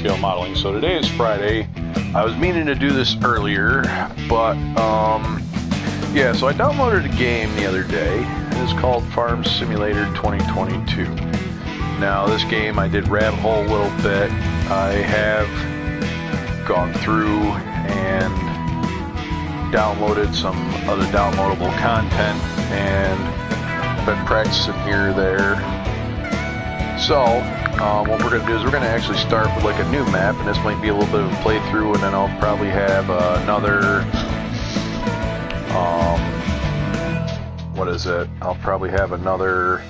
scale modeling. So today is Friday. I was meaning to do this earlier, but yeah, so I downloaded a game the other day. It's called Farm Simulator 2022. Now this game I did rabbit hole a little bit. I have gone through and downloaded some other downloadable content and been practicing here or there. So what we're going to do is we're going to actually start with like a new map, and this might be a little bit of a playthrough, and then I'll probably have another I'll probably have another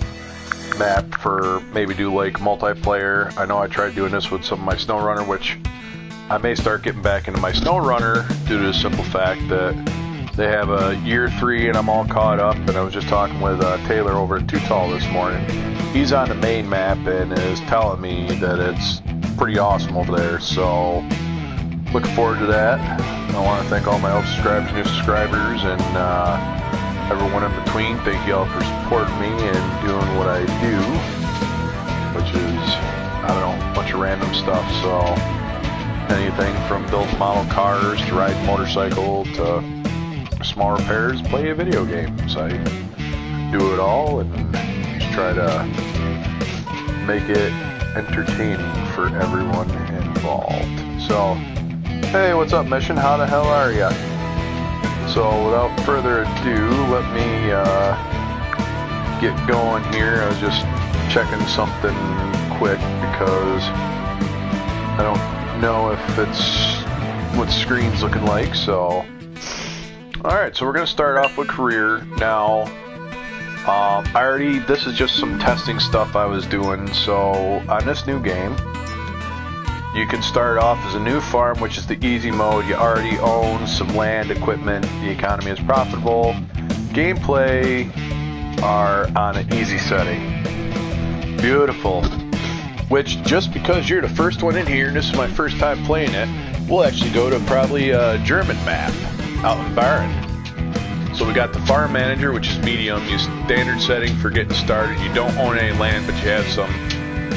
map for maybe do like multiplayer. I know I tried doing this with some of my SnowRunner, which I may start getting back into my SnowRunner due to the simple fact that they have a year 3 and I'm all caught up. And I was just talking with Taylor over at Too Tall this morning. He's on the main map and is telling me that it's pretty awesome over there. So looking forward to that. I want to thank all my old subscribers, new subscribers, and everyone in between. Thank you all for supporting me and doing what I do, which is, I don't know, a bunch of random stuff. So anything from building model cars to riding motorcycle to small repairs, play video games. I do it all and just try to make it entertaining for everyone involved. So, hey, what's up, Mission? How the hell are ya? So, without further ado, let me get going here. I was just checking something quick because I don't know if it's what the screen's looking like. So, alright, so we're going to start off with career. Now, this is just some testing stuff I was doing. So, on this new game, you can start off as a new farm, which is the easy mode. You already own some land, equipment, the economy is profitable. Gameplay are on an easy setting. Beautiful. Which, just because you're the first one in here, and this is my first time playing it, we'll actually go to probably a German map out in Bayern. So we got the farm manager, which is medium, your standard setting for getting started. You don't own any land, but you have some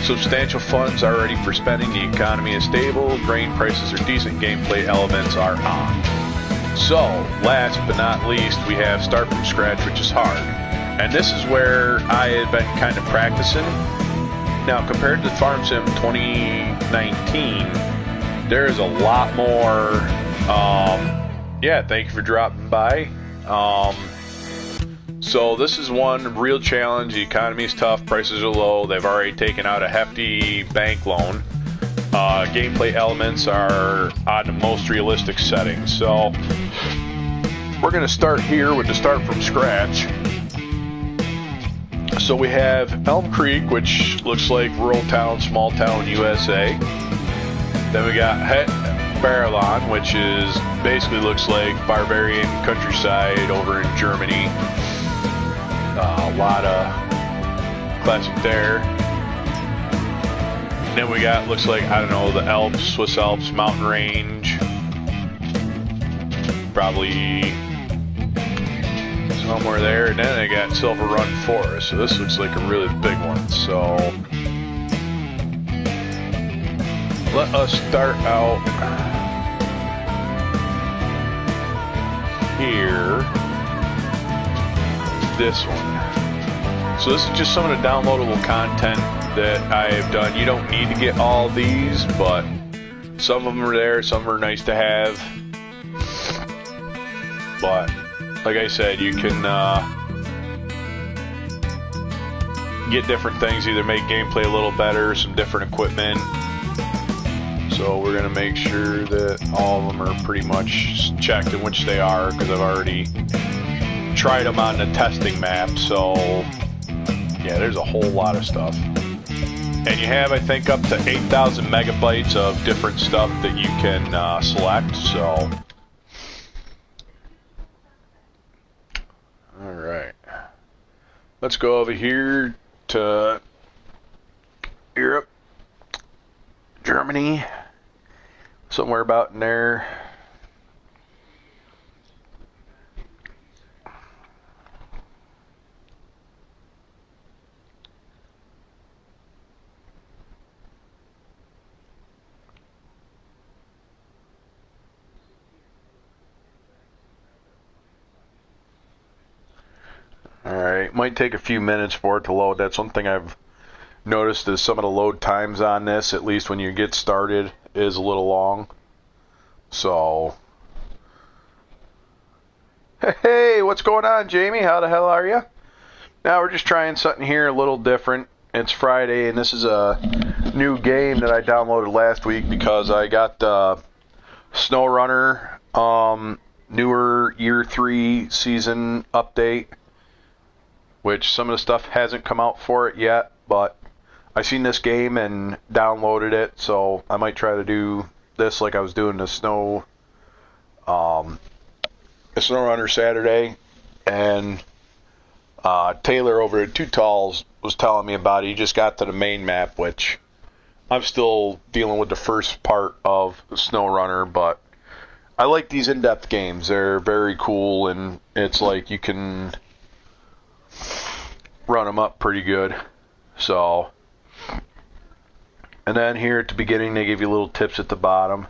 substantial funds already for spending. The economy is stable, grain prices are decent, gameplay elements are on. So, last but not least, we have start from scratch, which is hard. And this is where I had been kind of practicing. Now, compared to Farm Sim 2019, there is a lot more. Yeah, thank you for dropping by. So this is one real challenge. The economy is tough, prices are low, they've already taken out a hefty bank loan. Gameplay elements are on the most realistic settings. So we're going to start here with the start from scratch. So we have Elm Creek, which looks like rural town, small town, USA. Then we got Barrelon, which is basically looks like barbarian countryside over in Germany. A lot of classic there. And then we got, looks like, I don't know, the Alps, Swiss Alps, mountain range. Probably somewhere there. And then they got Silver Run Forest. So this looks like a really big one. So let us start out here. This one. So this is just some of the downloadable content that I have done. You don't need to get all these, but some of them are there, some are nice to have. But like I said, you can get different things, either make gameplay a little better, some different equipment. So we're going to make sure that all of them are pretty much checked, in which they are, because I've already tried them on the testing map. So yeah, there's a whole lot of stuff. And you have, I think, up to 8,000 megabytes of different stuff that you can select. So alright, let's go over here to Europe, Germany, somewhere about in there. might take a few minutes for it to load. That's one thing I've noticed is some of the load times on this, at least when you get started, is a little long. So, hey, what's going on, Jamie? How the hell are you? Now we're just trying something here a little different. It's Friday, and this is a new game that I downloaded last week because I got SnowRunner newer Year 3 season update, which some of the stuff hasn't come out for it yet, but I seen this game and downloaded it, so I might try to do this like I was doing the SnowRunner Saturday. And Taylor over at Two Talls was telling me about it. He just got to the main map, which I'm still dealing with the first part of SnowRunner, but I like these in-depth games. They're very cool, and it's like you can run them up pretty good. So, and then here at the beginning, they give you little tips at the bottom.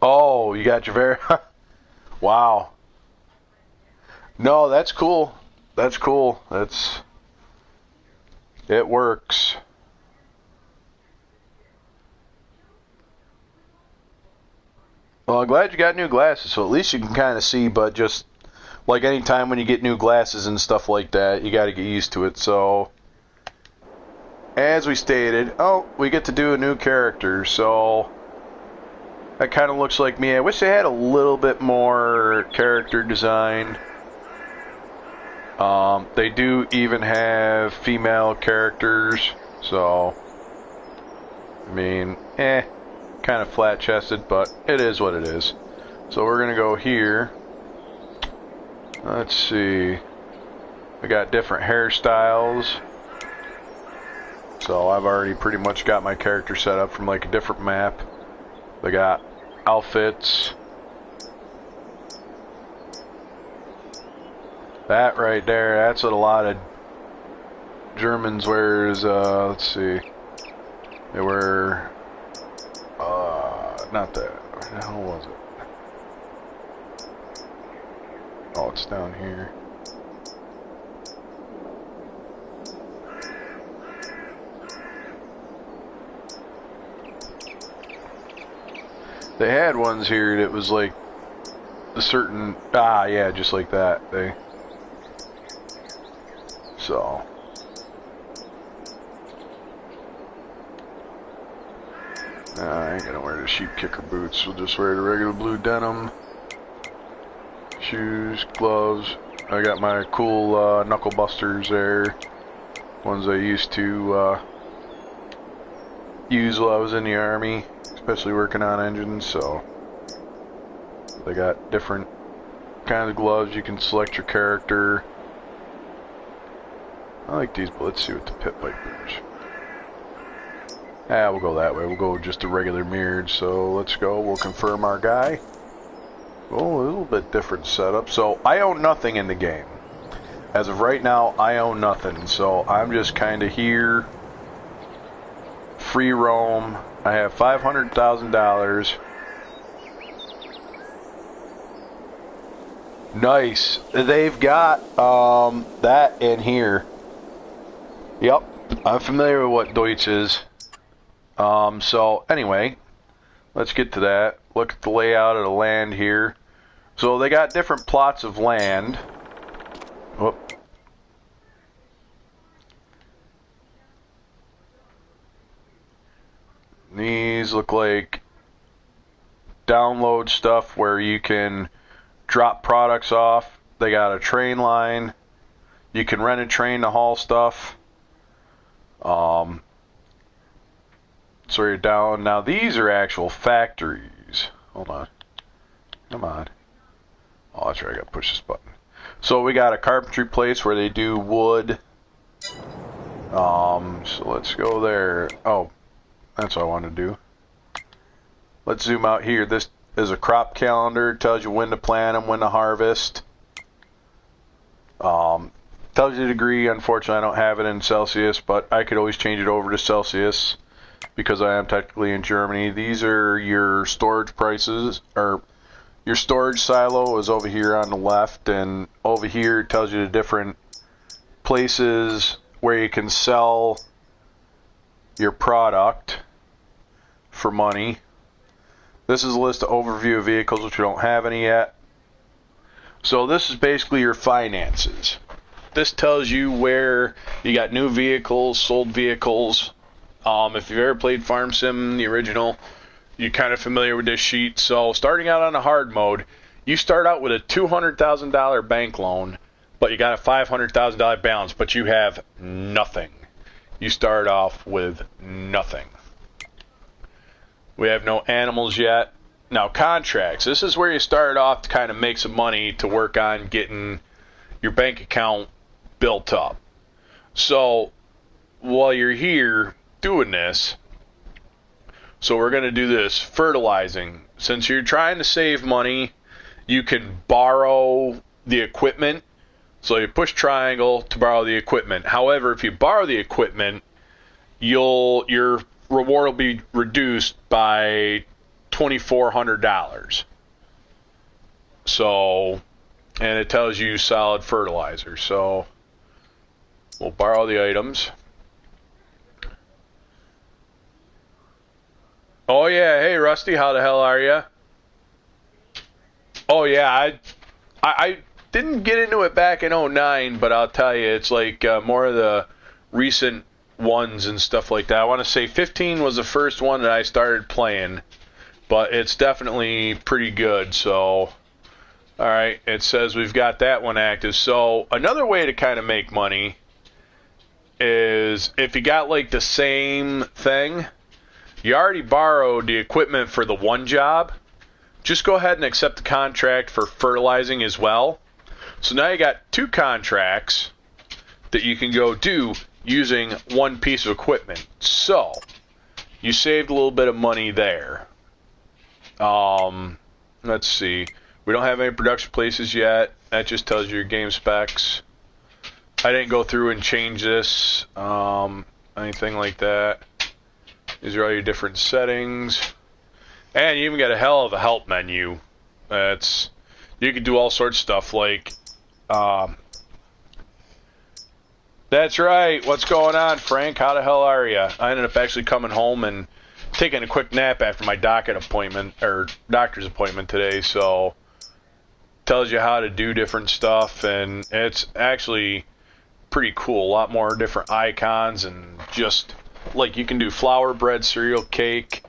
Oh, you got your very... Wow. No, that's cool. That's cool. It works. Well, I'm glad you got new glasses, so at least you can kind of see, but just like any time when you get new glasses and stuff like that, you got to get used to it. So, as we stated, we get to do a new character, so that kind of looks like me. I wish they had a little bit more character design. They do even have female characters, so, I mean, kind of flat-chested, but it is what it is. So we're going to go here. Let's see. We got different hairstyles. So I've already pretty much got my character set up from like a different map. They got outfits. That right there, that's what a lot of Germans wear is, let's see. They wear, not that, what the hell was it? Oh, it's down here. They had ones here that was like a certain, yeah, just like that. So. I ain't gonna wear the sheep kicker boots. We'll just wear the regular blue denim. Shoes, gloves. I got my cool knuckle busters there. Ones I used to use while I was in the army, especially working on engines. So they got different kinds of gloves. You can select your character. I like these, but let's see what the pit vipers. We'll go that way. We'll go just a regular mirrored. So let's go. We'll confirm our guy. Oh, a little bit different setup. So I own nothing in the game. As of right now, I own nothing. So I'm just kind of here. Free roam. I have $500,000. Nice. They've got that in here. Yep. I'm familiar with what Deutsch is. So anyway, let's get to that. Look at the layout of the land here. So they got different plots of land. Whoop. These look like download stuff where you can drop products off. They got a train line. You can rent a train to haul stuff. So you're down. Now these are actual factories. Hold on. Come on. Oh, that's right. I got to push this button. So we got a carpentry place where they do wood. So let's go there. Oh, that's what I want to do. Let's zoom out here. This is a crop calendar. It tells you when to plant and when to harvest. Tells you the degree. Unfortunately, I don't have it in Celsius, but I could always change it over to Celsius. because I am technically in Germany. These are your storage prices, or your storage silo is over here on the left, and over here it tells you the different places where you can sell your product for money. This is a list of overview of vehicles, which we don't have any yet. So this is basically your finances. This tells you where you got new vehicles, sold vehicles. If you've ever played Farm Sim, the original, you're kind of familiar with this sheet. So starting out on a hard mode, you start out with a $200,000 bank loan, but you got a $500,000 balance, but you have nothing. You start off with nothing. We have no animals yet. Now, contracts. This is where you start off to kind of make some money to work on getting your bank account built up. So, while you're here doing this, so we're going to do this, fertilizing. Since you're trying to save money, you can borrow the equipment. So you push triangle to borrow the equipment. However, if you borrow the equipment, your reward will be reduced by $2,400. So, and it tells you solid fertilizer. So we'll borrow the items. Oh yeah, hey Rusty, how the hell are you? Oh yeah, I didn't get into it back in '09, but I'll tell you, it's like more of the recent ones and stuff like that. I want to say 15 was the first one that I started playing, but it's definitely pretty good. So, alright, it says we've got that one active. So, another way to kind of make money is if you got like the same thing, you already borrowed the equipment for the one job, just go ahead and accept the contract for fertilizing as well. So now you got two contracts that you can go do using one piece of equipment. So you saved a little bit of money there. Let's see. We don't have any production places yet. That just tells you your game specs. I didn't go through and change this, anything like that. These are all your different settings. And you even got a hell of a help menu. You can do all sorts of stuff like, that's right, what's going on, Frank? How the hell are you? I ended up actually coming home and taking a quick nap after my doctor's appointment today, so tells you how to do different stuff, and it's actually pretty cool. A lot more different icons, and just like you can do flour, bread, cereal, cake,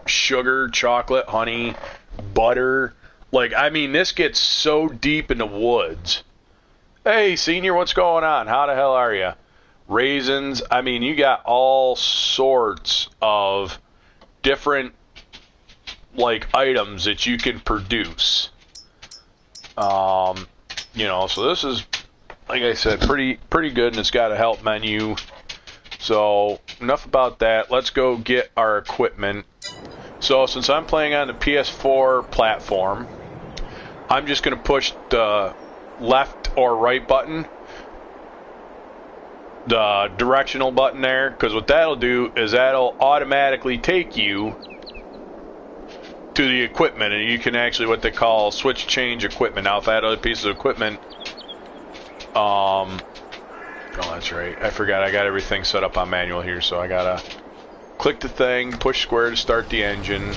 sugar, chocolate, honey, butter. Like, I mean, this gets so deep in the woods. Hey, senior, what's going on? How the hell are you? Raisins. I mean, you got all sorts of different, like, items that you can produce. You know, so this is, like I said, pretty good, and it's got a help menu. So, enough about that. Let's go get our equipment. So, since I'm playing on the PS4 platform, I'm just going to push the left or right button, the directional button there, because what that'll do is that'll automatically take you to the equipment, and you can actually, what they call, switch change equipment. Now, if I had other pieces of equipment, oh, that's right, I forgot I got everything set up on manual here, so I gotta click the thing, push square to start the engine.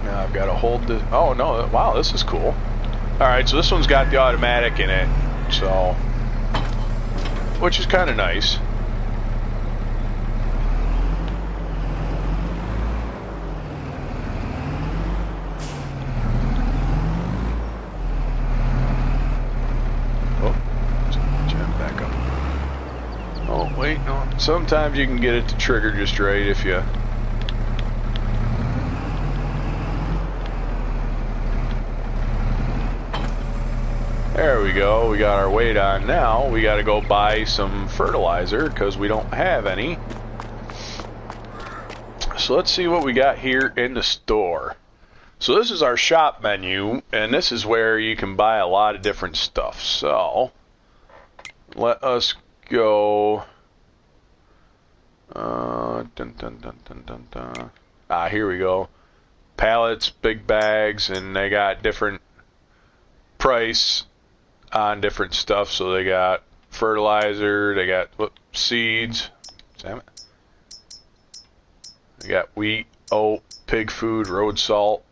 Now I've got to hold the, oh no, wow, this is cool. Alright, so this one's got the automatic in it, so, which is kind of nice. Wait, no. Sometimes you can get it to trigger just right if you... There we go. We got our weight on now. We got to go buy some fertilizer because we don't have any. So let's see what we got here in the store. So this is our shop menu, and this is where you can buy a lot of different stuff. So let us go. Here we go. Pallets, big bags, and they got different price on different stuff. So they got fertilizer, they got seeds. Damn it. They got wheat, oat, pig food, road salt,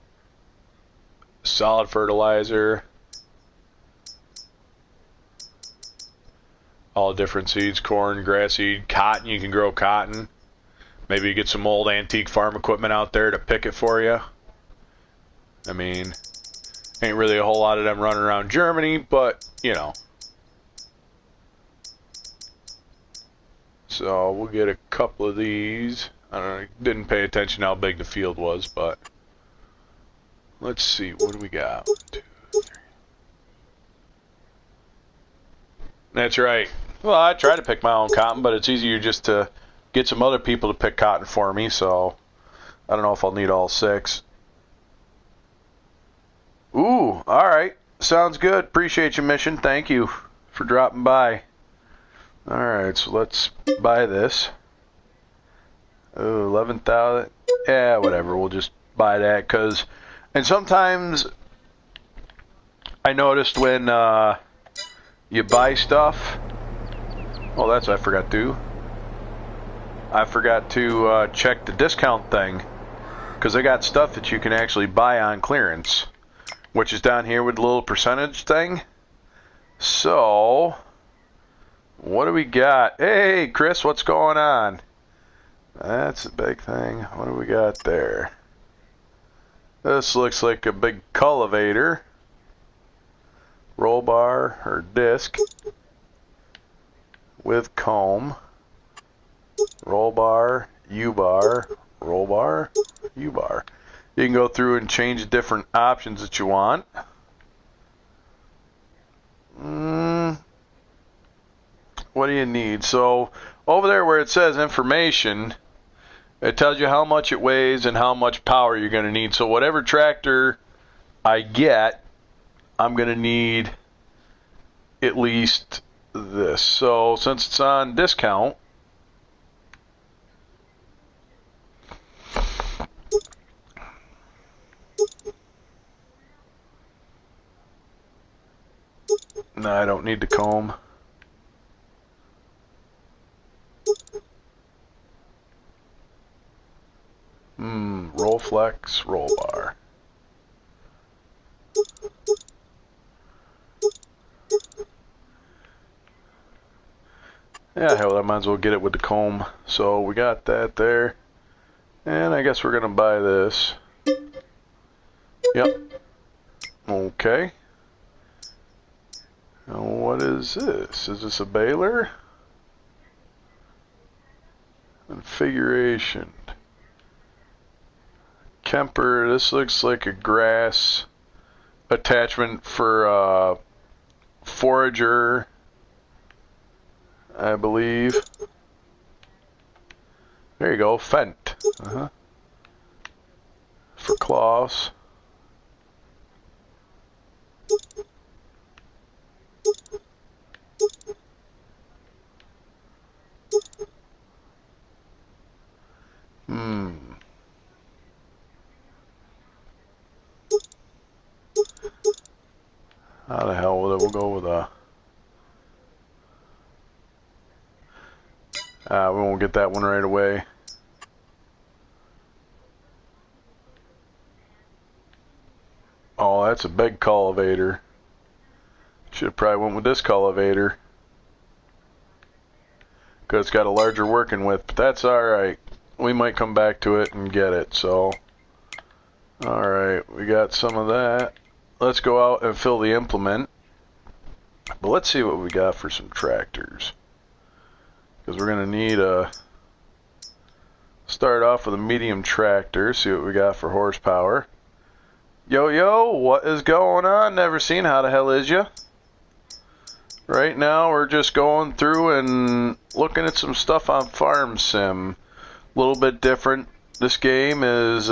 solid fertilizer, all different seeds, corn, grass seed, cotton. You can grow cotton. Maybe you get some old antique farm equipment out there to pick it for you. I mean, ain't really a whole lot of them running around Germany, but, you know. So we'll get a couple of these. I don't know, didn't pay attention how big the field was, but let's see, what do we got? 1, 2, 3. That's right. Well, I try to pick my own cotton, but it's easier just to get some other people to pick cotton for me, so I don't know if I'll need all 6. Ooh, alright. Sounds good. Appreciate you, Mission. Thank you for dropping by. Alright, so let's buy this. Oh, 11,000. Yeah, whatever. We'll just buy that, because... And sometimes I noticed when you buy stuff... Oh, that's what I forgot to do. I forgot to check the discount thing, because they got stuff that you can actually buy on clearance, which is down here with the little percentage thing. So, what do we got? Hey, Chris, what's going on? That's a big thing. What do we got there? This looks like a big cultivator. Roll bar or disc with comb. Roll bar, U-bar, roll bar, U-bar. You can go through and change the different options that you want. What do you need? So over there where it says information, it tells you how much it weighs and how much power you're going to need. So whatever tractor I get, I'm going to need at least this. So since it's on discount, no, I don't need the comb. Roll flex, roll bar. Yeah, hell, I might as well get it with the comb. So we got that there. And I guess we're going to buy this. Yep. Okay. Now what is this? Is this a baler? Configuration. Kemper, this looks like a grass attachment for forager, I believe. There you go, Fent. For cloths. How the hell with it? We'll go with a... we won't get that one right away. Oh, that's a big cultivator. Should have probably went with this cultivator, because it's got a larger working width, but that's alright. We might come back to it and get it, so... Alright, we got some of that. Let's go out and fill the implement. But let's see what we got for some tractors. Because we're going to need a... Start off with a medium tractor, see what we got for horsepower. Yo, what is going on? Never seen. How the hell is ya? Right now we're just going through and looking at some stuff on Farm Sim. A little bit different. This game is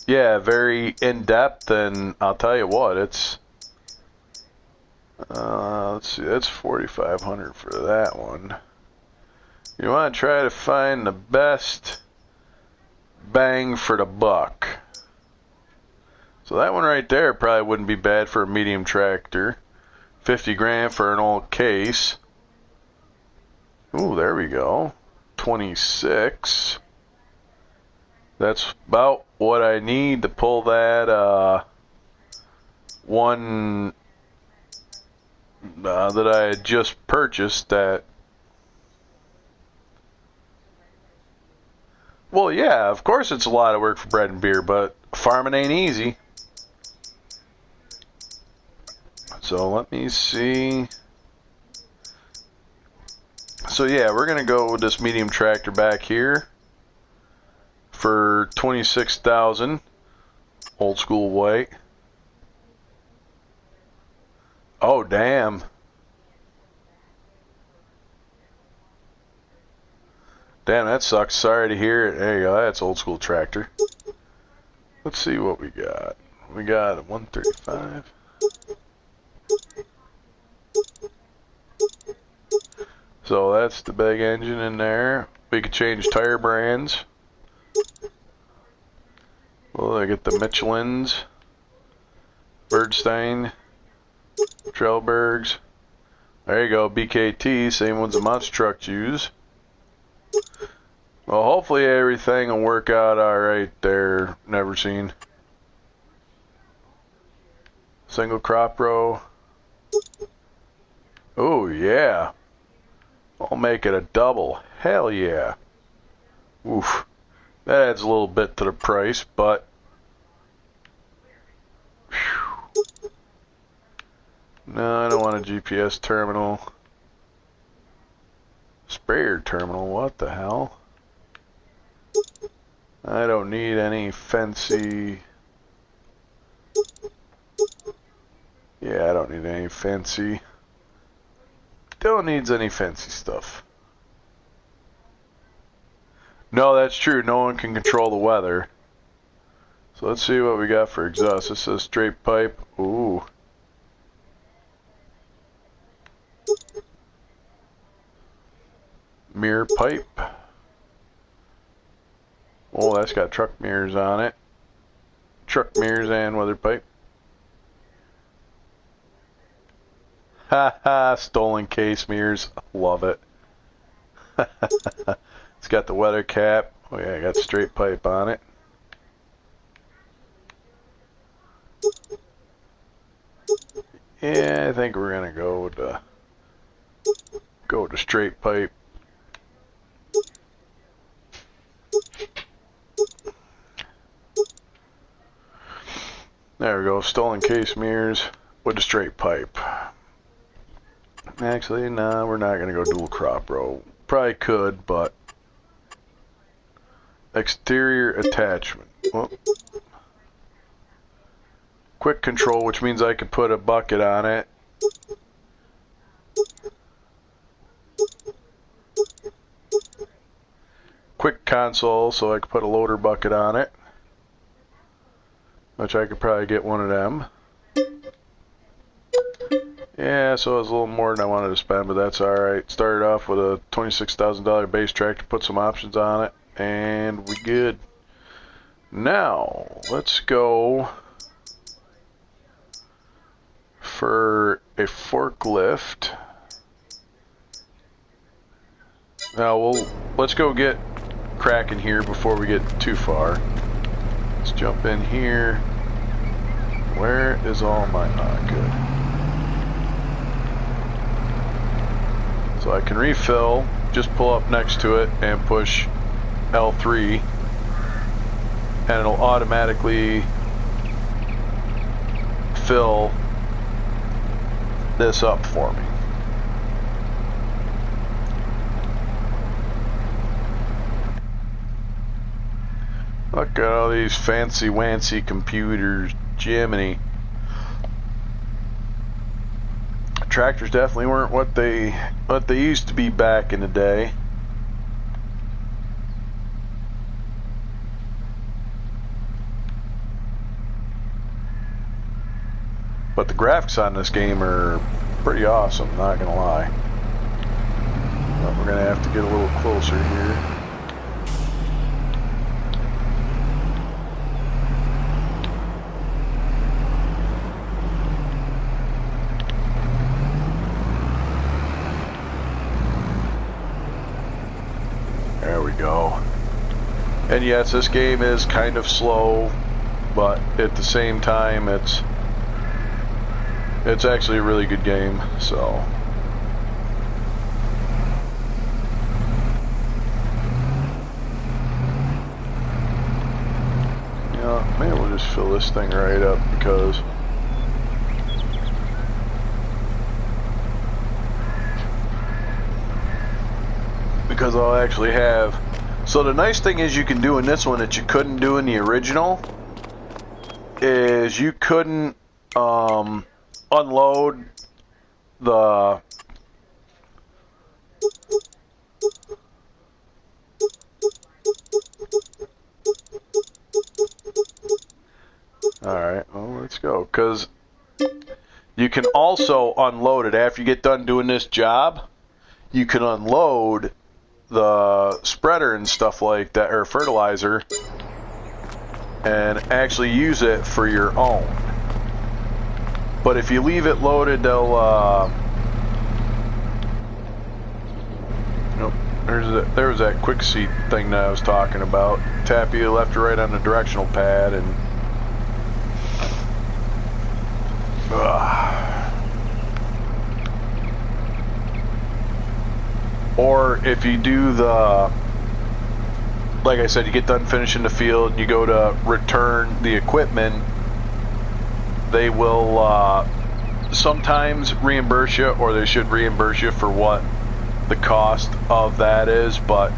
Yeah, very in-depth, and I'll tell you what, it's let's see, that's 4,500 for that one. You want to try to find the best bang for the buck. So that one right there probably wouldn't be bad for a medium tractor. 50 grand for an old case. Ooh, there we go. 26. That's about what I need to pull that one that I had just purchased. That, well, yeah, of course it's a lot of work for bread and beer, but farming ain't easy. So let me see. So yeah, we're gonna go with this medium tractor back here for 26,000, old school white. Oh damn. Damn, that sucks. Sorry to hear it. There you go. That's old school tractor. Let's see what we got. We got a 135. So that's the big engine in there. We could change tire brands. Well, I get the Michelin's, Birdstein, Trellbergs. There you go, BKT, same ones the monster trucks use. Well, hopefully everything will work out alright there. Never seen. Single crop row. Oh, yeah. I'll make it a double. Hell yeah. Oof. That adds a little bit to the price, but whew. No, I don't want a GPS terminal. Sprayer terminal, what the hell? I don't need any fancy... Yeah, I don't need any fancy... Don't need any fancy stuff. No, that's true. No one can control the weather. So let's see what we got for exhaust. This says straight pipe. Ooh. Mirror pipe. Oh, that's got truck mirrors on it. Truck mirrors and weather pipe. Ha ha, stolen case mirrors. Love it. It's got the weather cap. Oh yeah, I got straight pipe on it. Yeah, I think we're gonna go with the straight pipe. There we go, stolen case mirrors with a straight pipe. Actually, no, we're not gonna go dual crop row. Probably could, but exterior attachment. Well, quick control, which means I could put a bucket on it. Quick console, so I could put a loader bucket on it, which I could probably get one of them. Yeah, so it was a little more than I wanted to spend, but that's alright. Started off with a $26,000 base tractor, put some options on it, and we good. Now, let's go for a forklift. Now, let's go get cracking here before we get too far. Let's jump in here. Where is all my... Oh, good. So I can refill, just pull up next to it and push L3 and it'll automatically fill this up for me. Look at all these fancy wancy computers, Jiminy. Tractors definitely weren't what they used to be back in the day. But the graphics on this game are pretty awesome, not gonna lie. But we're gonna have to get a little closer here. There we go. And yes, this game is kind of slow, but at the same time, it's actually a really good game, so. Yeah, maybe we'll just fill this thing right up because I'll actually have. So the nice thing is you can do in this one that you couldn't do in the original is you couldn't unload the Alright, well, let's go, because you can also unload it after you get done doing this job. You can unload the spreader and stuff like that, or fertilizer, and actually use it for your own. But if you leave it loaded, they'll nope, there's that quick seat thing that I was talking about. Tap you left or right on the directional pad, and or if you do the, like I said, you get done finishing the field, you go to return the equipment, they will sometimes reimburse you, or they should reimburse you for what the cost of that is. But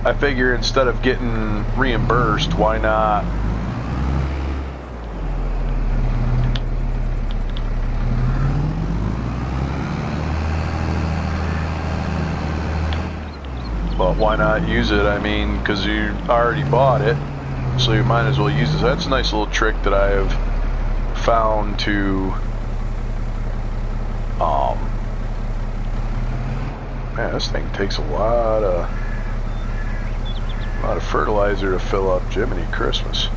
I figure instead of getting reimbursed, why not use it? I mean, because you already bought it, so you might as well use it. So that's a nice little trick that I have found to, man, this thing takes a lot of fertilizer to fill up. Jiminy Christmas.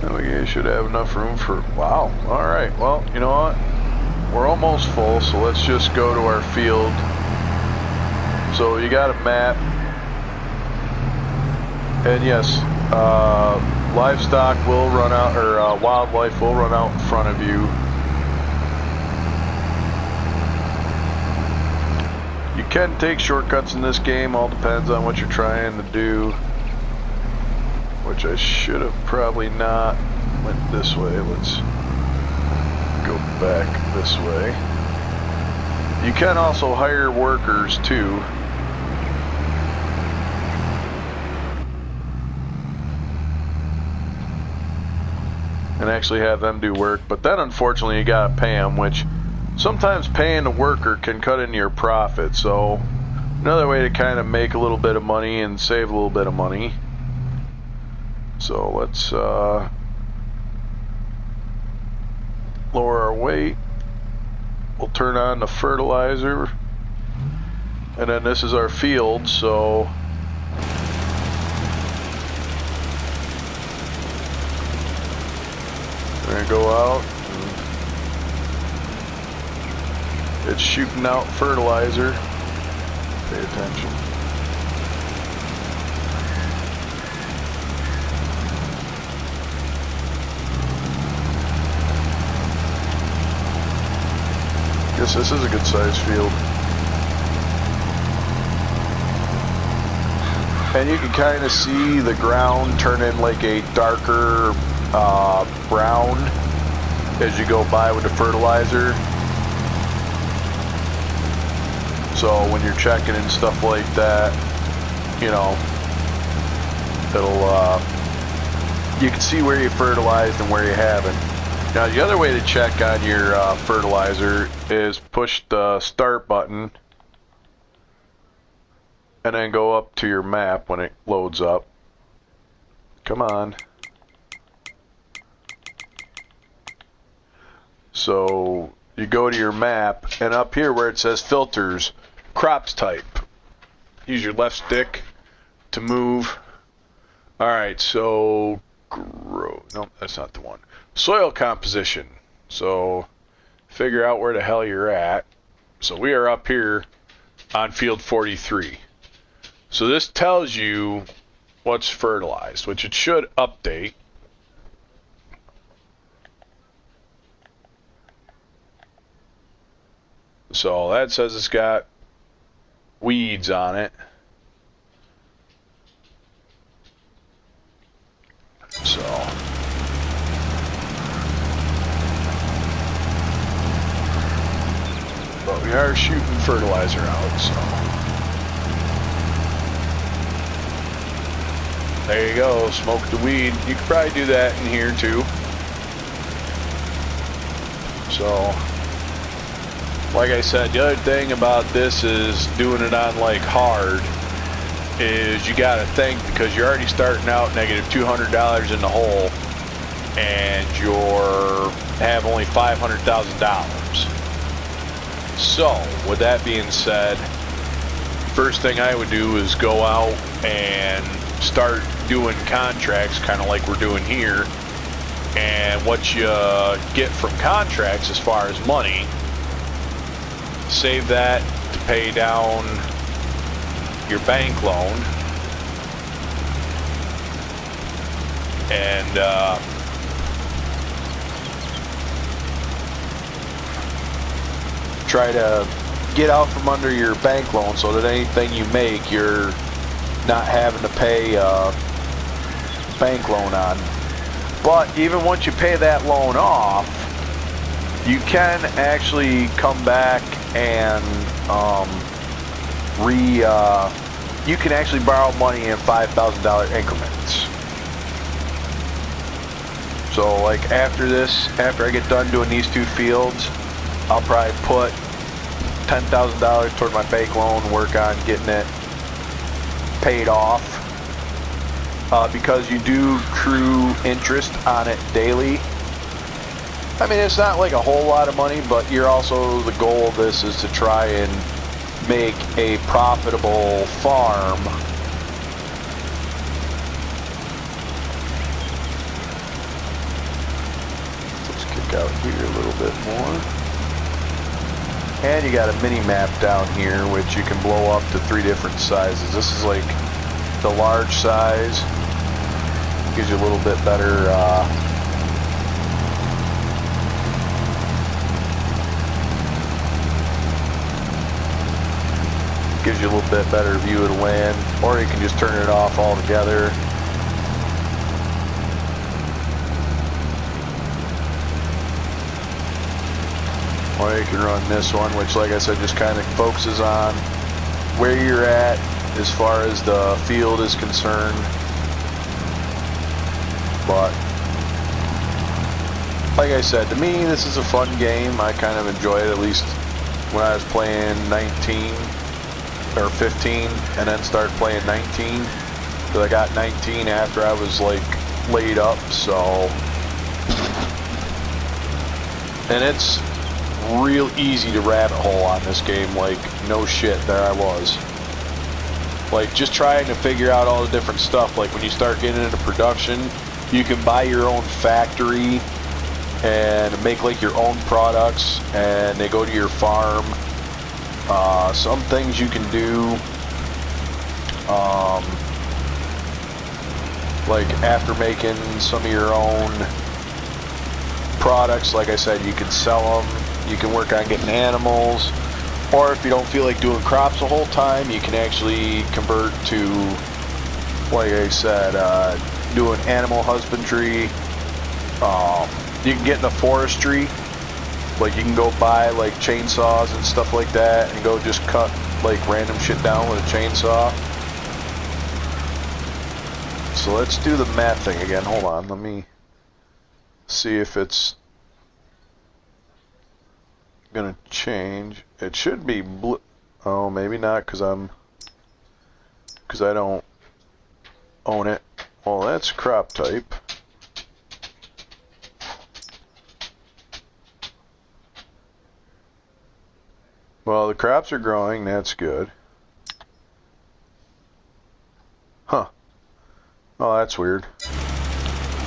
And we should have enough room for, wow, alright, well, you know what? We're almost full, so let's just go to our field. So you got a map. And yes, livestock will run out, or wildlife will run out in front of you. You can take shortcuts in this game, all depends on what you're trying to do. Which I should have probably not went this way. Let's go back this way. You can also hire workers too. And actually have them do work, but then unfortunately you gotta pay them, which sometimes paying a worker can cut into your profit. So another way to kind of make a little bit of money and save a little bit of money. So let's lower our weight. We'll turn on the fertilizer, and then this is our field, so we're gonna go out, and it's shooting out fertilizer. Pay attention. Guess this is a good sized field. And you can kind of see the ground turning like a darker brown as you go by with the fertilizer. So when you're checking and stuff like that, you know, it'll you can see where you fertilized and where you haven't. Now the other way to check on your fertilizer is push the start button and then go up to your map when it loads up. Come on. So you go to your map, and up here where it says filters, crops type. Use your left stick to move. Alright, so no, that's not the one. Soil composition. So figure out where the hell you're at. So we are up here on field 43. So this tells you what's fertilized, which it should update. So that says it's got weeds on it. So but we are shooting fertilizer out, so there you go, smoke the weed. You could probably do that in here too. So like I said, the other thing about this is doing it on like hard is you gotta think, because you're already starting out negative $200 in the hole and you're have only $500,000. So with that being said, first thing I would do is go out and start doing contracts, kind of like we're doing here, and what you get from contracts as far as money, save that to pay down your bank loan, and try to get out from under your bank loan so that anything you make you're not having to pay a bank loan on. But even once you pay that loan off, you can actually come back and you can actually borrow money in $5,000 increments. So like after this, after I get done doing these two fields, I'll probably put $10,000 toward my bank loan, work on getting it paid off, because you do accrue interest on it daily. I mean, it's not like a whole lot of money, but you're also, the goal of this is to try and make a profitable farm. Let's kick out here a little bit more. And you got a mini map down here, which you can blow up to 3 different sizes. This is like the large size. Gives you a little bit better gives you a little bit better view of the land, or you can just turn it off altogether. Or you can run this one, which like I said just kind of focuses on where you're at as far as the field is concerned. But like I said, to me this is a fun game. I kind of enjoy it, at least when I was playing 19 or 15 and then started playing 19, because I got 19 after I was like laid up. So, and it's real easy to rabbit hole on this game, like no shit, there I was like just trying to figure out all the different stuff. Like when you start getting into production, you can buy your own factory and make like your own products, and they go to your farm. Some things you can do, like after making some of your own products, like I said, you can sell them. You can work on getting animals, or if you don't feel like doing crops the whole time, you can actually convert to, like I said, doing animal husbandry. You can get into forestry. Like you can go buy like chainsaws and stuff like that and go just cut like random shit down with a chainsaw. So let's do the map thing again. Hold on, let me see if it's gonna change. It should be blue. Oh, maybe not, because I don't own it. Well, that's crop type. Well, the crops are growing, that's good. Huh. Oh, that's weird.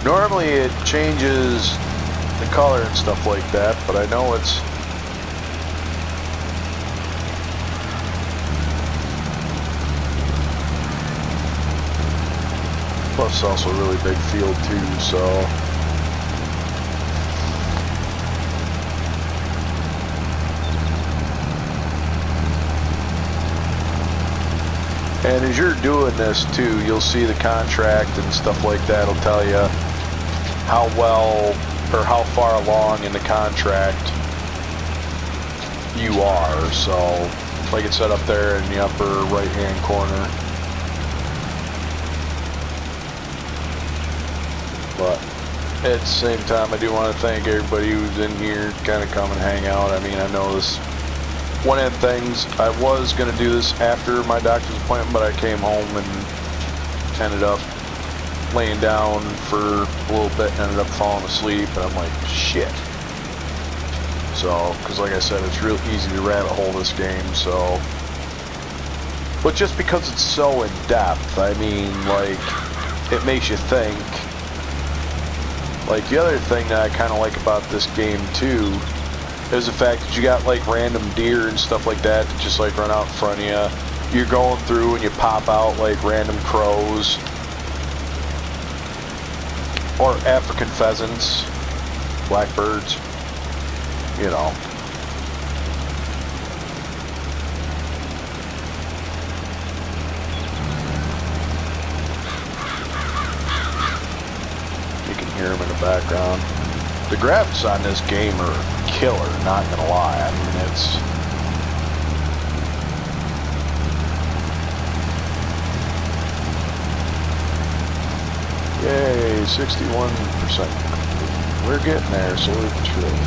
Normally it changes the color and stuff like that, but I know it's... Plus it's also a really big field too, so... And as you're doing this too, you'll see the contract and stuff like that will tell you how well or how far along in the contract you are. So, like it said up there in the upper right hand corner. But at the same time, I do want to thank everybody who's in here, kind of come and hang out. I mean, I know this. One of the things, I was going to do this after my doctor's appointment, but I came home and ended up laying down for a little bit and ended up falling asleep, and I'm like, shit. So, because like I said, it's real easy to rabbit hole this game, so. But just because it's so in depth, I mean, like, it makes you think. Like, the other thing that I kind of like about this game, too, is the fact that you got like random deer and stuff like that that just like run out in front of you. You're going through and you pop out like random crows or African pheasants, blackbirds, you know. You can hear them in the background. The graphics on this game are killer, not gonna lie. I mean, it's... Yay, 61%. We're getting there, slowly but surely.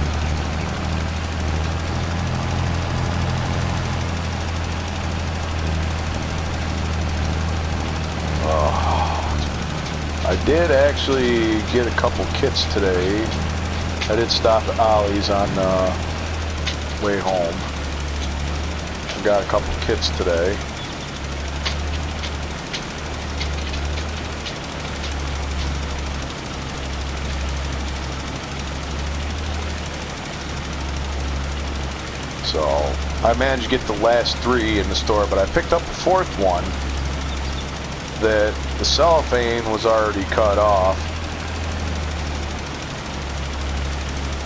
I did actually get a couple kits today. I did stop at Ollie's on the way home. I got a couple kits today. So I managed to get the last 3 in the store, but I picked up the 4th one that the cellophane was already cut off.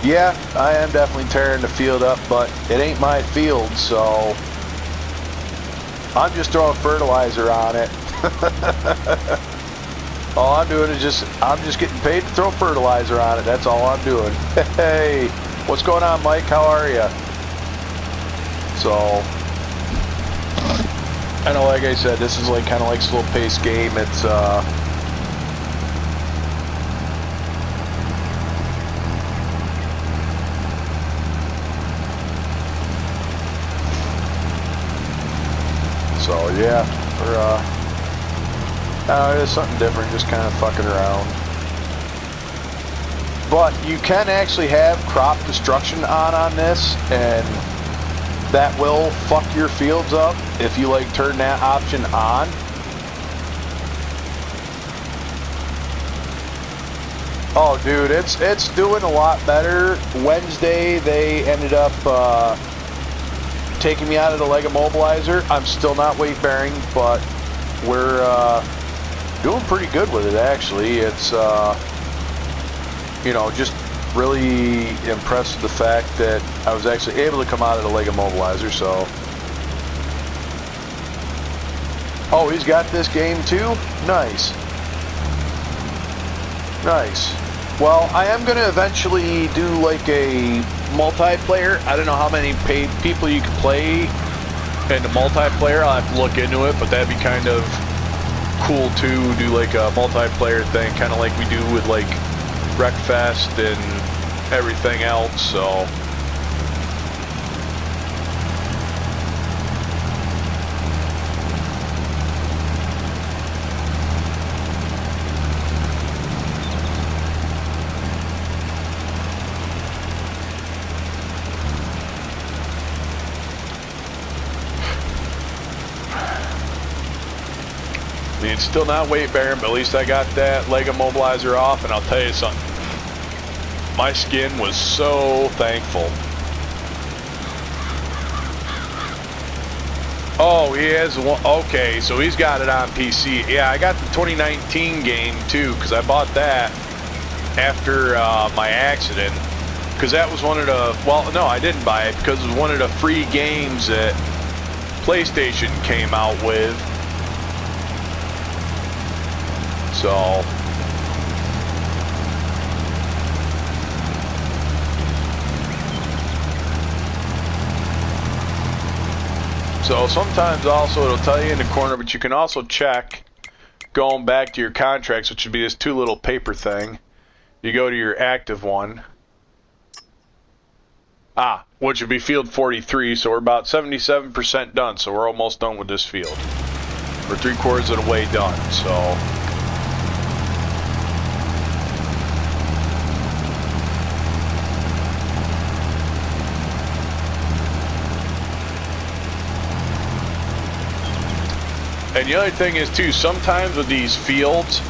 Yeah, I am definitely tearing the field up, but it ain't my field, so I'm just throwing fertilizer on it. All I'm doing is I'm just getting paid to throw fertilizer on it. That's all I'm doing. Hey, what's going on, Mike? How are you? So, I know, like I said, this is like kind of like slow-paced game. It's so yeah, we're it's something different, just kind of fucking around. But you can actually have crop destruction on this, and that will fuck your fields up if you like turn that option on. Oh dude, it's doing a lot better. Wednesday they ended up taking me out of the leg immobilizer. I'm still not weight bearing, but we're doing pretty good with it actually. It's you know, just really impressed with the fact that I was actually able to come out of the leg immobilizer. So, oh, he's got this game too? Nice. Nice. Well, I am going to eventually do like a multiplayer. I don't know how many paid people you can play in the multiplayer. I'll have to look into it, but that'd be kind of cool too, do like a multiplayer thing, kind of like we do with like Wreckfest and everything else. So I mean, it's still not weight bearing, but at least I got that leg immobilizer off, and I'll tell you something. My skin was so thankful. Oh, he has one. Okay, so he's got it on PC. Yeah, I got the 2019 game too, because I bought that after my accident. Because that was one of the, well, no, I didn't buy it because it was one of the free games that PlayStation came out with. So sometimes also it'll tell you in the corner, but you can also check going back to your contracts, which would be this two little paper thing. You go to your active one. Which would be field 43, so we're about 77% done, so we're almost done with this field. We're 3/4 of the way done, so. And the other thing is too, sometimes with these fields,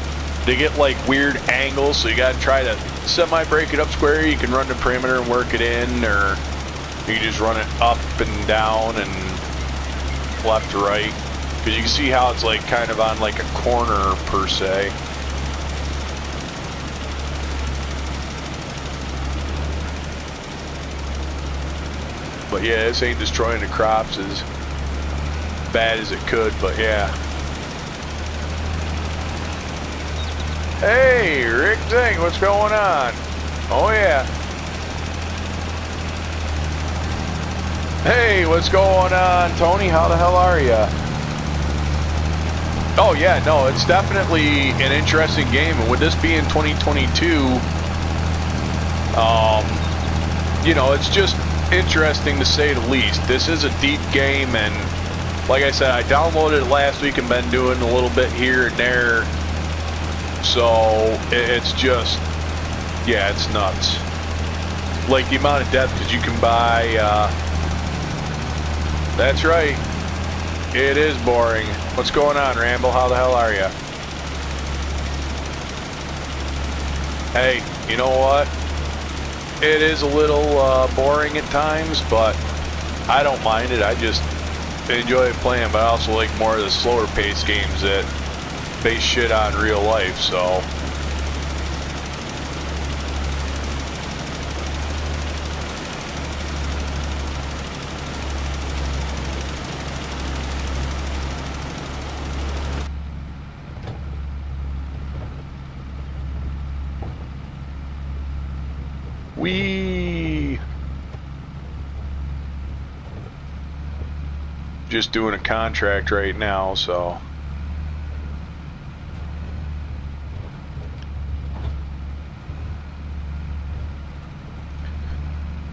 they get like weird angles, so you gotta try to semi-break it up square. You can run the perimeter and work it in, or you can just run it up and down and left to right. Because you can see how it's like kind of on like a corner per se. But yeah, this ain't destroying the crops as bad as it could, but yeah. Hey, Rick Zing, what's going on? Oh yeah. Hey, what's going on, Tony? How the hell are ya? Oh yeah, no, it's definitely an interesting game, and with this being 2022, you know, it's just interesting to say the least. This is a deep game, and like I said, I downloaded it last week and been doing a little bit here and there. So it's just, yeah, it's nuts. Like the amount of depth that you can buy. That's right. It is boring. What's going on, Ramble? How the hell are you? Hey, you know what? It is a little boring at times, but I don't mind it. I just enjoy playing, but I also like more of the slower paced games that base shit on real life, so. Just doing a contract right now, so.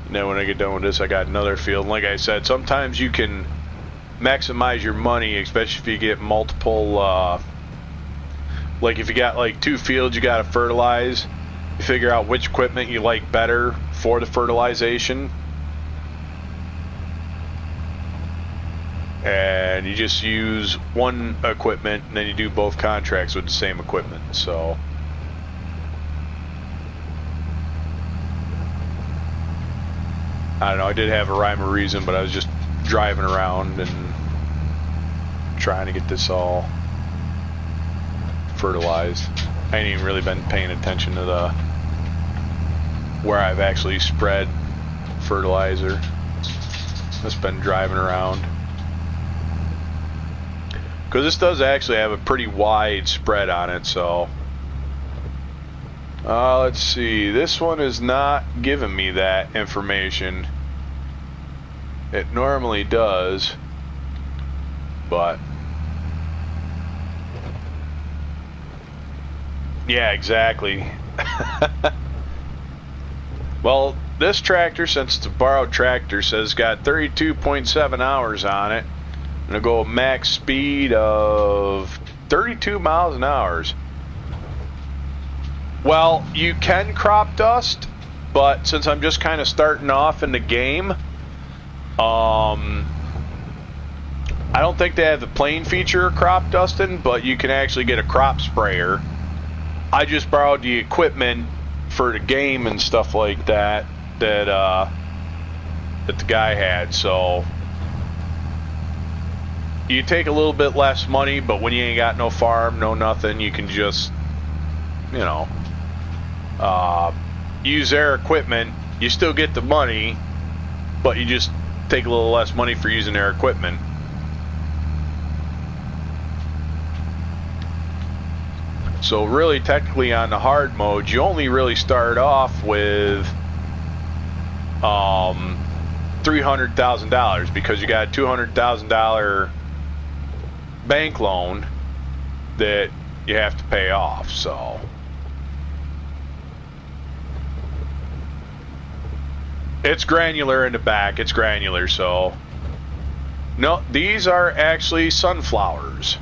And then when I get done with this, I got another field. And like I said, sometimes you can maximize your money, especially if you get multiple, like if you got like 2 fields you gotta fertilize, you figure out which equipment you like better for the fertilization. And you just use one equipment, and then you do both contracts with the same equipment, so. I don't know, I did have a rhyme or reason, but I was just driving around and trying to get this all fertilized. I ain't even really been paying attention to the where I've actually spread fertilizer. Just been driving around. Because this does actually have a pretty wide spread on it, so. Let's see. This one is not giving me that information. It normally does, but. Yeah, exactly. Well, this tractor, since it's a borrowed tractor, says it's got 32.7 hours on it. And it'll go a max speed of 32 miles an hour. Well, you can crop dust, but since I'm just kind of starting off in the game, I I don't think they have the plain feature of crop dusting, but you can actually get a crop sprayer. I just borrowed the equipment for the game and stuff like that that the guy had, so you take a little bit less money, but when you ain't got no farm, no nothing, you can just, you know, use their equipment. You still get the money, but you just take a little less money for using their equipment. So really, technically on the hard mode, you only really start off with $300,000 because you got a $200,000 bank loan that you have to pay off. So it's granular in the back. It's granular. So no, these are actually sunflowers.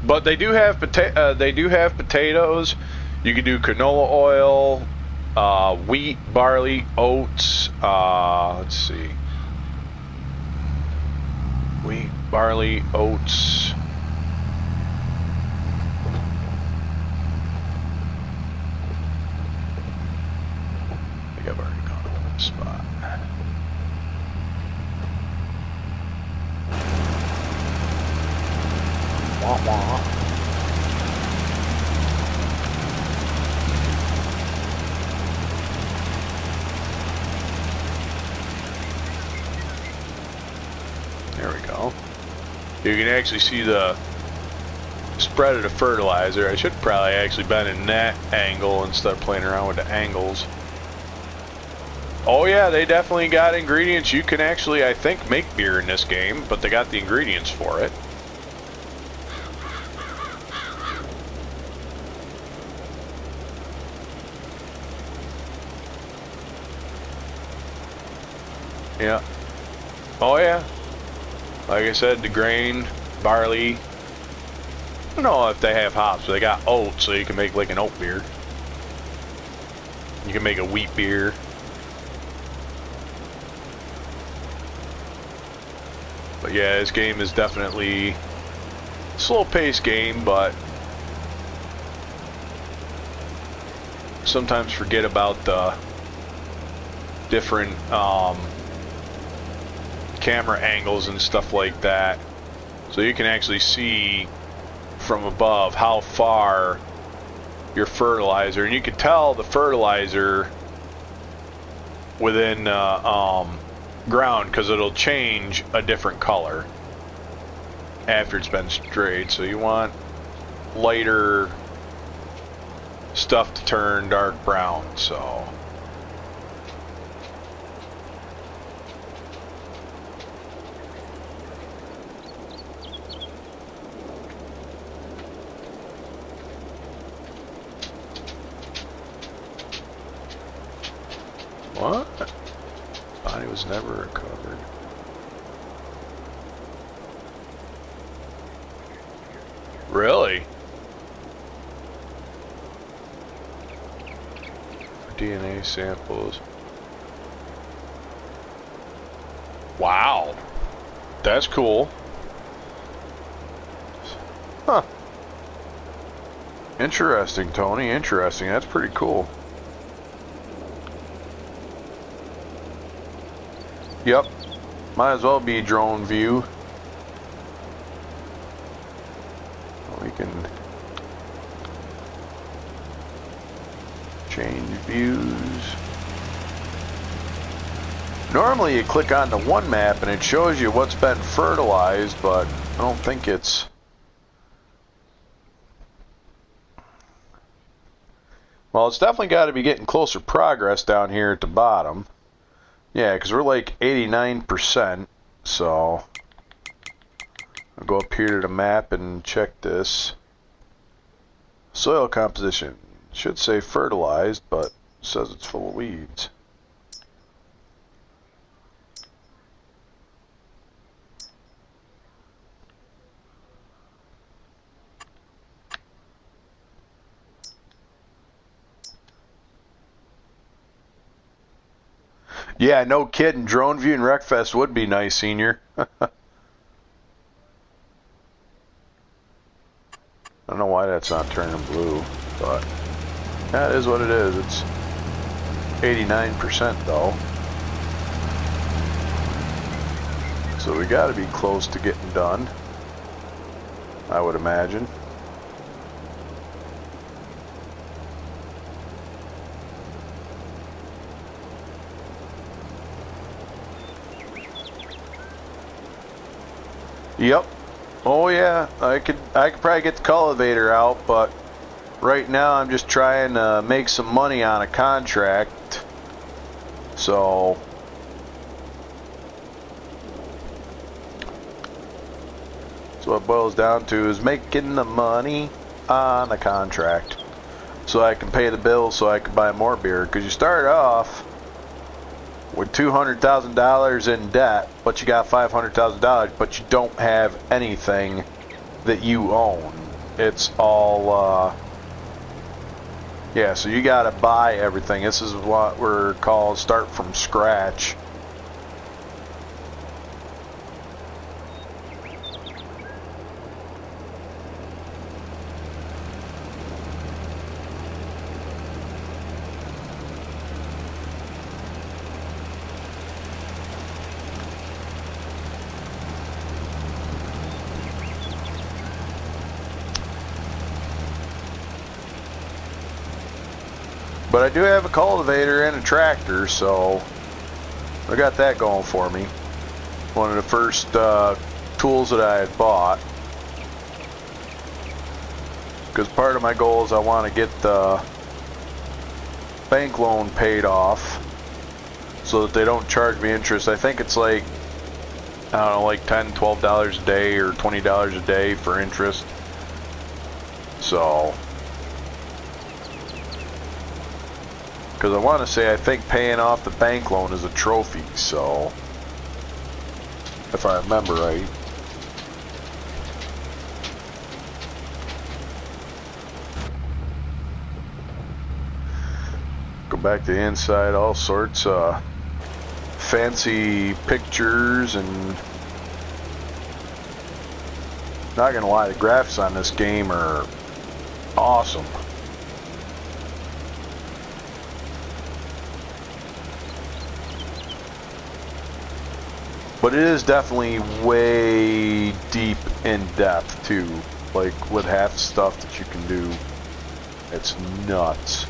But they do have potatoes. You can do canola oil, wheat, barley, oats. Let's see. Wheat, barley, oats. I think I've already gone to that spot. Wah, wah. There we go. You can actually see the spread of the fertilizer. I should probably actually been in that angle instead of playing around with the angles. Oh yeah, they definitely got ingredients. You can actually, I think, make beer in this game, but they got the ingredients for it. Yeah. Oh yeah. Like I said, the grain, barley. I don't know if they have hops, but they got oats, so you can make like an oat beer. You can make a wheat beer. But yeah, this game is definitely a slow-paced game, but sometimes forget about the different camera angles and stuff like that, so you can actually see from above how far your fertilizer, and you can tell the fertilizer within ground because it'll change a different color after it's been sprayed. So you want lighter stuff to turn dark brown. So what? Body was never recovered. Really? DNA samples. Wow. That's cool. Huh. Interesting, Tony. Interesting. That's pretty cool. Yep. Might as well be drone view. We can change views. Normally you click on the one map and it shows you what's been fertilized, but I don't think it's... Well, it's definitely got to be getting closer progress down here at the bottom. Yeah, because we're like 89%, so I'll go up here to the map and check this. Soil composition. Should say fertilized, but it says it's full of weeds. Yeah, no kidding. Drone view and Wreckfest would be nice, Senior. I don't know why that's not turning blue, but that is what it is. It's 89% though. So we got to be close to getting done, I would imagine. Yep. Oh yeah, I could probably get the cultivator out, but right now I'm just trying to make some money on a contract. So what it boils down to is making the money on the contract so I can pay the bills so I can buy more beer, because you start off with $200,000 in debt, but you got $500,000, but you don't have anything that you own. It's all yeah, so you gotta buy everything. This is what we're called start from scratch. But I do have a cultivator and a tractor, so I got that going for me. One of the first tools that I had bought. Because part of my goal is I want to get the bank loan paid off so that they don't charge me interest. I think it's like, I don't know, like $10, $12 a day or $20 a day for interest. So, because I want to say I think paying off the bank loan is a trophy, so if I remember right. Go back to the inside, all sorts of fancy pictures, and not gonna lie, the graphics on this game are awesome. But it is definitely way deep in depth too. Like with half the stuff that you can do, it's nuts.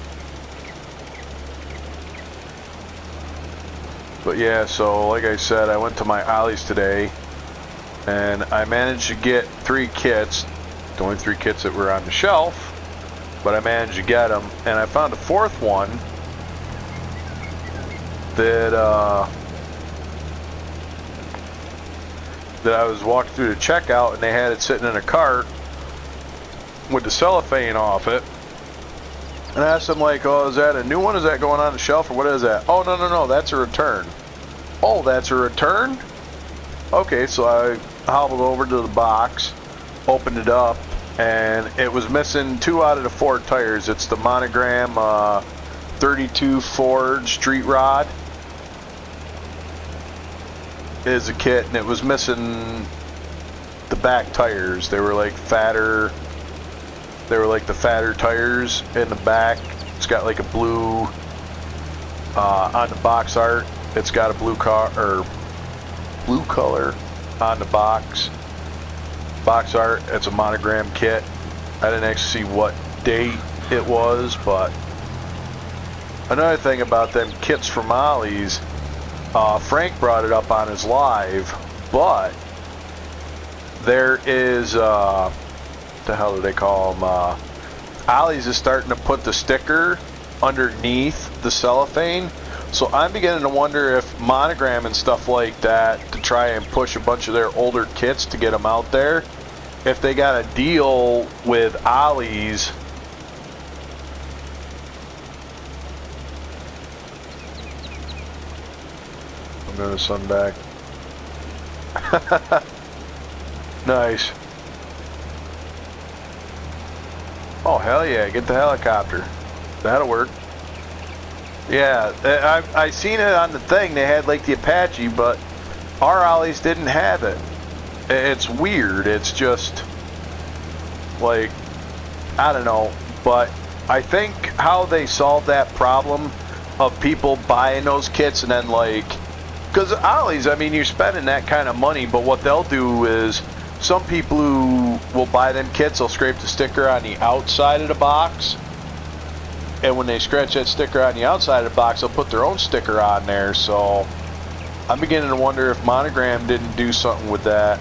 But yeah, so like I said, I went to my Ollie's today and I managed to get 3 kits. The only 3 kits that were on the shelf, but I managed to get them, and I found a 4th one that I was walking through the checkout, and they had it sitting in a cart with the cellophane off it. And I asked them, like, oh, is that a new one? Is that going on the shelf, or what is that? Oh, no, that's a return. Oh, that's a return? Okay, so I hobbled over to the box, opened it up, and it was missing 2 out of the 4 tires. It's the Monogram 32 Ford Street Rod is a kit, and it was missing the back tires. They were like fatter. They were like the fatter tires in the back. It's got like a blue on the box art. It's got a blue color on the box art. It's a Monogram kit. I didn't actually see what date it was, but another thing about them kits from Ollie's, Frank brought it up on his live, but there is what the hell do they call them? Ollie's is starting to put the sticker underneath the cellophane, so I'm beginning to wonder if Monogram and stuff like that, to try and push a bunch of their older kits to get them out there, if they got a deal with Ollie's. I'm gonna sun back. Nice. Oh hell yeah, get the helicopter. That'll work. Yeah, I seen it on the thing. They had like the Apache, but our ollies didn't have it. It's weird. It's just like, I don't know, but I think how they solved that problem of people buying those kits and then like, because ollies, I mean, you're spending that kind of money, but what they'll do is some people who will buy them kits, they'll scrape the sticker on the outside of the box, and when they scratch that sticker on the outside of the box, they'll put their own sticker on there. So I'm beginning to wonder if Monogram didn't do something with that.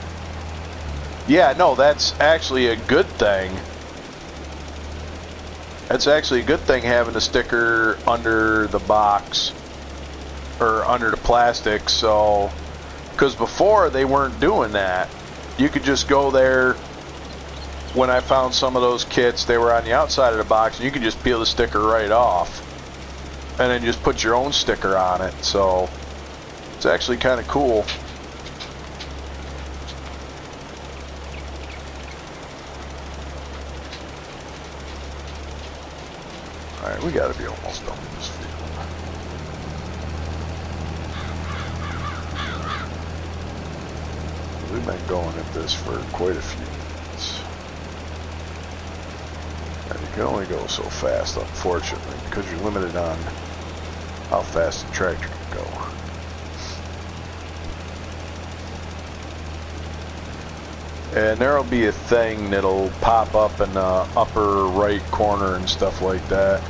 Yeah, no, that's actually a good thing. It's actually a good thing having a sticker under the box or under the plastic, so because before they weren't doing that. You could just go there. When I found some of those kits, they were on the outside of the box and you could just peel the sticker right off and then just put your own sticker on it, so it's actually kind of cool. Alright, we gotta be almost done with this field. We've been going at this for quite a few minutes. And you can only go so fast, unfortunately, because you're limited on how fast the tractor can go. And there'll be a thing that'll pop up in the upper right corner and stuff like that.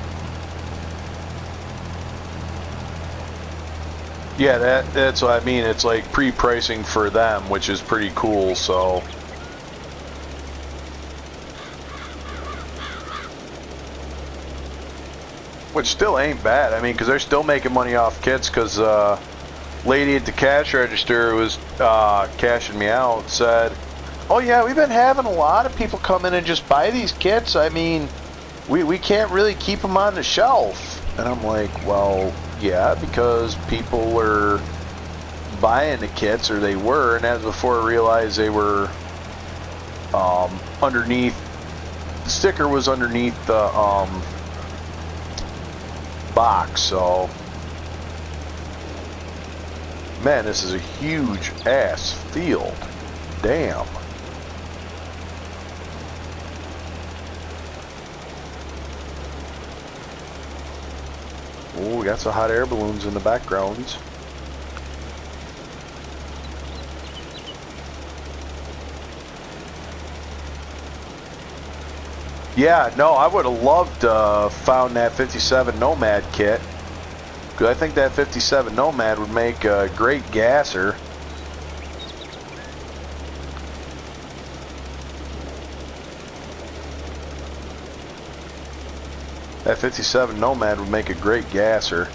Yeah, that's what I mean. It's like pre-pricing for them, which is pretty cool, so. Which still ain't bad. I mean, because they're still making money off kits, because lady at the cash register who was cashing me out said, oh yeah, we've been having a lot of people come in and just buy these kits. I mean, we can't really keep them on the shelf. And I'm like, well, yeah, because people are buying the kits, or they were, and as before I realized they were underneath, the sticker was underneath the box, so man, this is a huge ass field. Damn. Oh, we got some hot air balloons in the background. Yeah, no, I would have loved to found that 57 Nomad kit, because I think that 57 Nomad would make a great gasser. That 57 Nomad would make a great gasser.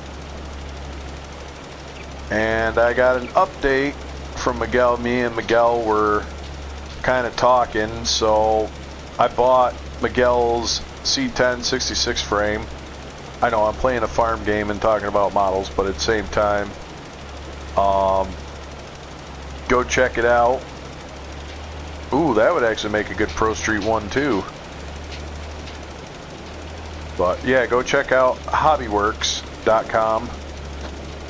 And I got an update from Miguel. Me and Miguel were kind of talking, so I bought Miguel's C10 66 frame. I know I'm playing a farm game and talking about models, but at the same time, go check it out. Ooh, that would actually make a good Pro Street one too. But yeah, go check out hobbyworks.com.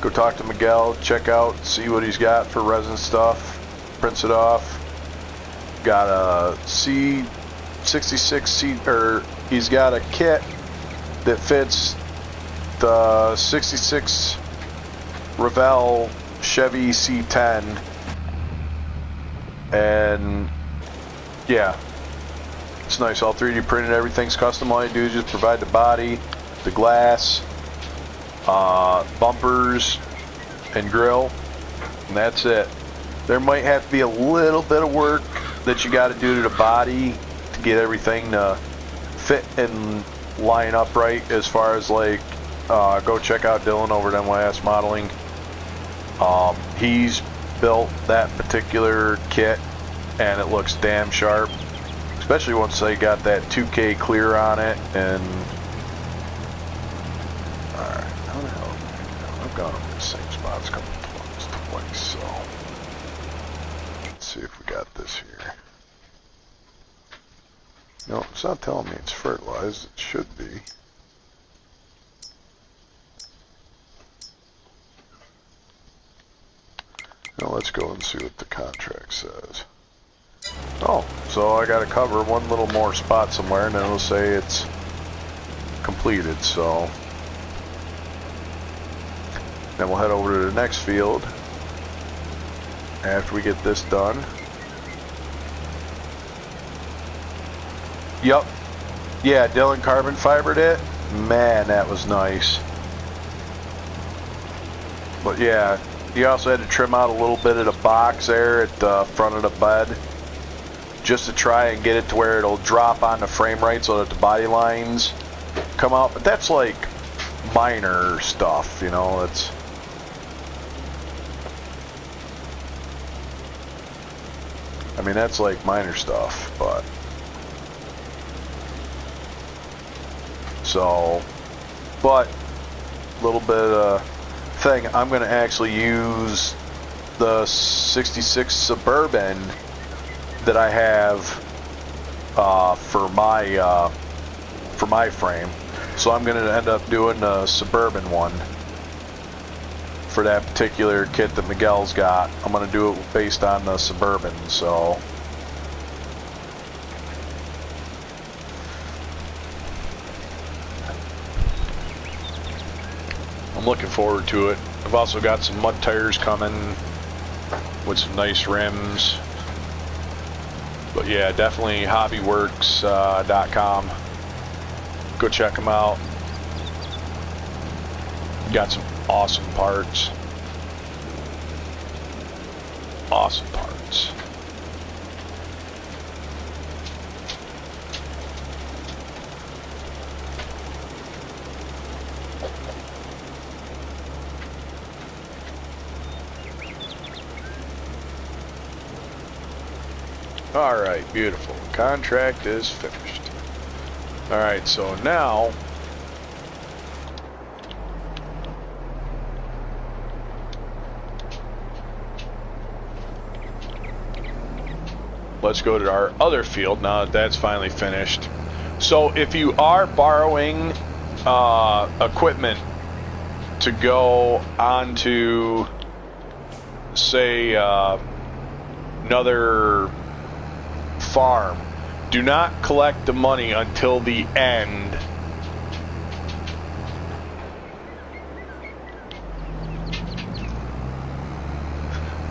Go talk to Miguel, check out, see what he's got for resin stuff, prints it off. Got a C66 or he's got a kit that fits the 66 Revell Chevy C10, and yeah, it's nice, all 3D printed, everything's custom. All you do is just provide the body, the glass, bumpers, and grill, and that's it. There might have to be a little bit of work that you got to do to the body to get everything to fit and line up right, as far as like, go check out Dylan over at NYS Modeling. He's built that particular kit and it looks damn sharp, especially once they got that 2K clear on it. And alright, how the hell am I doing? I've gone over the same spots a couple times twice, so let's see if we got this here. No, it's not telling me it's fertilized. It should be. Now let's go and see what the contract says. Oh, so I gotta cover one little more spot somewhere and then it'll say it's completed, so then we'll head over to the next field after we get this done. Yup. Yeah, Dylan carbon fibered it. Man, that was nice. But yeah, you also had to trim out a little bit of the box there at the front of the bed just to try and get it to where it'll drop on the frame right so that the body lines come out. But that's like minor stuff, you know. It's I mean, that's like minor stuff, but so, but a little bit of thing, I'm going to actually use the 66 Suburban that I have for my frame. So I'm going to end up doing the Suburban one for that particular kit that Miguel's got. I'm going to do it based on the Suburban, so I'm looking forward to it. I've also got some mud tires coming with some nice rims. But yeah, definitely hobbyworks.com. Go check them out. Got some awesome parts. Awesome parts. Alright, beautiful. Contract is finished. Alright, so now let's go to our other field now that that's finally finished. So if you are borrowing equipment to go onto, say, another farm, do not collect the money until the end.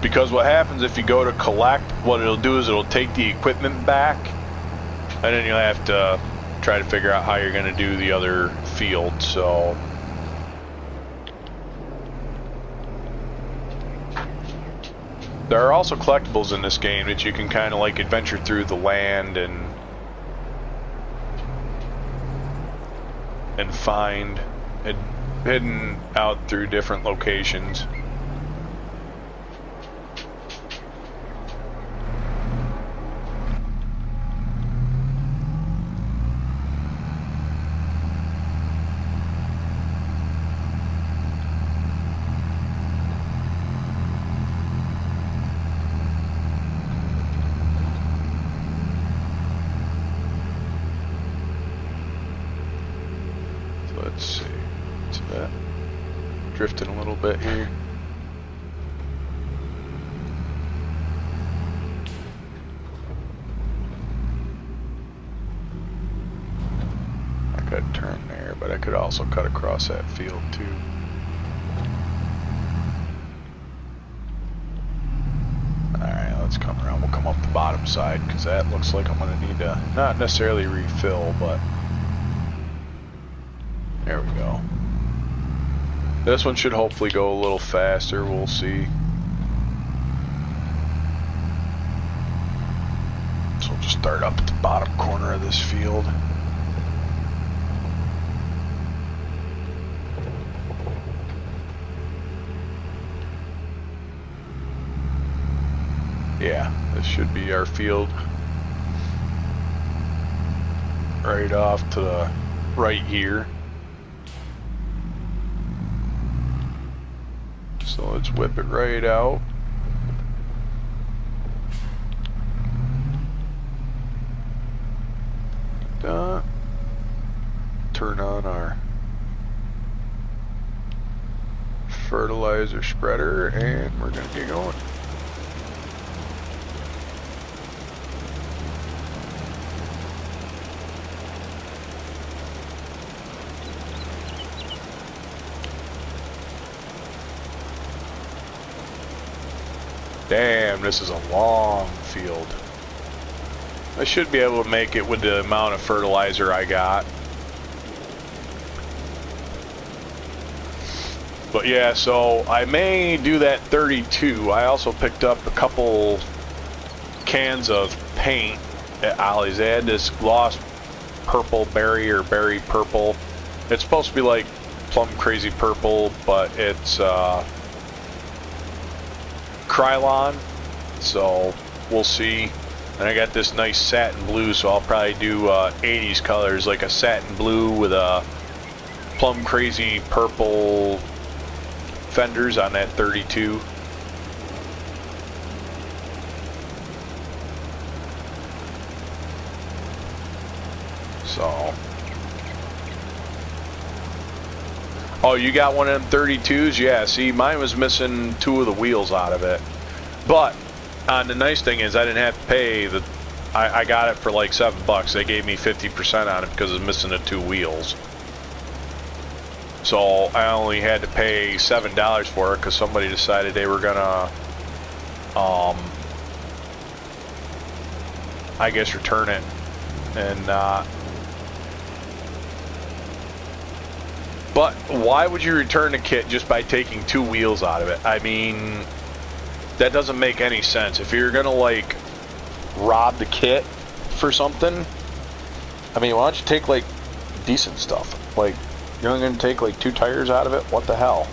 Because what happens if you go to collect, what it'll do is it'll take the equipment back, and then you'll have to try to figure out how you're going to do the other field. So there are also collectibles in this game that you can kind of like adventure through the land and find it hidden out through different locations. Let's see. What's that? Drifting a little bit here. I could turn there, but I could also cut across that field too. Alright, let's come around. We'll come up the bottom side because that looks like I'm going to need to not necessarily refill, but there we go. This one should hopefully go a little faster, we'll see. So we'll just start up at the bottom corner of this field. Yeah, this should be our field. Right off to the right here. So let's whip it right out. Turn on our fertilizer spreader and we're gonna get going. Damn, this is a long field. I should be able to make it with the amount of fertilizer I got. But yeah, so I may do that 32. I also picked up a couple cans of paint at Ollie's. They had this gloss purple berry or berry purple. It's supposed to be like plum crazy purple, but it's Krylon, so we'll see. And I got this nice satin blue, so I'll probably do 80s colors, like a satin blue with a plum crazy purple fenders on that 32. So, oh, you got one of them 32s? Yeah, see, mine was missing 2 of the wheels out of it. But the nice thing is I didn't have to pay the, I got it for like $7. They gave me 50% on it because it's missing the 2 wheels. So I only had to pay $7 for it because somebody decided they were gonna, I guess, return it. And but why would you return a kit just by taking 2 wheels out of it? I mean, that doesn't make any sense. If you're gonna like rob the kit for something, I mean, why don't you take like decent stuff? Like, you're only gonna take like 2 tires out of it? What the hell?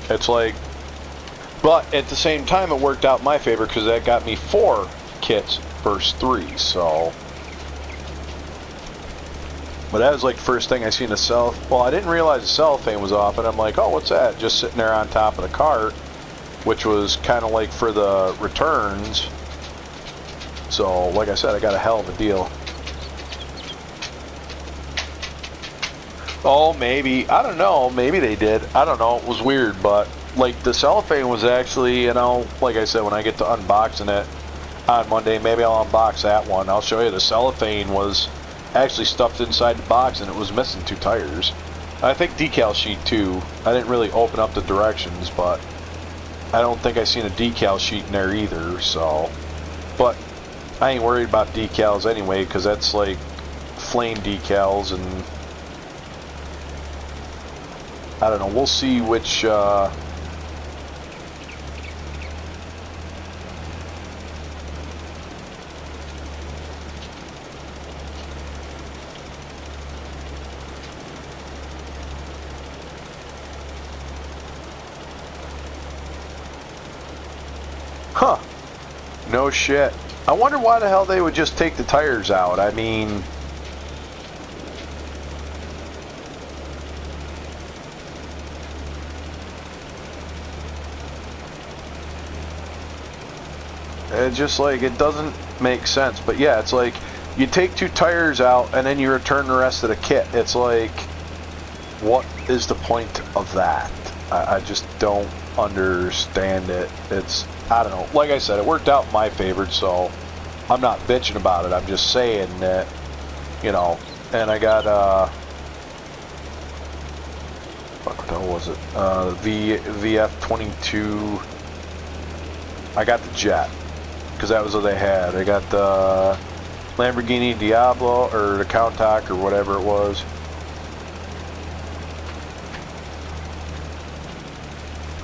It's like, but at the same time it worked out in my favor because that got me 4 kits versus 3, so. But that was like the first thing I seen the well, I didn't realize the cellophane was off, and I'm like, oh, what's that? Just sitting there on top of the cart, which was kind of like for the returns. So, like I said, I got a hell of a deal. Oh, maybe. I don't know. Maybe they did. I don't know. It was weird, but like the cellophane was actually, you know, like I said, when I get to unboxing it on Monday, maybe I'll unbox that one. I'll show you the cellophane was actually stuffed inside the box and it was missing 2 tires. I think decal sheet too. I didn't really open up the directions, but I don't think I seen a decal sheet in there either, so. But I ain't worried about decals anyway, because that's like flame decals, and I don't know, we'll see which huh. No shit. I wonder why the hell they would just take the tires out. I mean, it's just like, it doesn't make sense. But yeah, it's like you take 2 tires out and then you return the rest of the kit. It's like, what is the point of that? I just don't understand it. It's, I don't know. Like I said, it worked out in my favor, so I'm not bitching about it. I'm just saying that, you know, and I got, fuck, what the hell was it? VF22. I got the Jet, because that was what they had. I got the Lamborghini Diablo, or the Countach, or whatever it was.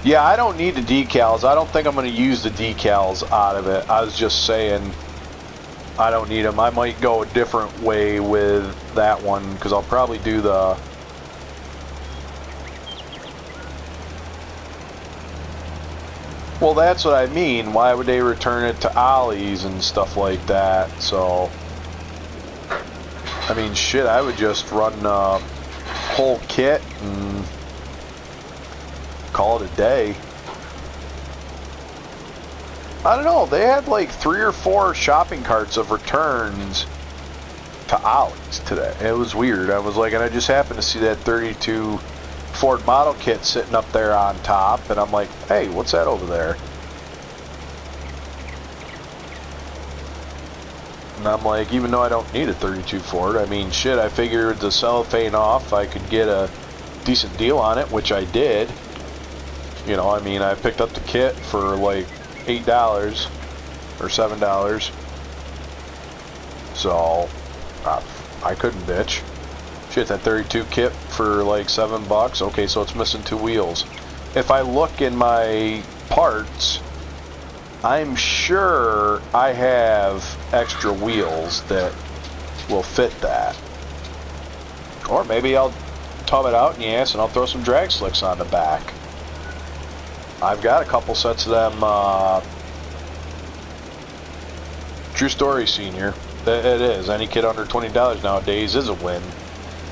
Yeah, I don't need the decals. I don't think I'm going to use the decals out of it. I was just saying I don't need them. I might go a different way with that one, because I'll probably do the... Well, that's what I mean. Why would they return it to Ollie's and stuff like that? So, I mean, shit, I would just run the whole kit and call it a day. I don't know, they had like 3 or 4 shopping carts of returns to Ollie's today. It was weird. I was like, and I just happened to see that 32 Ford model kit sitting up there on top, and I'm like, hey, what's that over there? And I'm like, even though I don't need a 32 Ford, I mean, shit, I figured the cellophane off, I could get a decent deal on it, which I did. You know, I mean, I picked up the kit for like $8 or $7. So, I couldn't bitch. Shit, that 32 kit for like $7. Okay, so it's missing 2 wheels. If I look in my parts, I'm sure I have extra wheels that will fit that. Or maybe I'll tub it out in the ass and I'll throw some drag slicks on the back. I've got a couple sets of them. True story, senior. It is. Any kid under $20 nowadays is a win.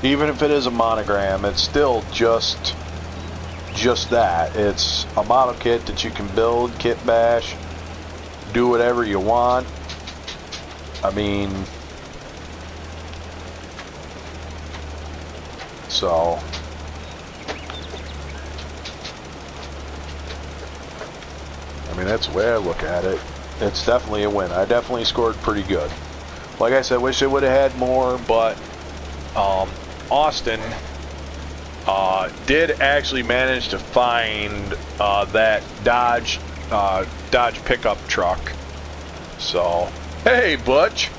Even if it is a monogram, it's still just that. It's a model kit that you can build, kit bash, do whatever you want. I mean, so I mean, that's the way I look at it. It's definitely a win. I definitely scored pretty good. Like I said, wish I would have had more, but Austin did actually manage to find that Dodge pickup truck. So, hey, Butch.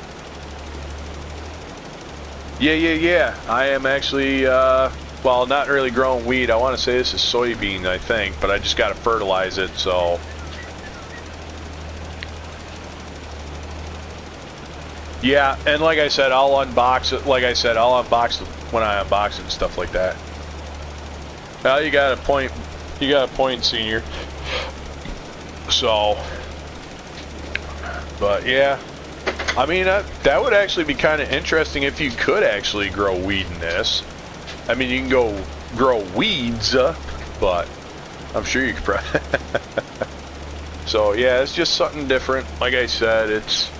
Yeah. I am actually, well, not really growing weed. I want to say this is soybean, I think, but I just got to fertilize it, so. Yeah, and like I said, I'll unbox it. Like I said, I'll unbox it when I unbox it and stuff like that. Well, you got a point. You got a point, senior. So, but yeah, I mean that would actually be kind of interesting if you could actually grow weed in this. I mean, you can go grow weeds, but I'm sure you could probably. So yeah, it's just something different. Like I said, it's,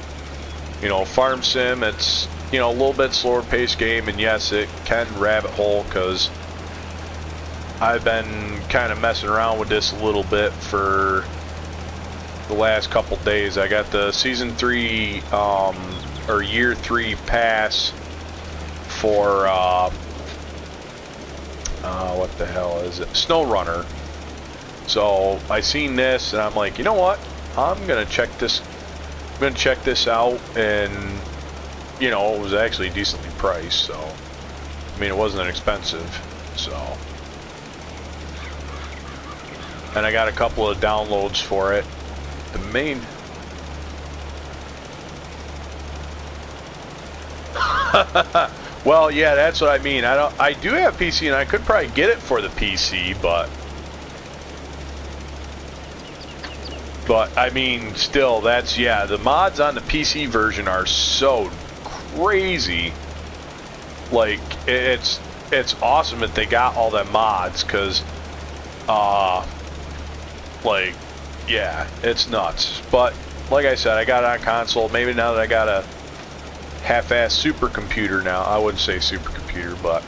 you know, farm sim. It's, you know, a little bit slower paced game, and yes, it can rabbit hole because I've been kind of messing around with this a little bit for the last couple days. I got the season 3 or year 3 pass for what the hell is it? SnowRunner. So I seen this and I'm like, you know what? I'm gonna check this. I'm gonna check this out, and you know, it was actually decently priced. So I mean, it wasn't expensive. So, and I got a couple of downloads for it. The main. Well, yeah, that's what I mean. I do have PC, and I could probably get it for the PC, but I mean, still, that's, yeah, the mods on the PC version are so crazy. Like, it's awesome that they got all them mods, because like, yeah, it's nuts. But like I said, I got it on console. Maybe now that I got a half-ass supercomputer now, I wouldn't say supercomputer, but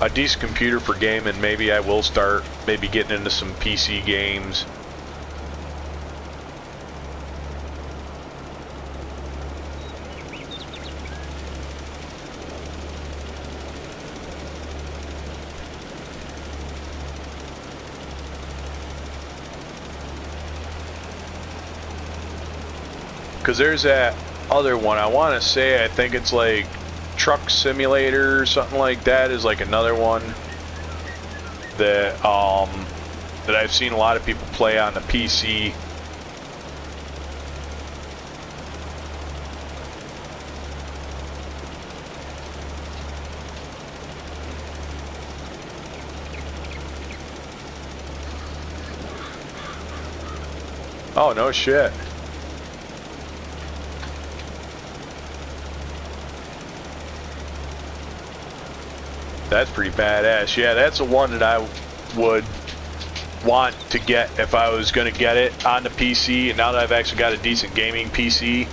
a decent computer for gaming, maybe I will start maybe getting into some PC games. Because there's that other one, I want to say, I think it's like Truck Simulator or something like that, is like another one that that I've seen a lot of people play on the PC. Oh, no shit. That's pretty badass. Yeah, that's the one that I would want to get if I was going to get it on the PC. And now that I've actually got a decent gaming PC,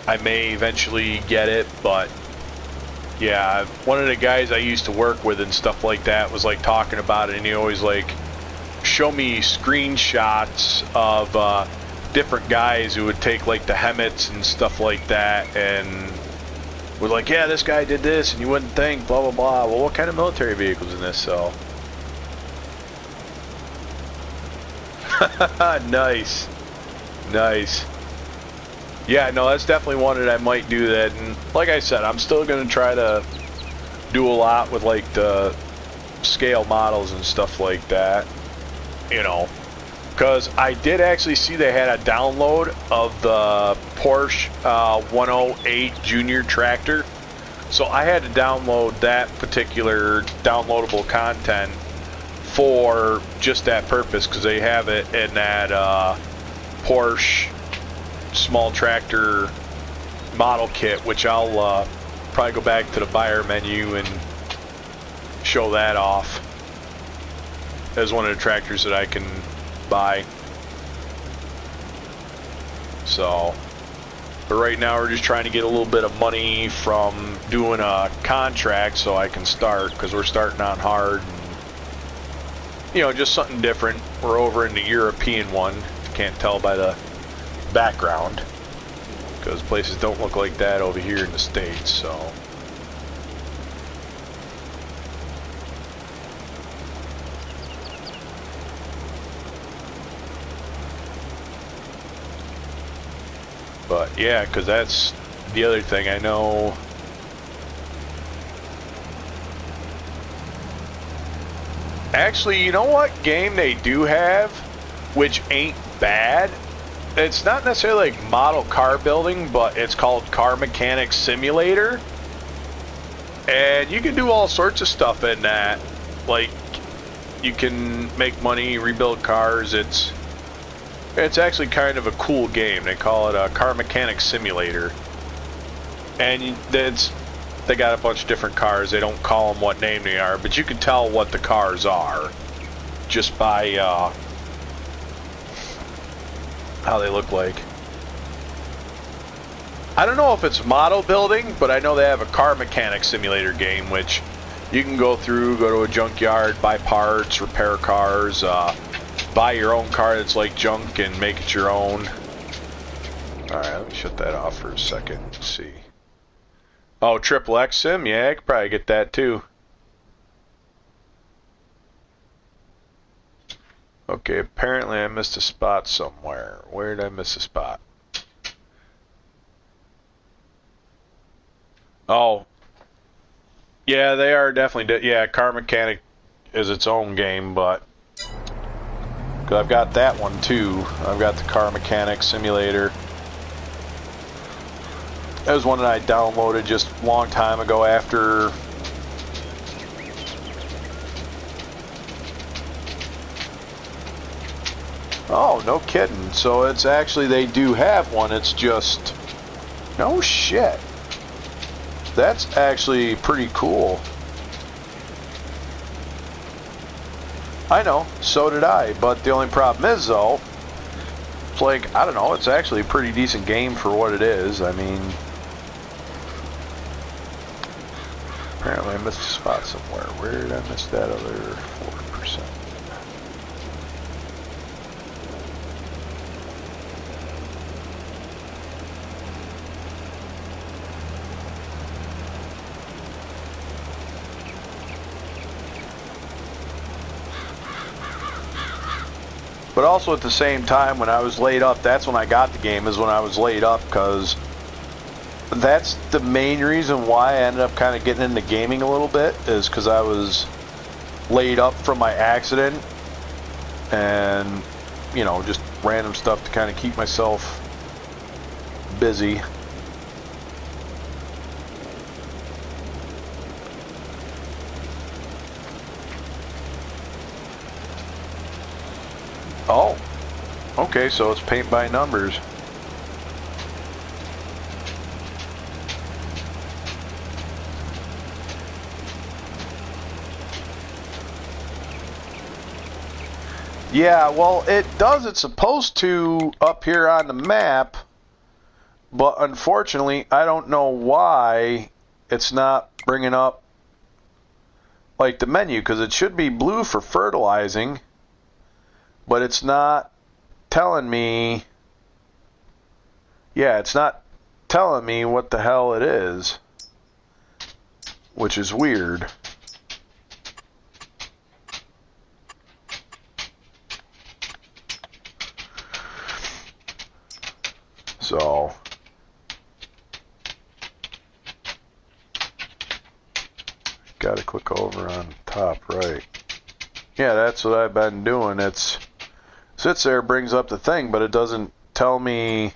I may eventually get it. But yeah, one of the guys I used to work with and stuff like that was like talking about it, and he always like show me screenshots of different guys who would take like the Hemmets and stuff like that, and was like, yeah, this guy did this, and you wouldn't think, blah, blah, blah. Well, what kind of military vehicles in this? So, Nice. Nice. Yeah, no, that's definitely one that I might do that. And like I said, I'm still going to try to do a lot with like the scale models and stuff like that. You know, because I did actually see they had a download of the Porsche 108 Junior tractor. So I had to download that particular downloadable content for just that purpose, because they have it in that Porsche small tractor model kit, which I'll probably go back to the buyer menu and show that off as one of the tractors that I can buy. So, but right now we're just trying to get a little bit of money from doing a contract so I can start, because we're starting on hard. And, you know, just something different. We're over in the European one. Can't tell by the background, because places don't look like that over here in the States. So but yeah, because that's the other thing. I know actually, you know what game they do have, which ain't bad? It's not necessarily like model car building, but it's called Car Mechanic Simulator. And you can do all sorts of stuff in that. Like, you can make money, rebuild cars. It's actually kind of a cool game. They call it a Car Mechanic Simulator. And they got a bunch of different cars. They don't call them what name they are, but you can tell what the cars are just by how they look like. I don't know if it's model building, but I know they have a Car Mechanic Simulator game, which you can go through, go to a junkyard, buy parts, repair cars, buy your own car that's like junk and make it your own. Alright, let me shut that off for a second. Let's see. Oh, Triple X Sim? Yeah, I could probably get that too. Okay, apparently I missed a spot somewhere. Where did I miss a spot? Oh. Yeah, they are definitely... yeah, Car Mechanic is its own game, but... cause I've got that one too. I've got the Car Mechanic Simulator. That was one that I downloaded just a long time ago after... Oh, no kidding. So it's actually, they do have one. It's just, no shit. That's actually pretty cool. I know, so did I. But the only problem is, though, it's like, I don't know, it's actually a pretty decent game for what it is. I mean, apparently I missed a spot somewhere. Where did I miss that other 4%? But also at the same time, when I was laid up, that's when I got the game, is when I was laid up, because that's the main reason why I ended up kind of getting into gaming a little bit, is because I was laid up from my accident, and, you know, just random stuff to kind of keep myself busy. Oh, okay, so it's paint by numbers. Yeah, well, it does. It's supposed to up here on the map, but unfortunately, I don't know why it's not bringing up like the menu, because it should be blue for fertilizing. But it's not telling me, yeah, it's not telling me what the hell it is, which is weird. So gotta click over on top right. Yeah, that's what I've been doing. It's sits there, brings up the thing, but it doesn't tell me,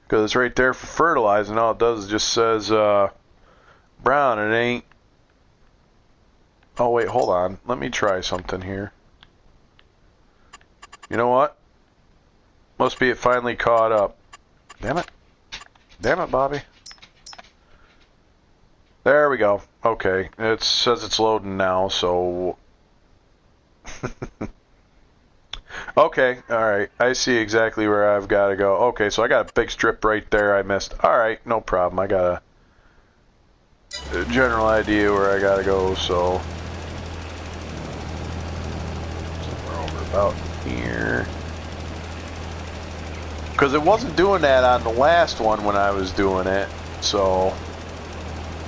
because it's right there for fertilizing. All it does is just says brown. It ain't. Oh wait, hold on. Let me try something here. You know what? Must be it finally caught up. Damn it. Damn it, Bobby. There we go. Okay. It says it's loading now, so... Okay, alright. I see exactly where I've got to go. Okay, so I got a big strip right there I missed. Alright, no problem. I got a general idea where I got to go, so... Somewhere over about here. Because it wasn't doing that on the last one when I was doing it, so...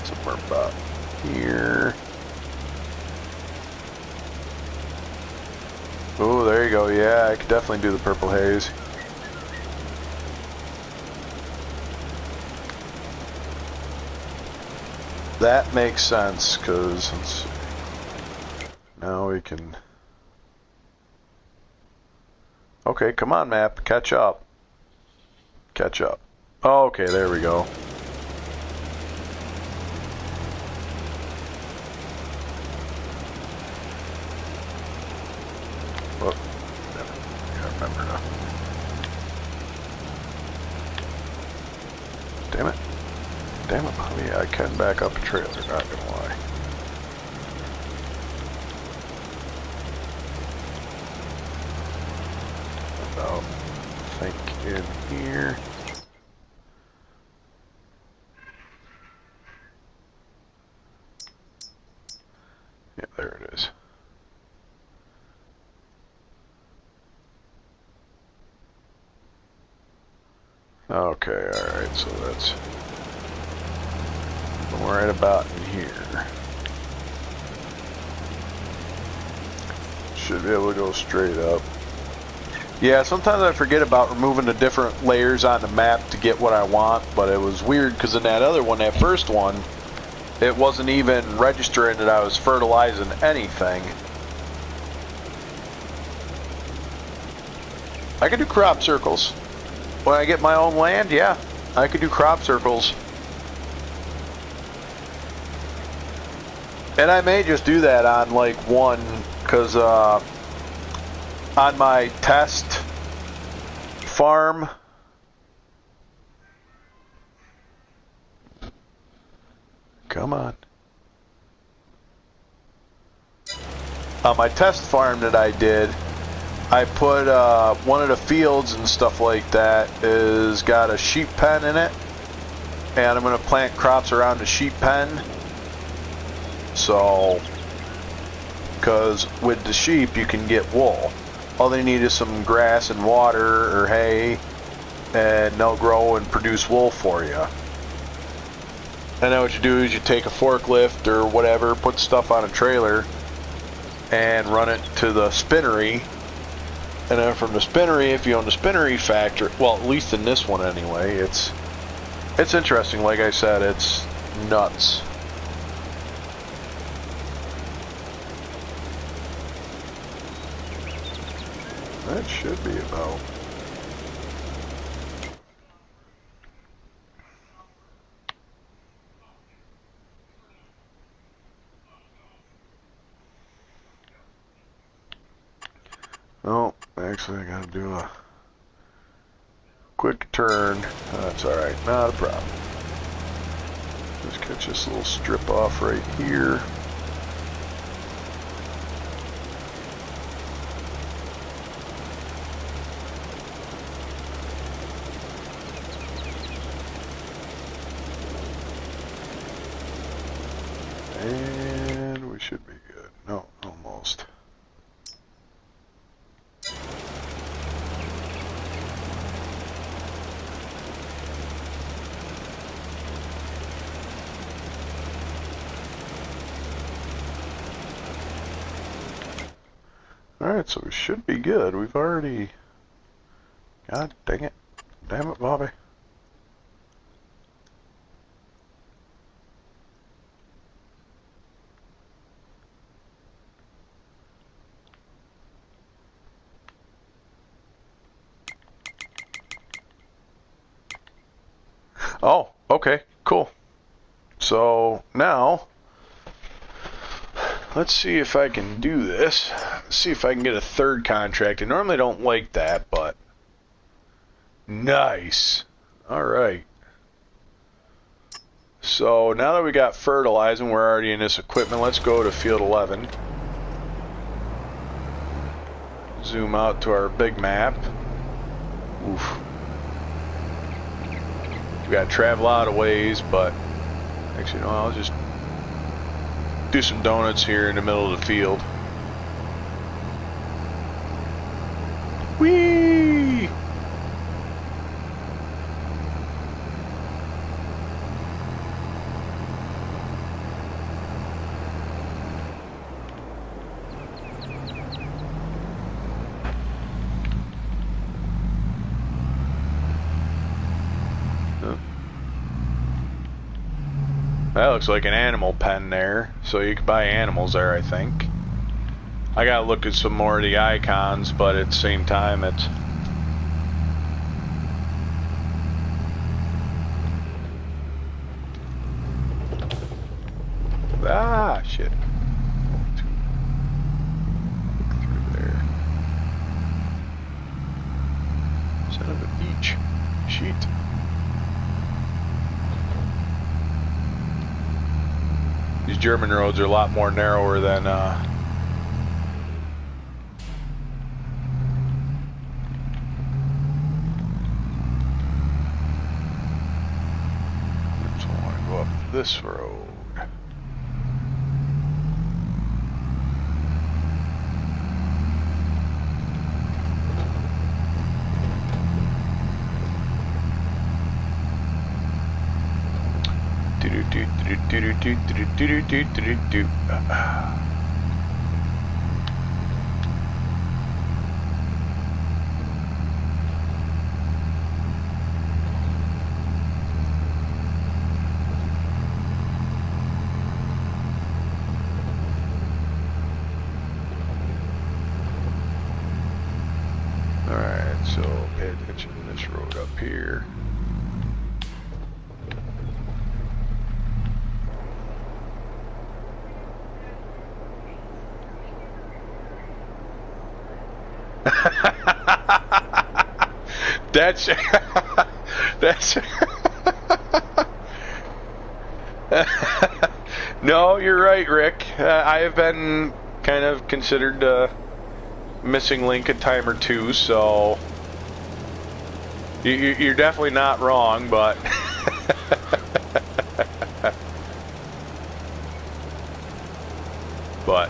Somewhere about here. Oh, there you go. Yeah, I could definitely do the purple haze. That makes sense, because let's see. Now we can... Okay, come on, map. Catch up. Catch up. Oh, okay, there we go. Whoop. I remember now. Damn it. Damn it, Bobby. I can back up a trailer, not gonna lie. About, I think, in here. Yeah, there it is. Okay, alright, so that's right about in here. Should be able to go straight up. Yeah, sometimes I forget about removing the different layers on the map to get what I want, but it was weird because in that other one, that first one, it wasn't even registering that I was fertilizing anything. I could do crop circles. When I get my own land, yeah, I could do crop circles. And I may just do that on like one, because on my test farm, come on. On my test farm that I did, I put one of the fields and stuff like that is got a sheep pen in it, and I'm going to plant crops around the sheep pen. So, because with the sheep you can get wool. All they need is some grass and water or hay, and they'll grow and produce wool for you. And then what you do is you take a forklift or whatever, put stuff on a trailer, and run it to the spinnery. And then from the spinnery, if you own the spinnery factory, well, at least in this one anyway, it's interesting. Like I said, it's nuts. That should be about. Oh, actually I gotta do a quick turn. That's alright, not a problem. Just catch this little strip off right here. And we should be good. No, almost. Alright, so we should be good. We've already... God dang it. Damn it, Bobby. Oh, okay, cool. So now, let's see if I can do this. See if I can get a third contract. I normally don't like that, but nice. All right. So now that we got fertilizing, we're already in this equipment. Let's go to field 11. Zoom out to our big map. Oof. We got to travel out of ways, but actually, no, I'll just do some donuts here in the middle of the field. Whee! That looks like an animal pen there, so you can buy animals there, I think. I gotta look at some more of the icons, but at the same time, it's... Ah, shit. Through there. Son of a beach. Sheet. These German roads are a lot more narrower than so I want to go up this road. Alright, so pay attention to this road up here. That's No, you're right, Rick. I have been kind of considered missing link a time or two, so you're definitely not wrong, but but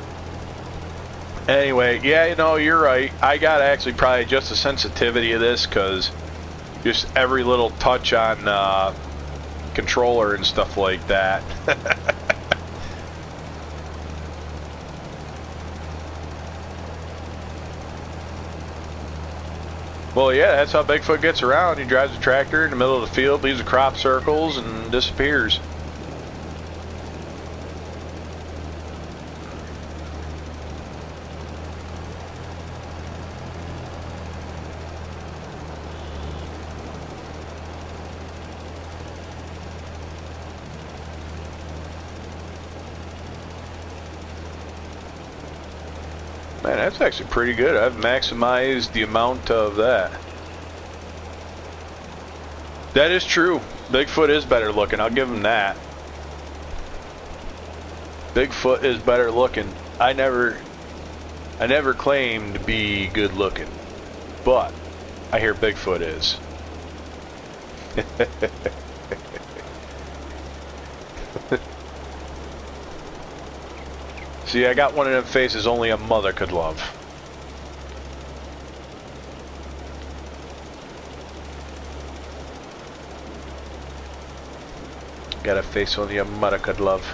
anyway, yeah, you know, you're right. I got actually probably just the sensitivity of this, because just every little touch on controller and stuff like that. Well, yeah, that's how Bigfoot gets around. He drives a tractor in the middle of the field, leaves the crop circles, and disappears. Man, that's actually pretty good. I've maximized the amount of that. That is true. Bigfoot is better looking. I'll give him that. Bigfoot is better looking. I never claimed to be good looking, but I hear Bigfoot is. See, I got one of them faces only a mother could love. Got a face only a mother could love.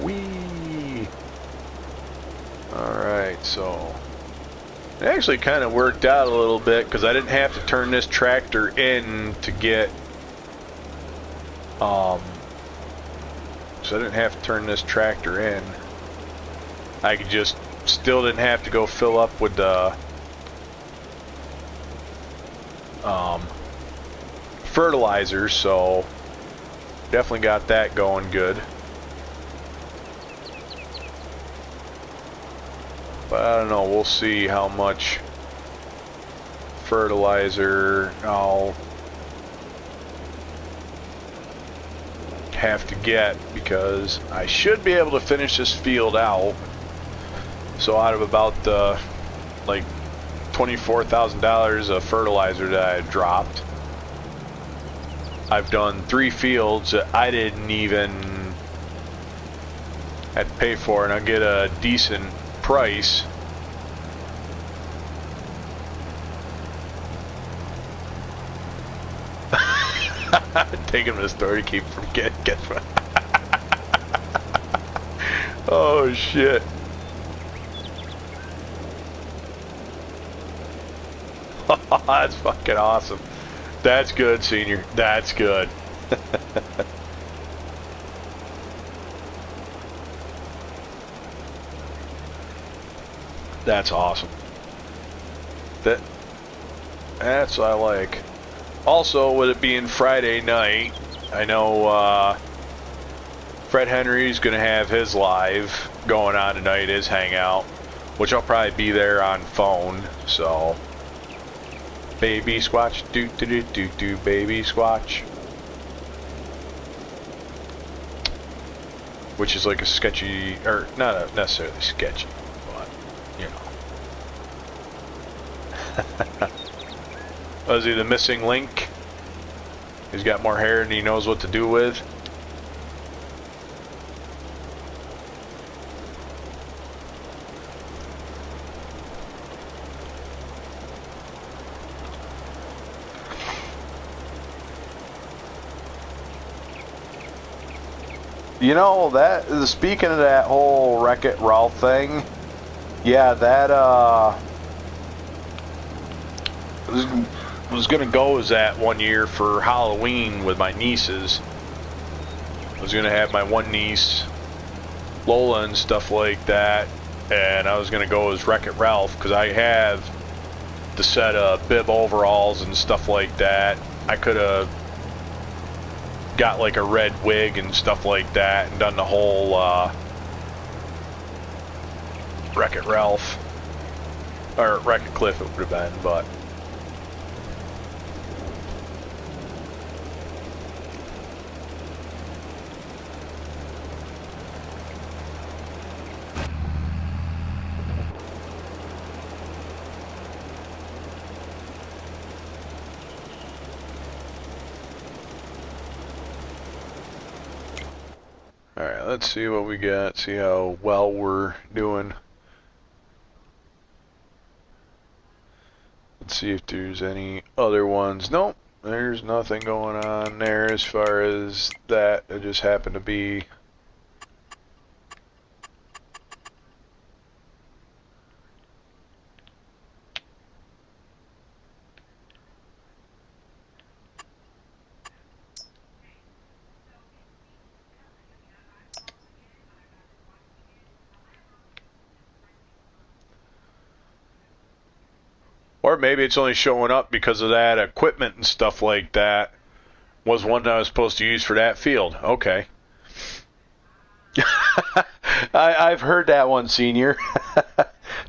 Whee! Alright, so it actually kind of worked out a little bit, because I didn't have to turn this tractor in to get so I didn't have to turn this tractor in. I could just still didn't have to go fill up with the fertilizer, so definitely got that going good. But I don't know, we'll see how much fertilizer I'll have to get, because I should be able to finish this field out. So out of about like $24,000 of fertilizer that I had dropped, I've done 3 fields that I didn't even have to pay for, and I'll get a decent price. Take him to the store to keep from getting oh shit. That's fucking awesome. That's good, Senior. That's good. That's awesome. That's what I like. Also, with it being Friday night, I know Fred Henry's going to have his live going on tonight, his hangout, which I'll probably be there on phone, so... Baby Squatch, do, Baby Squatch. Which is like a sketchy, or not necessarily sketchy, but, you know. Was he the missing link? He's got more hair than he knows what to do with. You know, that, speaking of that whole Wreck-It Ralph thing, yeah, that was gonna go as that one year for Halloween with my nieces. I was gonna have my one niece, Lola, and stuff like that, and I was gonna go as Wreck-It Ralph, because I have the set of bib overalls and stuff like that. I could have got like a red wig and stuff like that and done the whole Wreck-It Ralph, or Wreck-It Cliff it would have been, but alright, let's see what we got, see how well we're doing. Let's see if there's any other ones. Nope, there's nothing going on there as far as that. It just happened to be or maybe it's only showing up because of that equipment and stuff like that was one that I was supposed to use for that field. Okay. I've heard that one, Senior.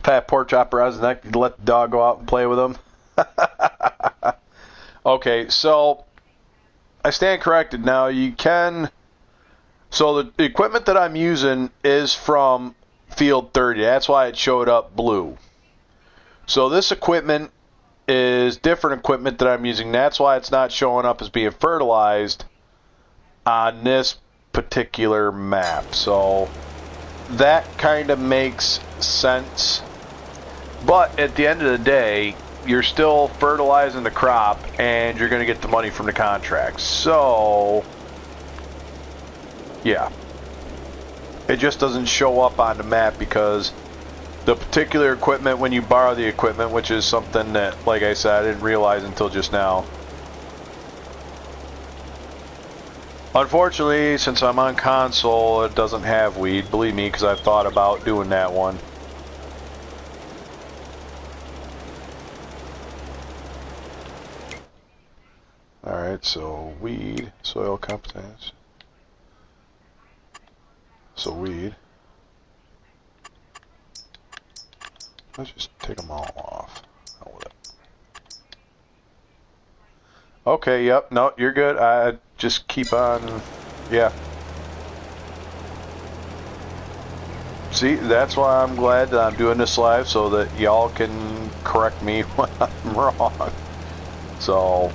Pat pork chopper out his neck, let the dog go out and play with him. Okay, so I stand corrected now. You can... So the equipment that I'm using is from field 30. That's why it showed up blue. So this equipment is different equipment that I'm using. That's why it's not showing up as being fertilized on this particular map. So that kind of makes sense. But at the end of the day, you're still fertilizing the crop and you're going to get the money from the contract. So, yeah. It just doesn't show up on the map because the particular equipment, when you borrow the equipment, which is something that, like I said, I didn't realize until just now. Unfortunately, since I'm on console, it doesn't have weed. Believe me, because I've thought about doing that one. Alright, so weed, soil competence. So weed. Let's just take them all off. Hell with it. Okay, yep, no, you're good. I just keep on, yeah. See, that's why I'm glad that I'm doing this live, so that y'all can correct me when I'm wrong. So,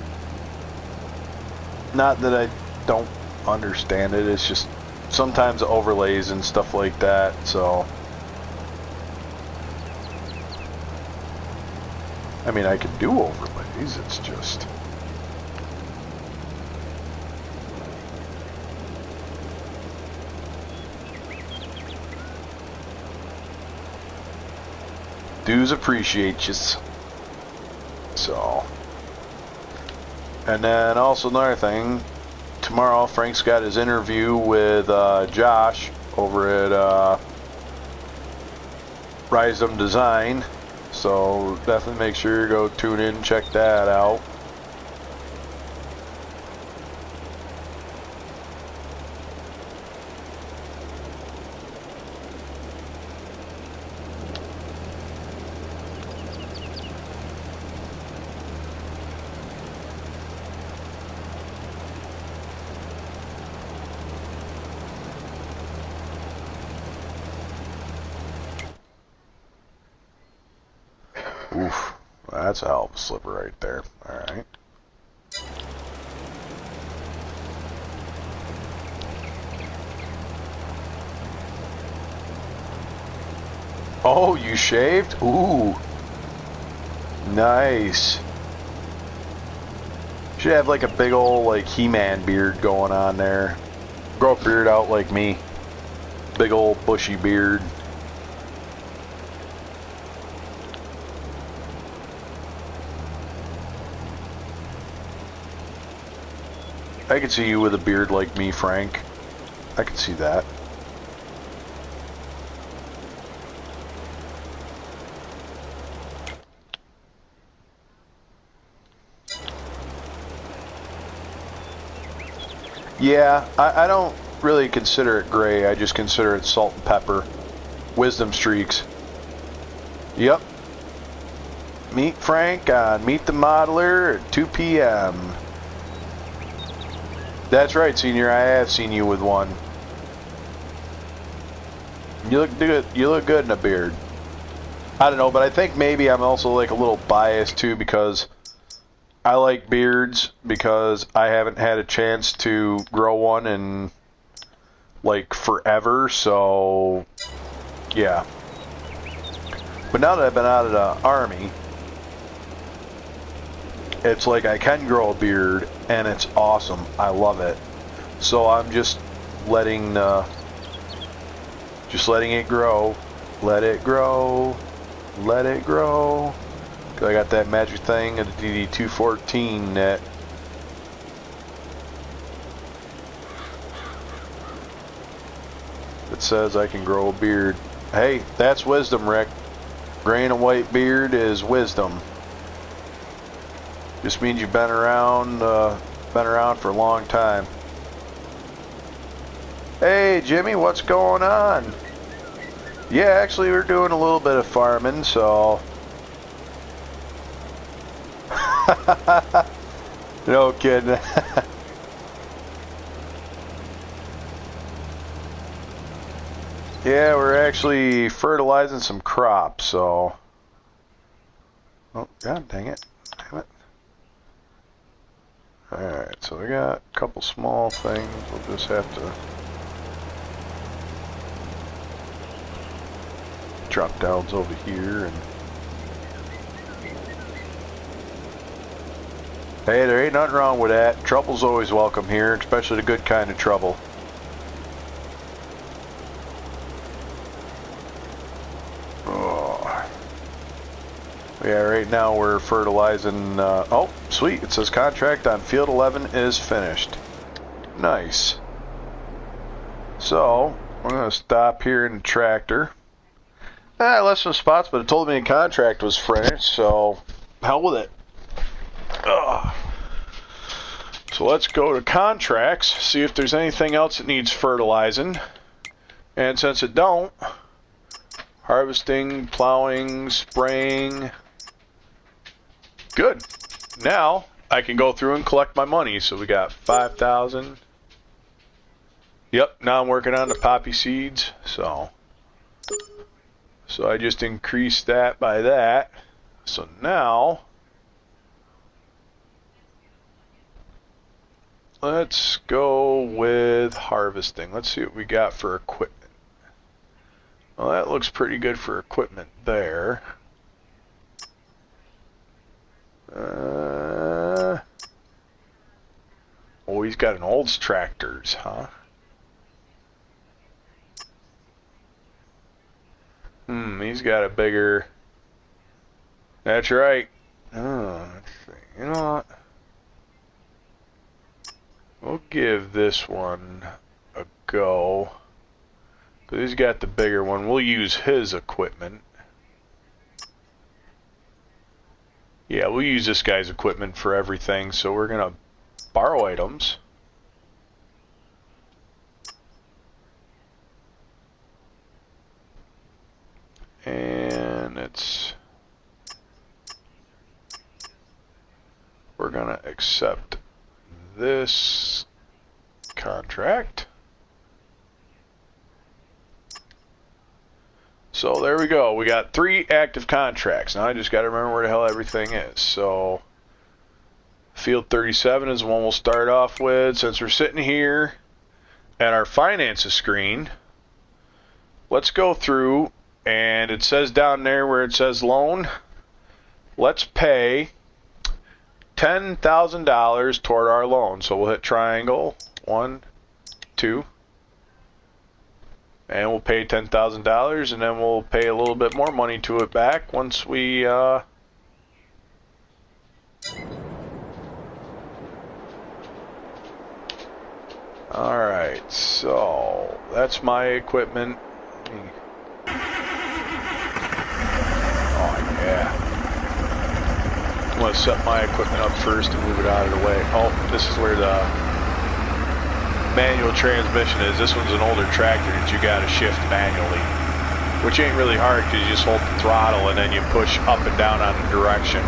not that I don't understand it, it's just sometimes overlays and stuff like that, so. I mean, I can do overlays, it's just. Dues appreciate you. So. And then also another thing, tomorrow Frank's got his interview with Josh over at Rise Them Design. So definitely make sure you go tune in and check that out. Oof, that's a hell of a slipper right there. Alright. Oh, you shaved? Ooh. Nice. Should have like a big old like He-Man beard going on there. Grow a beard out like me. Big old bushy beard. I can see you with a beard like me, Frank. I can see that. Yeah, I don't really consider it gray. I just consider it salt and pepper. Wisdom streaks. Yep. Meet Frank on Meet the Modeler at 2 p.m. That's right, Senior. I have seen you with one. You look good. You look good in a beard. I don't know, but I think maybe I'm also like a little biased too because I like beards because I haven't had a chance to grow one in like forever. So yeah. But now that I've been out of the army, it's like I can grow a beard and it's awesome. I love it. So I'm just letting it grow. Let it grow. Let it grow. 'Cause I got that magic thing at the DD214 that says I can grow a beard. Hey, that's wisdom, Rick. Gray and a white beard is wisdom. Just means you've been around for a long time. Hey, Jimmy, what's going on? Yeah, actually, we're doing a little bit of farming, so. No kidding. Yeah, we're actually fertilizing some crops, so. Oh, god dang it. Damn it. Alright, so we got a couple small things. We'll just have to drop downs over here and. Hey, there ain't nothing wrong with that. Trouble's always welcome here, especially the good kind of trouble. Oh. Yeah, right now we're fertilizing. Oh, sweet. It says contract on field 11 is finished. Nice. So, we're going to stop here in the tractor. I left some spots, but it told me the contract was finished, so hell with it. Ugh. So let's go to contracts, see if there's anything else that needs fertilizing. And since it don't, harvesting, plowing, spraying. Good. Now I can go through and collect my money. So we got 5,000. Yep, now I'm working on the poppy seeds. So I just increased that by that. So now let's go with harvesting. Let's see what we got for equipment. Well, that looks pretty good for equipment there. Oh, he's got an Olds tractors, huh? He's got a bigger... That's right. Oh, let's see. You know what? We'll give this one a go. Because he's got the bigger one. We'll use his equipment. Yeah, we'll use this guy's equipment for everything. So we're going to borrow items. And we're going to accept this contract. So there we go. We got 3 active contracts. Now I just got to remember where the hell everything is. So field 37 is the one we'll start off with. Since we're sitting here at our finances screen, let's go through, and it says down there where it says loan, let's pay $10,000 toward our loan. So we'll hit triangle, 1, 2, and we'll pay $10,000, and then we'll pay a little bit more money to it back once we Alright, so that's my equipment. Oh yeah. I'm going to set my equipment up first and move it out of the way. Oh, this is where the manual transmission is. This one's an older tractor that you got to shift manually, which ain't really hard because you just hold the throttle and then you push up and down on the direction.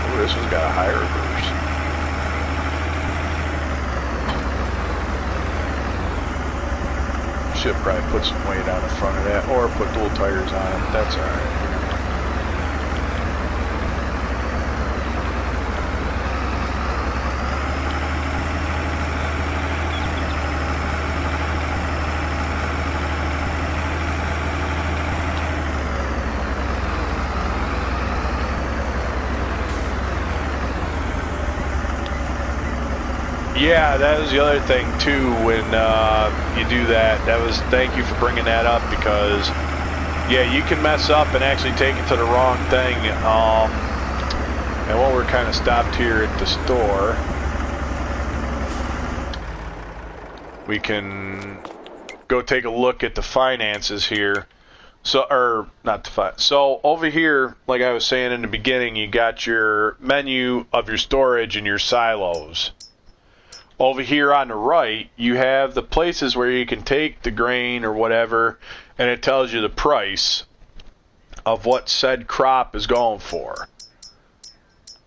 Ooh, this one's got a high reverse. Should probably put some weight on the front of that, or put dual tires on it. That's alright. Yeah, that was the other thing too when you do that. Thank you for bringing that up, because yeah, you can mess up and actually take it to the wrong thing. And while we're kind of stopped here at the store, we can go take a look at the finances here. So, or not the so over here, like I was saying in the beginning, you got your menu of your storage and your silos. Over here on the right, you have the places where you can take the grain or whatever, and it tells you the price of what said crop is going for.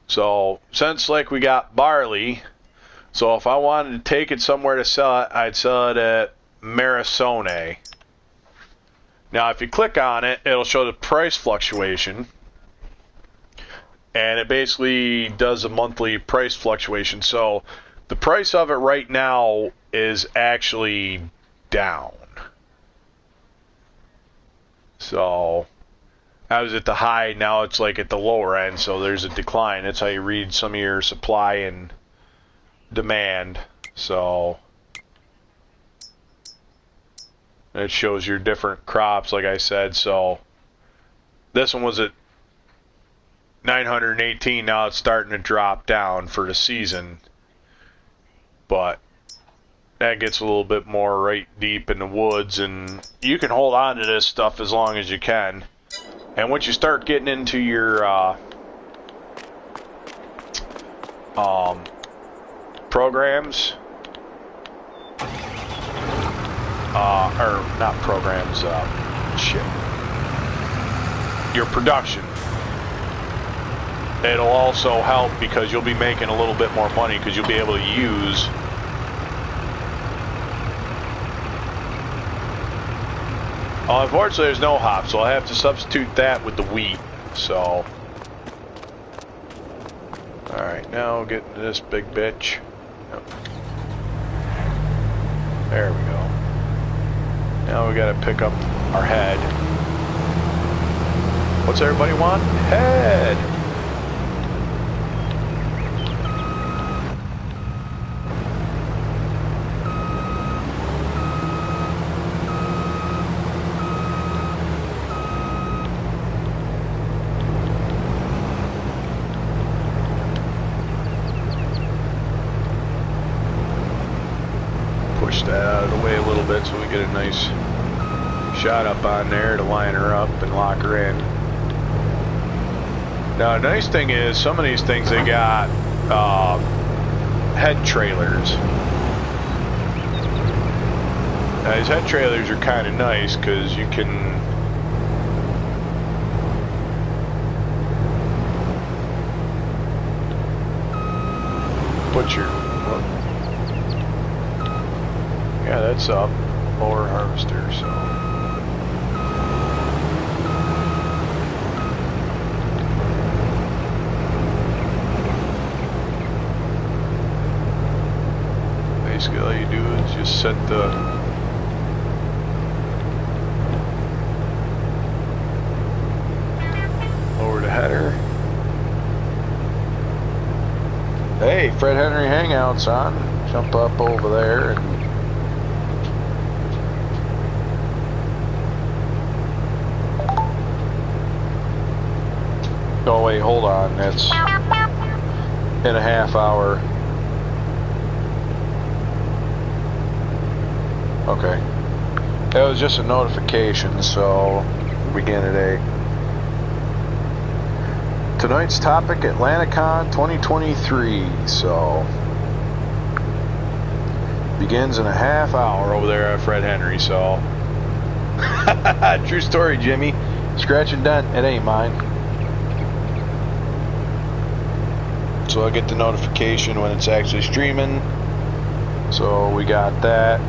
So, since like we got barley, so if I wanted to take it somewhere to sell it, I'd sell it at Marisone. Now, if you click on it, it'll show the price fluctuation, and it basically does a monthly price fluctuation. So the price of it right now is actually down. So I was at the high, now it's like at the lower end, so there's a decline. That's how you read some of your supply and demand. So it shows your different crops, like I said. So this one was at 918, now it's starting to drop down for the season. But that gets a little bit more right deep in the woods, and you can hold on to this stuff as long as you can. And once you start getting into your programs, or not programs, shit, your production. It'll also help because you'll be making a little bit more money because you'll be able to use unfortunately there's no hop, so I'll have to substitute that with the wheat. So alright, now get into this big bitch. Yep. There we go. Now we gotta pick up our head. What's everybody want? Head! Push that out of the way a little bit so we get a nice shot up on there to line her up and lock her in. Now the nice thing is some of these things they got head trailers. Now these head trailers are kind of nice because you can put your yeah, that's up. Lower harvester, so. Basically all you do is just set the lower the header. Hey, Fred Henry Hangouts on. Jump up over there and oh wait, hold on, that's in a half hour. Okay. That was just a notification, so begin at 8. Tonight's topic, AtlantaCon 2023, so begins in a half hour over there at Fred Henry, so true story, Jimmy. Scratch and dent, it ain't mine. So I get the notification when it's actually streaming. So we got that.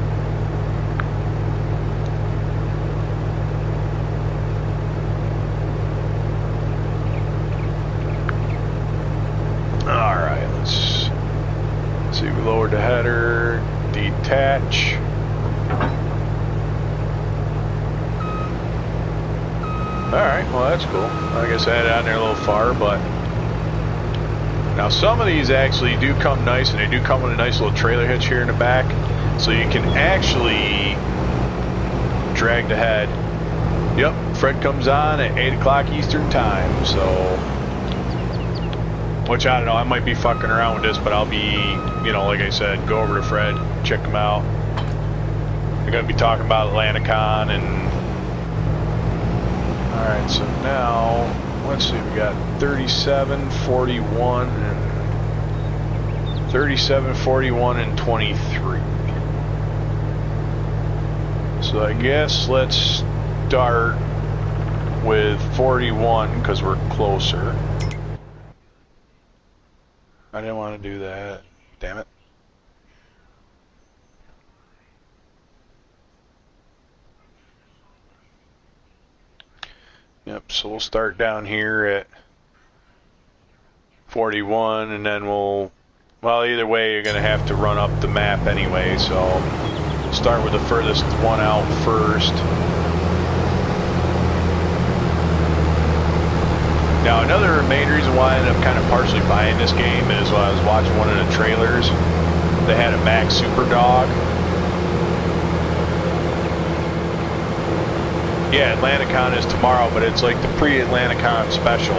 Alright, let's see, we lowered the header, detach. Alright, well that's cool. I guess I had it on there a little far, but now some of these actually do come nice, and they do come with a nice little trailer hitch here in the back, so you can actually drag the head. Yep, Fred comes on at 8 o'clock Eastern time, so, which I don't know, I might be fucking around with this, but I'll be, you know, like I said, go over to Fred, check him out. We're going to be talking about AtlantaCon, and alright, so now let's see, we got 37, 41, and 37, 41, and 23. So I guess let's start with 41 because we're closer. I didn't want to do that. Damn it. Yep, so we'll start down here at 41, and then we'll, well, either way, you're going to have to run up the map anyway, so start with the furthest one out first. Now, another main reason why I ended up kind of partially buying this game is when I was watching one of the trailers, they had a Max Super Dog. Yeah, AtlantaCon is tomorrow, but it's like the pre-AtlantaCon special.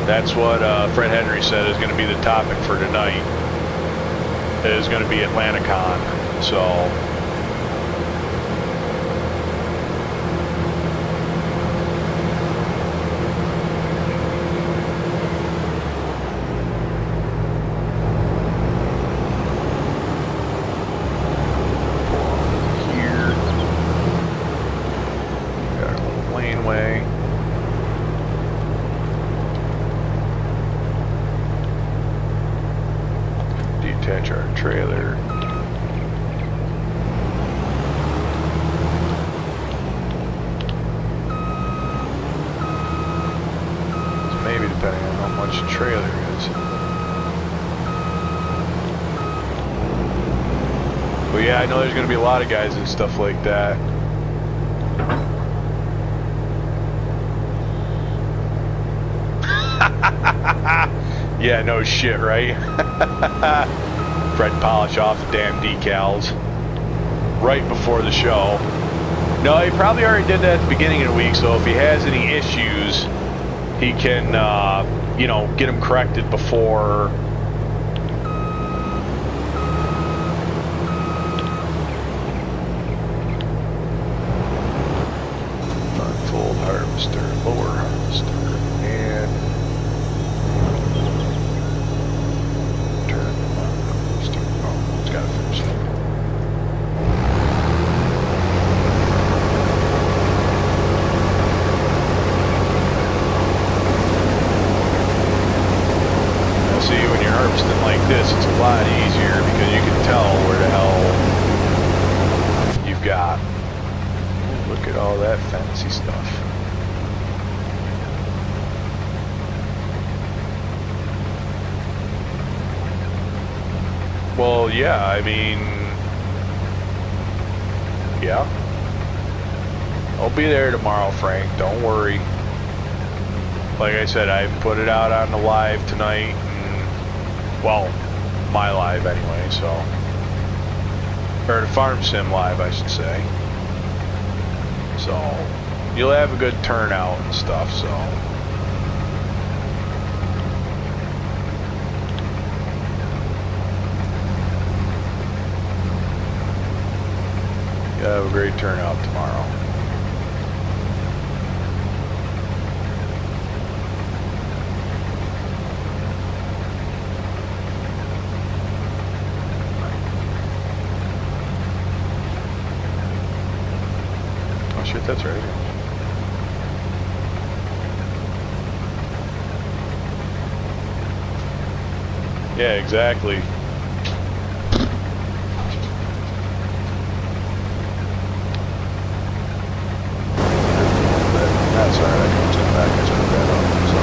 That's what Fred Henry said is going to be the topic for tonight. It is going to be AtlantaCon. So trailer is. But yeah, I know there's going to be a lot of guys and stuff like that. Yeah, no shit, right? Fred polish off the damn decals right before the show. No, he probably already did that at the beginning of the week, so if he has any issues, he can, you know, get them corrected before. Unfold harvester, lower harvester, and turn on harvester. Oh, it's got to finish it. See, when you're harvesting like this, it's a lot easier because you can tell where the hell you've got. Ooh, look at all that fancy stuff. Well, yeah, I mean, yeah. I'll be there tomorrow, Frank, don't worry. Like I said, I put it out on the live tonight. Well, my live anyway, so. Or the Farm Sim live, I should say. So, you'll have a good turnout and stuff, so. You'll have a great turnout tomorrow. Shit, that's right. Yeah, exactly. That's alright, I can turn back and turn that up, so.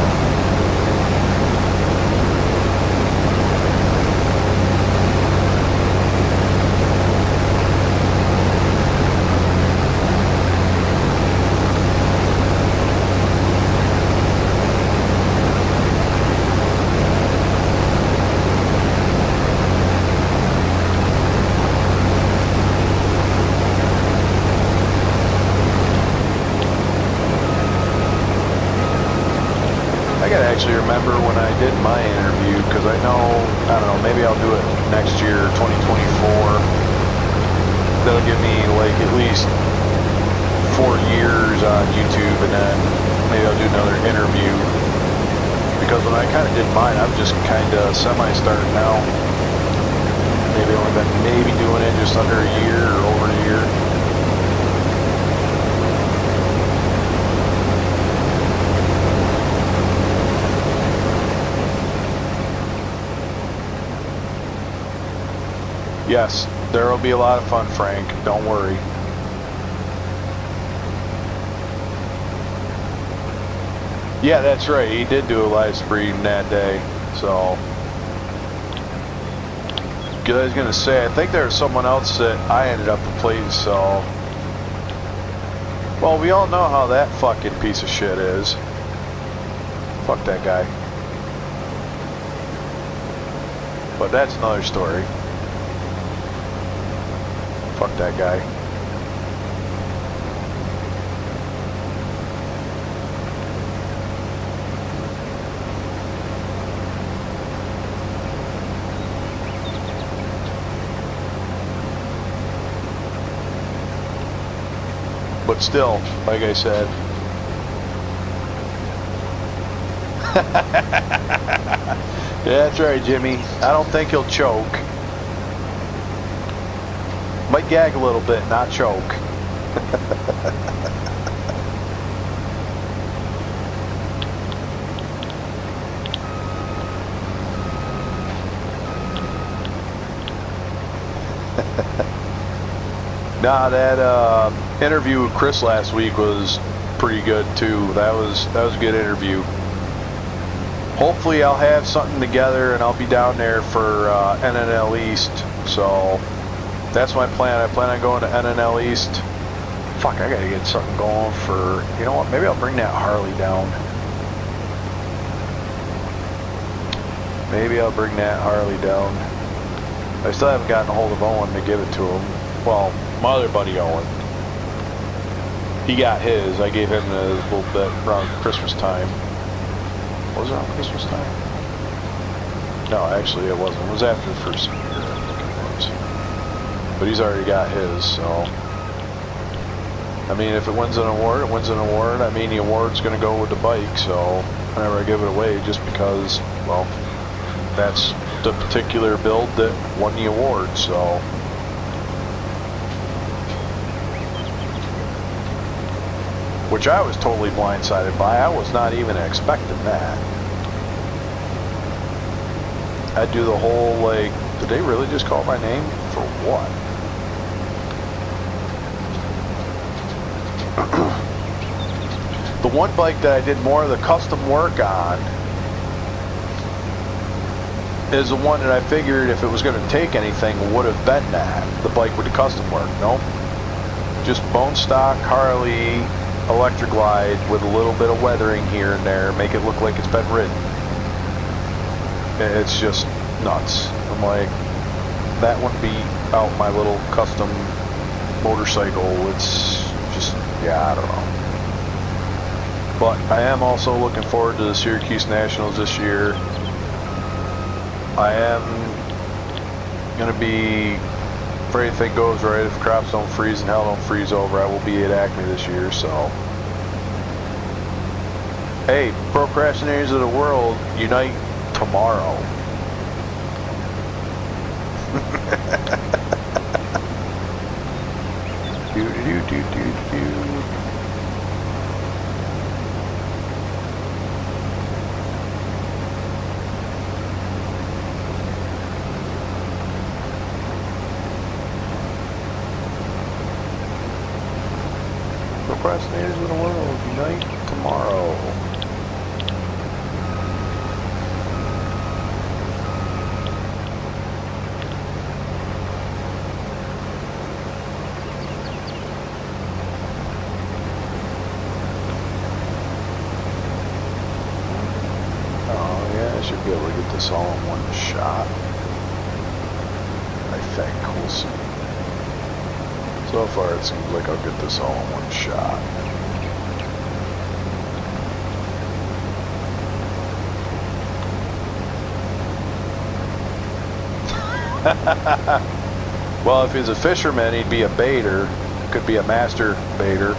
I gotta actually remember when I did my interview, because I know, I don't know, maybe I'll do it next year, 2024. That'll give me like at least 4 years on YouTube, and then maybe I'll do another interview. Because when I kind of did mine, I'm just kind of semi-starting now. Maybe only been doing it just under a year or over a year. Yes, there will be a lot of fun, Frank. Don't worry. Yeah, that's right. He did do a live stream that day. So, I was going to say, I think there was someone else that I ended up replacing, so. Well, we all know how that fucking piece of shit is. Fuck that guy. But that's another story. Fuck that guy. But still, like I said. Yeah, that's right, Jimmy. I don't think he'll choke. Might gag a little bit, not choke. Nah, that interview with Chris last week was pretty good too. That was a good interview. hopefully I'll have something together and I'll be down there for NNL East. So that's my plan. I plan on going to NNL East. Fuck, I gotta get something going for, you know what, maybe I'll bring that Harley down. Maybe I'll bring that Harley down. I still haven't gotten a hold of Owen to give it to him. Well, my other buddy Owen. He got his. I gave him a little bit around Christmas time. Was it around Christmas time? No, actually it wasn't. It was after the first year, I think it was. But he's already got his, so. I mean, if it wins an award, it wins an award. I mean, the award's going to go with the bike, so whenever I give it away, just because, well, that's the particular build that won the award, so. Which I was totally blindsided by. I was not even expecting that. I'd do the whole, like, did they really just call my name? For what? The one bike that I did more of the custom work on is the one that I figured if it was going to take anything would have been that. The bike with the custom work. Nope. Just bone stock Harley electric glide with a little bit of weathering here and there, make it look like it's been ridden. It's just nuts. I'm like, that wouldn't be out my little custom motorcycle. It's just, yeah, I don't know. But I am also looking forward to the Syracuse Nationals this year. I am going to be, if everything goes right, if crops don't freeze and hell don't freeze over, I will be at Acme this year, so. Hey, procrastinators of the world, unite tomorrow. Procrastinators of the world, unite tomorrow. Oh yeah, I should be able to get this all in one shot. I think, we'll see. So far, it seems like I'll get this all in one shot. Well, if he's a fisherman, he'd be a baiter. Could be a master baiter.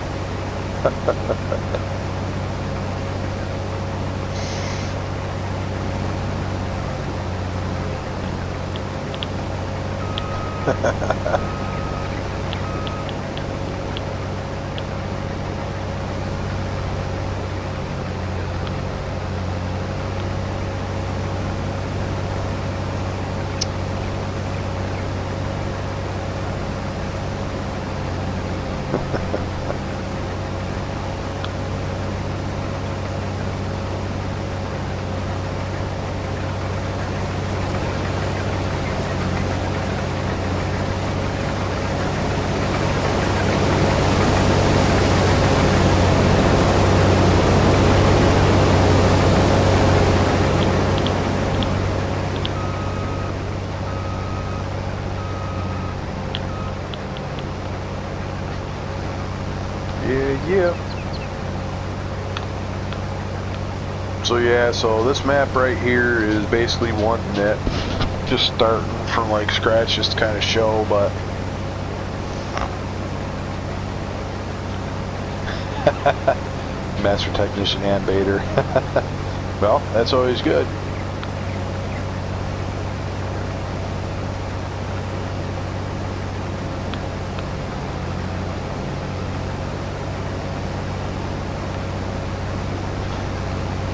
Yeah. So yeah, so this map right here is basically one that just starting from like scratch just to kind of show, but master technician and baiter. Well, that's always good.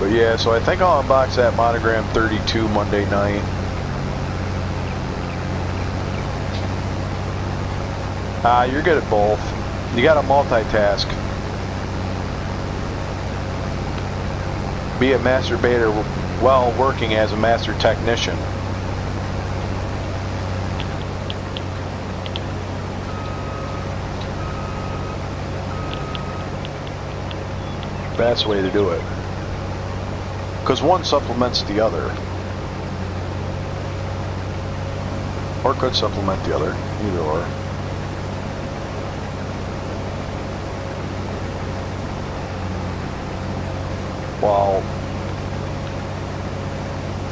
But yeah, so I think I'll unbox that Monogram 32 Monday night. You're good at both. You gotta multitask. Be a masturbator while working as a master technician. That's the way to do it. Because one supplements the other. Or could supplement the other. Either or. Well,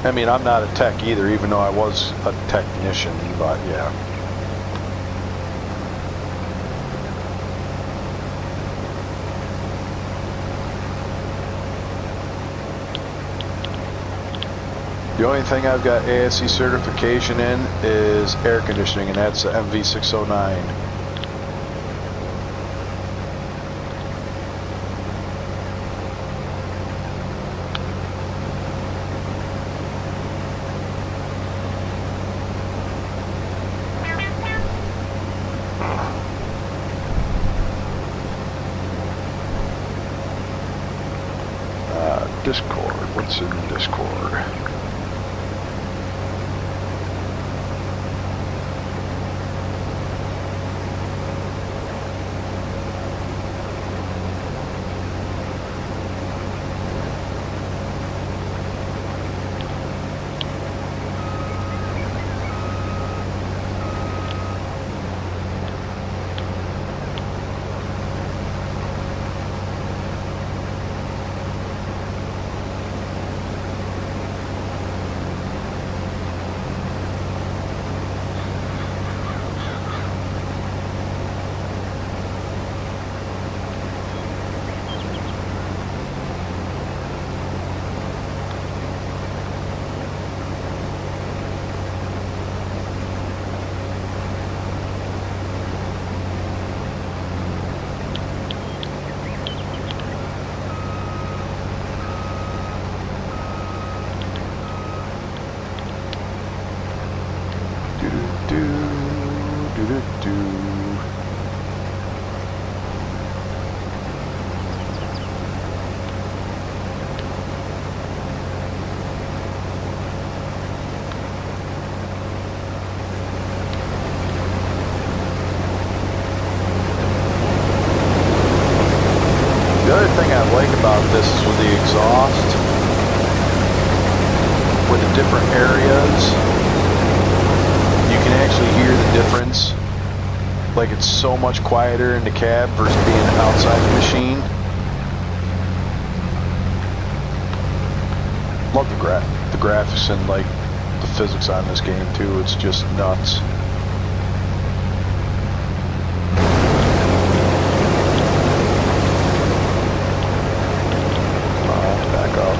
I mean, I'm not a tech either, even though I was a technician, but yeah. The only thing I've got ASC certification in is air conditioning, and that's the MV609. Discord, what's in Discord? The other thing I like about this is with the exhaust, with the different areas, you can actually hear the difference. Like, it's so much quieter in the cab versus being outside the machine. Love the graphics and like the physics on this game too. It's just nuts. Back up.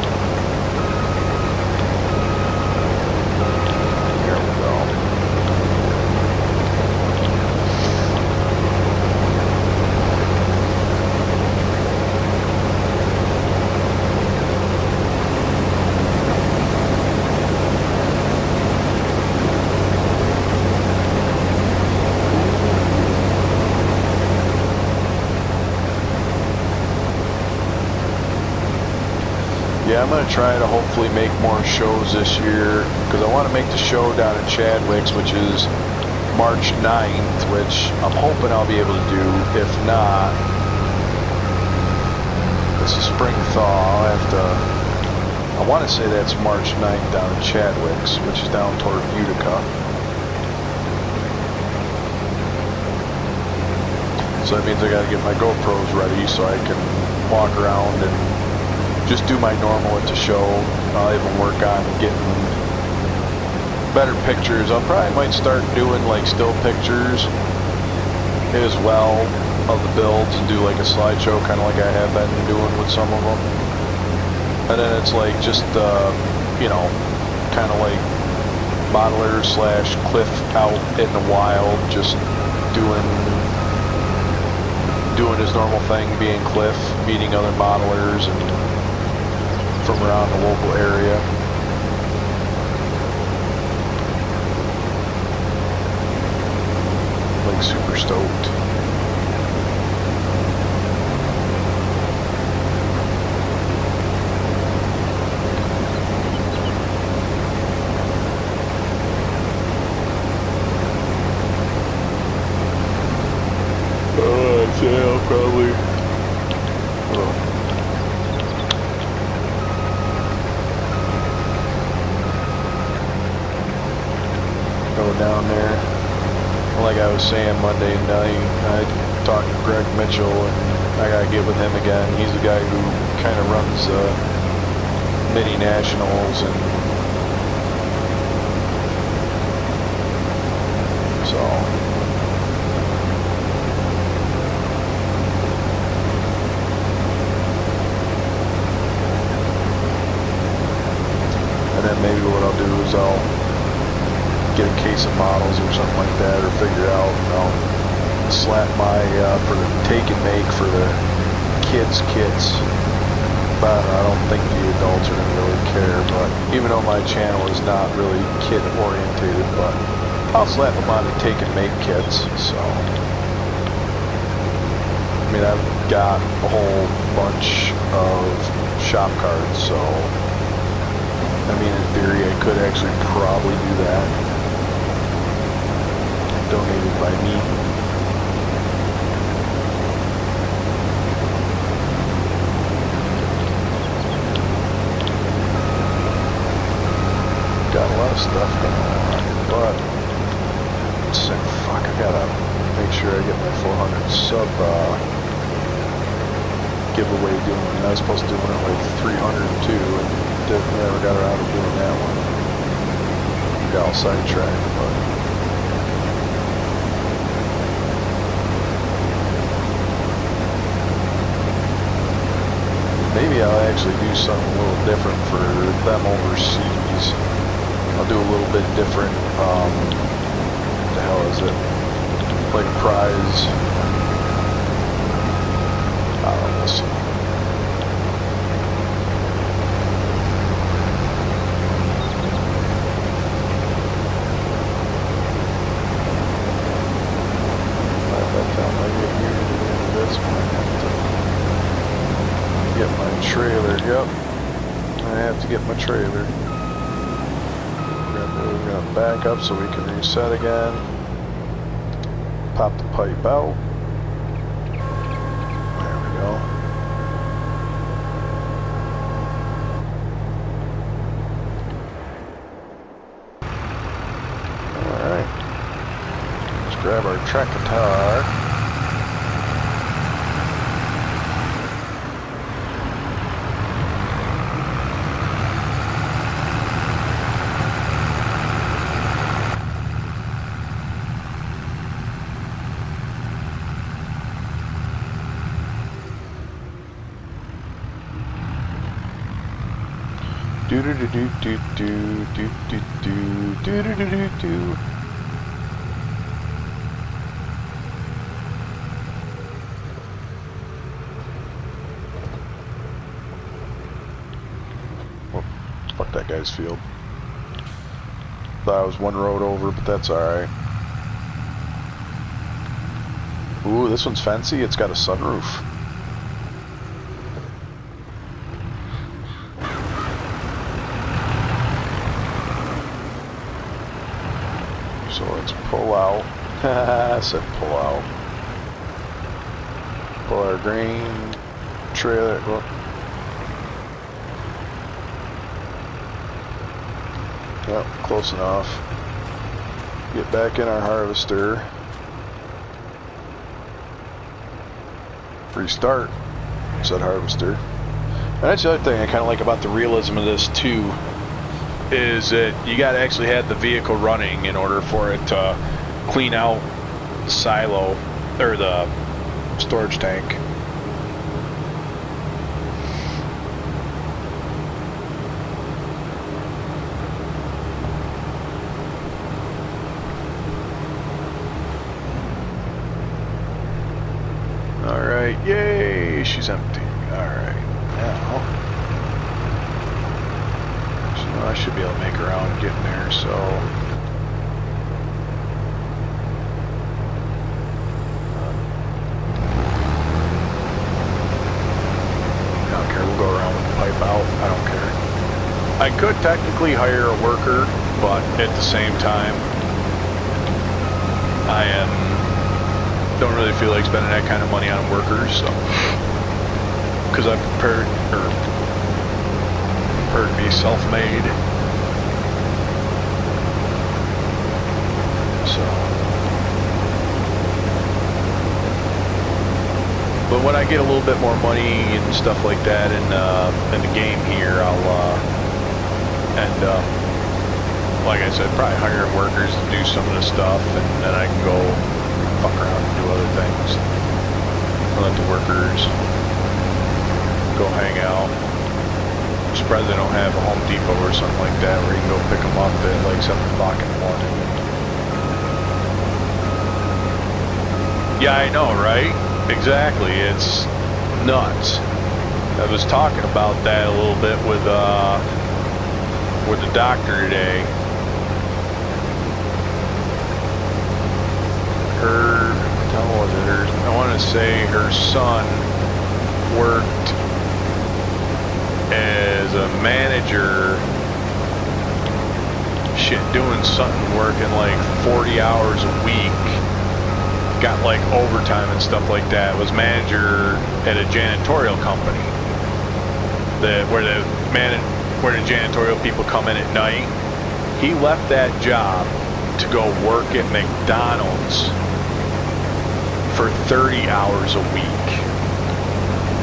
There we go. Yeah, I'm going to try to hopefully make more shows this year, because I want to make the show down in Chadwick's, which is March 9th, which I'm hoping I'll be able to do. If not, it's a spring thaw. I want to say that's March 9th down in Chadwick's, which is down toward Utica. So that means I got to get my GoPros ready so I can walk around and just do my normal at the show. I'll even work on getting better pictures. I probably might start doing like still pictures as well of the builds and do like a slideshow, kind of like I have been doing with some of them. And then it's like just you know, kind of like modeler slash Cliff out in the wild, just doing his normal thing, being Cliff, meeting other modelers and from around the local area. Like, super stoked. probably. Go down there. Like I was saying Monday night, I talked to Greg Mitchell, and I gotta get with him again. He's the guy who kind of runs mini nationals, and so. And then maybe what I'll do is I'll get a case of models or something like that, or figure out, I'll slap my, for the take and make for the kids' kits. But I don't think the adults are going to really care, but even though my channel is not really kid orientated, but I'll slap them on the take and make kits, so. I mean, I've got a whole bunch of shop cards, so. I mean, in theory, I could actually probably do that. Donated by me. Got a lot of stuff going on, but fuck, I gotta make sure I get my 400 sub giveaway doing. I was supposed to do one at like 302, and never got around to doing that one. Got all sidetracked, but. Maybe I'll actually do something a little different for them overseas. I'll do a little bit different, what the hell is it? Like a prize. I don't know, we'll see. By the time I get here to the end of this one, I have to get my trailer. Yep, I have to get my trailer. We're gonna back up so we can reset again. Pop the pipe out. There we go. Alright. Let's grab our track guitar. Do do do do do do do do do do do do do. Well, fuck that guy's field. Thought I was one road over, but that's alright. Ooh, this one's fancy. It's got a sunroof. So let's pull out. I said pull out. Pull our green trailer. Whoop. Yep, close enough. Get back in our harvester. Restart said harvester. And that's the other thing I kind of like about the realism of this too, is that you got to actually have the vehicle running in order for it to clean out the silo or the storage tank. Alright, yay, she's empty. Alright, now I should be able to make around getting there, so I don't care, we'll go around with the pipe out, I don't care. I could technically hire a worker, but at the same time I am don't really feel like spending that kind of money on workers, so. Because I prepared to be self-made. So. But when I get a little bit more money and stuff like that in the game here, I'll end up, like I said, probably hiring workers to do some of the stuff, and then I can go fuck around and do other things. I'll let the workers go hang out. I'm surprised they don't have a Home Depot or something like that where you can go pick them up at like 7 o'clock in the morning. Yeah, I know, right? Exactly. It's nuts. I was talking about that a little bit with the doctor today. I want to say her son worked as a manager, doing something, working like 40 hours a week, got like overtime and stuff like that, was manager at a janitorial company where the janitorial people come in at night. He left that job to go work at McDonald's for 30 hours a week.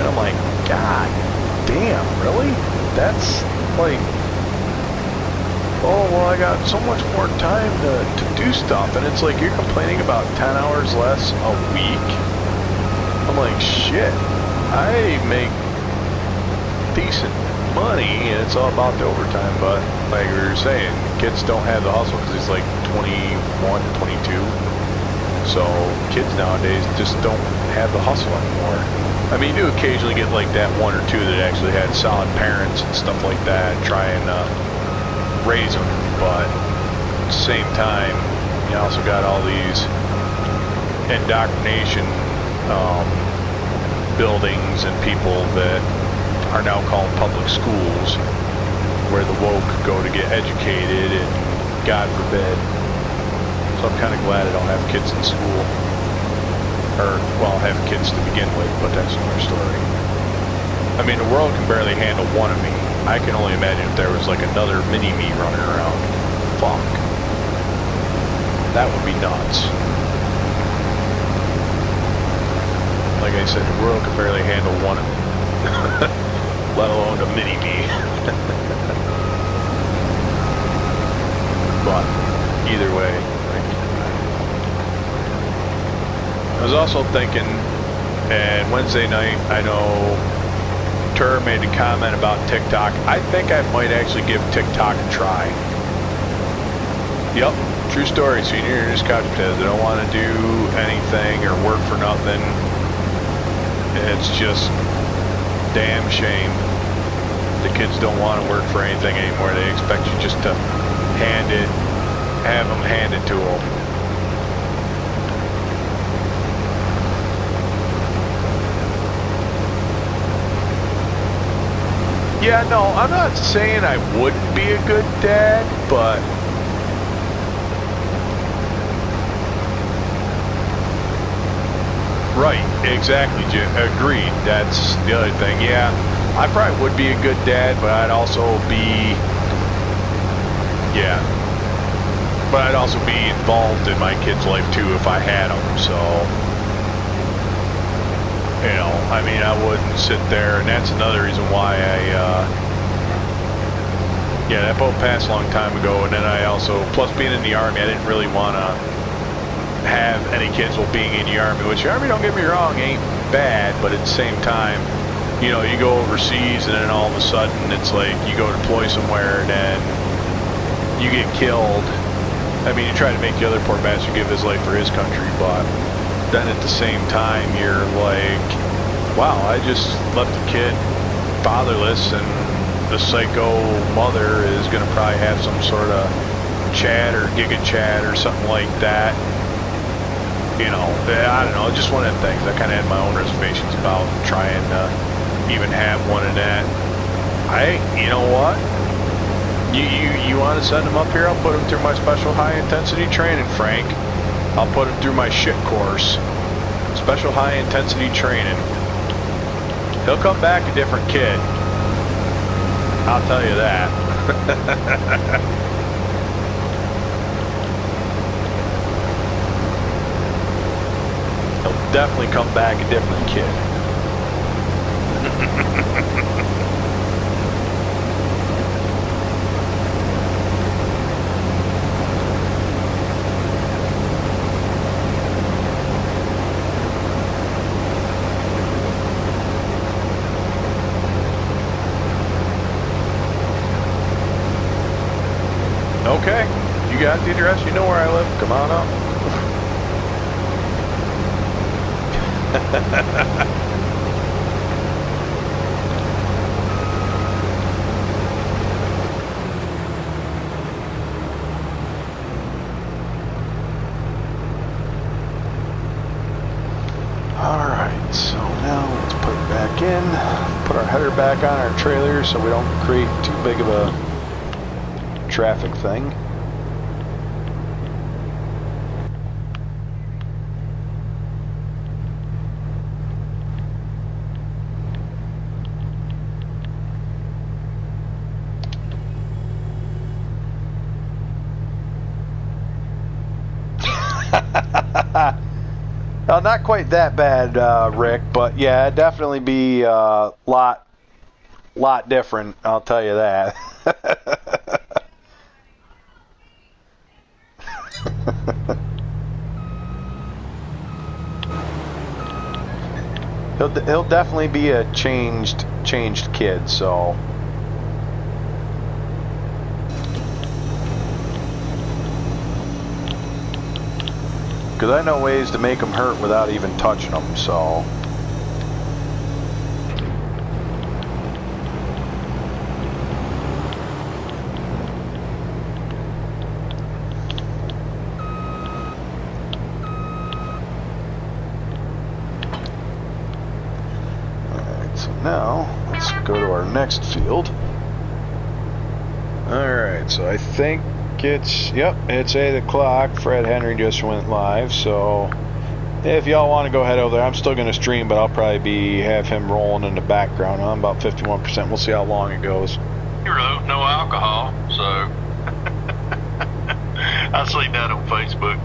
And I'm like, God damn, really? That's like, oh, well, I got so much more time to do stuff. And it's like, you're complaining about 10 hours less a week? I'm like, shit, I make decent money, and it's all about the overtime. But like we were saying, kids don't have the hustle because he's like 21 to 22. So kids nowadays just don't have the hustle anymore. I mean, you do occasionally get like that one or two that actually had solid parents and stuff like that, try and raise them. But at the same time, you also got all these indoctrination buildings and people that are now called public schools, where the woke go to get educated, and God forbid. So I'm kind of glad I don't have kids in school. Or, well, I have kids to begin with, but that's another story. I mean, the world can barely handle one of me. I can only imagine if there was like another mini-me running around. Fuck. That would be nuts. Like I said, the world can barely handle one of me. Let alone a mini-me. But, either way. I was also thinking, and Wednesday night, I know Tur made a comment about TikTok. I think I might actually give TikTok a try. Yep, true story. Senior year in his couch potatoes. They don't want to do anything or work for nothing. It's just damn shame. The kids don't want to work for anything anymore. They expect you just to have them hand it to them. Yeah, no, I'm not saying I wouldn't be a good dad, but right, exactly, Jim. Agreed. That's the other thing. Yeah, I probably would be a good dad, but I'd also be, yeah, but I'd also be involved in my kid's life too if I had them. So, you know, I mean, I wouldn't sit there, and that's another reason why yeah, that boat passed a long time ago, and then I also, plus being in the Army, I didn't really want to have any kids while being in the Army, which the Army, don't get me wrong, ain't bad, but at the same time, you know, you go overseas, and then all of a sudden, it's like, you go deploy somewhere, and then you get killed. I mean, you try to make the other poor bastard give his life for his country, but then at the same time, you're like, wow, I just left a kid fatherless, and the psycho mother is going to probably have some sort of chat or giga chat or something like that. You know, I don't know, just one of the things. I kind of had my own reservations about trying to even have one of that. You know what? You want to send them up here? I'll put them through my special high-intensity training, Frank. I'll put them through my shit course. Special high intensity training. He'll come back a different kid. I'll tell you that. He'll definitely come back a different kid. Okay, you got the address, you know where I live, come on up. Alright, so now let's put it back in, put our header back on our trailer so we don't create too big of a traffic thing. Well, not quite that bad, Rick, but yeah, it'd definitely be a lot different, I'll tell you that. He'll definitely be a changed kid, so. Because I know ways to make them hurt without even touching them, so. Alright, so now let's go to our next field. Alright, so I think it's 8 o'clock. Fred Henry just went live, so if y'all want to go ahead over there, I'm still going to stream, but I'll probably have him rolling in the background. I'm about 51%. We'll see how long it goes. No alcohol, so I seen that on Facebook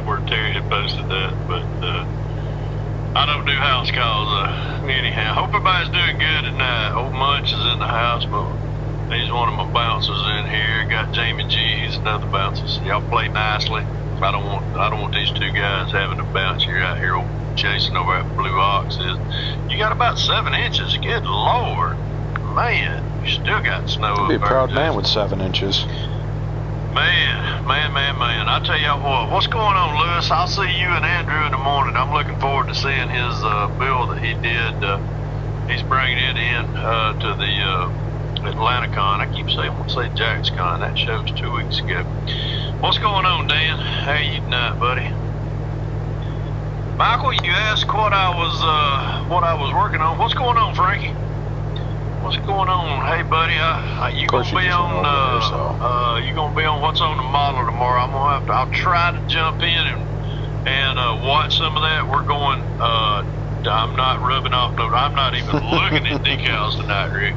where Terry had posted that, but I don't do house calls anyhow. Hope everybody's doing good tonight. Old Munch is in the house, but he's one of my bouncers in here. Got Jamie G, he's another bouncer. So y'all play nicely. I don't want these two guys having to bounce. You're out here chasing over at Blue Oxes. You got about 7 inches. Good Lord, man, you still got snow. Be a proud man with 7 inches. Man. I tell you what, what's going on, Lewis? I'll see you and Andrew in the morning. I'm looking forward to seeing his bill that he did. He's bringing it in to the AtlantaCon. I keep saying, I want to say JacksCon. That show was 2 weeks ago. What's going on, Dan? How you tonight, buddy? Michael, you asked what I was working on. What's going on, Frankie? What's going on? Hey, buddy, you gonna be on? You gonna be on what's on the model tomorrow? I'll try to jump in and watch some of that. We're going. I'm not rubbing off no. I'm not even looking at decals tonight, Rick.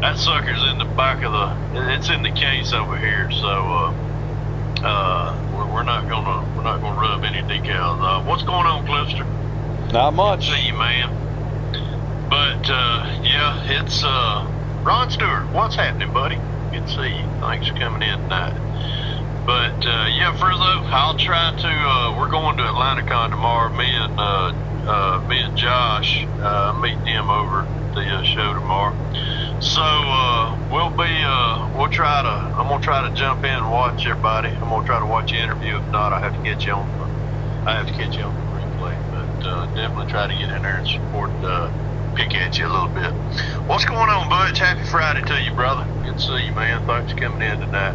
That sucker's in the back of it's in the case over here, so we're not gonna rub any decals off. What's going on, Clifster? Not much. See you, man. But yeah, it's Ron Stewart. What's happening, buddy? Good to see you. Thanks for coming in tonight. But yeah, Frizzo, I'll try to. We're going to AtlantaCon tomorrow. Me and Josh meeting him over at the show tomorrow. So we'll try to. I'm gonna try to jump in and watch everybody. I'm gonna try to watch the interview. If not, I have to get you on. I have to get you on the replay. But definitely try to get in there and support. Pick at you a little bit. What's going on, Butch? Happy Friday to you, brother. Good to see you, man. Thanks for coming in tonight.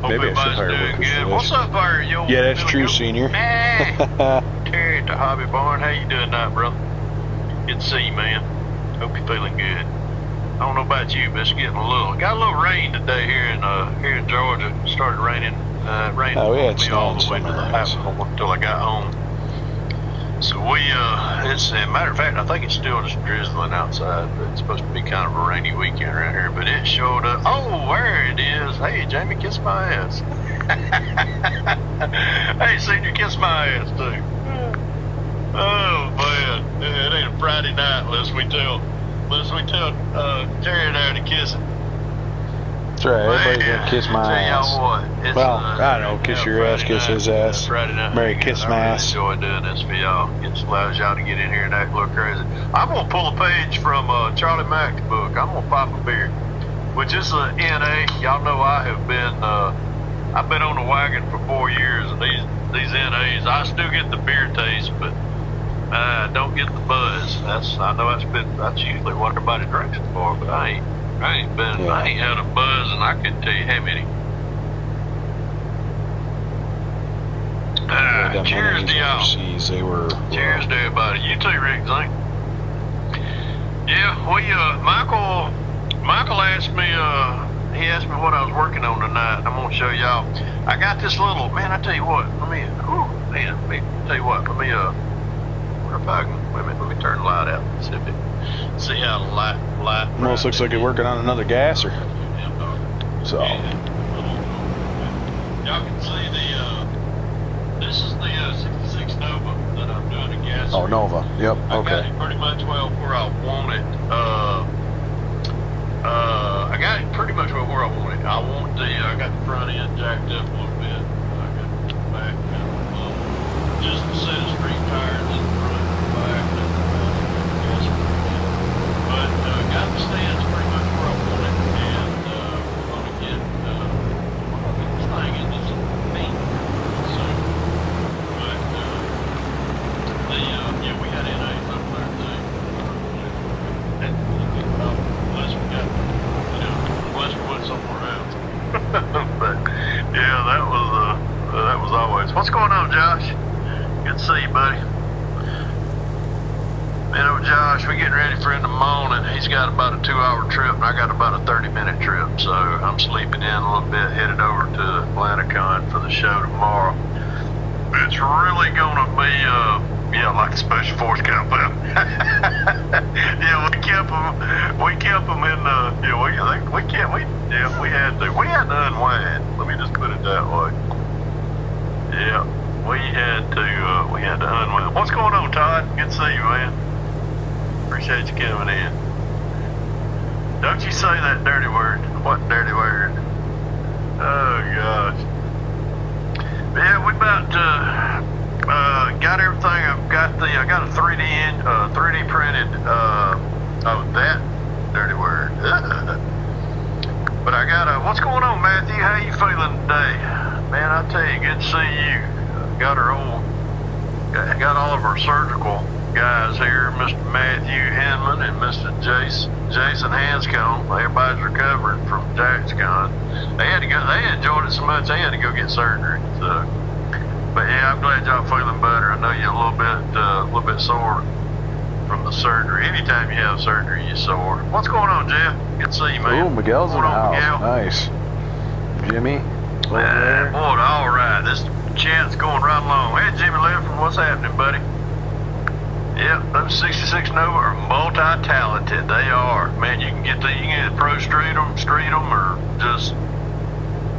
Hope Maybe everybody's doing good. What's up, there, yo? Yeah, that's true, Senior. Terry at the Hobby Barn. How you doing tonight, brother? Good to see you, man. Hope you're feeling good. I don't know about you, but it's getting got a little rain today here in Georgia. It started raining. Oh, yeah, it's all the way snowing to the house until I got home. So it's a matter of fact, I think it's still just drizzling outside, but it's supposed to be kind of a rainy weekend around here. But it showed up. Oh, there it is. Hey, Jamie, kiss my ass. Hey, Senior, kiss my ass too. Oh man, it ain't a Friday night unless we tell Terry there to kiss it. That's right, everybody's gonna kiss my ass. What, well, I don't know, kiss your ass, kiss his ass. Mary, kiss my ass. I really enjoy doing this for y'all. It allows y'all to get in here and act a little crazy. I'm gonna pull a page from Charlie Mack's book. I'm gonna pop a beer, which is a NA. Y'all know I have been I've been on the wagon for 4 years, and these NAs, I still get the beer taste, but I don't get the buzz. I know that's usually what everybody drinks it for, but I ain't had a buzz, and I couldn't tell you how many. Cheers to y'all. Cheers to everybody. You too, Rick Zink. Yeah, Michael asked me, he asked me what I was working on tonight. I'm gonna show y'all. I got this little, man, I tell you what, let me turn the light out. See how the light. Almost looks like you're working on another gasser. So. Y'all can see this is the 66 Nova that I'm doing a gas. Oh, Nova. Yep. I Okay. got it pretty much where I want it. I got it pretty much where I want it. I got the front end jacked up a little bit. I got the back just a set of street tires in the front and back. But got the stands pretty much where I want it, and we're gonna get this thing in this paint. So, but we got NAs up there too. And unless we went somewhere else. But yeah, that was always. What's going on, Josh? Good to see you, buddy. You know, Josh, we're getting ready for in the morning. He's got about a 2-hour trip, and I got about a 30-minute trip. So I'm sleeping in a little bit, headed over to AtlantaCon for the show tomorrow. It's really gonna be, like a special force camp. Yeah, we kept them in we had to unwind. Let me just put it that way. Yeah, we had to unwind. What's going on, Todd? Good to see you, man. Appreciate you coming in. Don't you say that dirty word. What dirty word? Oh gosh. But yeah, we about got everything. I got a 3D printed that dirty word. But I got what's going on, Matthew? How you feeling today? Man, I tell you, good to see you. Got got all of our surgical guys here, Mr. Matthew Hinman and Mr. Jason Hanscombe. Everybody's recovering from JacksCon. They enjoyed it so much they had to go get surgery. So, but yeah, I'm glad y'all feeling better. I know you're a little bit sore from the surgery. Anytime you have surgery, you're sore. What's going on, Jeff? Good to see you, man. Ooh, Miguel's in the house. Miguel? Nice. Jimmy? Boy, all right. This chat's going right along. Hey, Jimmy Lefford, what's happening, buddy? Yep, those 66 Nova are multi-talented. They are. Man, you can either pro street them, or just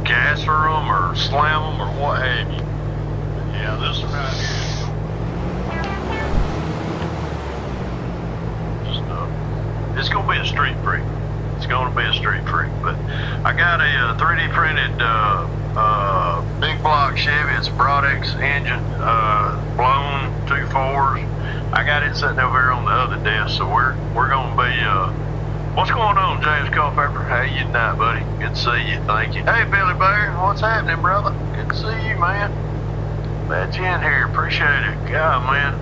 gasser them, or slam them, or what have you. Yeah, this one right here. It's gonna be a street freak. It's gonna be a street freak. But I got a 3D printed big block Chevy. It's a Broadex engine, blown 2.4s. I got it sitting over here on the other desk, so we're gonna be what's going on, James Culpepper? How you tonight, buddy? Good to see you, thank you. Hey, Billy Bear, what's happening, brother? Good to see you, man. Glad you in here, appreciate it. God, man,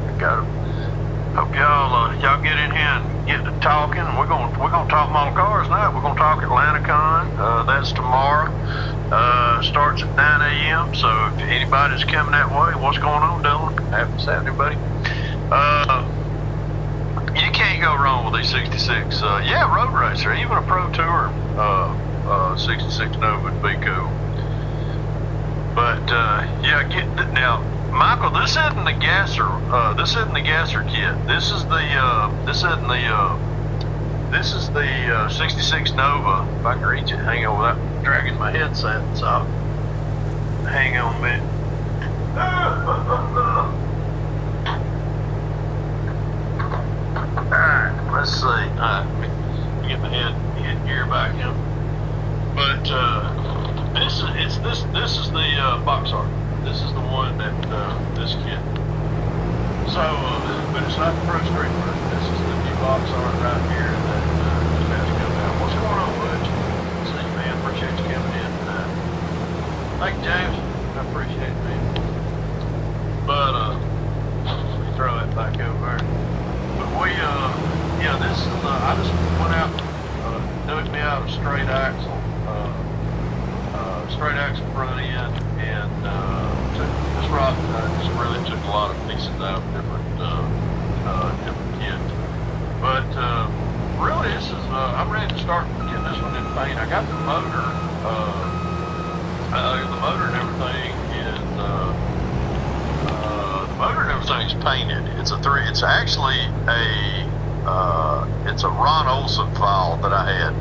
hope y'all get in here and get to talking. We're gonna talk model cars now. We're gonna talk AtlantaCon. That's tomorrow. Starts at 9 a.m. So if anybody's coming that way, what's going on, Dylan? Happy Saturday, buddy. You can't go wrong with these 66. Yeah, road racer, even a Pro Tour 66 Nova would be cool. But yeah, now Michael, this isn't the gasser. This isn't the gasser kit. This is the. This is the 66 Nova. If I can reach it, hang on without dragging my headset. So, hang on a minute. Alright, let's see. Alright, get my head gear back in. But this is the box art. This is the one that this kit. So, but it's not the Pro Street version. This is the new box art right here that just has to come out. What's going on, Butch? See you, man. Appreciate you coming in tonight. Thank you, James. I appreciate it, man. But let me throw that back over there. But we, yeah, this is I just went out, doing me out of straight axle front end, and this rod just really took a lot of pieces out of different kits. But really, this is I'm ready to start getting this one in paint. I got the motor and everything is the motor and everything is painted. It's actually it's a Ron Olson file that I had.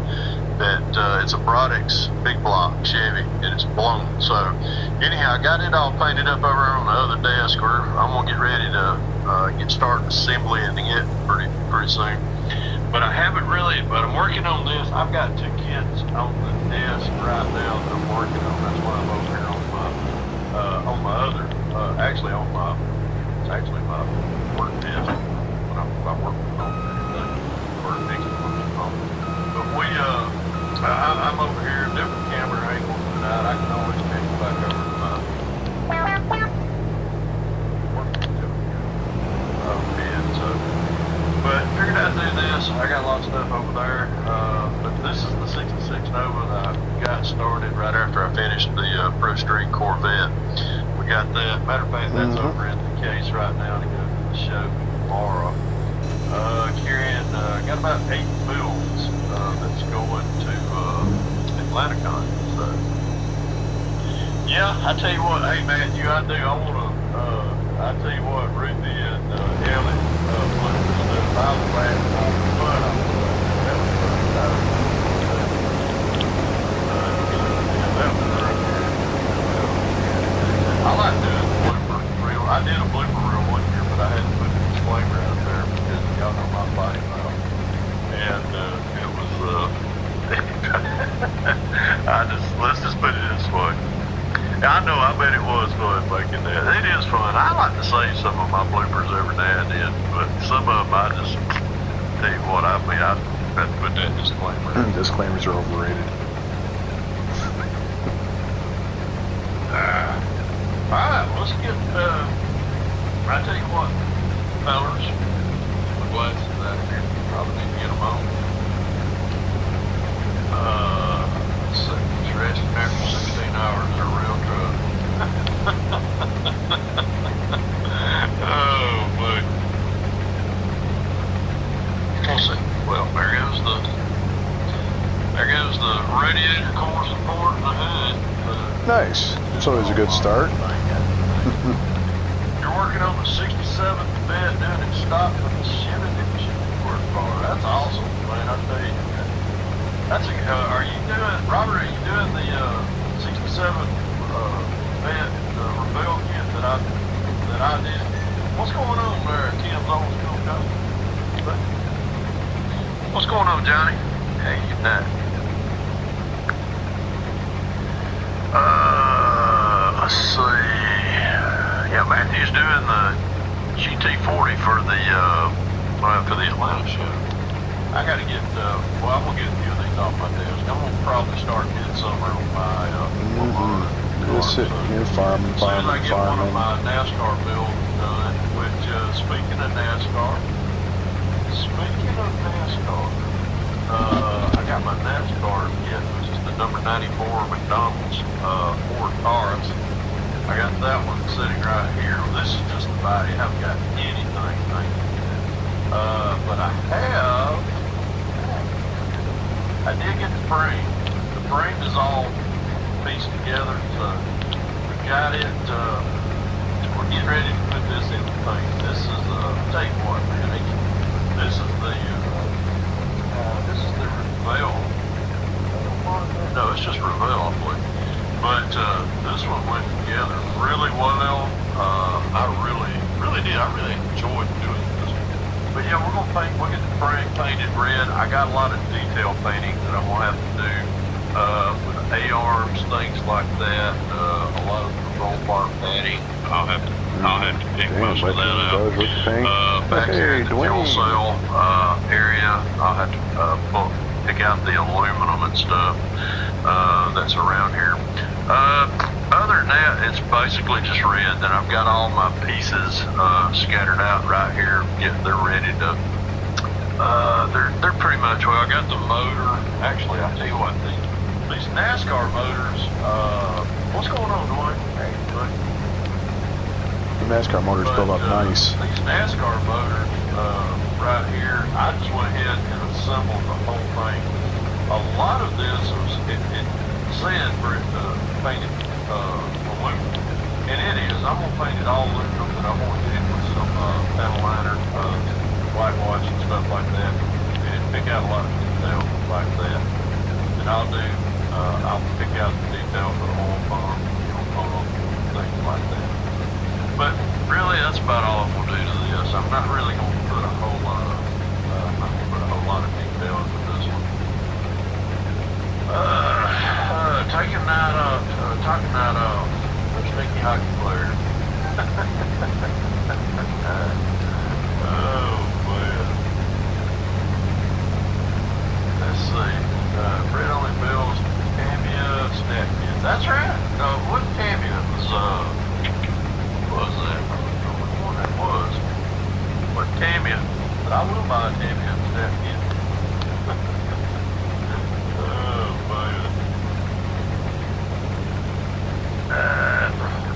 That it's a Brodex big block Chevy, and it's blown. So anyhow, I got it all painted up over on the other desk. I'm gonna get ready to get started assembling it pretty soon. But I haven't really. But I'm working on this. I've got two kits on the desk right now that I'm working on. That's why I'm over here on my other. Actually on my. It's actually my work desk when I'm working on everything for next month. But I'm over here, different camera angles tonight. I can always take it back over to my bed. So, but figured I'd do this. I got a lot of stuff over there. But this is the 66 Nova that I got started right after I finished the Pro Street Corvette. We got that. Matter of fact, that's over in the case right now to go to the show tomorrow. Carrying, got about 8 builds that's going to Atlanticon. So, yeah, I tell you what, hey man, I tell you what, Ruthie and Ellie put this stuff. I was laughing on the butt off. That was really nice. That was really good. I like doing blooper reel. I did a blooper reel one year, but I had to put a disclaimer out there because y'all know my body well. And it was, let's just put it this way. I know, I bet it was fun making that. It is fun. I like to save some of my bloopers every now and then, but some of them I just tell you what, I mean, I have to put that disclaimer. Disclaimers are overrated. Alright, let's get, I tell you what, fellas, my glasses out here, probably need to get them on. Let's see, it's resting after 16 hours in a real truck. Oh, boy. We'll see. Well, there goes the radiator core support and the hood. Nice. It's always a good start. You're working on the 67th bed down in Stockton, Chevy division. That's awesome, man. I tell you. That's are you doing, Robert? Are you doing the 67th bed reveal kit that I did? What's going on there, Tim's old school coach? What's going on, Johnny? Hey, you know. Let's see. Yeah, Matthew's doing the GT40 for the Atlanta show. I gotta get, well, I'm gonna get a few of these off my desk. I'm gonna probably start midsummer on my, Just sitting here farming. As soon as I get one of my NASCAR builds done, which, speaking of NASCAR, I got my NASCAR kit, which is the number 94 McDonald's Ford Taurus. I got that one sitting right here. This is just the body. I haven't got anything painted yet. But I did get the frame. The frame is all pieced together, so we got it we're getting ready to put this in the thing. This is tell you what, man. This is the Reveal. No, it's just Reveal, I believe. But this one went together really well. I really did. I really enjoyed doing this. But yeah, we're gonna paint. We'll get the frame painted red. I got a lot of detail painting that I'm gonna have to do with A-arms, things like that. A lot of the roll bar padding. I'll have to pick most of that out. Back here in the fuel cell area, I'll have to pick out the aluminum and stuff that's around here. Other than that, it's basically just red. Then I've got all my pieces scattered out right here. They're ready to. They're pretty much. Well, I got the motor. Actually, I'll tell you what. These NASCAR motors. What's going on, Dwayne? Hey, the NASCAR motor's built up nice. These NASCAR motors right here. I just went ahead and assembled the whole thing. A lot of this was it said for it to paint it aluminum, and it is. I'm gonna paint it all aluminum, but I'm gonna hit it with some panel liner, whitewash and stuff like that, and pick out a lot of detail like that. And I'll pick out the detail for the oil pump, things like that. But really, that's about all I'm gonna do to this. I'm not really gonna put a whole lot of detail into this one. Talking that sneaky hockey player. Oh man. Let's see. Fred only builds Tamiya snack kits. That's right. No, it wasn't Tamiya. It was what was that? I don't know which one that was. But Tamiya. But I will buy a Tamiya snack kit.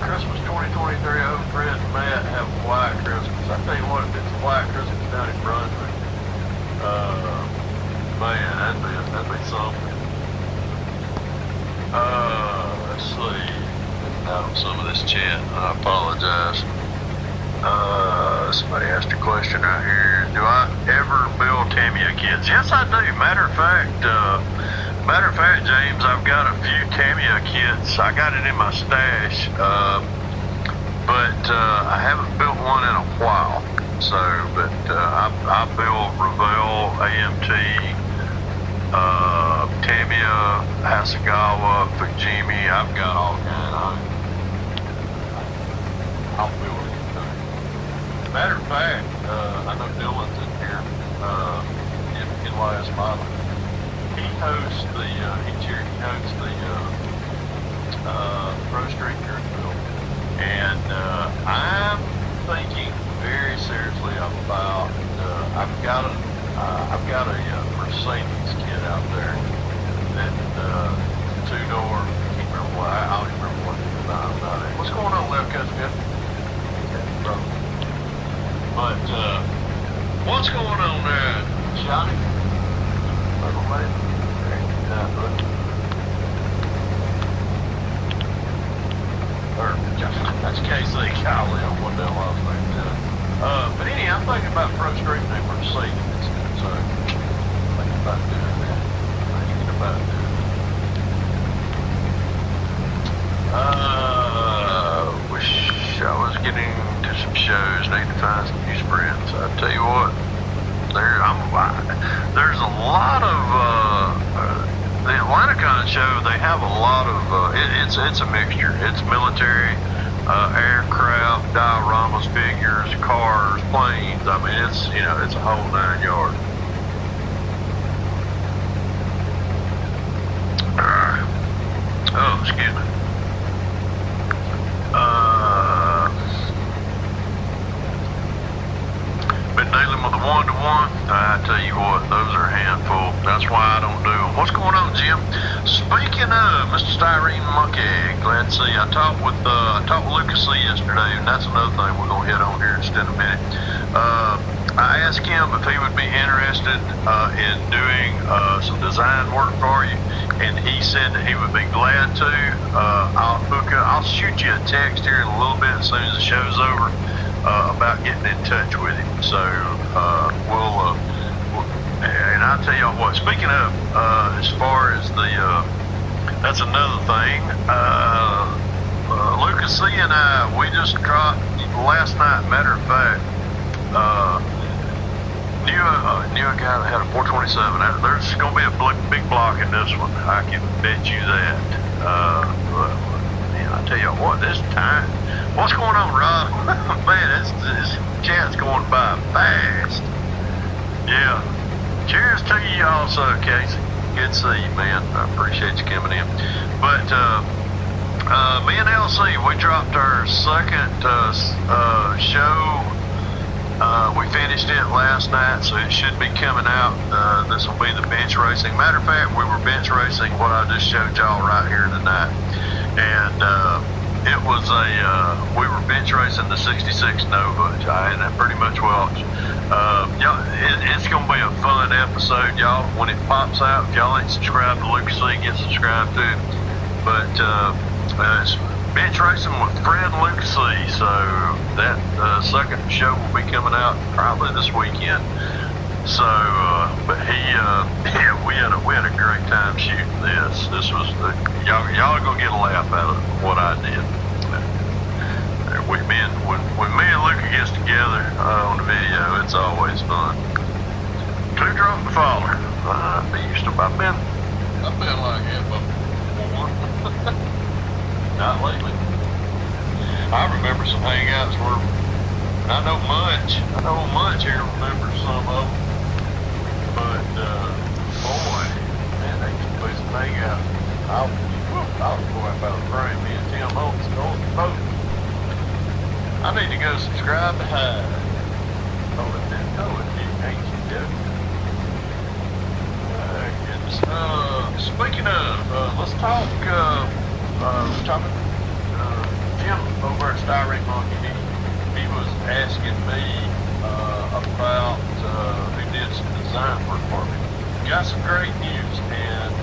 Christmas 2023, I hope Fred and Matt have a quiet Christmas. I tell you what, if it's a quiet Christmas down in Brunswick, man, that'd be something. Let's see. Out on some of this chat, I apologize. Somebody asked a question right here. Do I ever build Tamiya kits? Yes, I do. Matter of fact, James, I've got a few Tamiya kits. I got it in my stash, but I haven't built one in a while. So, but I built Reveal, AMT, Tamiya, Hasegawa, Fujimi. I've got all kinds. I'll build anything. Matter of fact, I know Dylan's in here, in NYS Modeling. He hosts the Pro Street Cruiseville, and I'm thinking very seriously about. I've got a Mercedes kit out there that two-door. I can't remember what. I don't even remember what it's about it. What's going on, Left Coast Jeff? But what's going on there, Johnny? Little lady. That's KC. Golly, I wonder what I was thinking. But anyhow, I'm thinking about Pro Street Day for Mercedes. So, thinking about doing that. Wish I was getting to some shows. Need to find some new sprints. I tell you what, there's a lot of the Atlanticon show. They have a lot of it's a mixture. It's military, aircraft, dioramas, figures, cars, planes. I mean, it's a whole 9 yards. Oh, excuse me. Been dealing with a one-to-one. I tell you what, those are a handful. That's why I don't do them. What's going on, Jim? Speaking of Mr. Styrene Monkey, glad to see you. I talked with Lucas Lee yesterday, and that's another thing we're gonna hit on here in just in a minute. I asked him if he would be interested in doing some design work for you, and he said that he would be glad to. I'll shoot you a text here in a little bit as soon as the show's over about getting in touch with him. So and I'll tell y'all what. Speaking of, as far as the, that's another thing. Lucas C and I, we just dropped last night. Matter of fact, knew a guy that had a 427. There's going to be a big block in this one. I can bet you that. Man, I tell you what, this time. What's going on, Rob? Man, this chat's going by fast. Yeah. Cheers to you also, Casey. Good to see you, man. I appreciate you coming in. But me and LC, we dropped our second show. We finished it last night, so it should be coming out. This will be the bench racing. Matter of fact, we were bench racing what I just showed y'all right here tonight. And it was we were bench racing the 66 Nova, and that pretty much watched. Y'all, it's going to be a fun episode, y'all. When it pops out, if y'all ain't subscribed to Lucas C, get subscribed to it. But it's bench racing with Fred and Lucas C, so that second show will be coming out probably this weekend. So, but yeah, we had a great time shooting this. This was y'all are gonna get a laugh out of what I did. When me and Luca gets together on the video, it's always fun. Too drunk to follow. I've been like that before. Not lately. I remember some hangouts where I know Munch here remembers some of them. But boy, man, they used to play some hangouts. I was going out of the frame. Me and Tim Holmes going to the boat. I need to go subscribe to Hyde. Ain't you, Jeff? Goodness. Speaking of, let's talk. Jim over at Styrene Monkey. He was asking me about who did some design work for me. Got some great news, and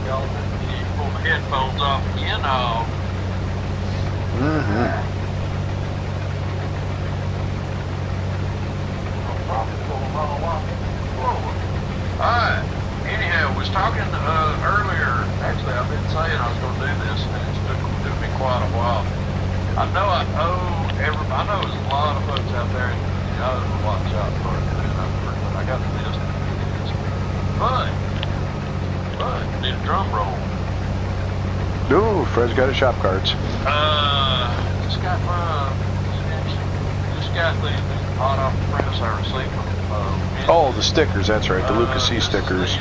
y'all need to pull the headphones off again. Alright, anyhow, was talking earlier, actually I've been saying I was going to do this, and it took me quite a while. I know there's a lot of folks out there who owe a lot of shop cards, but I got the list. But, need a drum roll. No, Fred's got his shop cards. Just got these hot off the press. I received them. Oh, the stickers, that's right, the Lucas C stickers.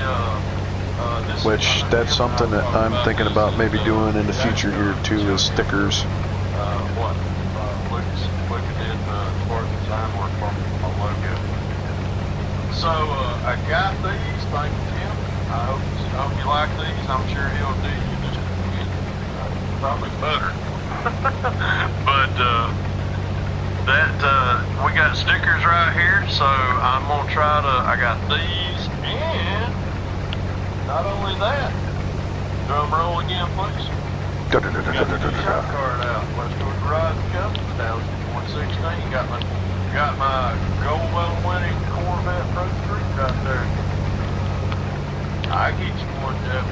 Which, that's something that I'm thinking about maybe doing in the future here too, is stickers. Lucas did for design work for my logo. So, I got these, thank you, Tim. I hope you like these. I'm sure he'll do you just probably better. But, we got stickers right here, so I'm gonna try to. I got these, and not only that, drum roll again, please. Got the shop card out. Let's go to Garage Customs down 116. Got my gold medal winning Corvette Pro Street right there. I get you one, Jeff.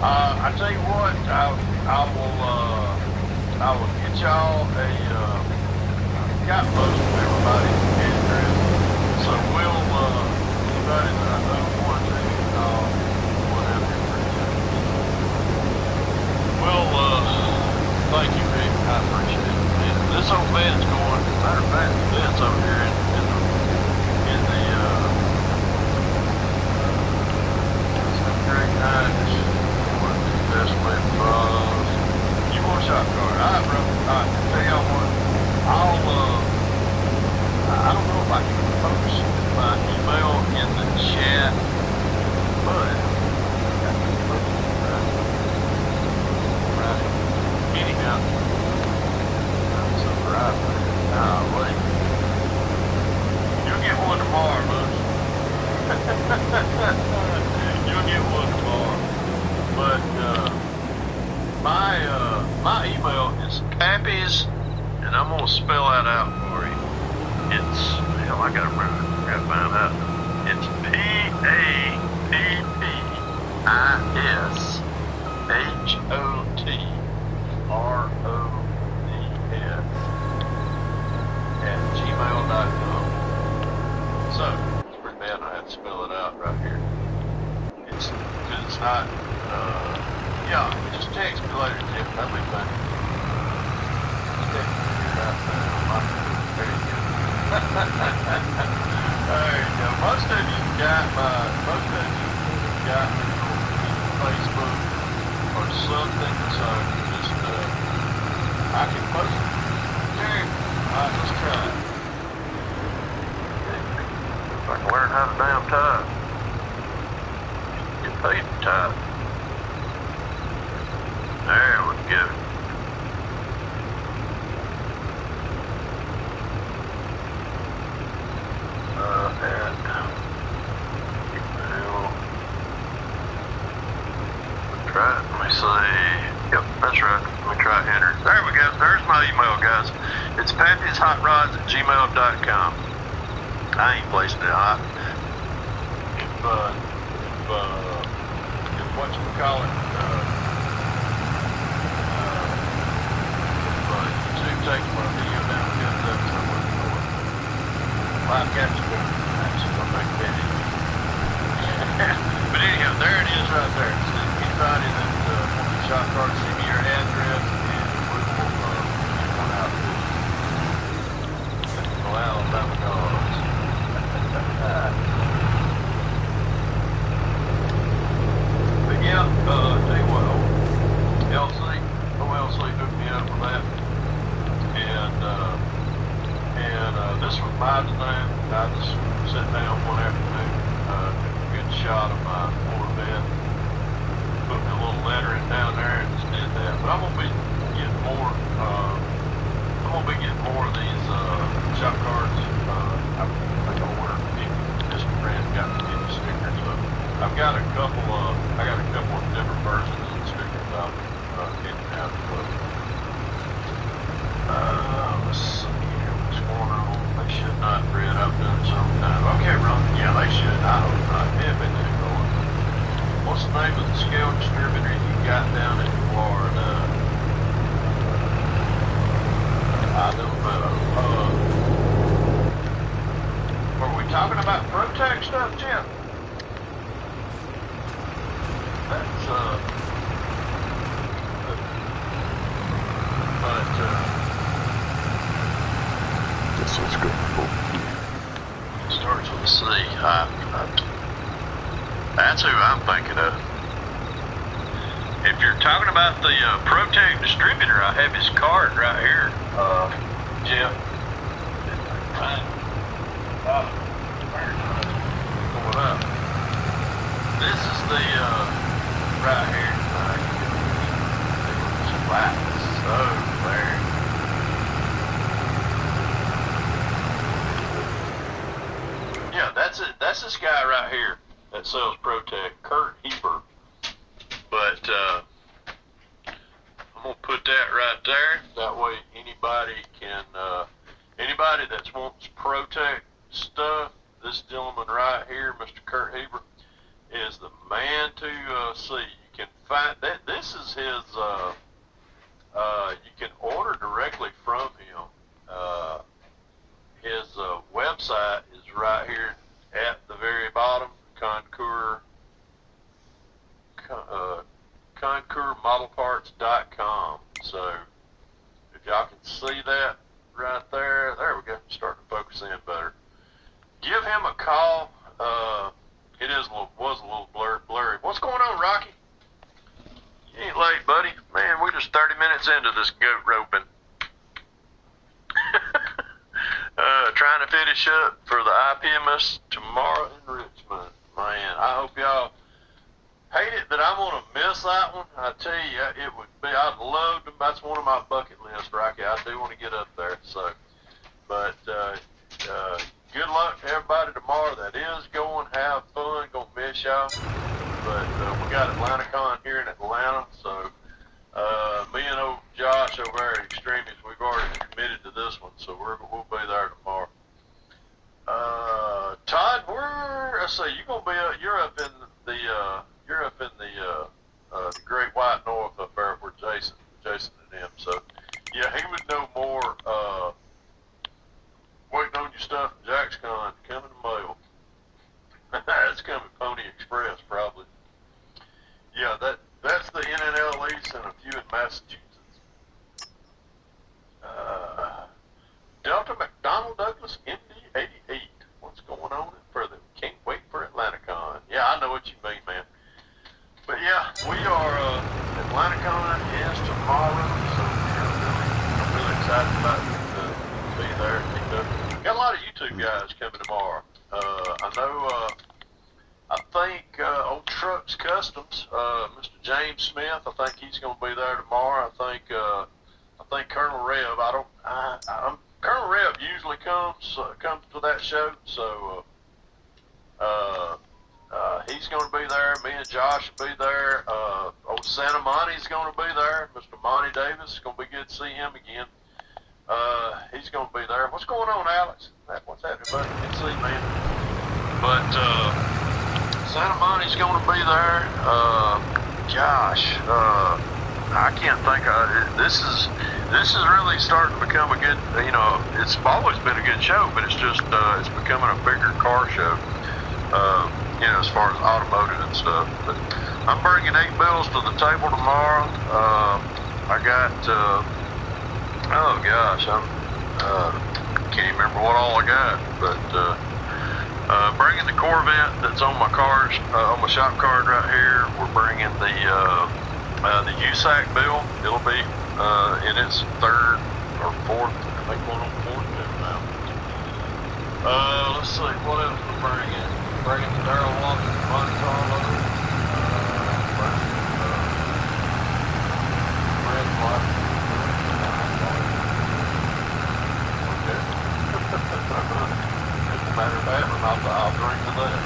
I tell you what, I will get y'all a. Got most of everybody's address, so we'll anybody that I know wants to whatever. Well, thank you, Rick. I appreciate it. And this old van's going. Matter of fact, the van's over here in the great night. What the best way to buzz? You want a shot card? All right, bro. All right. Tell y'all what. I don't know if I can post my email in the chat. You'll get one tomorrow. But my email is Pappy's, and I'm gonna spell that out for you. It's hell, I gotta remember. I gotta find out. It's PAPPISHOTRODS@gmail.com. So it's pretty bad. I had to spell it out right here. It's not. Yeah, just text me later, Tim. That'll be fine. Just text me right now. There you go. There you go. Most of you got me on Facebook or something, so just I can post it. Terry, I'll just try it. If I can learn how to damn type, get paid to type. There we go. Try it. Let me see. Yep, that's right. Let me try enter. There we go. There's my email, guys. It's pappyshotrods@gmail.com. I ain't placed it out. If what you call it, YouTube takes my video down and goes up somewhere before. Live capture there. Actually, I'll make that in. But anyhow, there it is right there. It says anybody that wants a shop card, send me your address, and we will get one out to you. Alabama dogs. But yeah, tell you what, OLC hooked me up with that. And this was my design. I just sat down one afternoon, took a good shot of my Corvette, put me a little lettering down there, and just did that. But I'm gonna be getting more. Of these shop cards. I think I ordered 50. This brand got 50 stickers. So I've got a couple of different versions of the stickers out getting out. Let's see here. What's going on? They should not read. I've done sometime. Okay, Ron. Yeah, they should. I hope not. Yeah, but they're going. What's the name of the scale distributor you got down in Florida? I don't know. Were we talking about Protect stuff, Jim? That's This one's good. It starts with a C. That's who I'm thinking of. If you're talking about the Protect distributor, I have his card right here. Jim. Going up. This is the right here. Flat. So there. Yeah, that's it. That's this guy right here that sells Protect, Kurt Heber. But I'm gonna put that right there. That way, anybody that wants Protect stuff, this gentleman right here, Mr. Kurt Heber, is the man to see. You can find that. This is his. You can order directly from him. His website is right here at the very bottom. ConcourModelParts.com. So if y'all can see that right there, there we go. Starting to focus in better. Give him a call. It was a little blurry. What's going on, Rocky? You ain't late, buddy. Man, we're just 30 minutes into this goat roping. Trying to finish up for the IPMS tomorrow in Richmond. Man, I hope y'all hate it that I'm going to miss that one. I tell you, it would be, I'd love to, that's one of my bucket lists, Rocky. I do want to get up there. So, but good luck to everybody tomorrow that is going. Have fun. miss y'all. But we got AtlantaCon here in Atlanta, so me and old Josh over there at Extremis, we've already committed to this one, so we'll be there tomorrow. Todd, let's see, you're up in the Great White North up there where Jason and them. So yeah, he would know more. Waiting on your stuff from JaxCon coming to mail. It's coming Pony Express probably. Yeah, that's the NNL East and a few in Massachusetts. Delta McDonnell Douglas MD-88. What's going on for them? Can't wait for AtlantaCon. Yeah, I know what you mean, man. But yeah, we are, AtlantaCon is tomorrow, so I'm really excited about to be there. Got a lot of YouTube guys coming tomorrow. I know, I think Old Trucks Customs, Mr. James Smith, I think he's going to be there tomorrow. I think Colonel Rev. Colonel Rev usually comes to that show, so he's going to be there. Me and Josh will be there. Old Santa Monte's going to be there. Mr. Monty Davis, it's going to be good to see him again. He's going to be there. What's going on, Alex? What's happening, buddy? Good to see you, man. But Santa Monte's going to be there. I can't think of it. This is really starting to become a good. It's always been a good show, but it's just it's becoming a bigger car show. As far as automotive and stuff. But I'm bringing 8 bills to the table tomorrow. I got. Oh gosh, I can't even remember what all I got, but bringing the Corvette that's on my cars, on my shop card right here. We're bringing the USAC bill. It'll be in its 3rd or 4th. I think one on 4th now. Let's see, what else we're bringing? Bringing the Darrell Walker Monte Carlo. Red Block. As a matter of fact, I'll drink to that.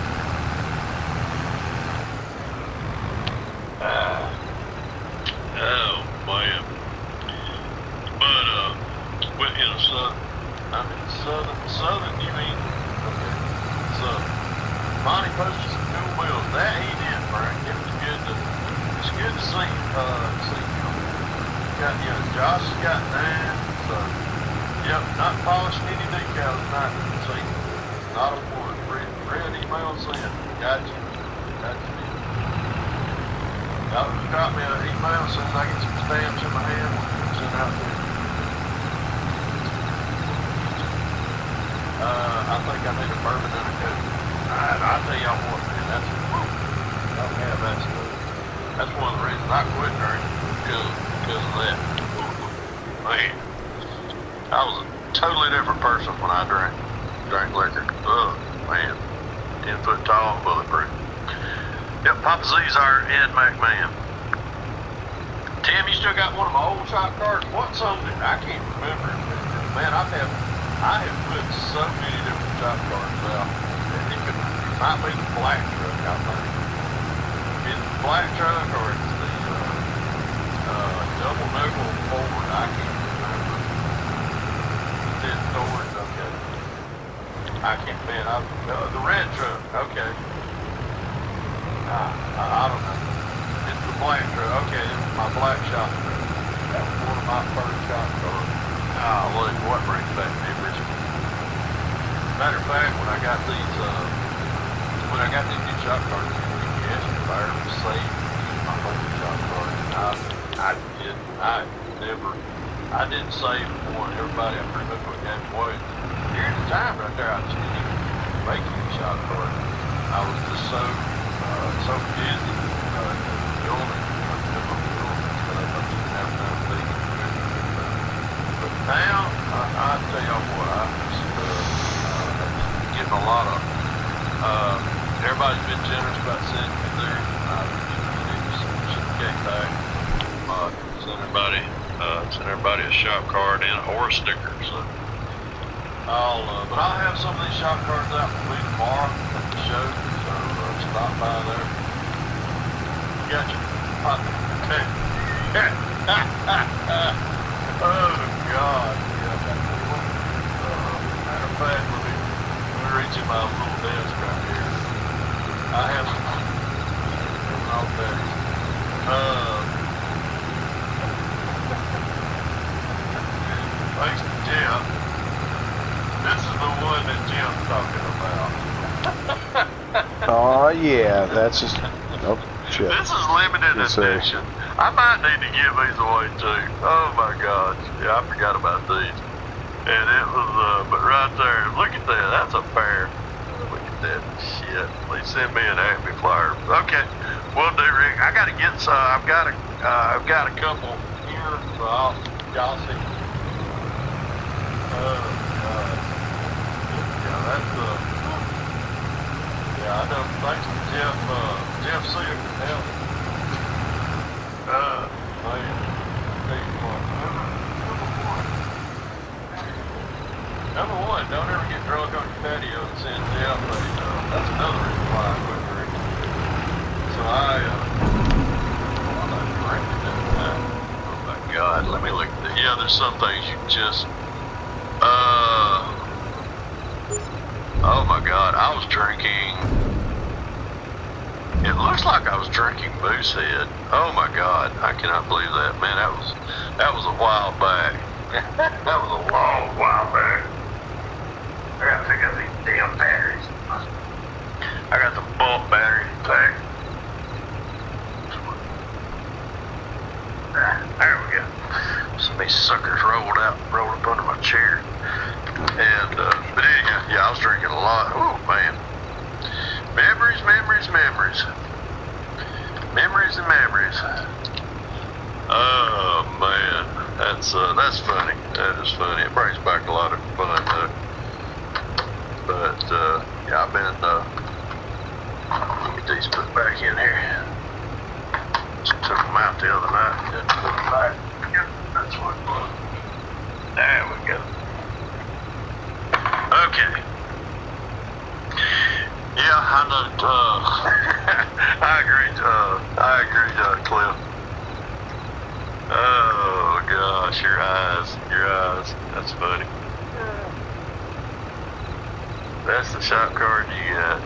Oh man. But I'm in southern you mean? Okay. Southern. Monty posted some cool bills. That he did, Frank. It was good to see Josh has got 9, so yep, not polishing any decals tonight. See, not a one. Red email sent. Gotcha. Y'all just drop me an email as soon as I get some stamps in my hand. Send out to you. I think I need a bourbon and a coke. I'll tell y'all what, man, that's one of the reasons I quit drinking because of that. Man, I was a totally different person when I drank liquor. Oh, man, 10 foot tall, bulletproof. Yep, Papa Z's our Ed McMahon. Tim, you still got one of my old shop cars? What's on it? I can't remember. Man, I have put so many different shop cars out. It might be the black truck, I think. It's the black truck or it's the double nickel Ford. I can't remember. It's storage, okay. I can't, man, the red truck, okay. I don't know. It's the black truck, okay, it was my black shop truck. That was one of my first shop cars. Look, what brings back memories. Matter of fact, when I got these new shop cars, you asked me if I ever saved my whole shop cars. I didn't save one. Everybody, I pretty much went down the way. Here's the time right there, I just didn't even make any shop cars. I was just so busy doing it. But now, I tell y'all what, I'm just getting a lot of. Everybody's been generous about sending me there. Some cake back. Send everybody a shop card or a sticker. So but I'll have some of these shop cards out for me tomorrow at the show. So stop by there. Gotcha. Okay. Oh, God. Yeah, matter of fact, let me reach in my little desk right here. I have all that. Thanks to Jim. This is the one that Jim's talking about. Oh yeah, that's just. Oh shit. This is limited edition. I might need to give these away too. Oh my gosh. Yeah, I forgot about these. And it was, but right there, look at that. That's a pair. Look at that shit. Please send me an Acme flyer. Okay, we'll do, Rick. I gotta get some. I've got a couple here. So y'all see. Oh God. Yeah, that's yeah, I know. Thanks to Jeff Sear can help. Man. Number one, don't ever get drunk on your patio and send Jeff. That's another reason why I quit drinking. So oh my God, let me look at that. Yeah, there's some things you just, oh my God, I was drinking. It looks like I was drinking Moosehead. Oh my God, I cannot believe that, man. That was a while back. That was a long while back. I gotta pick up these damn batteries. I got the bulk battery pack. There we go. Some of these suckers rolled up under my chair. And but anyhow, yeah, I was drinking a lot. Oh man. Memories. Memories and memories. Oh man, that's funny. That is funny. It brings back a lot of fun though. But yeah, I've been let me get these put back in here. Just took them out the other night. Didn't put them back. Yep, that's what it was. There we go. Okay. Yeah, I know. I agree, Cliff. Oh gosh, your eyes. That's funny. That's the shop card you got.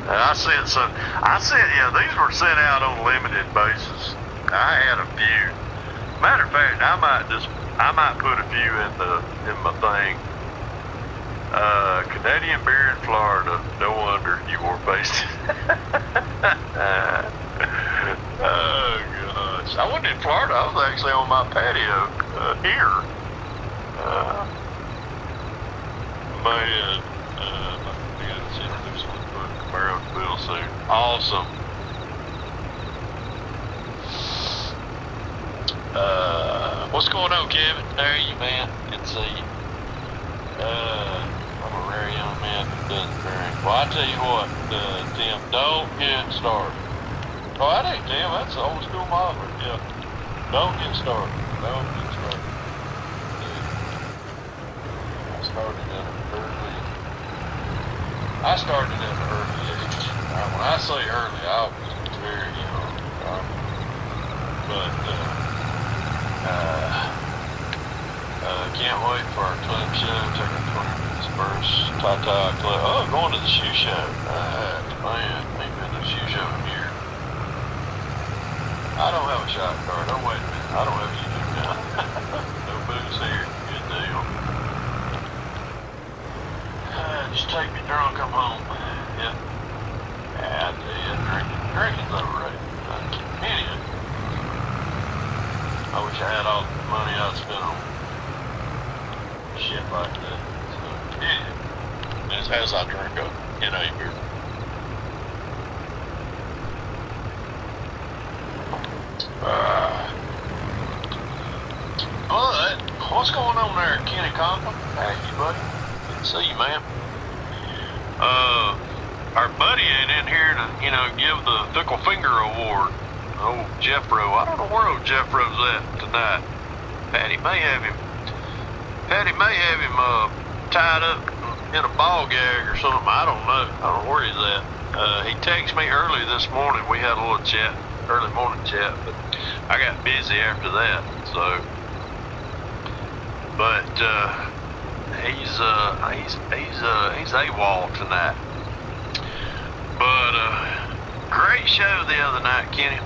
Yeah, these were sent out on a limited basis. I had a few. Matter of fact, I might put a few in my thing. Canadian beer in Florida. No wonder you wore pasted. Oh gosh, I wasn't in Florida. I was actually on my patio here. Man, this one put Camaro Bill suit. Awesome. What's going on, Kevin? There you, man. Good to see you. I'm a very young man who doesn't drink. Well, I tell you what, Tim, don't get started. Oh, that ain't Tim. That's the old school modeler. Yeah. Don't get started. Don't get started. I started at an early age. When I say early, I was very young. Can't wait for our club show. Taking 20 minutes first. Tata Club. Oh, going to the shoe show. Man, ain't been to the shoe show in years. I don't have a shot card. Oh, wait a minute. I don't have a YouTube now. No booze here. Good deal. Just take me drunk, I'm home. Yeah. I tell you, drinking's overrated. Anyway. I wish I had all the money I'd spent on shit like that. So, yeah. As I drink a NA beer. But, what's going on there, Kenny Conklin? Hey, you buddy. Good to see you, man. Our buddy ain't in here to, give the Fickle Finger Award. Old Jeffro. I don't know where old Jeffro's at tonight. Patty may have him tied up in a ball gag or something. I don't know where he's at. He texted me early this morning. We had a little chat, early morning chat, but I got busy after that. So, but he's AWOL tonight. But great show the other night, Kenny.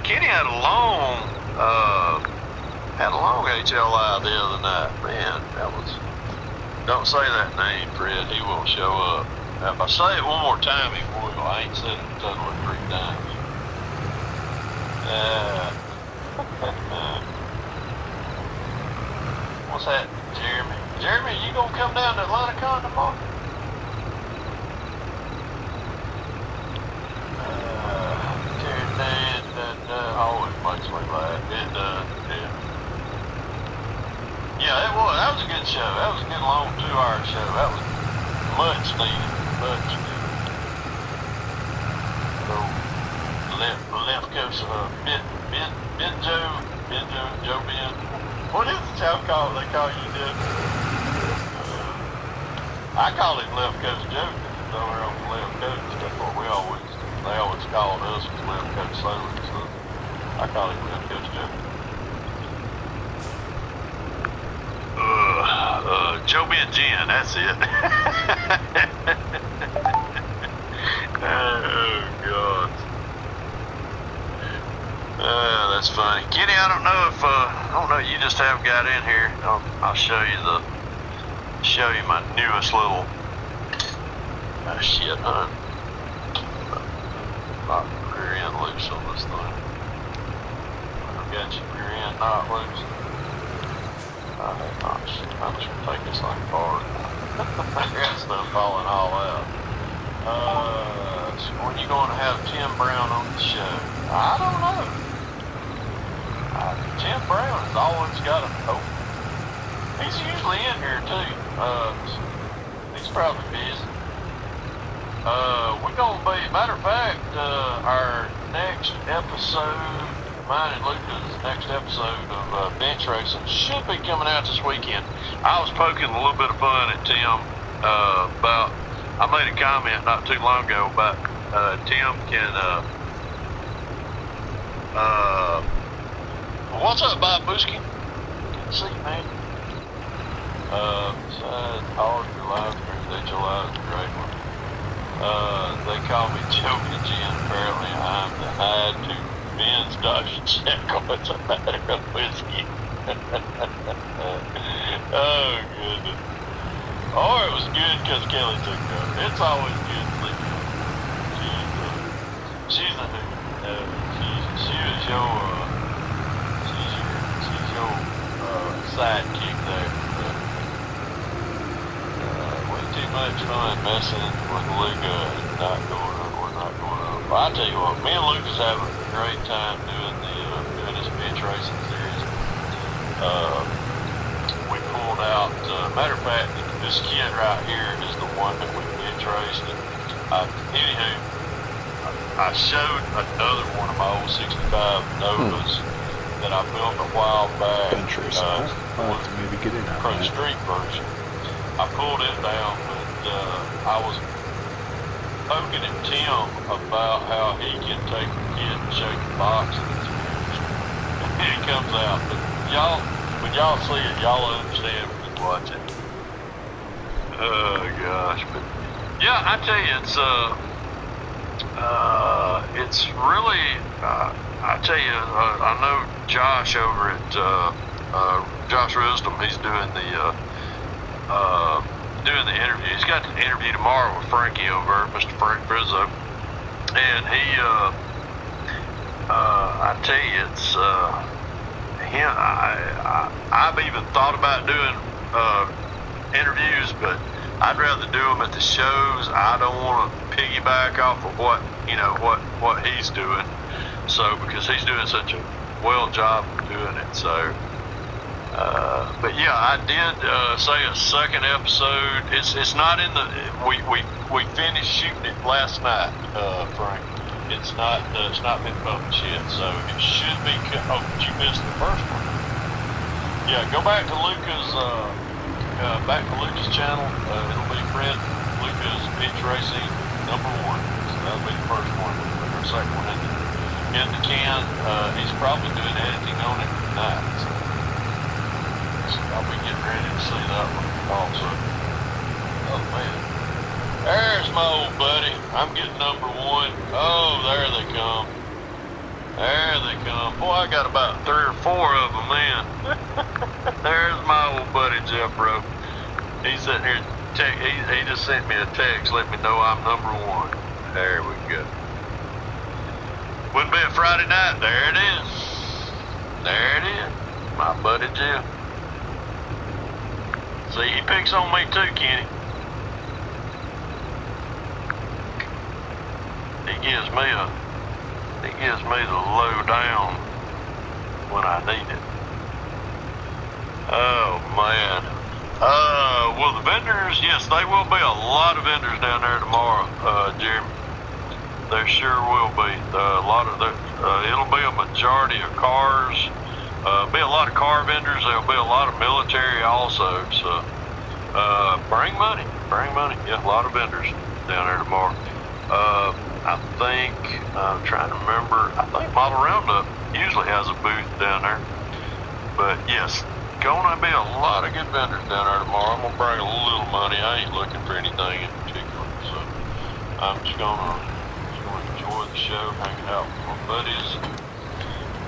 Kenny had a long HLI the other night. Man, that was. Don't say that name, Fred. He won't show up. If I say it one more time, he will. I ain't said it totally 3 times. What's that, Jeremy? Jeremy, you gonna come down to AtlantaCon tomorrow? Always makes me laugh. It does, yeah. Yeah, it was. That was a good show. That was a good long 2-hour show. That was much needed. Much needed. So, left coast, Joe Ben. What is the show called? They call you Joe? I call him Left Coast Joe because he's over on the left coast. That's what they always called us was Left Coast Sailors. So I call him Left Coast Joe. Joe Ben Jen, that's it. Oh, God. That's funny. Kenny, I don't know, you just haven't got in here. I'll show you my newest little shit hunt. Knock the rear end loose on this thing. I've got your rear end not loose. I'm just gonna take this like apart. I got stuff falling all out. So when you going to have Tim Brown on the show? I don't know. Tim Brown has always got a open. He's usually in here too. He's probably busy. We're gonna be, matter of fact, our next episode, mine and Luca's next episode of bench racing should be coming out this weekend. I was poking a little bit of fun at Tim about. I made a comment not too long ago about Tim can. What's up, Bob Buski? Can you see, man? Besides all your lives, that your lives are great one. They call me Joey Jen. Apparently, I'm the hide to Ben's Dodge check. What's a matter of whiskey? Oh, goodness. Or it was good because Kelly took it over. It's always good sleeping. She's a hoot. She was your sidekick there. Way too much fun messing with Luca and not going on. We're not going on. Well, I tell you what, me and Luca's having a great time doing this bench racing series. We pulled out. Matter of fact, this kid right here is the one that we bench raced. Anywho, I showed another one of my old 65 Novas that I built a while back. Bench racing. I'll have to maybe get in on Pro that. Street version. I pulled it down, but I was poking at Tim about how he can take a kid and shake the box and it comes out. But y'all, when y'all see it, y'all understand when you watch it. Oh gosh, but yeah, I tell you, it's really. I tell you, I know Josh over at Josh Wisdom. He's doing the interview. He's got the interview tomorrow with Frankie over, Mr. Frank Brizzo, and he. I tell you, it's him. I've even thought about doing interviews, but I'd rather do them at the shows. I don't want to piggyback off of what he's doing. So because he's doing such a well job of doing it. So, but yeah, I did say a second episode. It's not in the. We finished shooting it last night, Frank. It's not been published yet, so it should be. Oh, but you missed the first one. Yeah, go back to Luca's. Back to Luca's channel. It'll be Fred Luca's Bench Racing number one. So that'll be the first one. Or second one in the can. He's probably doing editing on it tonight. So I'll be getting ready to see that one also. Oh man. There's my old buddy. I'm getting number one. Oh, there they come. There they come. Boy, I got about 3 or 4 of them then. There's my old buddy Jeffro. He's sitting here. He just sent me a text letting me know I'm number one. There we go. Wouldn't be a Friday night. There it is. There it is. My buddy Jeff. See, he picks on me too, Kenny. He gives me the low down when I need it. Oh man. Well, the vendors, yes, they will be a lot of vendors down there tomorrow, Jeremy. There sure will be. It'll be a majority of cars. Be a lot of car vendors. There'll be a lot of military also. So, bring money. Yeah, a lot of vendors down there tomorrow. I think, I'm trying to remember, I think Model Roundup usually has a booth down there. But yes, gonna be a lot of good vendors down there tomorrow. I'm gonna bring a little money. I ain't looking for anything in particular. So I'm just gonna enjoy the show, hanging out with my buddies,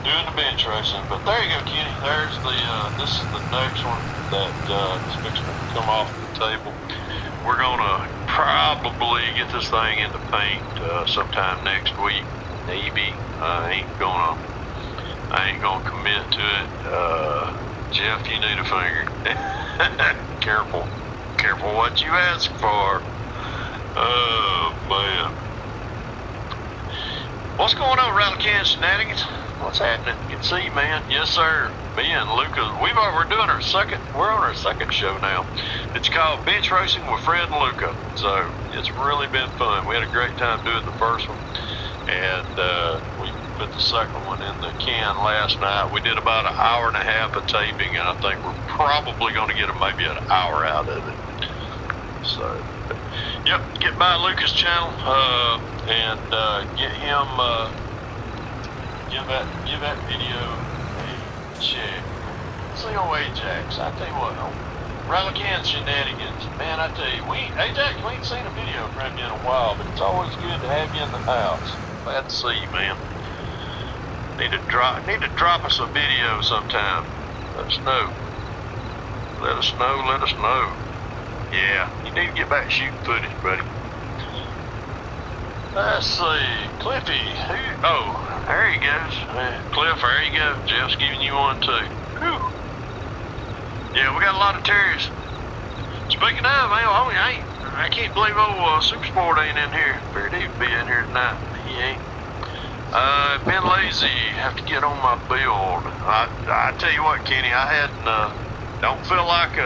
doing the bench racing. But there you go, Kenny. There's this is the next one that is fixing to come off the table. We're gonna probably get this thing into paint sometime next week, maybe. I ain't gonna commit to it. Jeff, you need a finger. Careful what you ask for. Oh man. What's going on, Rally Can Shenanigans? What's happening? Good to see you, man. Yes, sir. Me and Luca, we're on our second show now. It's called Bench Racing with Fred and Luca. So it's really been fun. We had a great time doing the first one. And we put the second one in the can last night. We did about an hour and a half of taping, and I think we're probably going to get maybe an hour out of it. So, yep, get by Lucas' channel and get him, give that video a check. See old Ajax, I tell you what, Rally Can Shenanigans, man, I tell you, Ajax, we ain't seen a video from you in a while, but it's always good to have you in the house. Glad to see you, man. Need to drop us a video sometime. Let us know. Let us know. Yeah, you need to get back shooting footage, buddy. Let's see, Cliffy. Oh, there he goes. Cliff, there you go. Jeff's giving you one too. Whew. Yeah, we got a lot of terriers. Speaking of, man, I can't believe old Super Sport ain't in here. Figured he'd be in here tonight. He ain't. Been lazy. Have to get on my build. I tell you what, Kenny, I hadn't. Don't feel like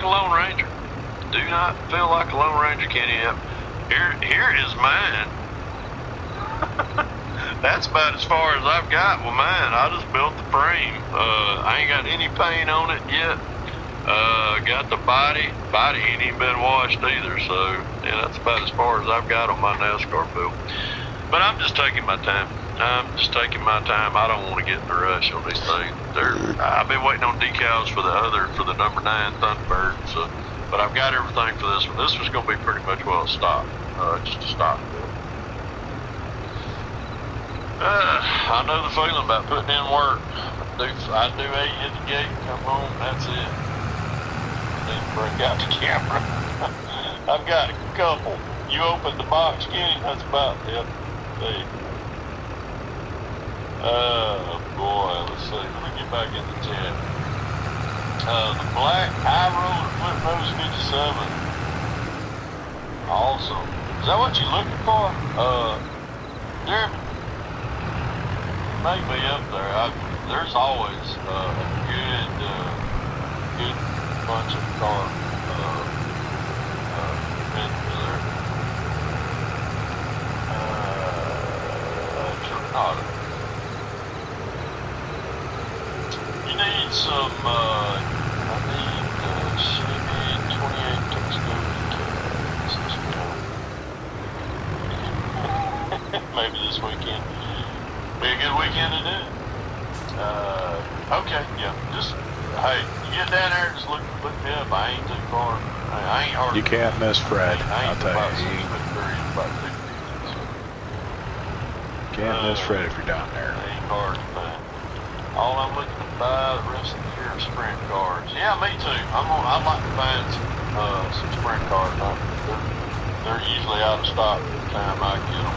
a Lone Ranger. Do not feel like a Lone Ranger, Kenny. Here is mine. That's about as far as I've got with mine. I just built the frame. I ain't got any paint on it yet. Got the body. Body ain't even been washed either. So yeah, that's about as far as I've got on my NASCAR build. But I'm just taking my time. I don't want to get in a rush on these things. I've been waiting on decals for the number 9 Thunderbird. So, but I've got everything for this one. This was going to be pretty much a stock, just a stock build. I know the feeling about putting in work. I do 8, hit the gate, come home, that's it. Then break out the camera. I've got a couple. You opened the box, Kenny, that's about it. Hey. Oh boy, let's see. Let me get back in the chat. The black high roller flip nose 57. Awesome. Is that what you're looking for? Jeremy? Maybe up there. There's always a good bunch of car vendors there. You need some. I need Chevy 28 Tuxedo. maybe this weekend. Be a good weekend to do it. Okay, yeah. Just hey, you get down there, just look me up. I ain't too far. I ain't hard. You can't miss Fred. I I'll ain't tell about you. 6'3", about 250. So. Can't miss Fred if you're down there. Ain't hard to find. All I'm looking to buy the rest of the year is sprint cars. Yeah, me too. I'd like to find some sprint cars. They're usually out of stock by the time I get them.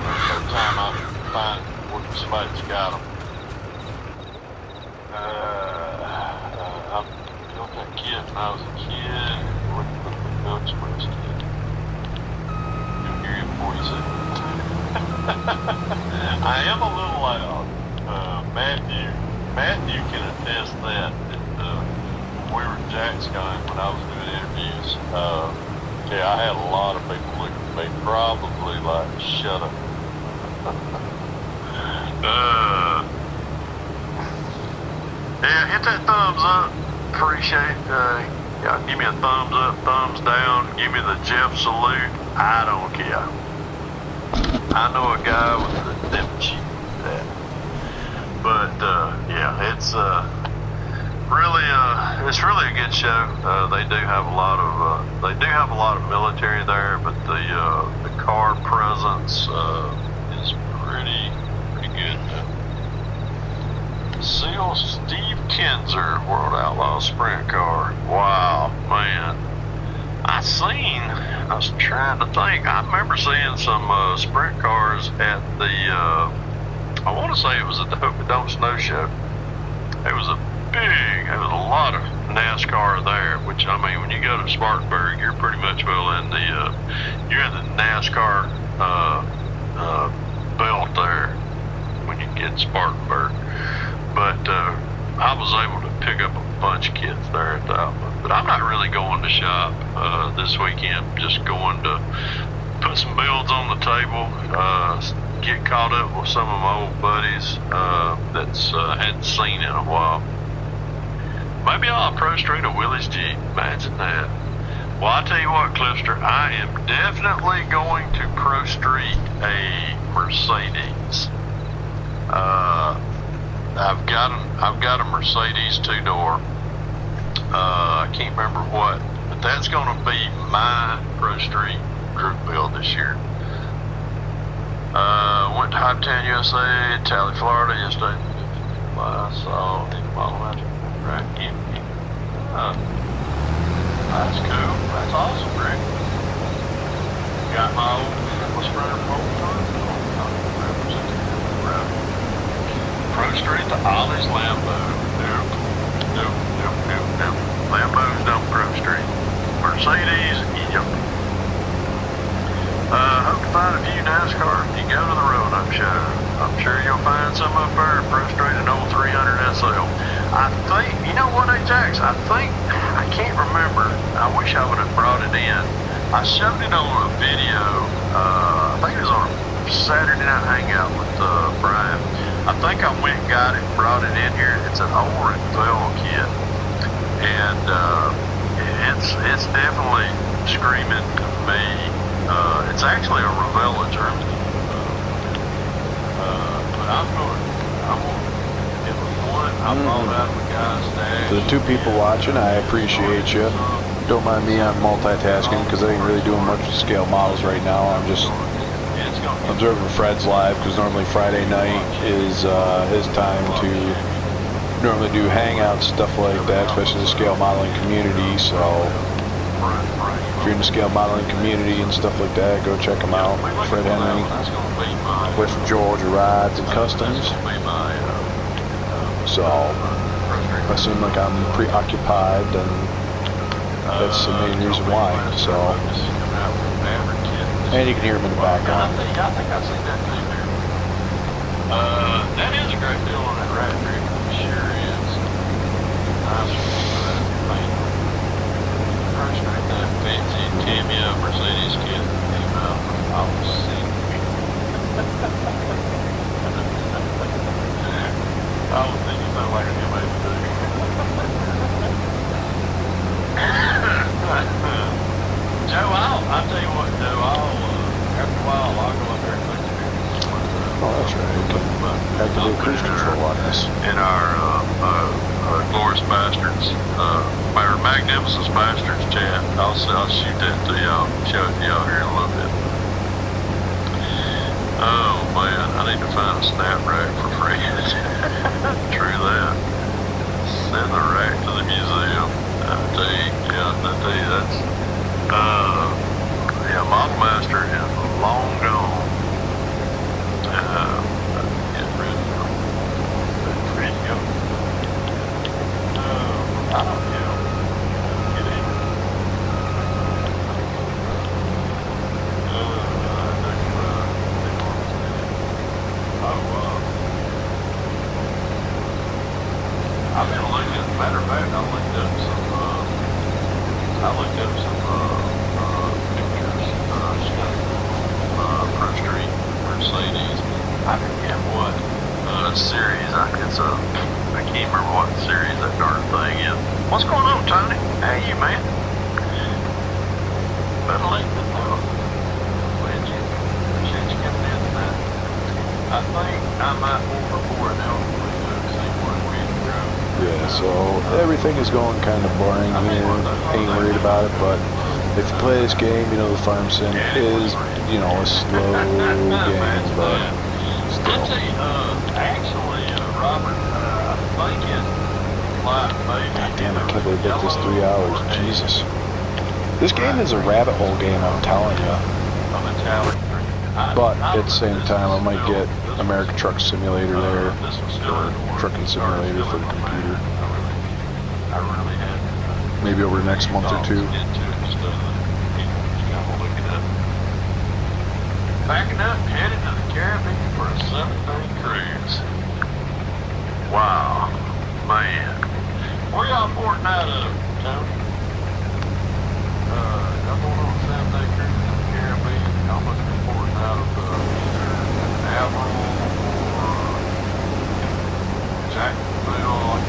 By the time I find somebody's got them. I built that kit when I was a kid. What the Dutch West kid? You'll hear it before you see it. I am a little loud. Matthew can attest that when we were in Jackscon, when I was doing interviews, yeah, I had a lot of people look at me probably like, shut up. Yeah, hit that thumbs up. Appreciate yeah, give me a thumbs up, thumbs down, give me the Jeff salute. I don't care. I know a guy with a different sheet with that. But yeah, it's really a good show. They do have a lot of military there, but the car presence is pretty good. Seal Steve Kinzer, World Outlaw Sprint Car. Wow, man. I was trying to think. I remember seeing some sprint cars at the, I want to say it was at the Hope It Don't Snow show. There was a lot of NASCAR there, which, I mean, when you go to Spartanburg, you're pretty much well in the, you're in the NASCAR belt there when you get to Spartanburg. But I was able to pick up a bunch of kids there at the outlet. But I'm not really going to shop this weekend. Just going to put some builds on the table, get caught up with some of my old buddies that's hadn't seen in a while. Maybe I'll approach straight a Willie's Jeep. Imagine that. Well, I tell you what, Clifster, I am definitely going to Pro Street a Mercedes. I've got a Mercedes 2-door. I can't remember what, but that's going to be my Pro Street group build this year. Went to Hypetown, USA, Tally, Florida yesterday. I saw him all right. That's cool. That's awesome, Rick. Got my old Sprint Pro Street to Ollie's Lambo. Nope. Lambos don't Pro Street. Mercedes, yep. Hope to find a few NASCAR. You go to the Roanoke show. I'm sure you'll find some up there Pro Street an old 300 SL. I think, you know what, Ajax? I can't remember. I wish I would have brought it in. I showed it on a video. I think it was on a Saturday Night Hangout with Brian. I think I went and got it, brought it in here. It's an orange Vel kit, and it's definitely screaming to me. It's actually a Revella Germany, but I'm going. It was one I bought out of a guy's stash. For the two people watching, I appreciate you. Don't mind me, I'm multitasking because I ain't really doing much with scale models right now. I'm just observing Fred's live because normally Friday night is his time to normally do hangouts, stuff like that, especially the scale modeling community. So if you're in the scale modeling community and stuff like that, go check him out. Fred Henry, West Georgia Rides and Customs. So I seem like I'm preoccupied, and that's the main reason why. So, and you can hear him in the background. I think I've seen that too there. That is a great deal on that rat trick. It sure is. Nice paint. First right that fancy Cameo Mercedes kit came out. I was sick. I was thinking something like an MH2. Joe, I'll tell you what, Joe, after a while, I'll go up there and put some Oh, that's right. You can activate cruise control on this. In our glorious bastards, our magnificent bastards chat. I'll shoot that to y'all. Show it to y'all here in a little bit. Oh man, I need to find a snap rack for free. True that. Send the rack to the museum. I tell you, that's yeah, Model Master is long gone. Get rid of them. Free to go. I don't know. Get in. I've been looking, matter of fact, I looked up some pictures, Pro Street Mercedes. I forget what series, I can't remember what series that darn thing is. What's going on, Tony? How you, man? Better late than never. Glad you, appreciate you coming in tonight. I think I might overboard now. Yeah, so everything is going kind of boring here. Ain't worried about it, but if you play this game, you know the farm sim is, you know, a slow game, but still. I tell you, actually, Robert, I think it might maybe. God damn, I can't believe it this 3 hours. Jesus. This game is a rabbit hole game, I'm telling you. But at the same time, I might get American Truck Simulator there, or Trucking Simulator for the computer. Maybe over the next month or two. Packing up, headed to the Caribbean for a 7-day cruise. Wow, man. Where y'all porting out of, Tony? Y'all going on a 7-day cruise in the Caribbean? Y'all must be porting out of either Avril or Jacksonville.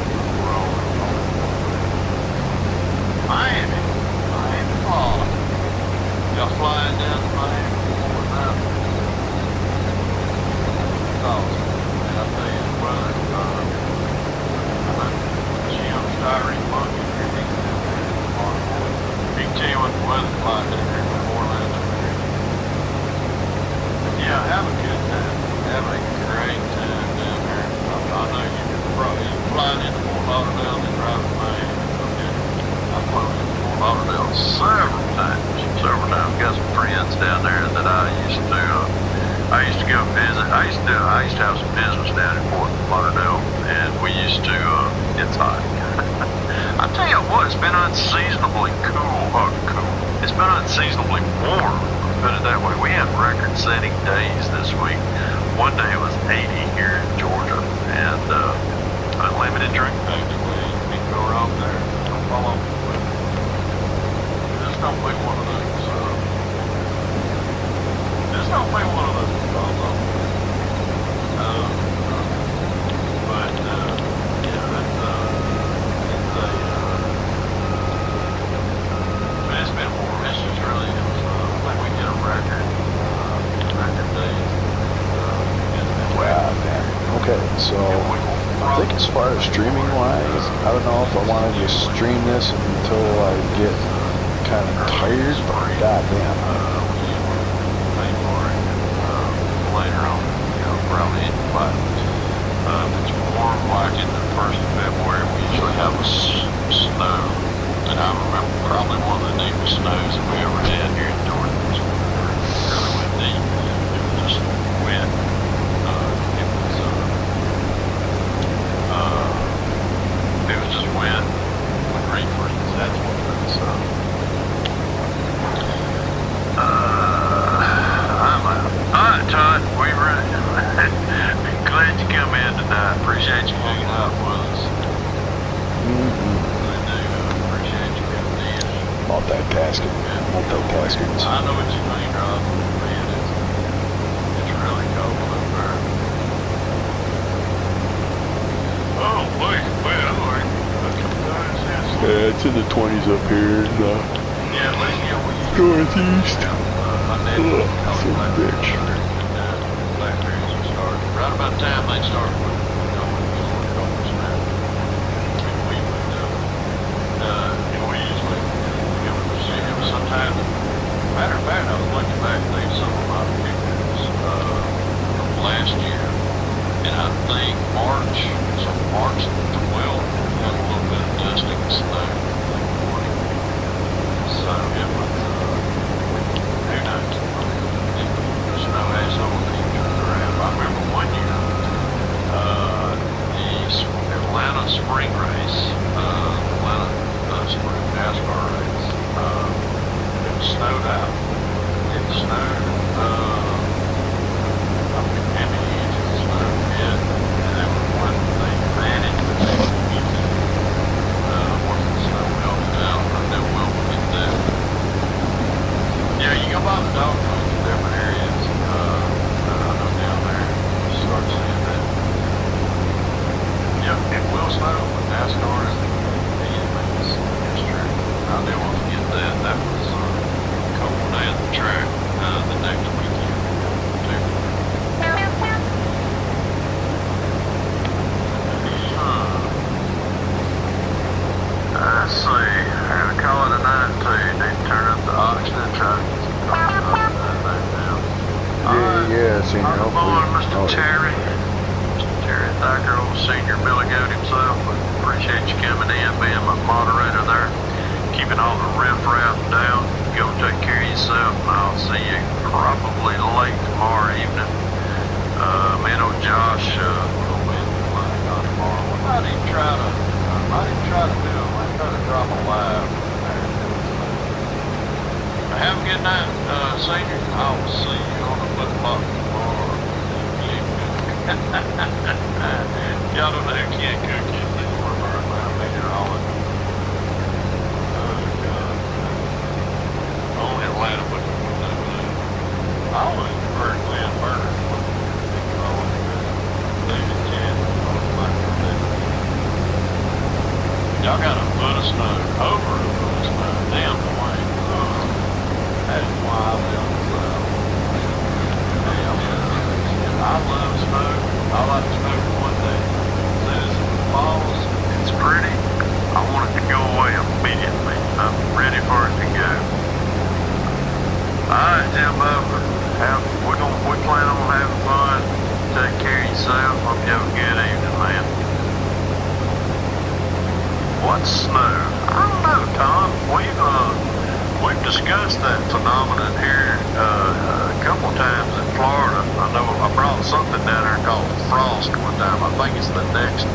Miami, Florida. Y'all flying down to Miami? I tell you, the weather, styrene monkey, he can tell you what the weather's like down here before that. Yeah, have a good time. Have a great time down here. I know you're flying into Fort Lauderdale and driving to Miami. Okay. I've flown into Fort Lauderdale several times. Got some friends down there that I used to go visit. I used to have some business down in Fort Lauderdale, and we used to, it's hot. I tell you what, it's been unseasonably cool. It's been unseasonably warm, put it that way. We had record-setting days this week. One day it was 80 here in Georgia, and unlimited drink actually. You can go around there. Don't fall off the cliff. Just don't play one of those. Just don't play one of those. But yeah, it's been warm. It's just really, I think we get a record days. Wow, man. Okay, so I think as far as streaming wise, I don't know if I want to just stream this until I get kind of tired, but goddamn. Later on, probably in it's warm, like in the 1st of February, we usually have a snow, and I remember probably one of the deepest snows that we ever had here in Georgia. It really went deep. It was just wet. It was just wet with reefers. That's what it was. I'm out. Alright, Todd, we really glad you come in tonight. Appreciate you hanging out with us. I do appreciate you coming in. Multitasking. I know what you mean, Rob. Man, it's really cold up there. Oh, boy, Yeah, it's in the 20s up here in the northeast. Ugh, son of a bitch. about the time they started going over snow, we would, we usually, it was sometimes, matter of fact, I was looking back at some of my pictures from last year, and I think March 12th, had a little bit of dusting snow in the morning. So it was, who knows? The snow has so many turned around. I remember one year, the Atlanta spring race, Atlanta spring NASCAR race, it was snowed out. It snowed, I mean, how many inches of snow it hit, and there was one thing managed to make it easy, once the snow melted out, but they will get that. Yeah, you go by the dog runs in different areas, I know down there, you start seeing that. Yep, it will snow, but NASCAR is the it's true. I'll never forget that. That was a cold day at the track, the next weekend, too. Let's see, had a call tonight too. They turn up the oxygen truck. Yeah, senior. Good morning, Mr. Terry. Mr. Terry Thacker, old senior Billy Goat himself. We appreciate you coming in, being my moderator there, keeping all the riffraff down. Go take care of yourself, and I'll see you probably late tomorrow evening. Me and old Josh will be on tomorrow. We might even try to do it. Might try to drop a live there. Have a good night, senior. I will see you on the football tomorrow. Y'all don't know who can't cook it. They want to burn my finger on it. Oh, God. Only Atlanta would know that. I always prefer Glenn Burger. David Ken. Y'all got a foot of snow, over a foot of snow, down the way. That is why I live in the South. I love snow. I like snow for one day. As soon as it falls, it's pretty. I want it to go away immediately. I'm ready for it to go. Alright, Jimbo. We plan on having fun. Take care of yourself. Hope you have a good evening, man. What's snow? I don't know, Tom. We've discussed that phenomenon here a couple of times in Florida. I know I brought something down there called frost one time. I think it's the next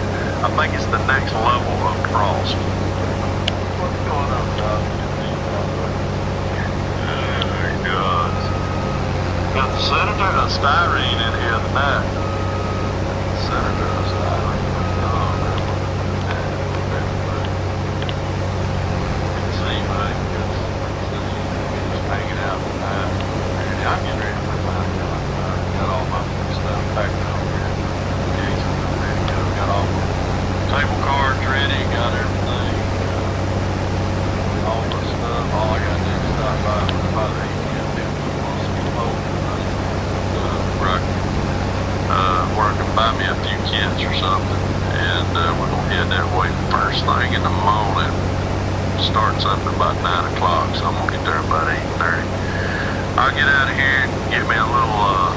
level of frost. What's going on, Tom? Oh, God. Got the Senator of Styrene in here tonight. Senator of Styrene. Oh, man. Hanging out tonight. I'm getting ready for my got all my stuff packed up here. Jason, I'm ready to go. Got all my table cards ready, got everything. All my stuff. All I got to do is stop by the ATM, do some holding. Where I can buy me a few kits or something. And we're going to head that way first thing in the morning. Starts up at about 9 o'clock, so I'm gonna get there about 8:30. I'll get out of here, get me a little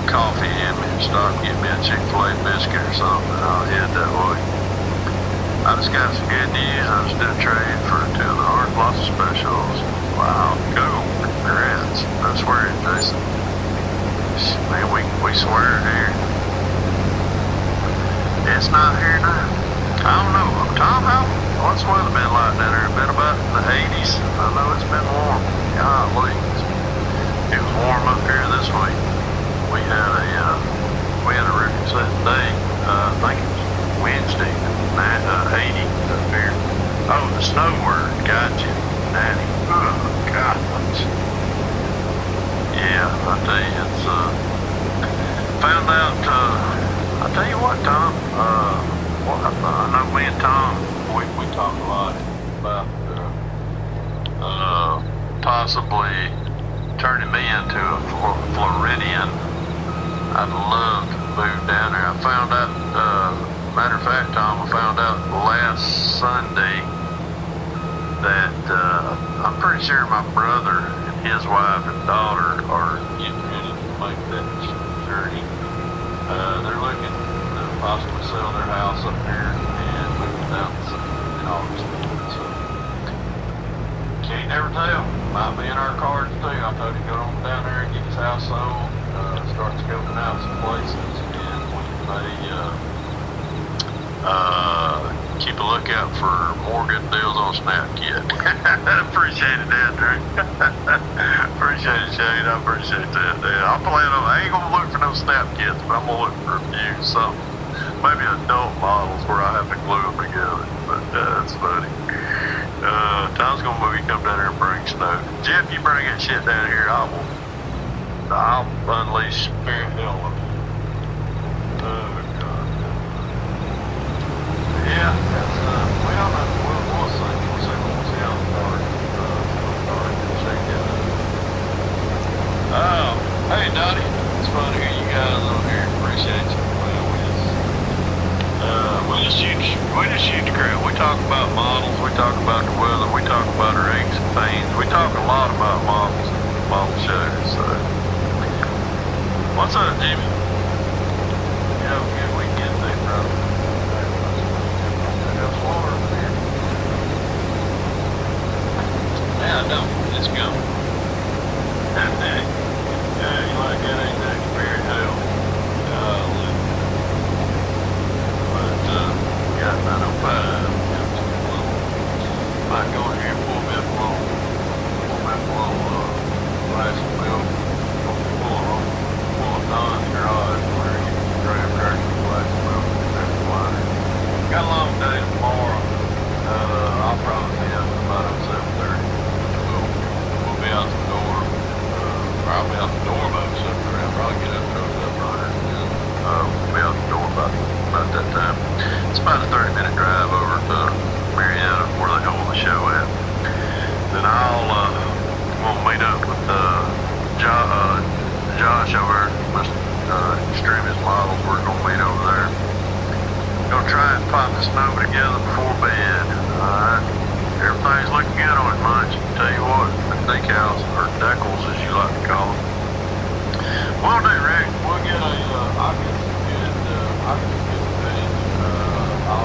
coffee in me, stop and get me a Chick-fil-A biscuit or something, and I'll head that way. I just got some good news. I just did a trade for 2 of the Hard Blossom specials. Wow, cool. Congrats. I swear it, Jason. Man, we swear it here. It's not here now. I don't know. Tom, what's the weather been like down there? Been about in the 80s? I know it's been warm. Golly. It was warm up here this week. We had a record-setting day. I think it was Wednesday, 80 up here. Oh, the snow word. Gotcha. Natty. Oh, God. Yeah, I tell you, it's, found out, I tell you what, Tom, well, I know me and Tom, we talk a lot about possibly turning me into a Floridian I'd love to move down there. I found out, matter of fact, Tom, I found out last Sunday that I'm pretty sure my brother and his wife and daughter are getting ready to make that journey. They're looking to possibly sell their house up here and move down in August. So, can't never tell. Might be in our cards too. I told him to go on down there and get his house sold, start scoping out some places, and we may keep a lookout for more good deals on SnapKit. Appreciate it, Andrew. Appreciate it, Shane. I appreciate that. Yeah, I ain't gonna look for no SnapKits, but I'm gonna look for a few, something. Maybe adult models where I have to glue them together. But that's funny. Tom's gonna maybe come down here and bring snow. Jeff, you bring that shit down here, I'll unleash spirit hell on you. Oh God. Yeah, that's we don't know. We'll see. We'll see how the dark shake it up. Oh, hey Dottie. It's fun to hear you guys on here. Appreciate you. Well, we just shoot the crap. We talk about models, we talk about the weather, we talk about our aches and pains. We talk a lot about models and model shows. So, what's up, Jimmy? You have a good weekend, too, brother. Got water up here. Yeah, I don't. It's gone. Yeah, you like that, ain't that? Spirit hell. Got 905. Might go in here and pull me up a little glass of milk. Pull a Don's garage where you can grab a glass of milk and that's water. Got a long day tomorrow. I'll probably be up about 7:30. We'll be out the door. Probably out the door about 7:30. I'll probably get up to runner. We'll be out the door about that time. It's about a 30-minute drive over to Marietta where they hold the show at. Then we'll meet up with Josh over at Extremist Models. We're gonna meet over there. Gonna try and pop the snow together before bed. Alright. Everything's looking good on it, Munch. Tell you what, the decals, or decals as you like to call them. Will do, Rick. We'll get I'll get some good footage. I'll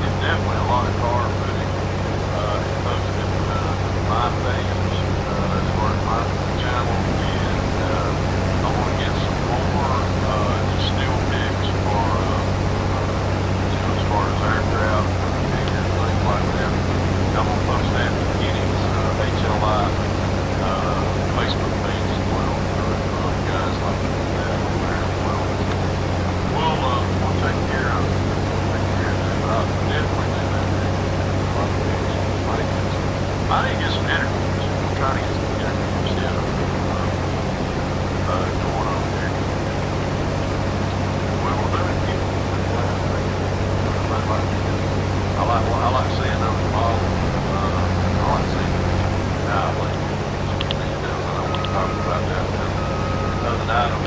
get definitely a lot of car footage. Posted my page, as far as my channel, and I want to get some more just still pics for as far as aircraft, figures, things like that. I'm gonna post that in Kenny's HLI Facebook page as well. Guys like that over there as well. We'll take care of it. I'll definitely do that. I need to get some interviews. I'm trying to get some interviews going on there. We will do it again. I like seeing those models. I like seeing details. I want to talk about that the other night on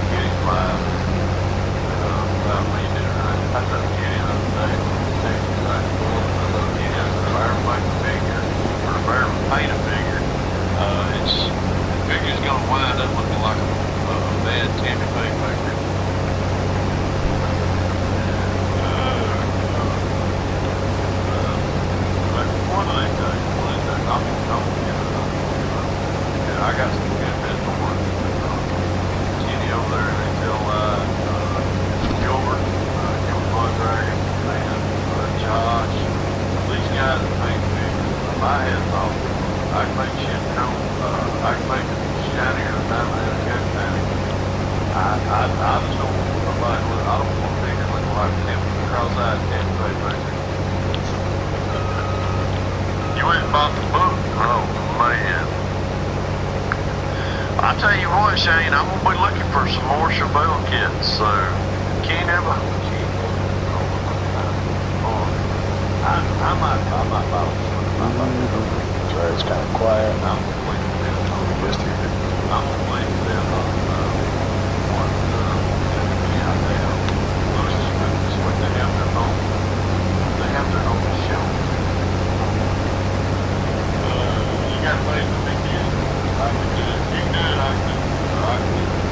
Kitty's Live. About me doing right. I told Kitty the other day, texted back and forth. I told Kitty, I said, if I ever make a figure, or if I ever paint a figure, the figure's going to wind up looking like a bad Tammy Faye figure. But one of these days, I'm going to get it. I got some good bits of work. Kenny over there, they tell Gilbert, Dragon, and Josh. These guys that paint figures, my head's off. I can make shit cool. I can make it shinier than diamond in a coat tank. I just don't want somebody to look. I don't want a figure looking like a cross-eyed Tammy Faye figure. You went and bought the book? Oh, man. I tell you what, Shane, I'm going to be looking for some more Chevelle kits, so can't ever. I might buy one. Sorry, it's kind of quiet. I'm completely Just here. got ways to make it. I can do it. You can do it, I can do it. I can do it.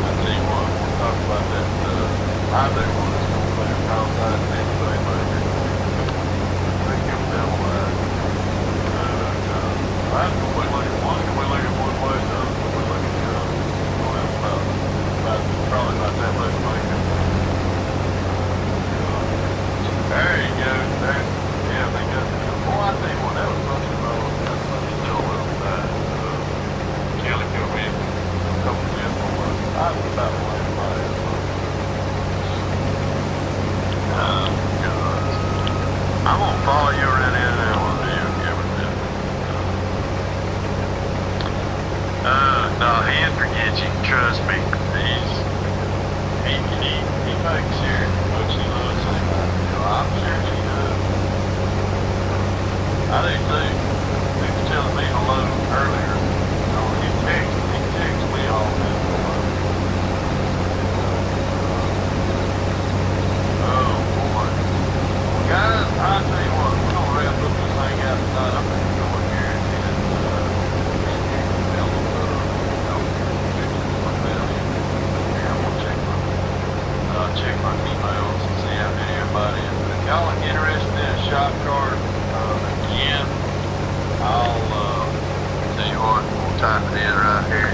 I tell you what, we'll talk about that. I bet one that's going to play outside and anybody later. They give them line. I can we look at one, can we look at one place, the other can we look at the other. We'll have probably about that much money. There you go. There. Yeah, they got. Boy, I tell you what, that was funny. That was funny. Still a little bad. Kelly killed me a couple of minutes on one. I was about to land by it. God. I'm gonna follow you around in there one day. Everything. No, he'll forget you. Trust me. He makes sure what she loves him. I'm sure she does. I do too. He was telling me hello earlier. He texts me all this hello. Oh boy. Well guys, I'll tell you what, we're gonna wrap up this thing out tonight. I'm gonna go in here and tell them check my emails and see how many everybody is. If y'all are interested in a shop card, again, I'll tell you what, we'll type it in right here.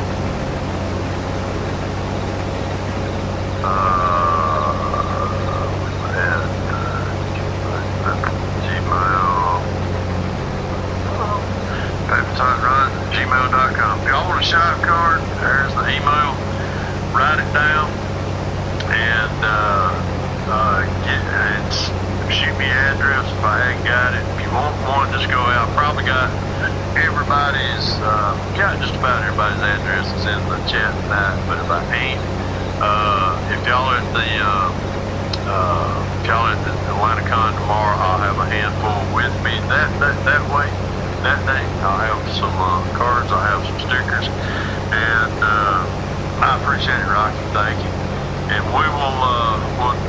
Gmail. Gmail.com. If y'all want a shop card, there's the email. Write it down. And shoot me address if I hadn't got it. If you want one, just go out. Probably got everybody's, got just about everybody's addresses in the chat tonight. But if I ain't, if y'all are at the AtlantaCon tomorrow, I'll have a handful with me. That way, that day, I'll have some cards. I'll have some stickers, and I appreciate it, Rocky. Thank you. And we will,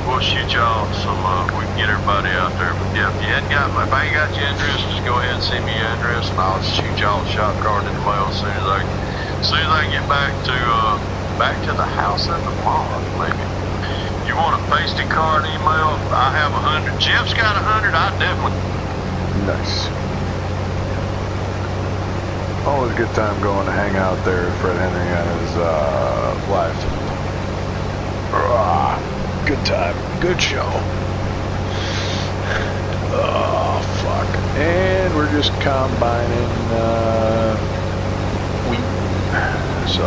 we'll shoot y'all some, we can get everybody out there. But yeah, if I ain't got your address, just go ahead and send me your address and I'll shoot y'all a shop card in the mail as soon as I get back to the house in the mall, maybe. You want a pasty card email? I have 100. Jeff's got 100. I definitely. Nice. Always a good time going to hang out there with Fred Henry on his live. Good time, good show. Oh fuck! And we're just combining wheat, so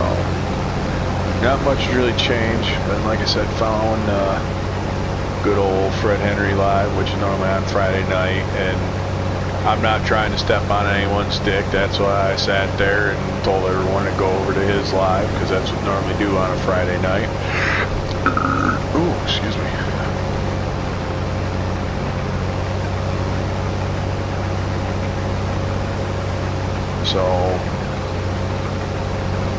not much has really changed. But like I said, following good old Fred Henry live, which is normally on Friday night, and I'm not trying to step on anyone's dick. That's why I sat there and told everyone to go over to his live, because that's what we normally do on a Friday night. Ooh, excuse me. So,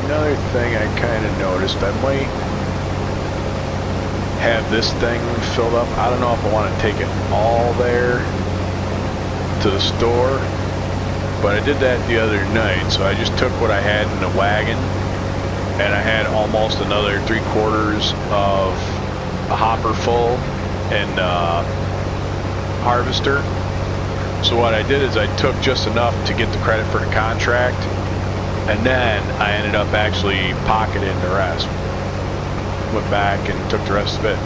another thing I kind of noticed, I might have this thing filled up. I don't know if I want to take it all there to the store, but I did that the other night. So I just took what I had in the wagon, and I had almost another 3/4 of a hopper full and harvester. So what I did is I took just enough to get the credit for the contract, and then I ended up actually pocketing the rest. Went back and took the rest of it,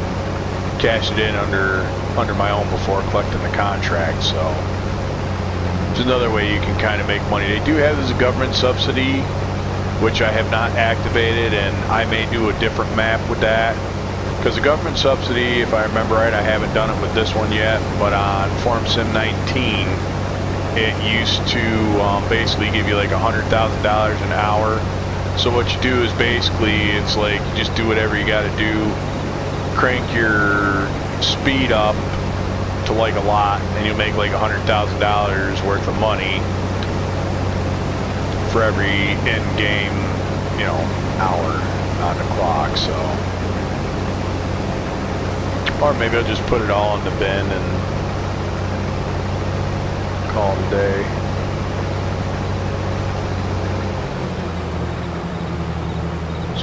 cashed it in under my own before collecting the contract. So it's another way you can kind of make money. They do have this government subsidy, which I have not activated, and I may do a different map with that. Because the government subsidy, if I remember right, I haven't done it with this one yet, but on Form Sim 19, it used to basically give you like $100,000 an hour. So what you do is basically, it's like you just do whatever you got to do, crank your speed up to like a lot, and you'll make like $100,000 worth of money for every in-game, hour on the clock. So, or maybe I'll just put it all in the bin and call it a day.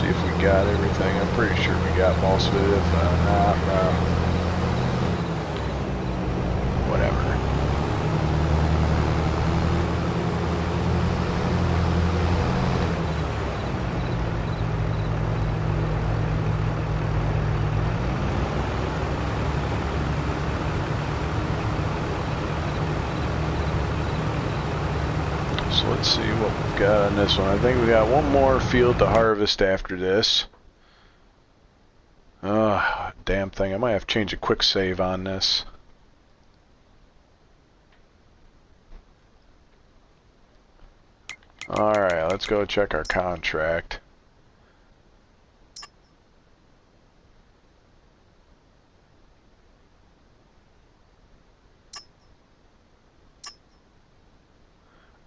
See if we got everything. I'm pretty sure we got most of it. If not, whatever. So let's see what we've got on this one. I think we got one more field to harvest after this. Damn thing. I might have to change a quick save on this. Alright, let's go check our contract.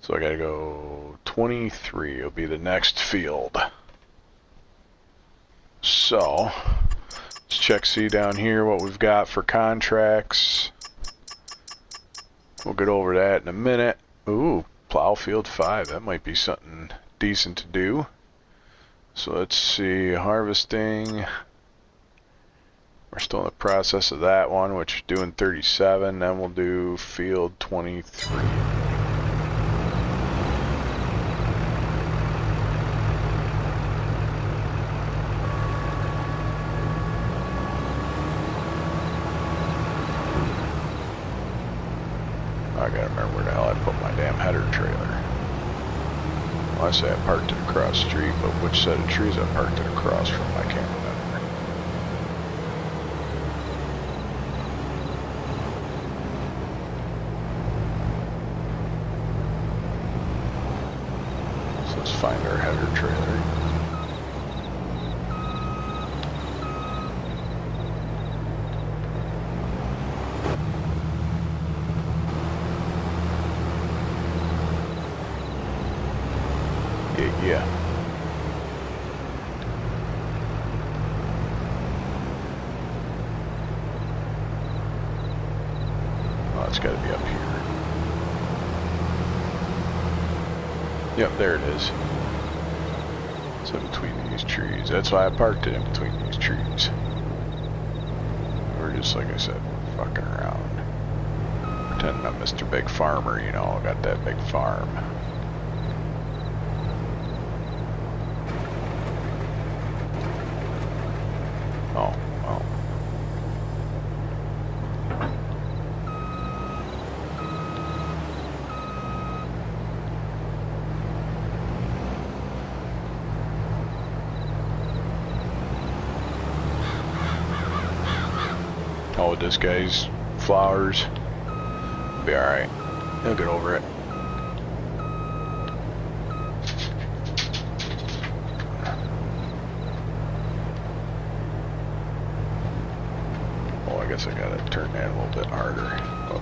So I gotta go 23 will be the next field. So let's check, see down here what we've got for contracts. We'll get over that in a minute. Ooh, plow field 5, that might be something decent to do. So let's see, harvesting. We're still in the process of that one, which is doing 37. Then we'll do field 23. I gotta remember where the hell I put my damn header trailer. Well, I say I parked it across the street, but which set of trees I parked it across from, I can't remember. So let's find our header trailer. Yeah. Oh, it's got to be up here. Yep, there it is. It's in between these trees. That's why I parked it in between these trees. We're just, like I said, fucking around. Pretending I'm Mr. Big Farmer, you know, I got that big farm. Oh, well. Oh, this guy's flowers. Be alright. He'll get over it. I guess I gotta turn that a little bit harder. Oh.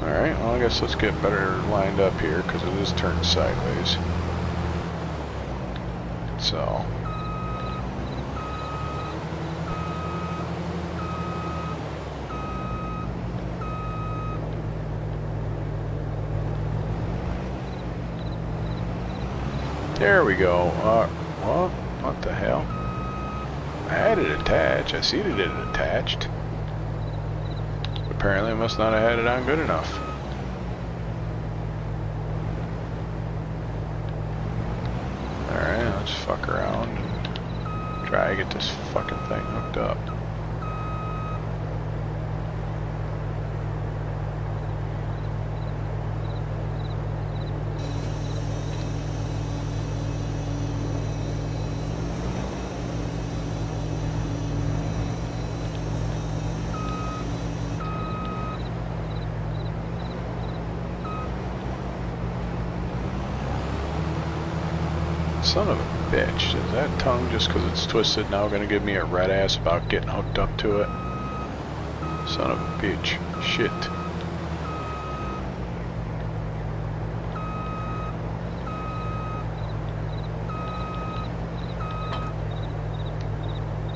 Alright, well I guess let's get better lined up here because it is turned sideways. So. There we go. Well, what the hell? I had it attached. I see that it attached. Apparently I must not have had it on good enough. Alright, let's fuck around and try to get this fucking thing hooked up. Son of a bitch. Is that tongue, just because it's twisted, now going to give me a red ass about getting hooked up to it? Son of a bitch. Shit.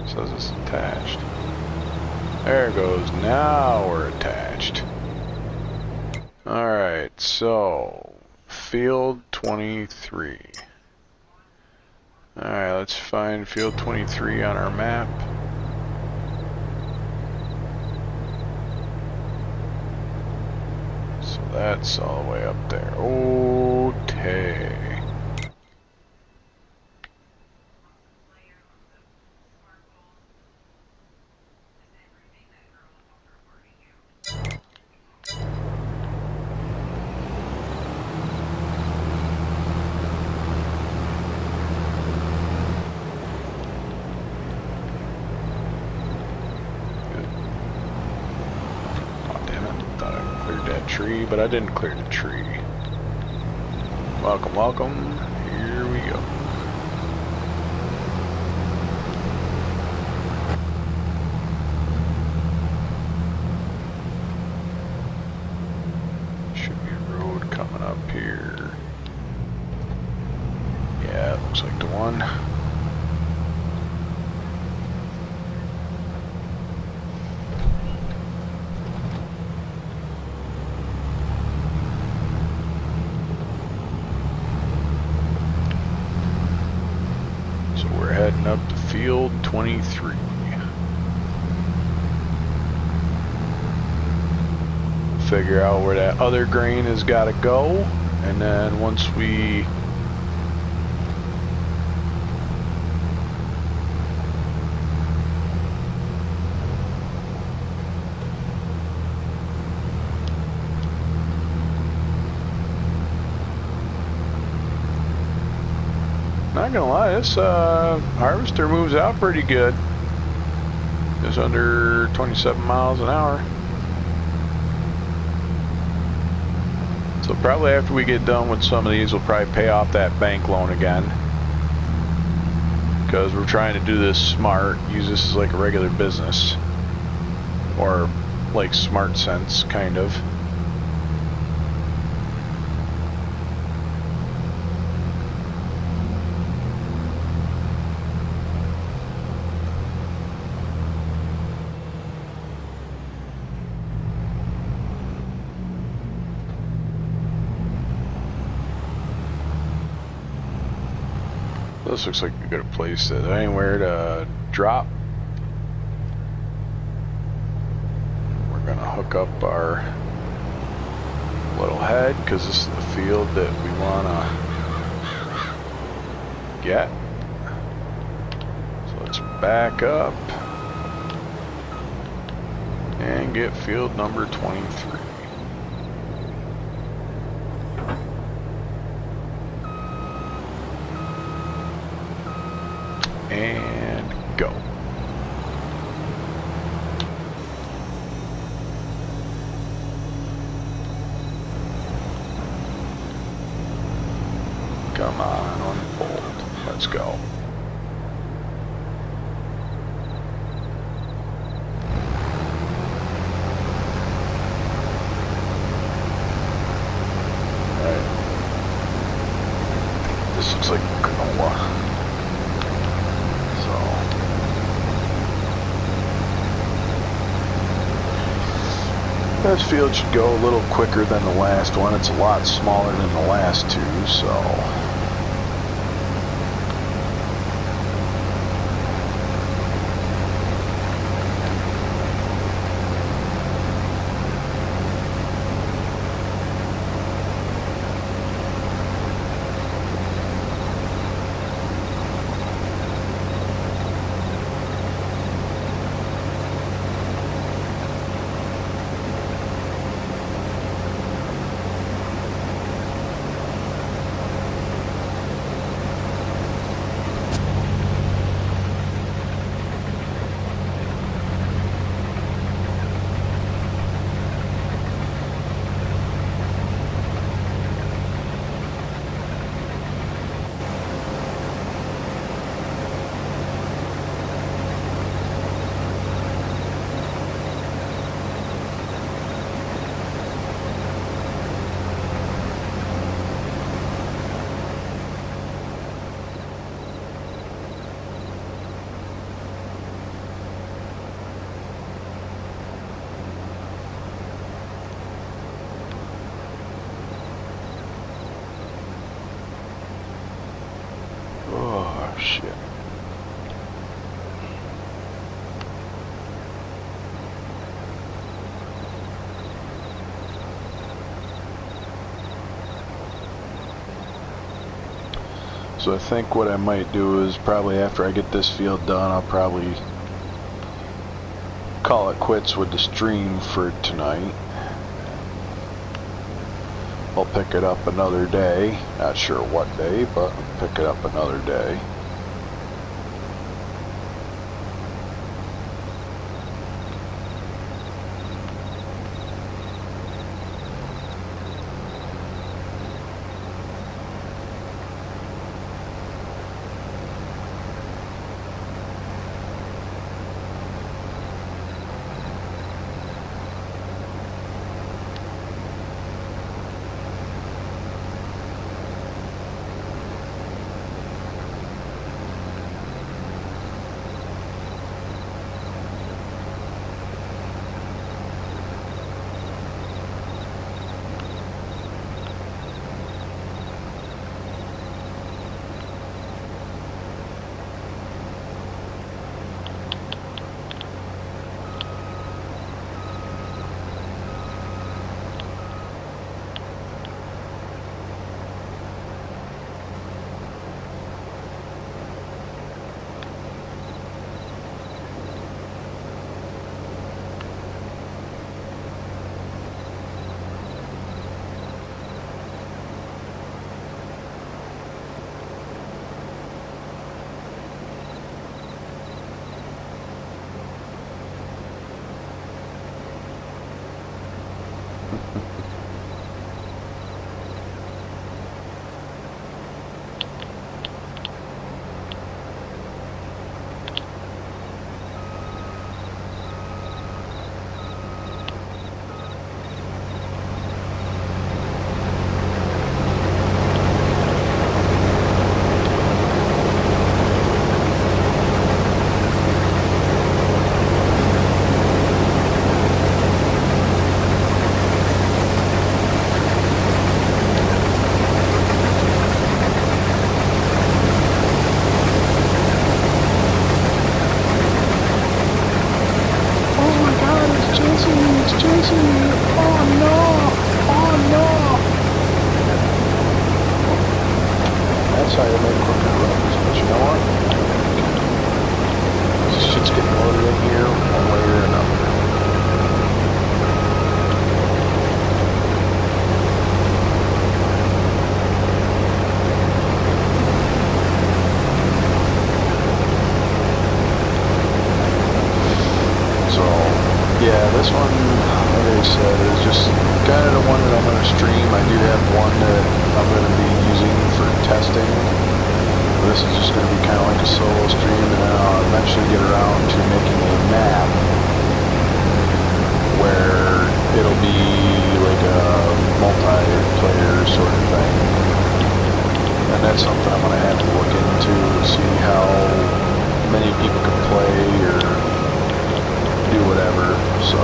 It says it's attached. There it goes. Now we're attached. Alright, so field 23. Alright, let's find field 23 on our map. So that's all the way up there. Okay. Tree, but I didn't clear the tree. Welcome, welcome. Here we go. Should be a road coming up here. Yeah, it looks like the one. Heading up to field 23. Figure out where that other grain has got to go, and then once we not gonna lie, this harvester moves out pretty good. It's under 27 miles an hour. So probably after we get done with some of these, we'll probably pay off that bank loan again. Because we're trying to do this smart, use this as like a regular business. Or like smart sense, kind of. This looks like a good place. Anywhere to drop. We're gonna hook up our little head because this is the field that we wanna get. So let's back up and get field number 23. And go. Come on, unfold. Let's go. Alright. This looks like canola. This field should go a little quicker than the last one. It's a lot smaller than the last two, so... So I think what I might do is probably after I get this field done, I'll probably call it quits with the stream for tonight. I'll pick it up another day. Not sure what day, but pick it up another day. This one, like I said, is just kind of the one that I'm going to stream. I do have one that I'm going to be using for testing. This is just going to be kind of like a solo stream, and then I'll eventually get around to making a map where it'll be like a multiplayer sort of thing. And that's something I'm going to have to look into to see how many people can play or do whatever, so.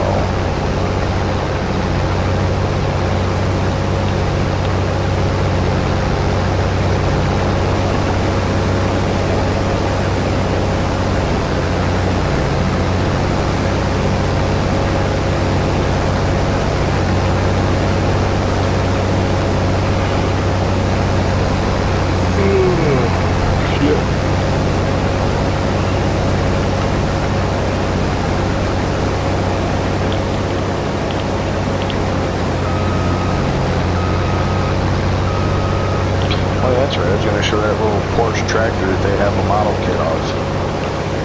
That's right, I was going to show that little Porsche tractor that they have a model kit of.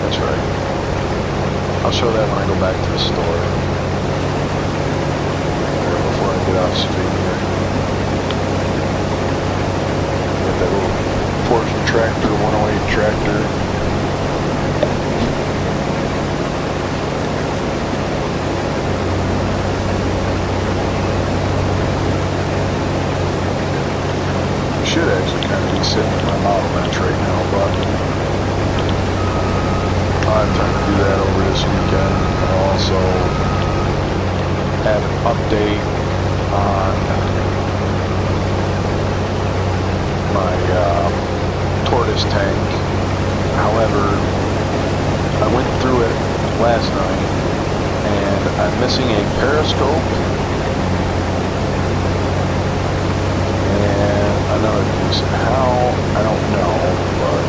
That's right. I'll show that when I go back to the store. Before I get off stream here. Got that little Porsche tractor, 108 tractor. Should actually kind of be sitting in my model bench right now, but I'll have time to do that over this weekend. I'll also have an update on my tortoise tank. However, I went through it last night and I'm missing a periscope and another weeks. How, I don't know, but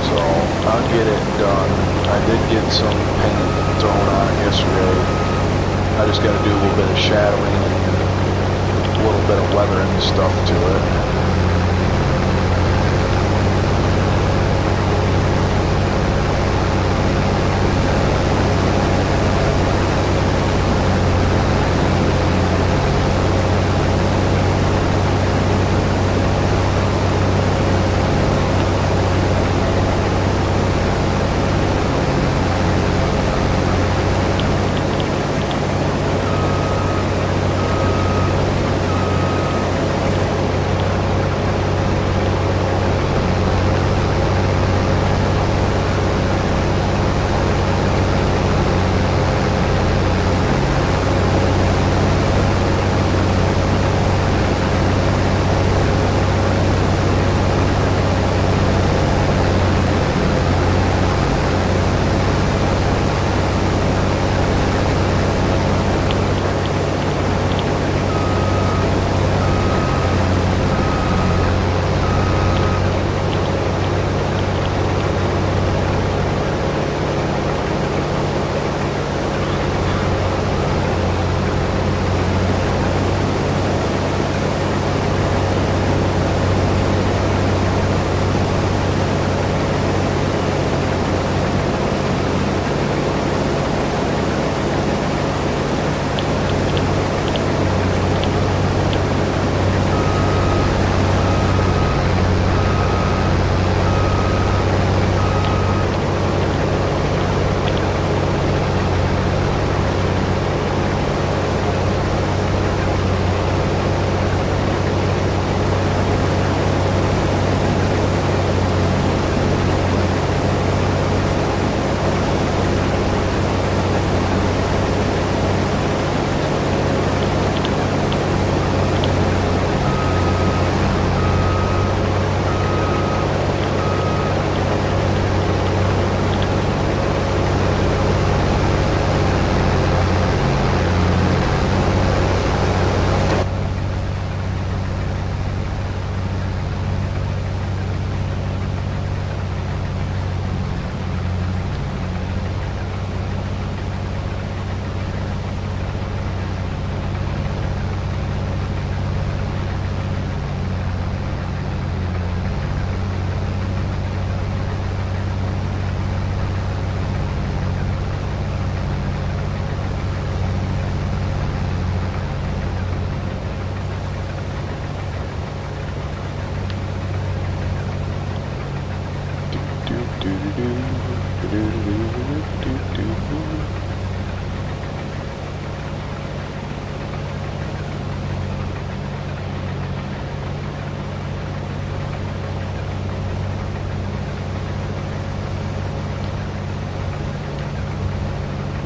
so I'll get it done. I did get some paint thrown on it yesterday. I just got to do a little bit of shadowing and a little bit of weathering and stuff to it.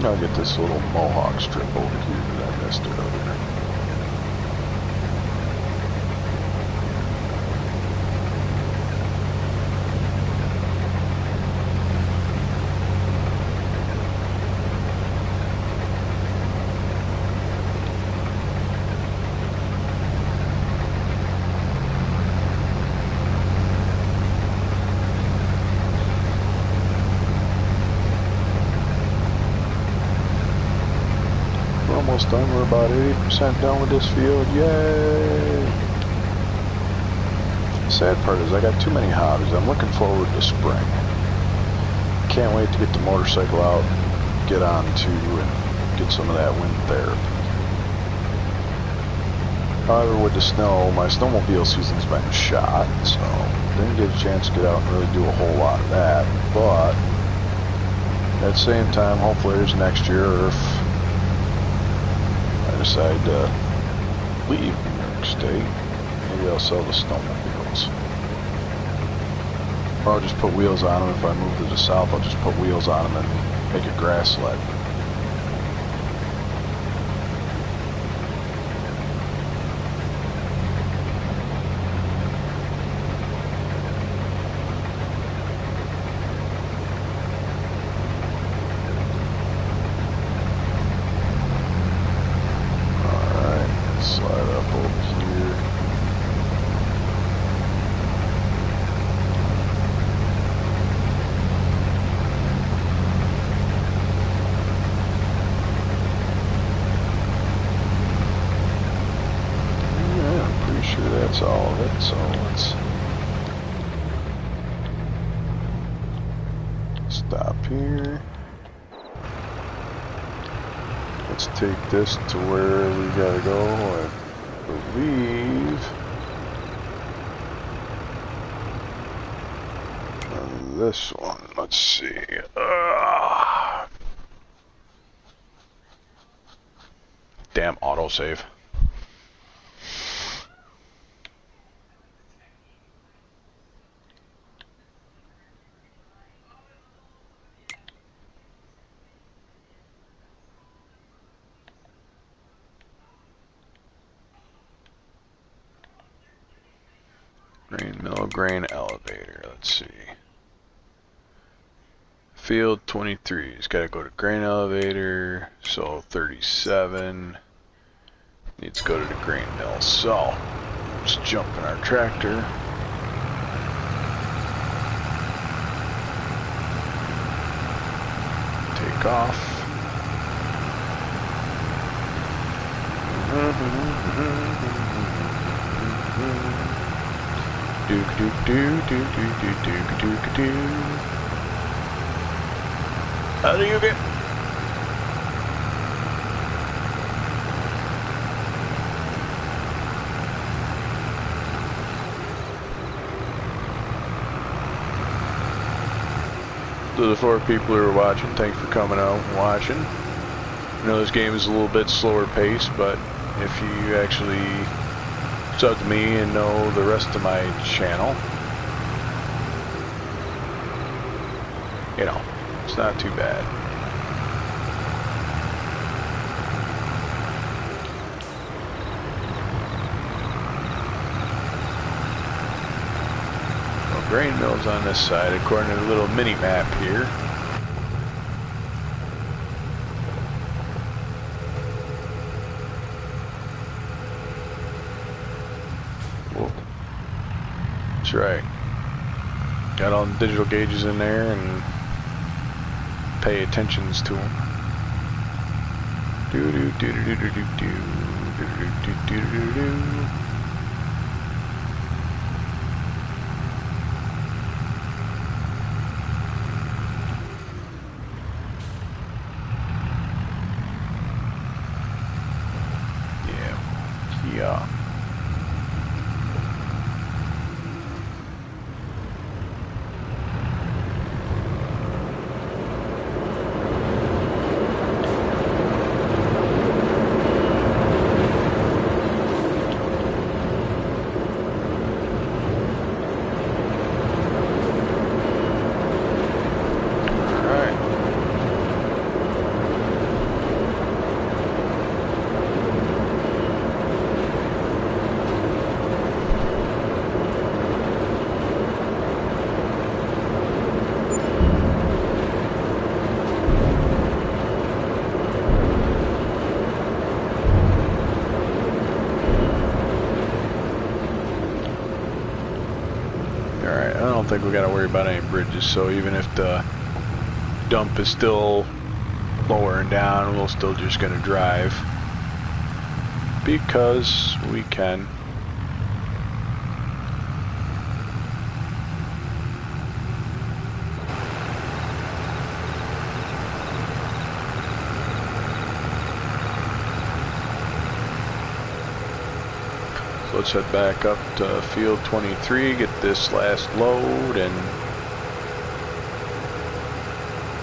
I'll get this little mohawk strip over here that I missed earlier. Almost done. We're about 80% done with this field. Yay! The sad part is I got too many hobbies. I'm looking forward to spring. Can't wait to get the motorcycle out, get on to, and get some of that wind therapy. However, with the snow, my snowmobile season's been shot, so didn't get a chance to get out and really do a whole lot of that. But at the same time, hopefully there's next year, or if I decide to leave New York State, maybe I'll sell the snowmobiles. Or I'll just put wheels on them. If I move to the south, I'll just put wheels on them and make a grass sled. Slide up over here. Stop here. Let's take this to where we gotta go, I believe. This one, let's see. Damn autosave. Grain mill, grain elevator, let's see. Field 23, it's gotta go to grain elevator, so 37 needs to go to the grain mill. So, let's jump in our tractor. Take off. Dook dook doo dook dook dook dook dook doo. How do you get? To the 4 people who are watching, thanks for coming out and watching. I know this game is a little bit slower paced, but if you actually sub to me and know the rest of my channel, you know, it's not too bad. Well, grain mill's on this side according to the little mini map here. That's right. Got all the digital gauges in there and pay attentions to them. Do do do do do do do do do do do do. Yeah. I don't think we got to worry about any bridges, so even if the dump is still lowering down, we're still just going to drive because we can. Let's head back up to field 23, get this last load, and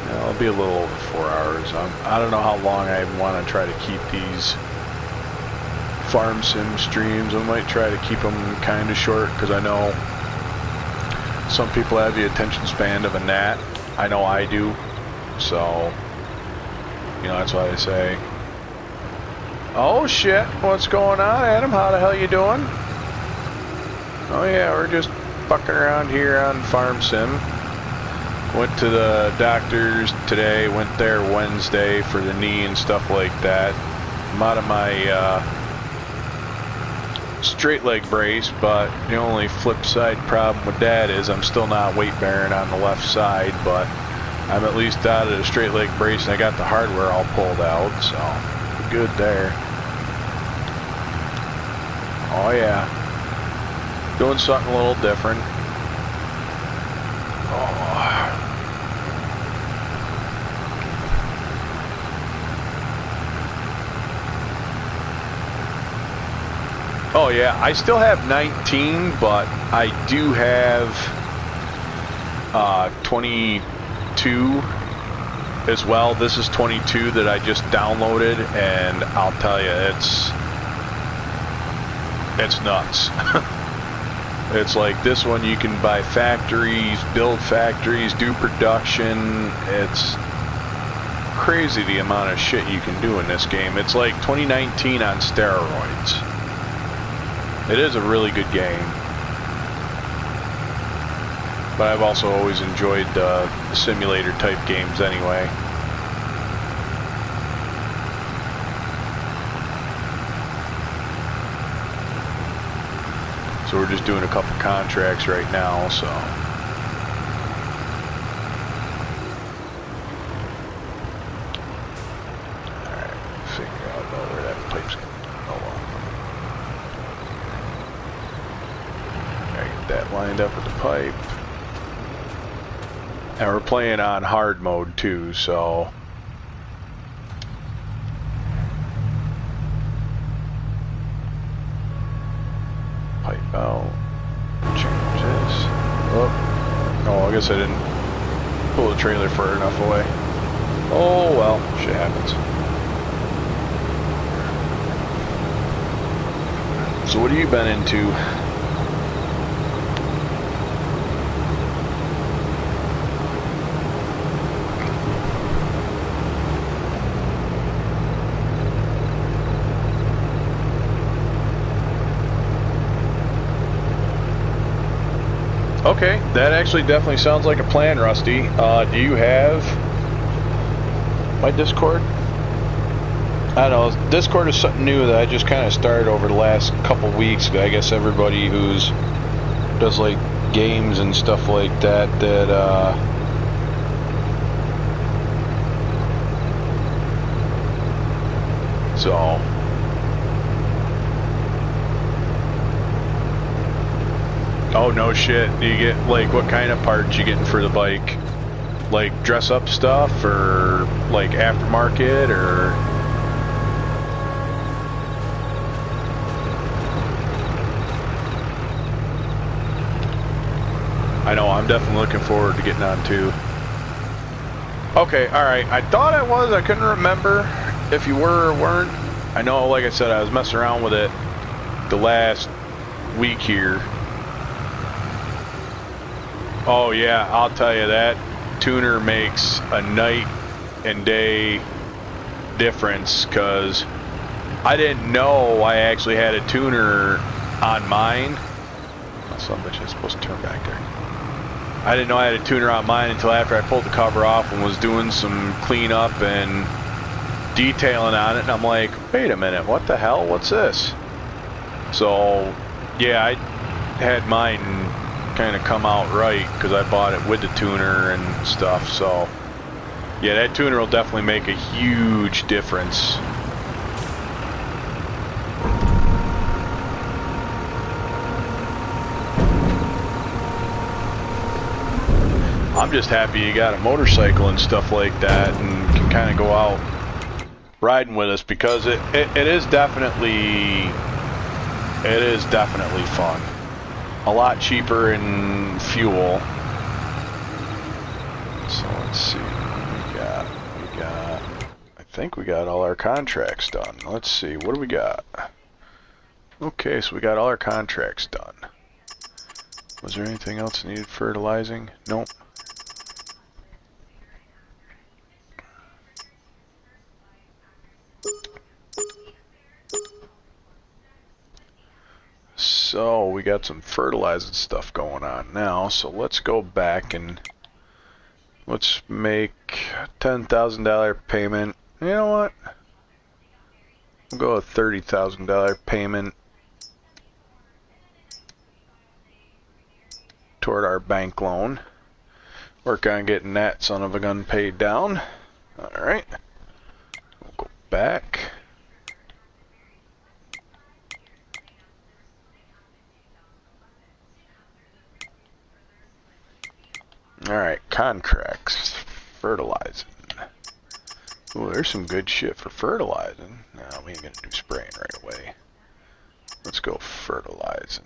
it'll be a little over 4 hours. I don't know how long I want to try to keep these farm sim streams. I might try to keep them kind of short because I know some people have the attention span of a gnat. I know I do, so you know that's why I say. Oh shit, what's going on, Adam? How the hell you doing? Oh yeah, we're just fucking around here on Farm Sim. Went to the doctor's today, went there Wednesday for the knee and stuff like that. I'm out of my straight leg brace, but the only flip side problem with that is I'm still not weight bearing on the left side, but I'm at least out of the straight leg brace and I got the hardware all pulled out, so good there. Oh yeah, doing something a little different. Oh. Oh yeah, I still have 19, but I do have 22 as well. This is 22 that I just downloaded, and I'll tell you, it's nuts. It's like this one you can buy factories, build factories, do production. It's crazy the amount of shit you can do in this game. It's like 2019 on steroids. It is a really good game. But I've also always enjoyed simulator type games anyway. So we're just doing a couple contracts right now, so. Alright, figure out where that pipe's going. Hold on. Alright, get that lined up with the pipe. And we're playing on hard mode too, so. Pipe out. Change this. Oh, I guess I didn't pull the trailer far enough away. Oh well, shit happens. So what have you been into? Okay, that actually definitely sounds like a plan, Rusty. Do you have my Discord? I don't know, Discord is something new that I just kind of started over the last couple weeks. I guess everybody who's does like games and stuff like that, so. Oh no shit, do you get, like, what kind of parts you getting for the bike? Like dress up stuff, or like aftermarket, or? I know, I'm definitely looking forward to getting on too. Okay, alright, I thought I was, I couldn't remember if you were or weren't. I know, like I said, I was messing around with it the last week here. Oh yeah, I'll tell you, that tuner makes a night and day difference, because I didn't know I actually had a tuner on mine. Oh, some bitch is supposed to turn back there. I didn't know I had a tuner on mine until after I pulled the cover off and was doing some cleanup and detailing on it, and I'm like, wait a minute, what the hell, what's this? So yeah, I had mine kind of come out right because I bought it with the tuner and stuff. So yeah, that tuner will definitely make a huge difference. I'm just happy you got a motorcycle and stuff like that and can kind of go out riding with us, because it is definitely fun. A lot cheaper in fuel. So let's see what we got. I think we got all our contracts done. Let's see, what do we got? Okay, so we got all our contracts done. Was there anything else needed fertilizing? Nope. So we got some fertilizing stuff going on now, so let's go back and let's make a $10,000 payment. You know what? We'll go with $30,000 payment toward our bank loan. Work on getting that son of a gun paid down. Alright. We'll go back. Alright, contracts. Fertilizing. Ooh, there's some good shit for fertilizing. No, we ain't gonna do spraying right away. Let's go fertilizing.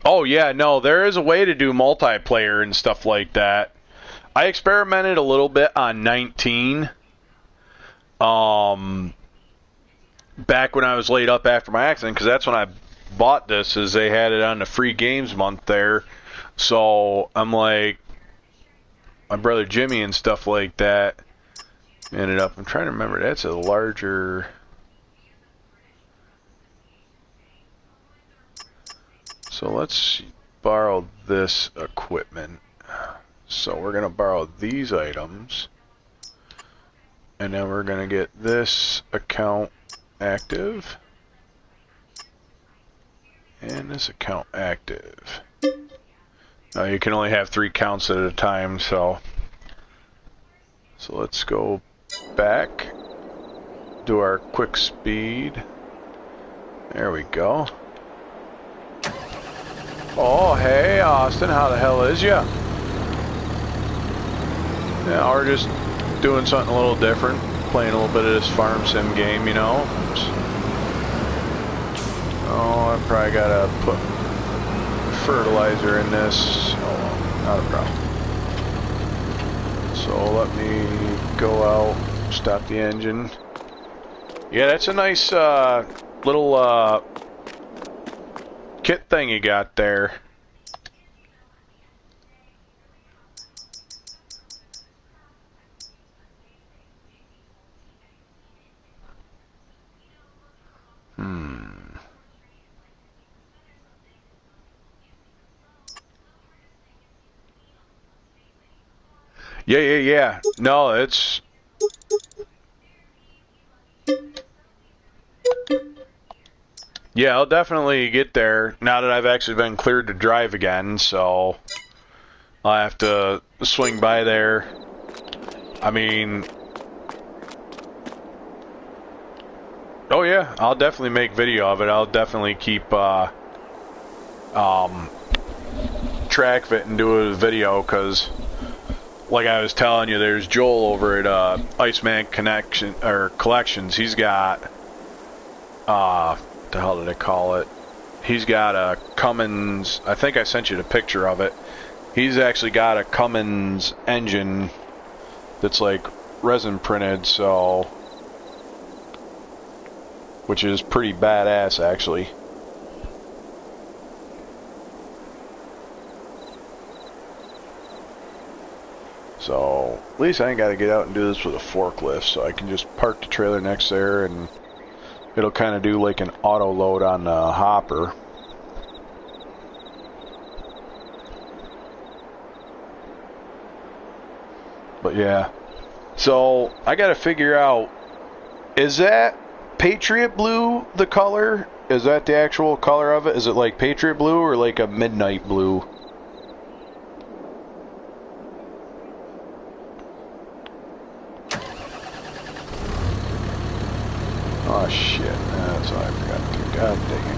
Oh yeah, no, there is a way to do multiplayer and stuff like that. I experimented a little bit on 19. Back when I was laid up after my accident, because that's when I bought this, is they had it on the free games month there. So I'm like, my brother Jimmy and stuff like that ended up, I'm trying to remember, that's a larger... So let's borrow this equipment. So we're going to borrow these items. And then we're going to get this account active. And this account active. Now you can only have 3 counts at a time, so let's go back. Do our quick speed. There we go. Oh, hey, Austin, how the hell is ya? Yeah, we're just doing something a little different. Playing a little bit of this farm sim game, you know. Oh, I probably gotta put fertilizer in this. Oh, not a problem. So let me go out, stop the engine. Yeah, that's a nice little kit thing you got there. Yeah. No, it's... Yeah, I'll definitely get there now that I've actually been cleared to drive again, so I'll have to swing by there. I mean... Oh yeah, I'll definitely make video of it. I'll definitely keep track of it and do a video, because like I was telling you, there's Joel over at Iceman Collections. He's got what the hell did I call it? He's got a Cummins, I think I sent you the picture of it. He's actually got a Cummins engine that's like resin printed, so, which is pretty badass actually. So at least I ain't got to get out and do this with a forklift, so I can just park the trailer next there and it'll kind of do like an auto load on the hopper. But yeah, so I got to figure out, is that Patriot Blue the color? Is that the actual color of it? Is it like Patriot Blue or like a midnight blue? Oh shit, that's what I forgot to do. God dang it.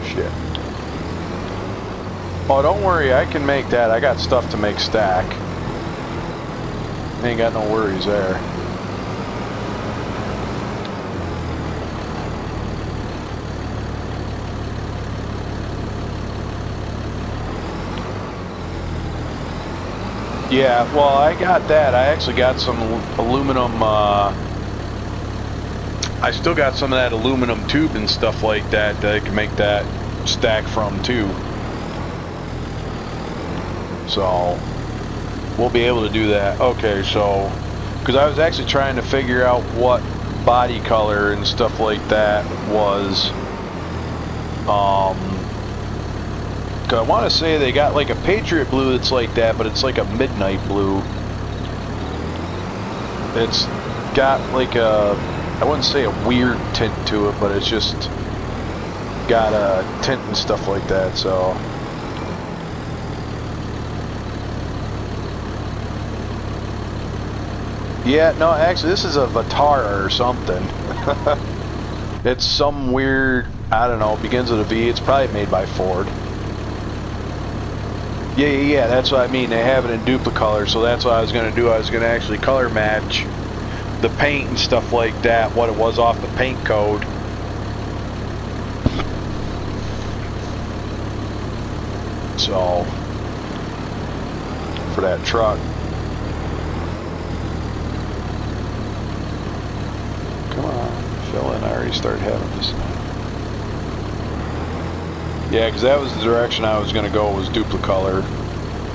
Shit. Oh, don't worry, I can make that. I got stuff to make stack. Ain't got no worries there. Yeah, well, I got that. I actually got some aluminum, I still got some of that aluminum tube and stuff like that that I can make that stack from too. So, we'll be able to do that. Okay, so, because I was actually trying to figure out what body color and stuff like that was I want to say they got like a Patriot blue that's like that, but it's like a midnight blue. It's got like a, I wouldn't say a weird tint to it, but it's just got a tint and stuff like that, so. Yeah, no, actually this is a Vitara or something. It's some weird, I don't know, begins with a V. It's probably made by Ford. Yeah, that's what I mean. They have it in duplicolor, so that's what I was going to do. I was going to actually color match the paint and stuff like that, what it was off the paint code. So, for that truck. Come on, fill in. I already started having this now. Yeah, because that was the direction I was going to go, was duplicolor.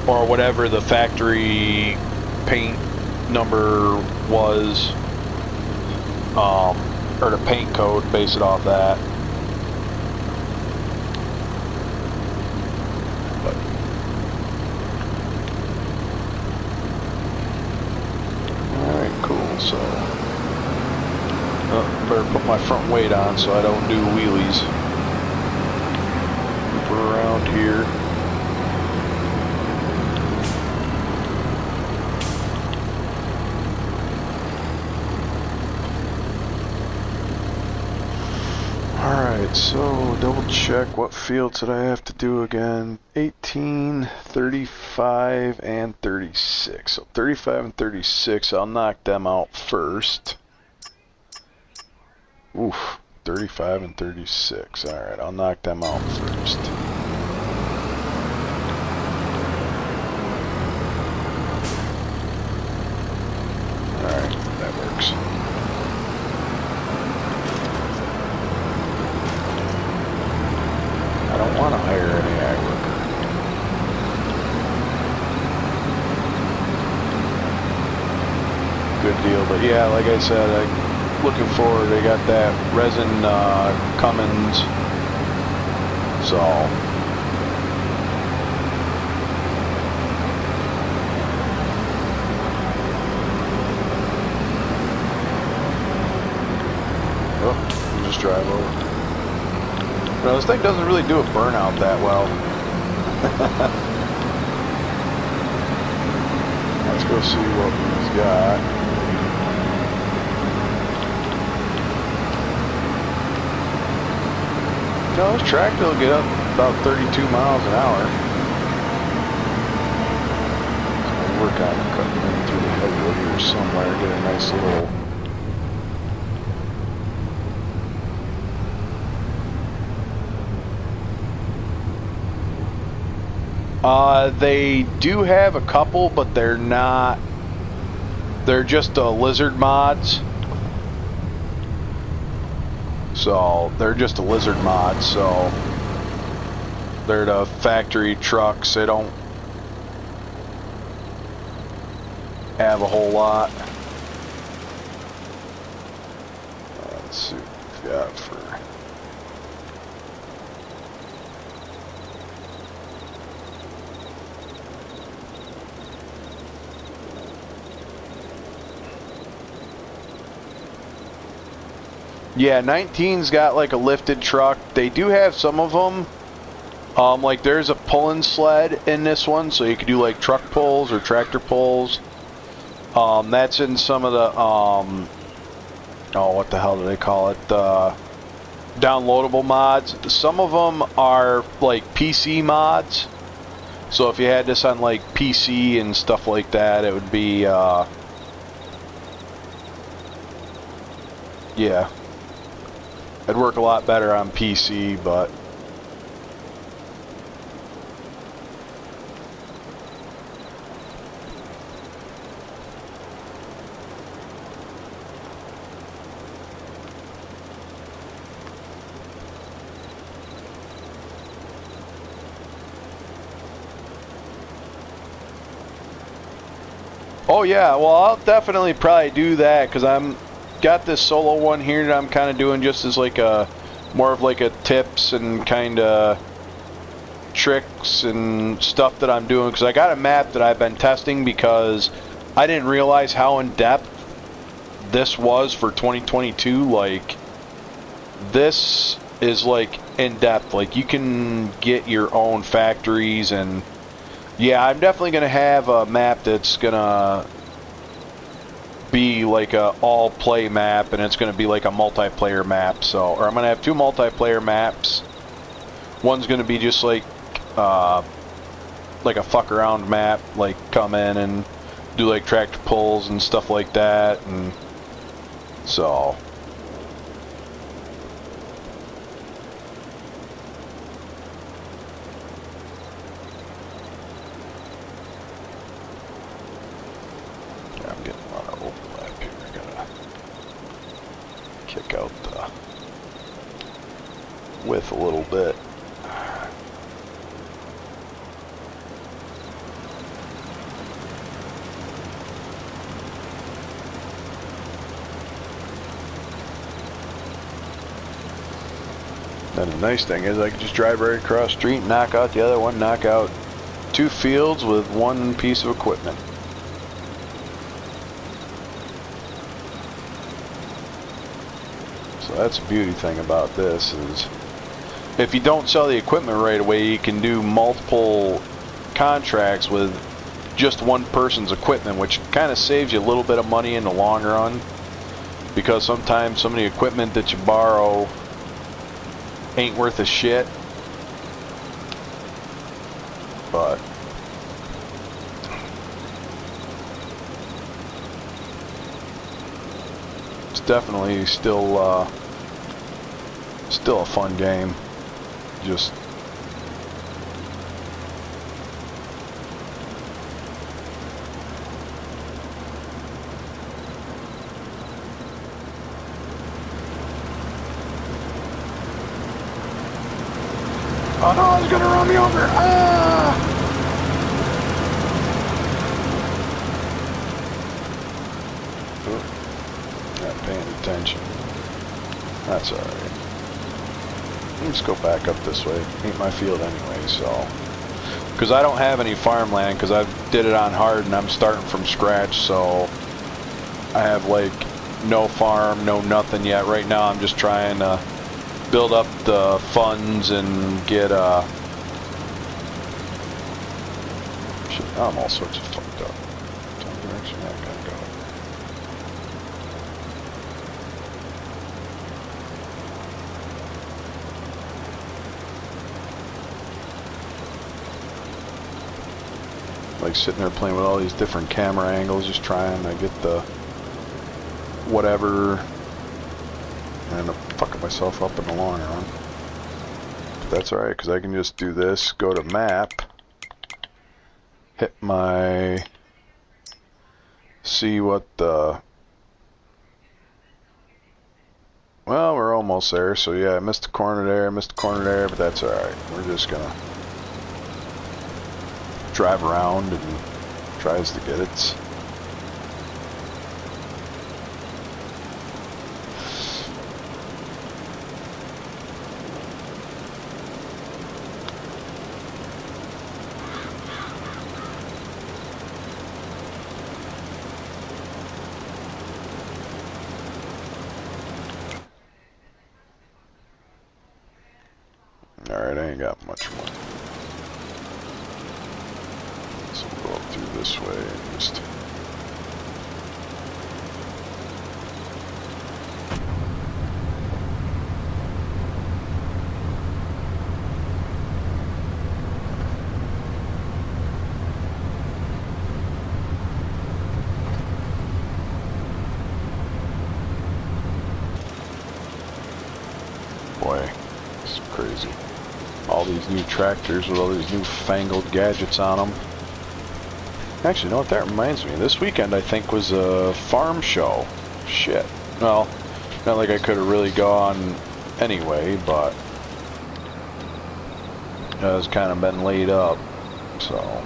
Or whatever the factory paint number was. Or the paint code, base it off that. But. Alright, cool, so. Better put my front weight on so I don't do wheelies. Around here. Alright, so double check what fields did I have to do again. 18, 35, and 36. So 35 and 36, I'll knock them out first. Oof. 35 and 36. Alright, I'll knock them out first. Alright, that works. I don't want to hire any ag worker. Good deal, but yeah, like I said, looking forward. They got that resin Cummins, so oh, just drive over. No, this thing doesn't really do a burnout that well. Let's go see what he's got. No, this tractor will get up about 32 miles an hour. So I'll work on cutting in through the headwood here somewhere, get a nice little... They do have a couple, but they're not... They're just lizard mods. So, they're just a lizard mod, so they're the factory trucks. They don't have a whole lot. Let's see what we've got for... Yeah, 19's got like a lifted truck. They do have some of them. Like there's a pulling sled in this one, so you can do like truck pulls or tractor pulls. That's in some of the oh, what the hell do they call it? Downloadable mods. Some of them are like PC mods. So if you had this on like PC and stuff like that, it would be yeah. It'd work a lot better on PC, but oh yeah, well I'll definitely probably do that because I'm got this solo one here that I'm kind of doing just as like a more of like a tips and kind of tricks and stuff that I'm doing, because I got a map that I've been testing because I didn't realize how in depth this was for 2022. Like, this is like in depth. Like, you can get your own factories, and yeah, I'm definitely gonna have a map that's gonna be like a all play map, and it's gonna be like a multiplayer map. So, or I'm gonna have two multiplayer maps. One's gonna be just like a fuck around map, like come in and do like tractor pulls and stuff like that, and so yeah, I'm getting a lot of overlap here. I gotta kick out the width a little bit. Then the nice thing is I can just drive right across the street and knock out the other one, knock out 2 fields with 1 piece of equipment. So that's the beauty thing about this is if you don't sell the equipment right away, you can do multiple contracts with just one person's equipment, which kind of saves you a little bit of money in the long run, because sometimes some of the equipment that you borrow ain't worth a shit. But it's definitely still a fun game. Just oh no, he's gonna run me over! Ah! Oh, not paying attention. That's alright. Let's go back up this way. Ain't my field anyway, so. Because I don't have any farmland, because I did it on hard and I'm starting from scratch, so I have like no farm, no nothing yet. Right now I'm just trying to build up the funds and get shit, I'm all sorts of fucked up. What direction I gotta go? Like sitting there playing with all these different camera angles, just trying to get the whatever, and end up fucking myself up in the long run. But that's alright, because I can just do this, go to map, hit my, see what the, well, we're almost there. So yeah, I missed the corner there, but that's alright. We're just gonna drive around and tries to get it. Alright, I ain't got much more. So we'll go up through this way and just... Boy, it's crazy. All these new tractors with all these new fangled gadgets on them. Actually, you know what, that reminds me. This weekend, I think, was a farm show. Shit. Well, not like I could have really gone anyway, but it's kind of been laid up, so...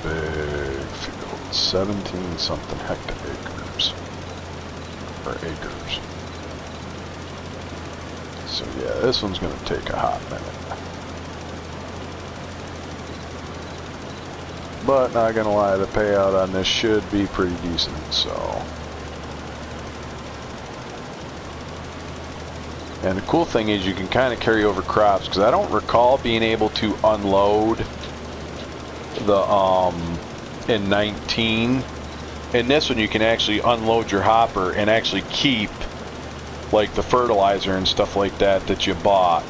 Big field, 17 something hectares, or acres. So yeah, this one's gonna take a hot minute. But not gonna lie, the payout on this should be pretty decent, so. And the cool thing is you can kind of carry over crops, because I don't recall being able to unload the in 19. In this one you can actually unload your hopper and actually keep like the fertilizer and stuff like that you bought.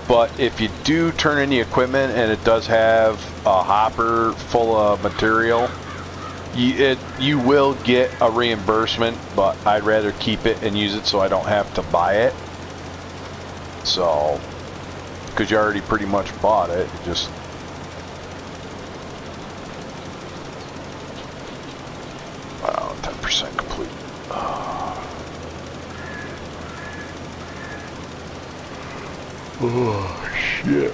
But if you do turn in the equipment and it does have a hopper full of material, you will get a reimbursement, but I'd rather keep it and use it so I don't have to buy it. So, because you already pretty much bought it, you just. Wow, 10% complete. Oh, shit.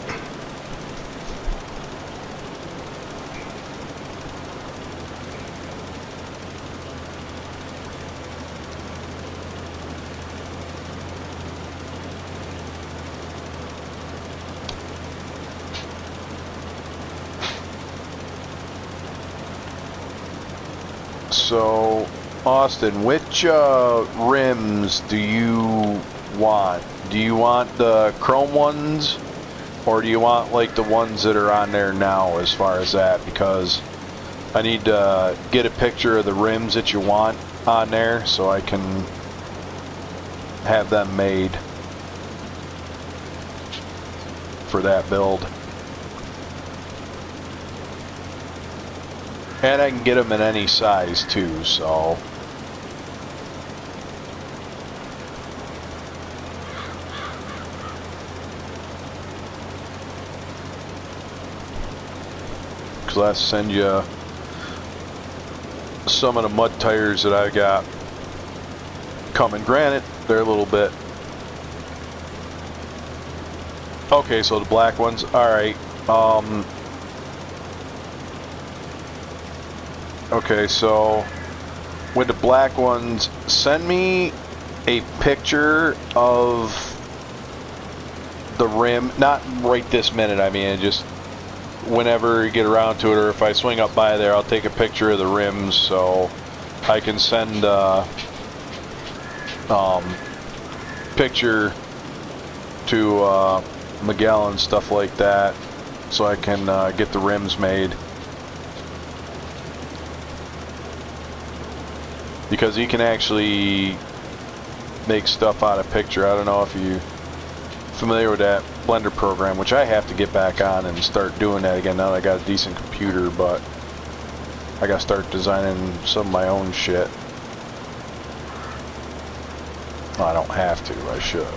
So, Austin, which rims do you want? Do you want the chrome ones, or do you want like the ones that are on there now as far as that? Because I need to get a picture of the rims that you want on there so I can have them made for that build. And I can get them in any size too, so. Because I'll send you some of the mud tires that I got coming. Granted, they're a little bit. Okay, so the black ones, alright. Okay, so with the black ones, send me a picture of the rim, not right this minute, I mean, just whenever you get around to it, or if I swing up by there, I'll take a picture of the rims so I can send a picture to Miguel and stuff like that so I can get the rims made. Because you can actually make stuff out of picture. I don't know if you're familiar with that Blender program, which I have to get back on and start doing that again now that I got a decent computer, but I gotta start designing some of my own shit. Well, I don't have to, I should.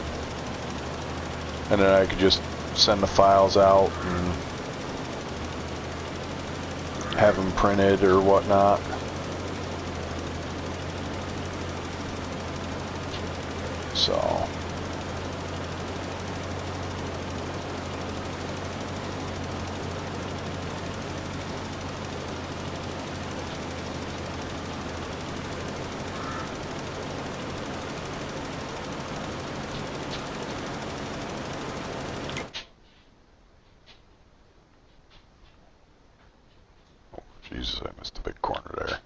And then I could just send the files out and have them printed or whatnot. So. Oh, Jesus, I missed a big corner there.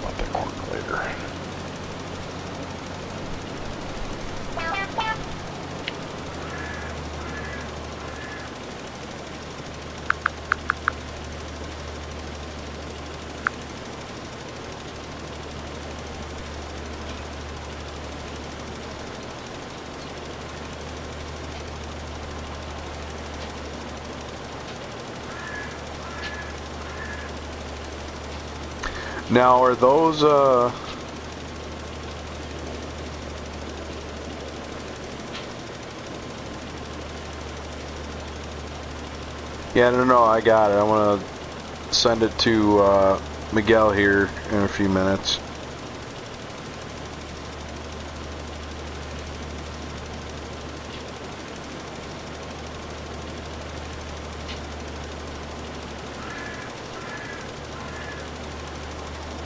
About that corner later. Now, are those, yeah, no, I got it. I want to send it to, Miguel here in a few minutes.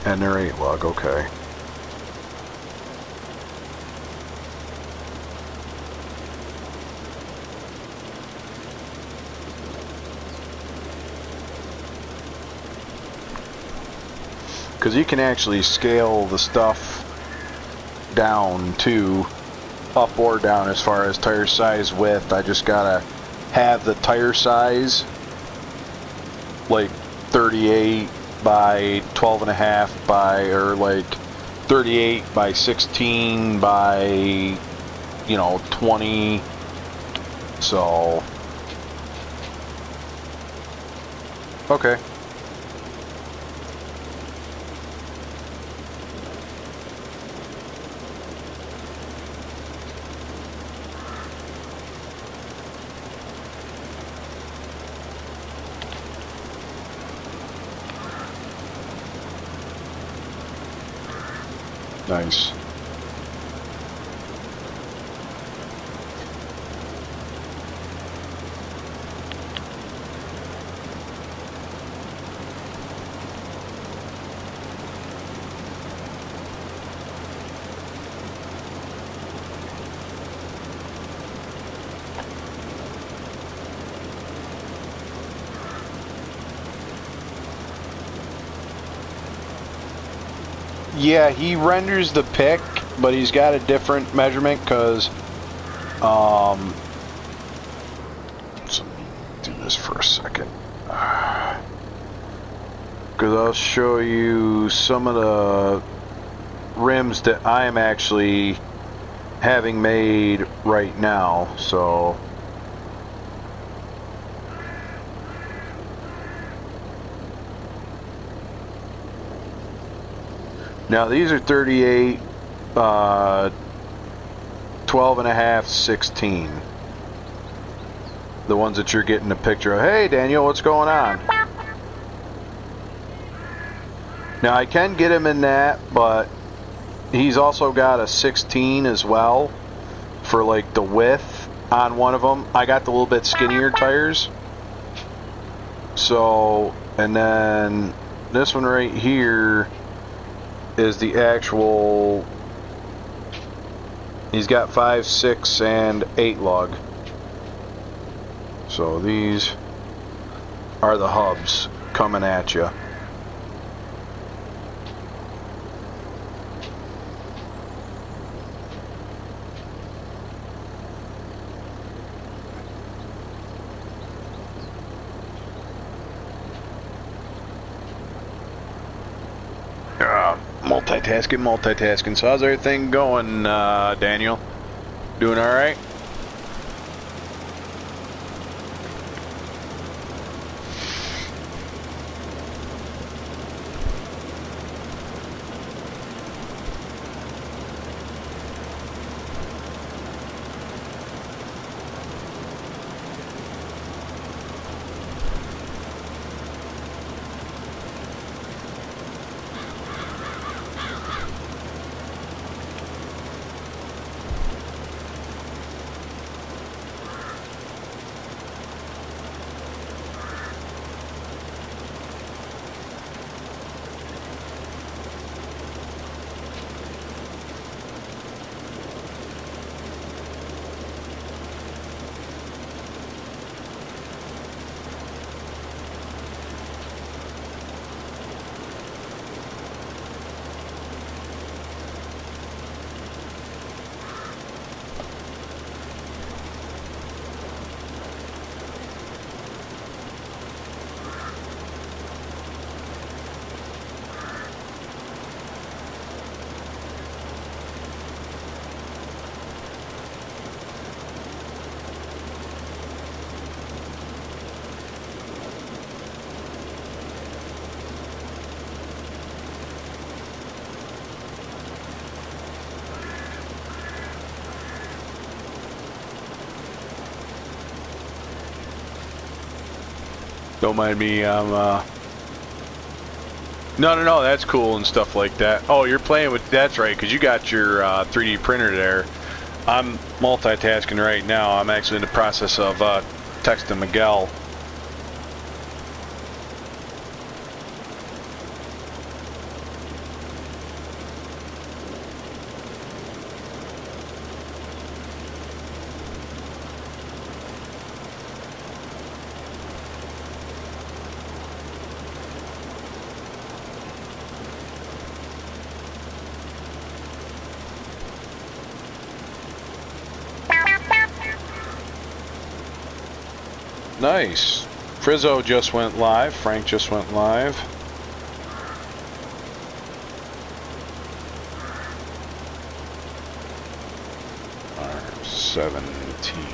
And they're 8 lug, okay. Because you can actually scale the stuff down too, up or down as far as tire size, width. I just gotta have the tire size like 38 by 12 and a half by, or like 38 by 16 by, you know, 20. So okay. Nice. Yeah, he renders the pick, but he's got a different measurement because, let's do this for a second. Because I'll show you some of the rims that I am actually having made right now. So now these are 38, 12 and a half, 16. The ones that you're getting a picture of. Hey Daniel, what's going on? Now I can get him in that, but he's also got a 16 as well for like the width on one of them. I got the little bit skinnier tires. So, and then this one right here is the actual, he's got 5, 6, and 8 lug. So these are the hubs coming at you. Multitasking. So how's everything going, Daniel? Doing all right? Don't mind me, I'm, No, that's cool and stuff like that. Oh, you're playing with, that's right, because you got your 3D printer there. I'm multitasking right now. I'm actually in the process of texting Miguel. Nice. Frizzo just went live. Frank just went live. R17.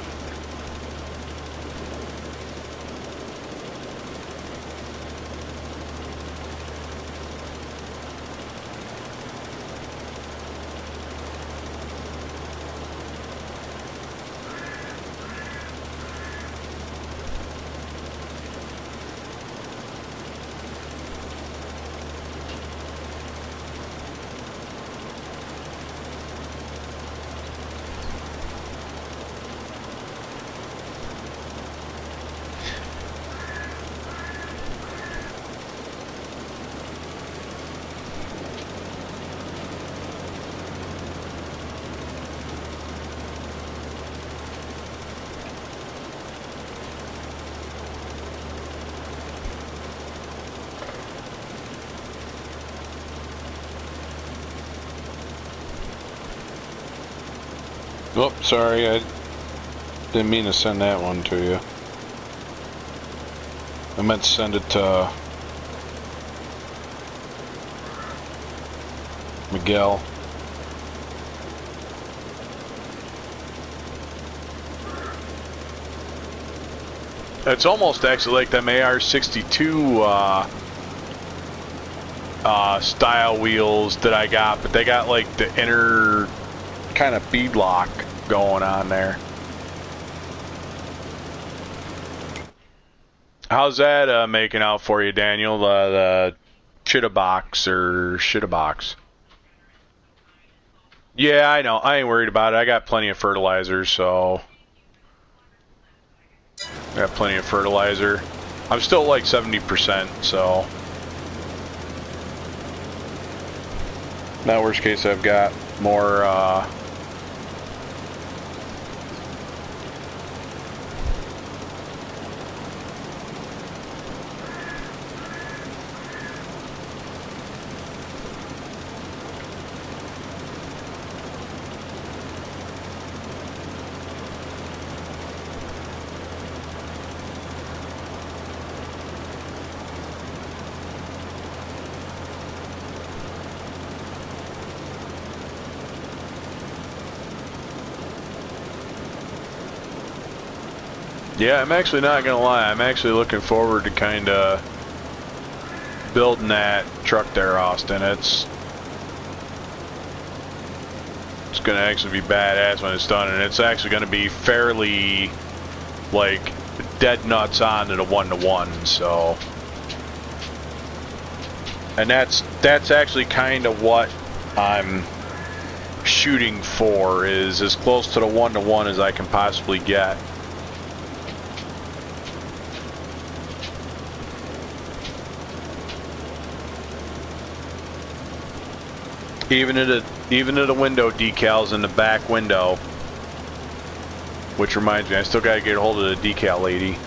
Oh, sorry, I didn't mean to send that one to you. I meant to send it to Miguel. It's almost actually like them AR-62 style wheels that I got, but they got like the inner kind of beadlock going on there. How's that making out for you, Daniel? The Chitterbox or Shitterbox? Yeah, I know. I ain't worried about it. I got plenty of fertilizer, so I got plenty of fertilizer. I'm still like 70%, so now worst case I've got more yeah, I'm actually not gonna lie. I'm actually looking forward to kind of building that truck there, Austin. It's gonna actually be badass when it's done, and it's actually gonna be fairly like dead nuts on to the 1-to-1. So, and that's actually kind of what I'm shooting for, is as close to the 1-to-1 as I can possibly get. Even to the window decals in the back window. Which reminds me, I still gotta get a hold of the decal lady.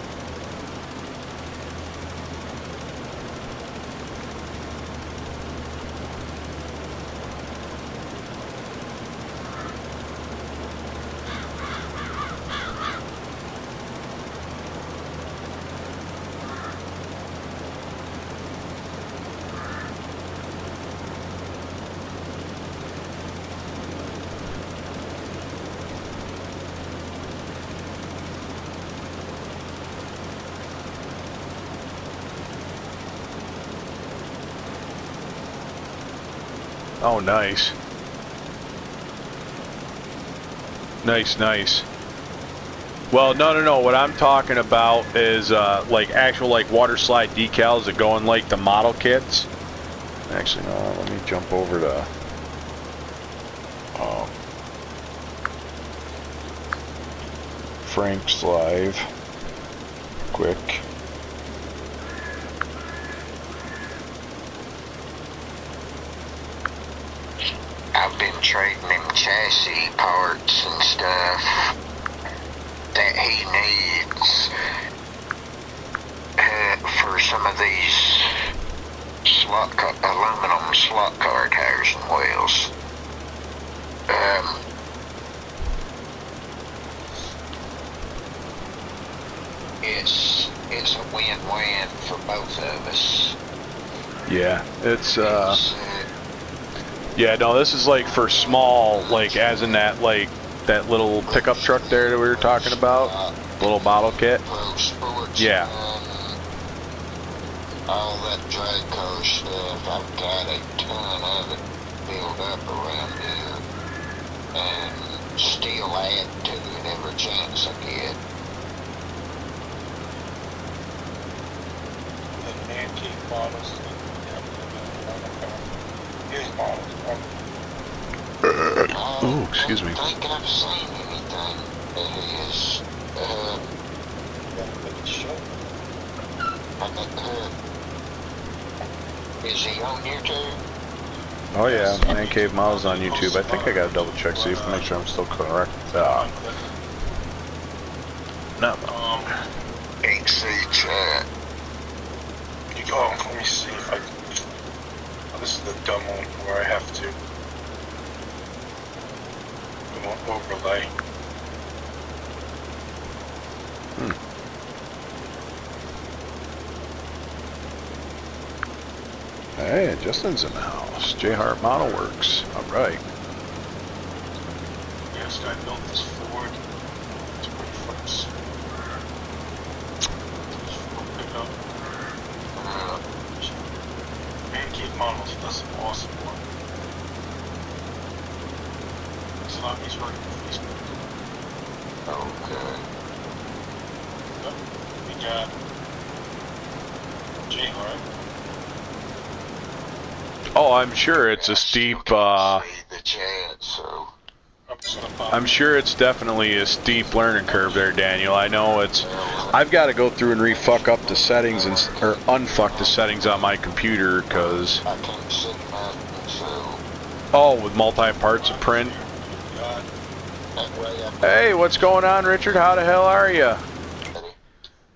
Oh, nice. Nice, nice. Well, no. What I'm talking about is like actual like water slide decals that go in like the model kits. Actually, no. Let me jump over to Frank's live quick. I've been trading him chassis parts and stuff that he needs for some of these aluminum slot car tires and wheels. it's a win-win for both of us. Yeah, it's It's, yeah, no, this is like for small, like as in that like that little pickup truck there that we were talking about, little model kit. pro sports. Yeah. All that drag car stuff, I've got a ton of it built up around here, and still add to it every chance I get. The antique models. His models. Ooh, excuse me. I don't think I've seen anything that is, is he on YouTube? Oh yeah, Man Cave Models on YouTube. I think I gotta double check, see if make sure I'm still correct. No. Can't see chat. You go, let me see if I can. Oh, this is the dumb one where I have to. We won't overlay. Hey, Justin's in the house. J Hart Model Works. Alright. Yes, I built this Ford. It's pretty fucking sick. This Ford pickup. Pancake models, that's awesome one. Sloppy's running on Facebook. Okay. We got J Hart. Oh, I'm sure it's a steep, The chat, so. I'm sure it's definitely a steep learning curve there, Daniel. I know it's, I've got to go through and re-fuck up the settings, and or unfuck the settings on my computer, because, I can't see nothing, so. oh, with multi-parts of print. That way I'm Hey, what's going on, Richard? How the hell are you?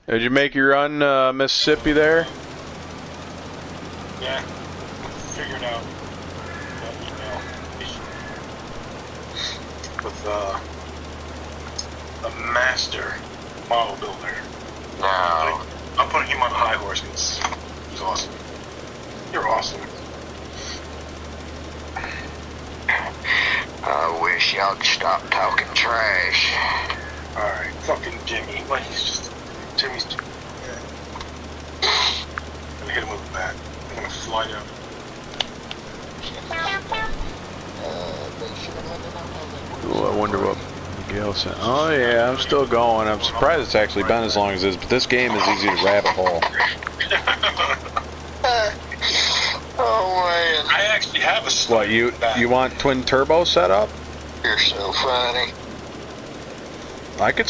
Did you make your run, Mississippi there? Yeah. Figured out that email with a master model builder. No. I'll put him on a high horse because he's awesome. You're awesome. I wish y'all could stop talking trash. Alright, fucking Jimmy. Well, he's just. Jimmy's. Yeah. I'm gonna hit him with a bat. I'm gonna fly down. Ooh, I wonder what Miguel said. Oh yeah, I'm still going. I'm surprised it's actually been as long as it is, but this game is easy to rabbit hole. Oh man. I actually have a What, you want twin turbo setup? You're so funny. I could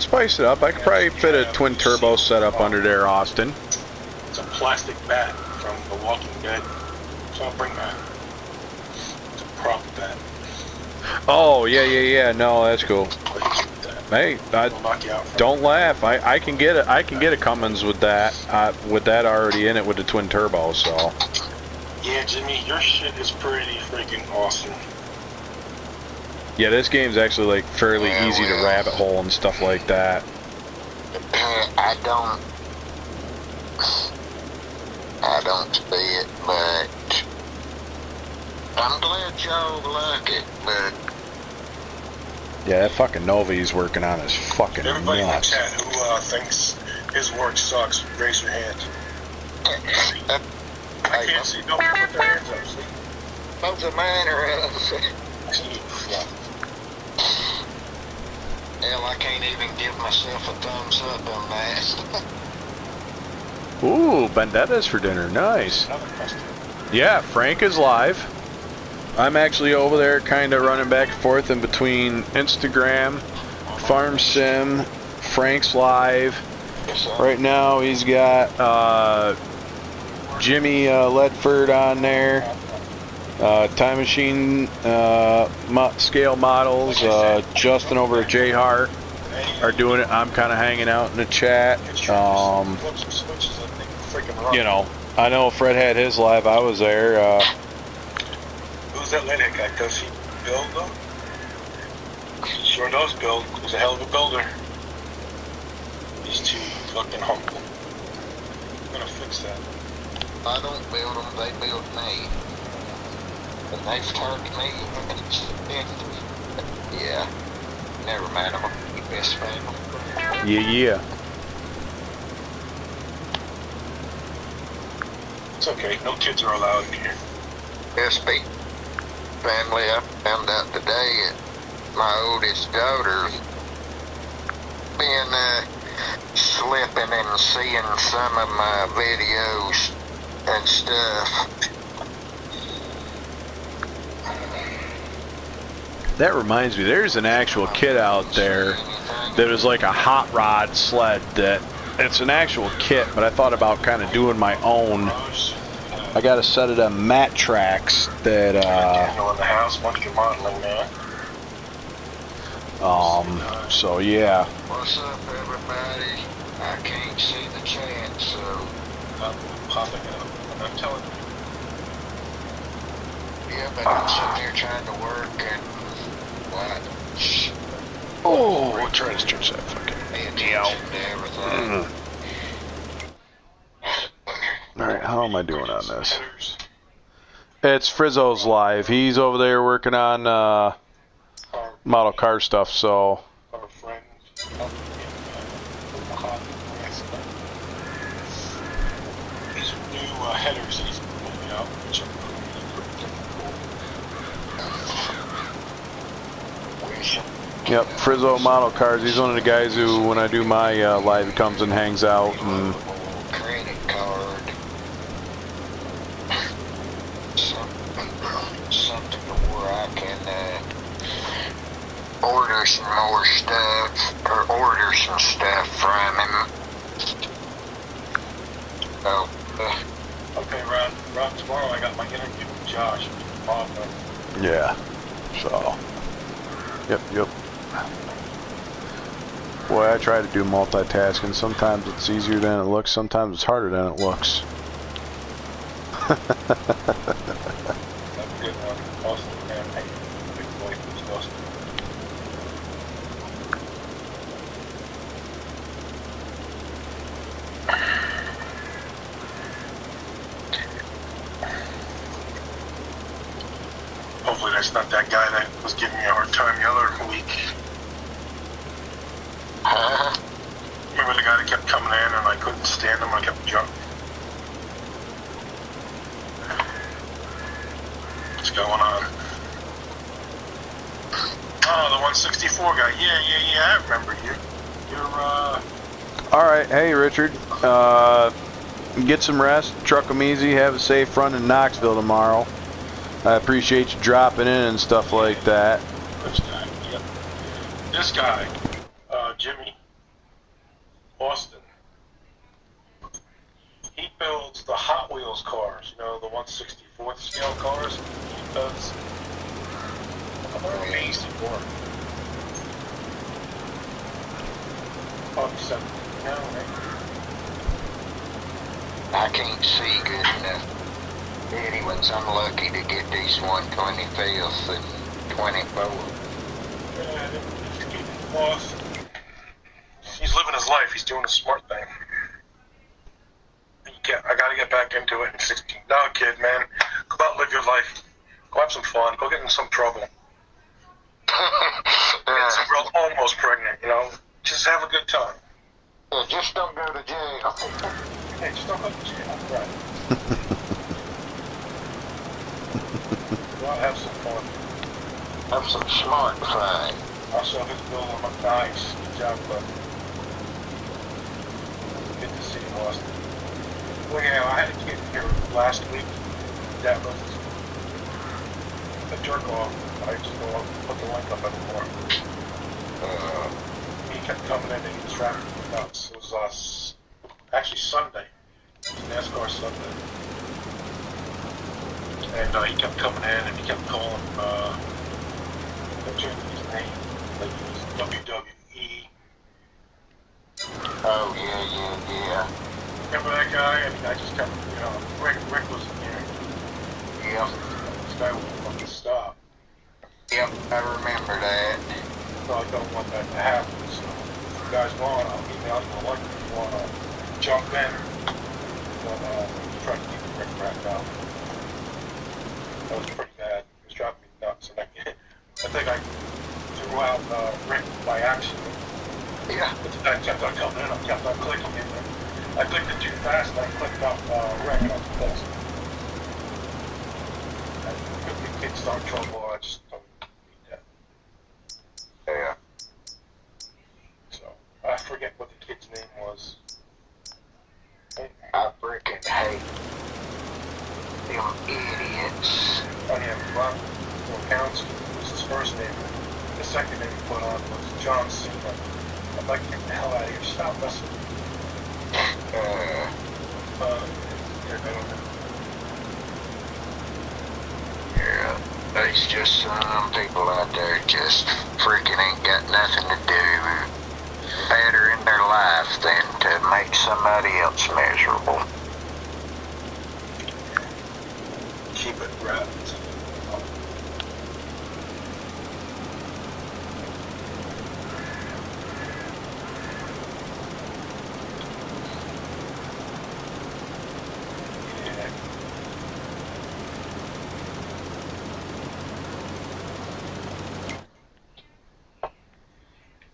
spice it up. I could probably fit a twin turbo setup under there, Austin. It's a plastic bat from The Walking Dead. So I'll bring that. It's a prop bat. Oh yeah. No, that's cool. Hey, It'll knock you out from don't laugh. I can get it. I can get a Cummins with that already in it with the twin turbo. So. Yeah, Jimmy, your shit is pretty freaking awesome. Yeah, this game's actually like fairly Yeah, easy to well. rabbit hole and stuff like that. I don't see it, but I'm glad y'all like it, but Yeah, that fucking Nova he's working on is fucking Everybody in the nuts. chat who thinks his work sucks, raise your hand. I can't see. Don't put their hands up, see? both of mine are up. Yeah. Hell, I can't even give myself a thumbs up on that. Ooh, Bendetta's for dinner. Nice. Another question. Yeah, Frank is live. I'm actually over there kind of running back and forth in between Instagram, Farm Sim, Frank's live. Yes, sir. Right now he's got Jimmy Ledford on there. Time Machine scale models. Justin over at J Hart are doing it. I'm kind of hanging out in the chat. You know, I know Fred had his live. I was there. Who's that redhead guy? Does he build though? He sure does build. He's a hell of a builder. These two fucking humble. I'm gonna fix that. I don't build them, they build me. And they've turned me into... Yeah. Never mind, I'm gonna be best friend. Yeah. It's okay, no kids are allowed in here. SB family, I found out today that my oldest daughter's been slipping and seeing some of my videos and stuff. That reminds me, there's an actual kit out there that is like a hot rod sled that it's an actual kit, but I thought about kind of doing my own. I got a set of them mat tracks that Daniel in the house, bunch of modeling, man. so yeah. What's up, everybody? I can't see the chat, so I'm popping it up. I'm telling you. yeah, but I'm sitting here trying to work and what? Oh, we'll try to stretch that fucking Pay attention to everything. Alright, how am I doing on this? It's Frizzo's live. He's over there working on model car stuff, so Our friends up in the hot grass. These new headers he's pulling out, which are pretty cool. yep, Frizzo Model Cars. He's one of the guys who, when I do my live, he comes and hangs out. And Credit card. Something where I can order some more stuff, or order some stuff from him. Oh, Okay, Ron, tomorrow I got my interview with Josh. Bob, yeah, so yep. Boy, I try to do multitasking. Sometimes it's easier than it looks. Sometimes it's harder than it looks. that's a good one. Austin, man, hey, big boy, who's Austin? Hopefully that's not that guy that was giving me a hard time the other week. Remember the guy that kept coming in and I couldn't stand him, I kept jumping. What's going on? Oh, the 164 guy. Yeah, I remember you. You're, Alright, hey Richard, get some rest, truck them easy, have a safe run in Knoxville tomorrow. I appreciate you dropping in and stuff like that. this guy, yep. This guy, Jimmy Austin, he builds the Hot Wheels cars, you know, the 1/64th scale cars. He does amazing work. Probably something, you know, right? I can't see good enough. Anyone's unlucky to get these 125th and 24. Yeah, he's getting lost. He's living his life. He's doing a smart thing. I gotta get back into it in 16. No, kid, man. Go out and live your life. Go have some fun. Go get in some trouble. Get some girl almost pregnant, you know. Just have a good time. Yeah, just don't go to jail. Hey, just don't go to jail. Right. Go out and have some fun. Have some smart fun. I saw his building look nice. Good job, bud. Good to see you, Austin. Well, yeah, I had a kid here last week that was a jerk off. I just don't want to put the link up anymore. He kept coming in and he was driving me nuts. It was actually Sunday. It was NASCAR Sunday. And he kept coming in and he kept calling, what's his name? Like it was WWE. Oh, yeah. Remember that guy? And I just kept, you know, Rick was here. Yep. This guy wouldn't fucking stop. Yep, I remember that. So I don't want that to happen, so you guys want, I'll email you a link if you want to jump in. But try to keep Rick wrapped out. That was pretty bad. It was driving me nuts. And I think I threw out Rick by accident. Yeah. But I kept on coming in. I kept on clicking in there. I clicked it too fast and I clicked off Rick and I was pissed. I quickly kickstart trouble. I just don't need that. Yeah. So I forget what the kid's name was. I freaking hate them idiots. Oh yeah, Rob Gronkowski was his first name. The second name he put on was John Cena. I'm like, get the hell out of here. Stop messing with me. Yeah, there's just some people out there just freaking ain't got nothing to do better in their life than to make somebody else miserable. Keep it wrapped.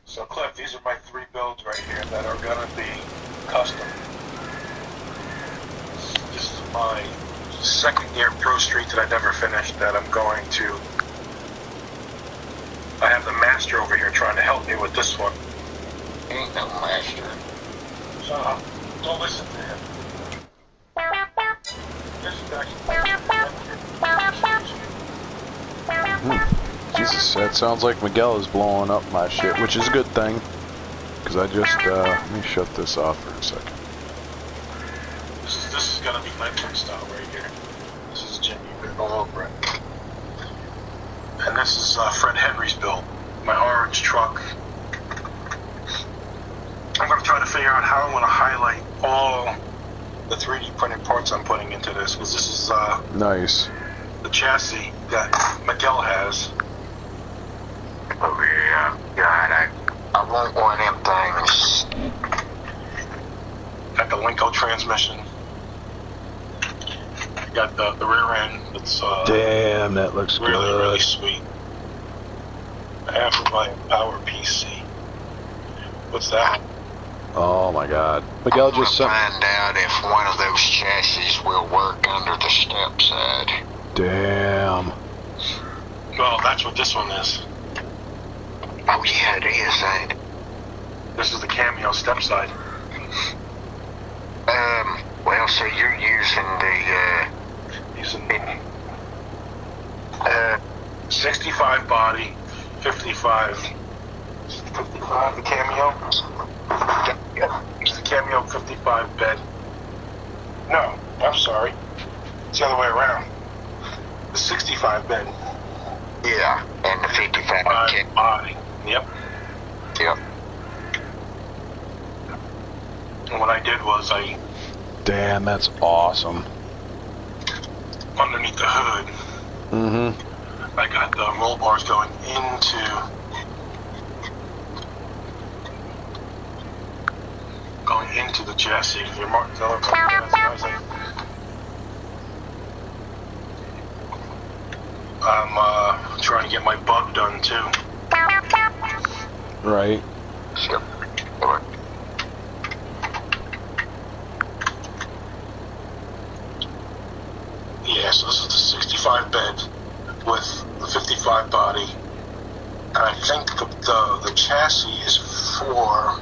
So Cliff, these are my 3 builds right here that are gonna be custom. This is my second year Pro Street that I never finished that I'm going to. I have the master over here trying to help me with this one. Ain't no master. So don't listen to him. This is actually Jesus, that sounds like Miguel is blowing up my shit, which is a good thing. Because I just, let me shut this off for a second. This is gonna be Netflix style right here. This is Jimmy, you're going over it. And this is Fred Henry's build, my orange truck. I'm gonna try to figure out how I'm gonna highlight all the 3D printed parts I'm putting into this, because this is Nice. the chassis that Miguel has. Oh yeah, God, I want one of them things. Got the Linko transmission. Got the rear end. It's Damn, that looks really, good. really sweet. Half of my Power PC. What's that? Oh my god. Miguel I'm just gonna sent. find out if one of those chassis will work under the step side. Damn. Well, that's what this one is. Oh yeah, it is, ain't it? This is the Cameo step side. Well, so you're using Using 65 body, 55. 55 the Cameo? It's the Cameo 55 bed. No, I'm sorry. It's the other way around. The 65 bed. yeah, and the 55 kit. Body. Yep. Yep. And what I did was Damn, that's awesome. underneath the hood, Mm-hmm. I got the roll bars going into the chassis. Your Martin Zeller. I'm trying to get my bug done too. Right. Yep. Alright. Yeah, so this is the 65 bed with the 55 body. And I think the chassis is for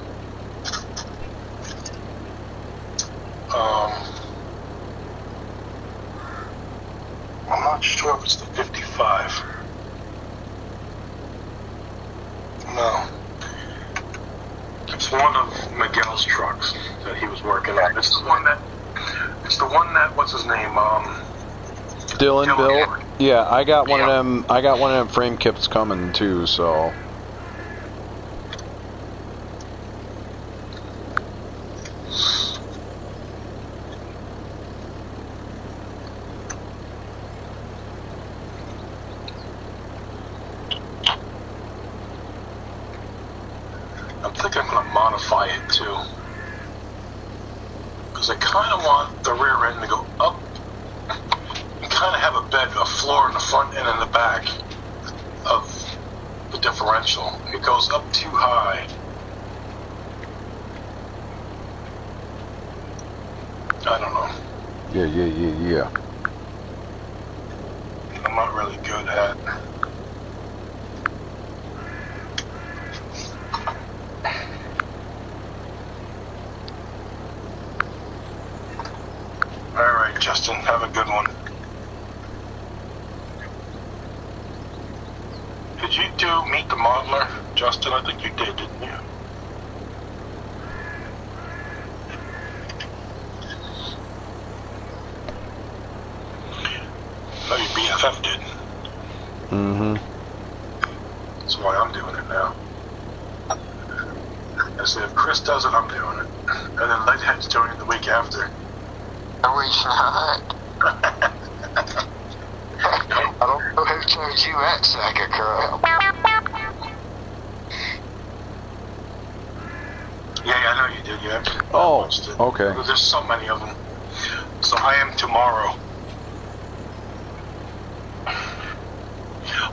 I'm not sure if it's the 55. No. It's one of Miguel's trucks that he was working on. It's the one that what's his name? Dylan built. Ford. Yeah, I got one Yeah. of them. I got one of them frame kits coming too. So. I'm thinking I'm going to modify it too. Because I kind of want the rear end to go up and kind of have a floor in the front and in the back of the differential. It goes up too high. I don't know. Yeah. I'm not really good at. Alright, Justin, have a good one. Did you do Meet the Modeler, Justin? I think you did, didn't you? No, your BFF did. Mm-hmm. That's why I'm doing it now. I said, if Chris does it, I'm doing it. And then Leadhead's doing it the week after. No, he's not. I don't know who told you that sack of crap. Yeah, I know you did, yeah. Oh, I watched it. okay. There's so many of them. So I am tomorrow.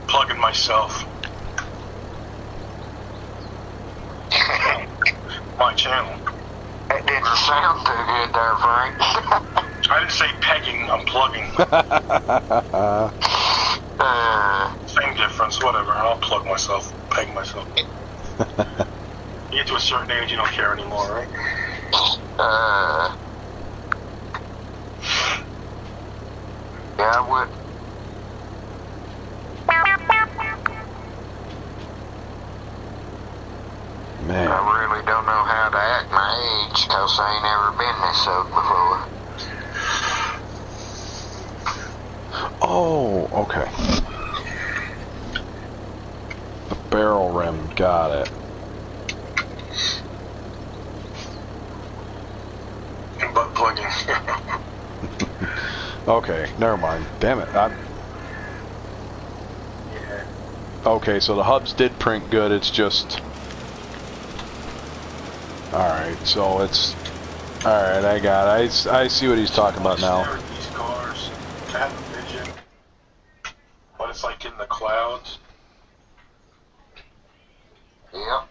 Plugging myself. My channel. That didn't sound too good there, Frank. I didn't say pegging, I'm plugging. Same difference, whatever. I'll plug myself, peg myself. You get to a certain age, you don't care anymore, right? Yeah, I would. Man. I really don't know how to act my age, cause I ain't ever been this old before. Oh, okay. The barrel rim, got it. Butt plugging. Okay, never mind. Damn it. Yeah. Okay, so the hubs did print good, it's just... Alright, so it's... Alright, I got it. I see what he's talking about now. Stare at these cars, have a vision, what it's like in the clouds. Yep.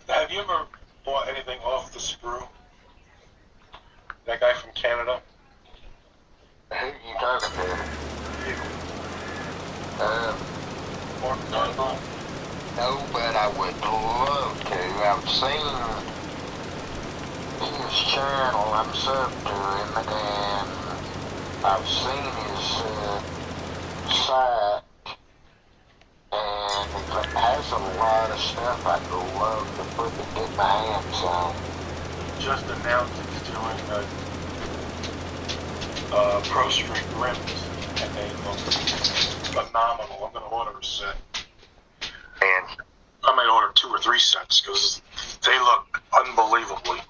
Have you ever bought anything off the screw? That guy from Canada? Who you talking to? You. Or no, no, but I would love to. I've seen his channel. I'm subbed to him, and I've seen his site, and it has a lot of stuff I'd love to get my hands on. Just announced he's doing Pro Street rims, and they look phenomenal. I'm going to order a set. And I might order 2 or 3 sets because they look unbelievably.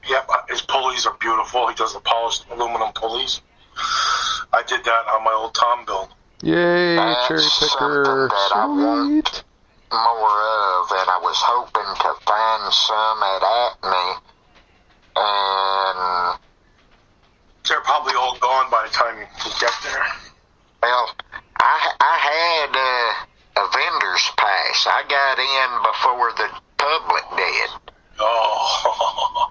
Yep, his pulleys are beautiful. He does the polished aluminum pulleys. I did that on my old Tom build. Yay, that's cherry picker. something that I want Sweet. more of, and I was hoping to find some at Acme, and They're probably all gone by the time you get there. well, I had a vendor's pass. I got in before the public did. Oh.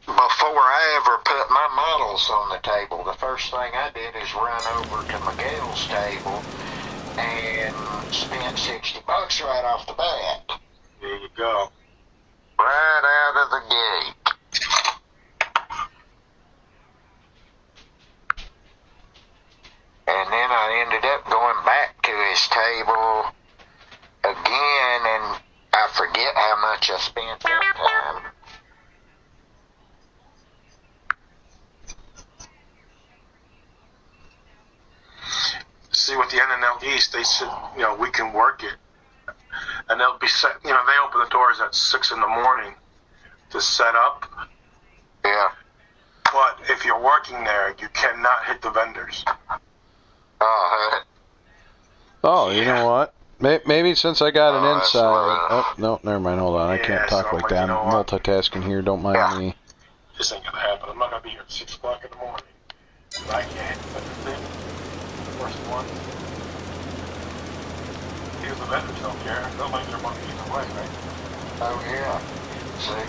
Before I ever put my models on the table, the first thing I did is run over to Miguel's table and spent $60 right off the bat. There you go. Right out of the gate. And then I ended up going back to his table again, and I forget how much I spent that time. See, with the NNL East, they said, we can work it. And they'll be set, they open the doors at 6 in the morning to set up. Yeah. But if you're working there, you cannot hit the vendors. Oh, you know what? Maybe since I got an inside. Oh, no, never mind. Hold on. I can't talk so like that. I'm multitasking here. Don't mind me. This ain't gonna happen. I'm not gonna be here at 6 o'clock in the morning. But I can't hit the thing. First one. Because the vendors don't care. They'll make their money either way, right? Oh, yeah. See,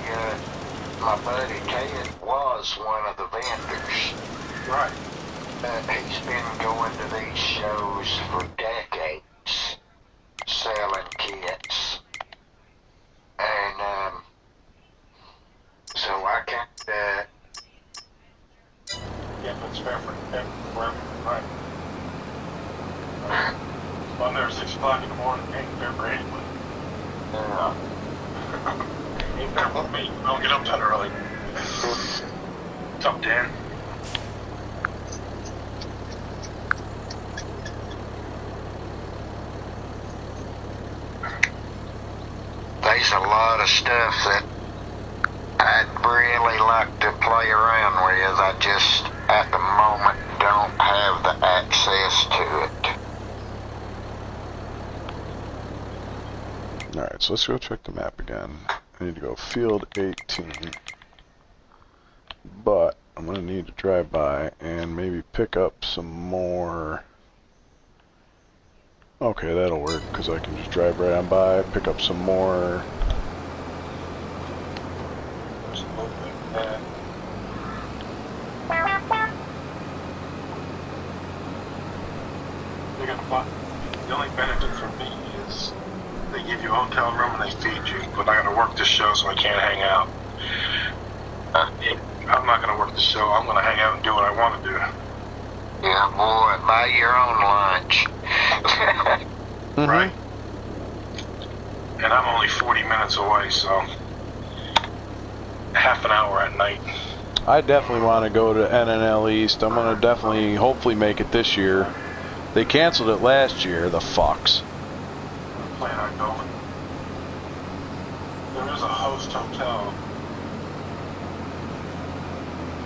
my buddy Ted was one of the vendors. Right. He's been going to these shows for decades, selling kits. And, so I can't, Yeah, but it's fair for everyone, right? If I'm there at 6 o'clock in the morning, it ain't fair for anyone. Ain't fair for me. I don't get up that early. It's up, Dan. there's a lot of stuff that I'd really like to play around with. I just, at the moment, don't have the access to it. Alright, so let's go check the map again. I need to go field 18. But I'm going to need to drive by and maybe pick up some more. Okay, that'll work because I can just drive right on by, pick up some more. The only benefit for me is they give you a hotel room and they feed you, but I gotta work this show so I can't hang out. I'm not gonna work the show, I'm gonna hang out and do what I want to do. Yeah, boy, buy your own lunch. Right? And I'm only 40 minutes away, so half an hour at night. I definitely want to go to NNL East. I'm going to definitely, hopefully make it this year. They canceled it last year, the fucks. I plan on going. There is a host hotel.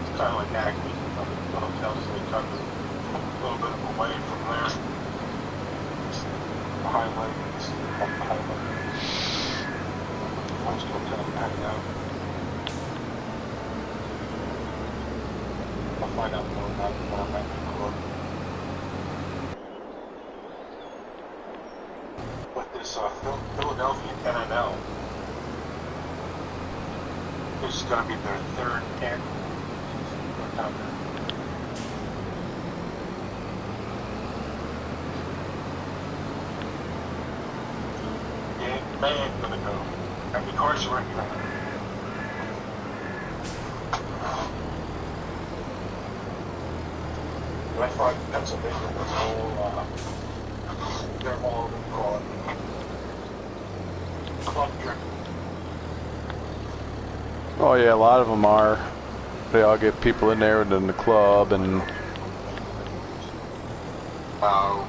It's kind of like Acme. The hotels, they kind of a little bit away from there. It's the highway. It's up the highway. Host hotel to hang out. I'll find out more about it when I'm back in the club. But this Philadelphia NNL, this is going to be their third annual down there. Yeah, man, gonna go. And of course we're gonna. I thought Pennsylvania was all, they're all going to call it club driven. Oh yeah, a lot of them are. They all get people in there in the club and... Oh,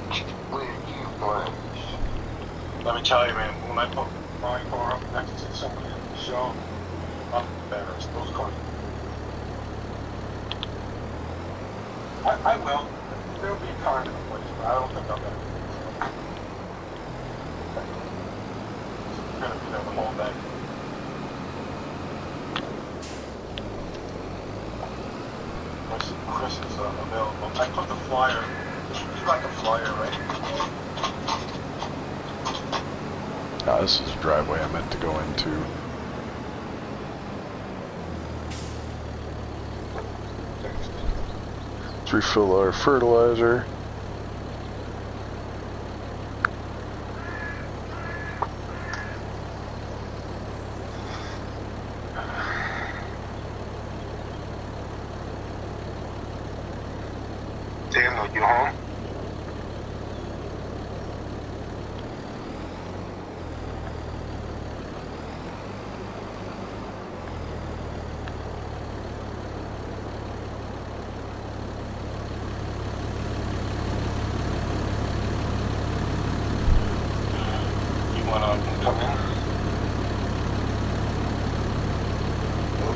will you please? Let me tell you, man, when I put my car up next to somebody at the show, I'm embarrassed. Those cars. I will. There'll be a car in the place, but I don't think I'll get it. I'm going to be there the whole day. Chris is available. I put the flyer. You like a flyer, right? Ah, this is the driveway I meant to go into. Let's refill our fertilizer. Dan, are you home? You want to come in? Oh,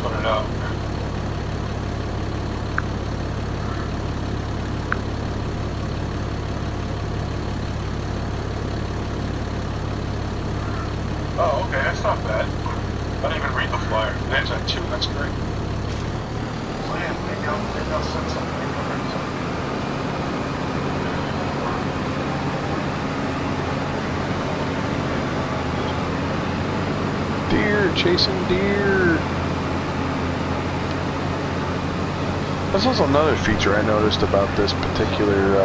Put it out. Oh, okay, that's not bad. I didn't even read the flyer. That's at 2, that's great. So yeah, maybe I'll send something. Maybe I'll bring something. Deer, chasing deer. This was another feature I noticed about this particular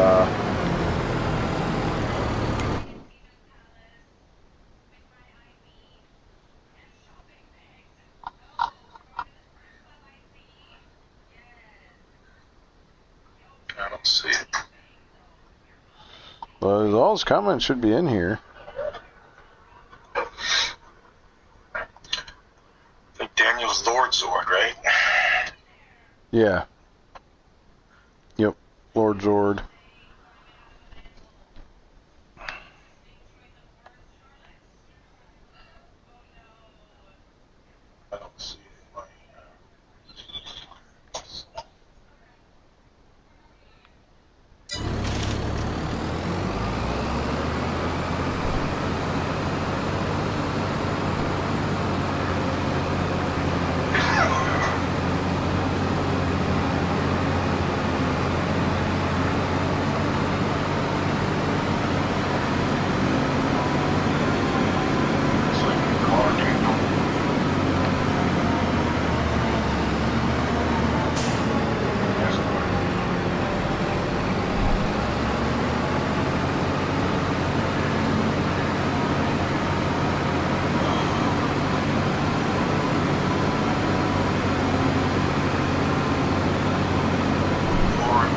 I don't see it. well, all his comments should be in here. I think Daniel's Lord Zord, right? Yeah. Yep. Lord Zord. I don't see it in my... It's like a car, Daniel. Yes, Lord. Lord,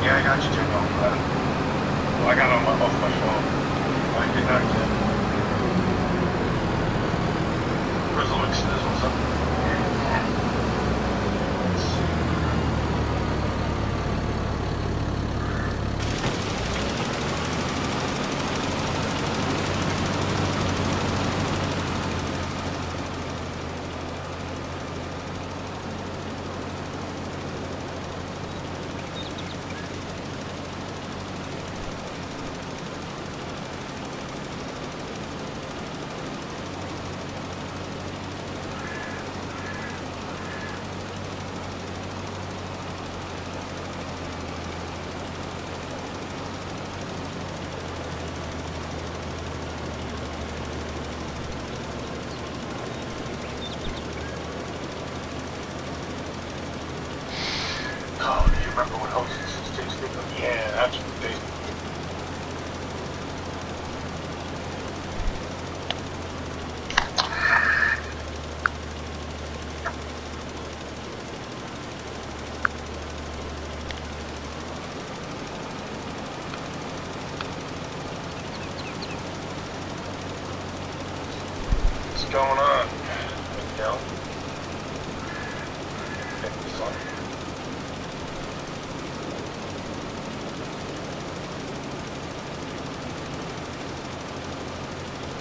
yeah, I got you, Daniel. Well, I got it on off my phone. I did not get Grizzle and Snizzle something. Let's see. Oh, do you remember when hostess tasted them? Yeah, that's what they... What's going on, Miguel? Take this on.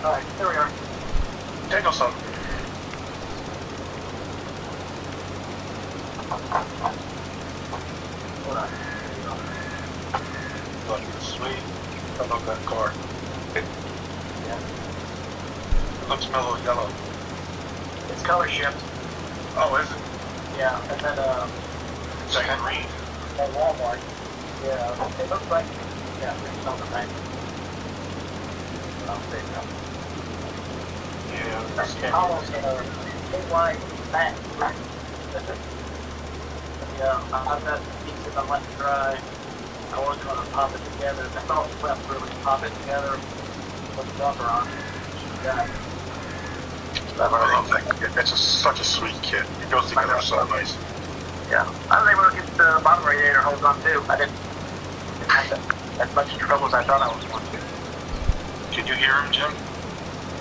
Alright, here we are. Take us on. Hold on. Thought you were sweet. I love that car. Yeah. It looks mellow yellow. It's color shift. Oh, is it? Yeah, and then It's like green. at Walmart. Yeah, it looks like there's something right. Oh, there you go. Yeah, It's that's almost big white back. Yeah, I've got pieces I let dry. I was going to pop it together. I thought it really pop it together with the bumper on. Got I love that kit. It's such a sweet kit. It goes together so nice. Yeah. I was able to get the bottom radiator hose on too. I didn't have as much trouble as I thought I was going to. Did you hear him, Jim?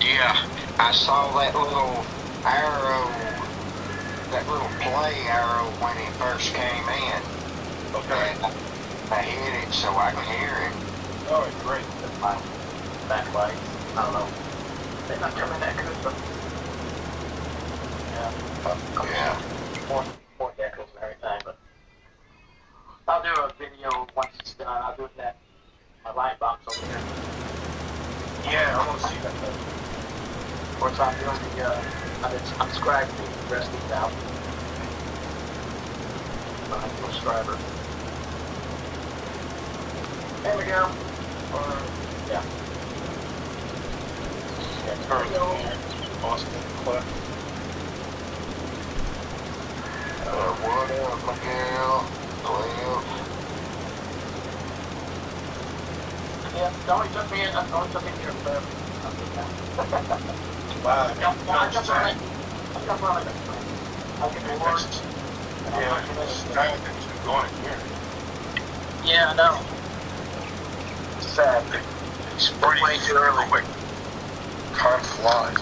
Yeah, I saw that little arrow, that little play arrow when he first came in. Okay. And I hit it so I can hear it. Oh, great. That's my backlight. I don't know. They're not coming that good, but Yeah. more decals and everything. But I'll do a video once it's done. I'll do it in that my light box over there. Yeah, I want to see that. Of course, I'm doing the I'm subscribing to the rest of these out. I'm a subscriber. There we go. Yeah. Yeah, currently Austin Cliff. What up, Miguel? 12. Yeah, it only took me here for Wow. I jump on it. I'll get my work. Yeah, this guy that's been going here. Yeah, I know. It's sad. It's way too early. Quick. Time flies.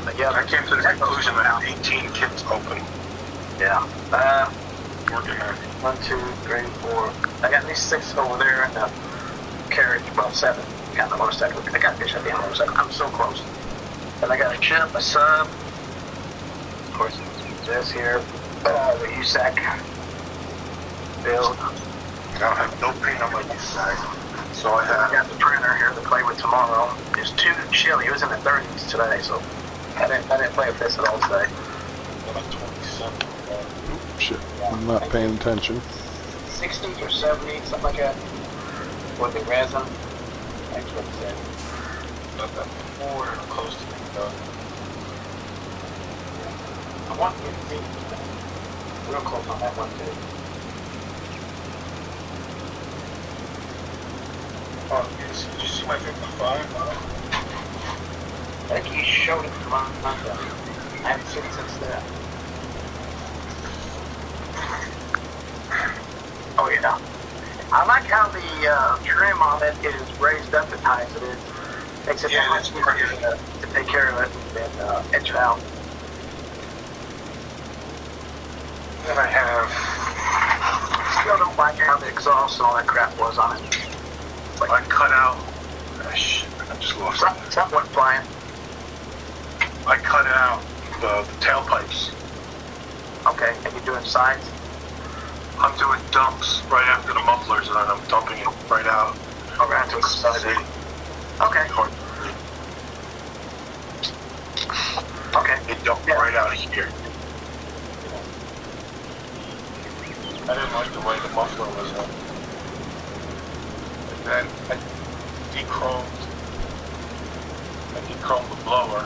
But yeah, I came to the conclusion that 18 kits open. yeah. Working there. 1, 2, 3, 4. I got at least 6 over there in the carriage, about 7. Got the motorcycle. I got fish at the end of the motorcycle. I'm so close. And I got a chip, a sub. Of course, this here, the USAC build. I don't have no paint on my USAC, so I I have. got the printer here to play with tomorrow. It's too chilly. It was in the 30s today, so I didn't play with this at all today. About 27. Shit, I'm not paying attention. 60 or 70, something like that. With the resin. That's what it said. Not that before or close to being done. I want to get the seat real close on that one too. Oh, did you see my 55? I think you showed it to my Honda. I haven't seen it since then. Oh yeah. I like how the trim on it is raised up as high as it is. Makes it Yeah, much that's easier to take care of it and etch it out. Then I have. Still don't like how the exhaust and all that crap was on it. I cut out. Shit, I just lost it. Something went flying. I cut out the tailpipes. Okay, and you're doing sides? I'm doing dumps right after the mufflers, and then I'm dumping it right out. Around to the side. Okay. Okay. It dumped right out of here. I didn't like the way the muffler was up. And then I dechromed the blower.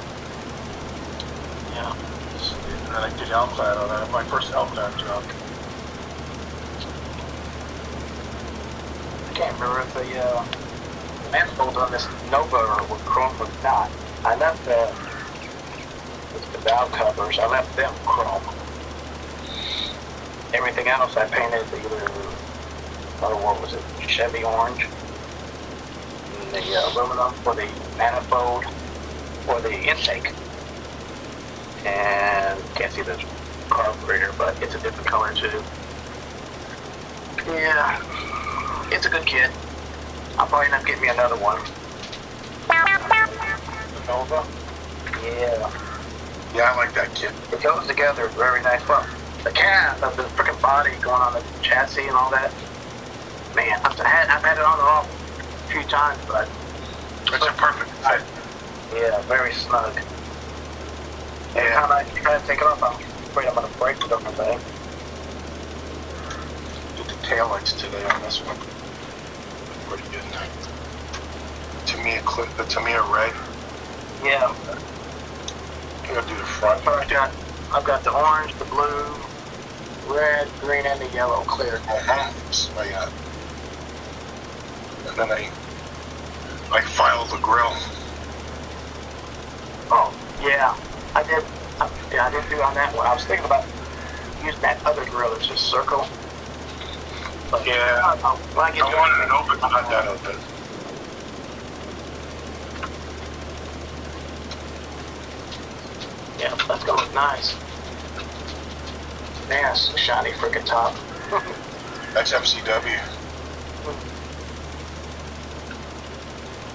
Yeah. And then I did Alclad on that. My first Alclad job. I can't remember if the manifold on this Nova were chrome or not. I left the valve covers, I left them chrome. Everything else I painted either, what was it, Chevy orange. And the aluminum for the manifold for the intake. And can't see the carburetor, but it's a different color too. Yeah, it's a good kit. I'll probably end up getting me another one. The Nova? Yeah. Yeah, I like that kit. It goes together very nice. Well, the cab of the freaking body going on the chassis and all that. Man, I've had it on and off a few times, but It's a perfect fit. yeah, very snug. Every Yeah. time I try to take it off, I'm afraid I'm gonna break the different thing. Did the taillights today on this one. Pretty good. Tamiya red. Yeah. I'm gonna do the front. So I've got the orange, the blue, red, green, and the yellow clear. That's what I got. And then I filed the grill. Oh, yeah. I did. Yeah, I did do on that one. I was thinking about using that other grill that's just circle. But, Yeah. when I get I wanted it open, but not that open. Yeah, that's gonna look nice. Man, it's a shiny freaking top. That's MCW.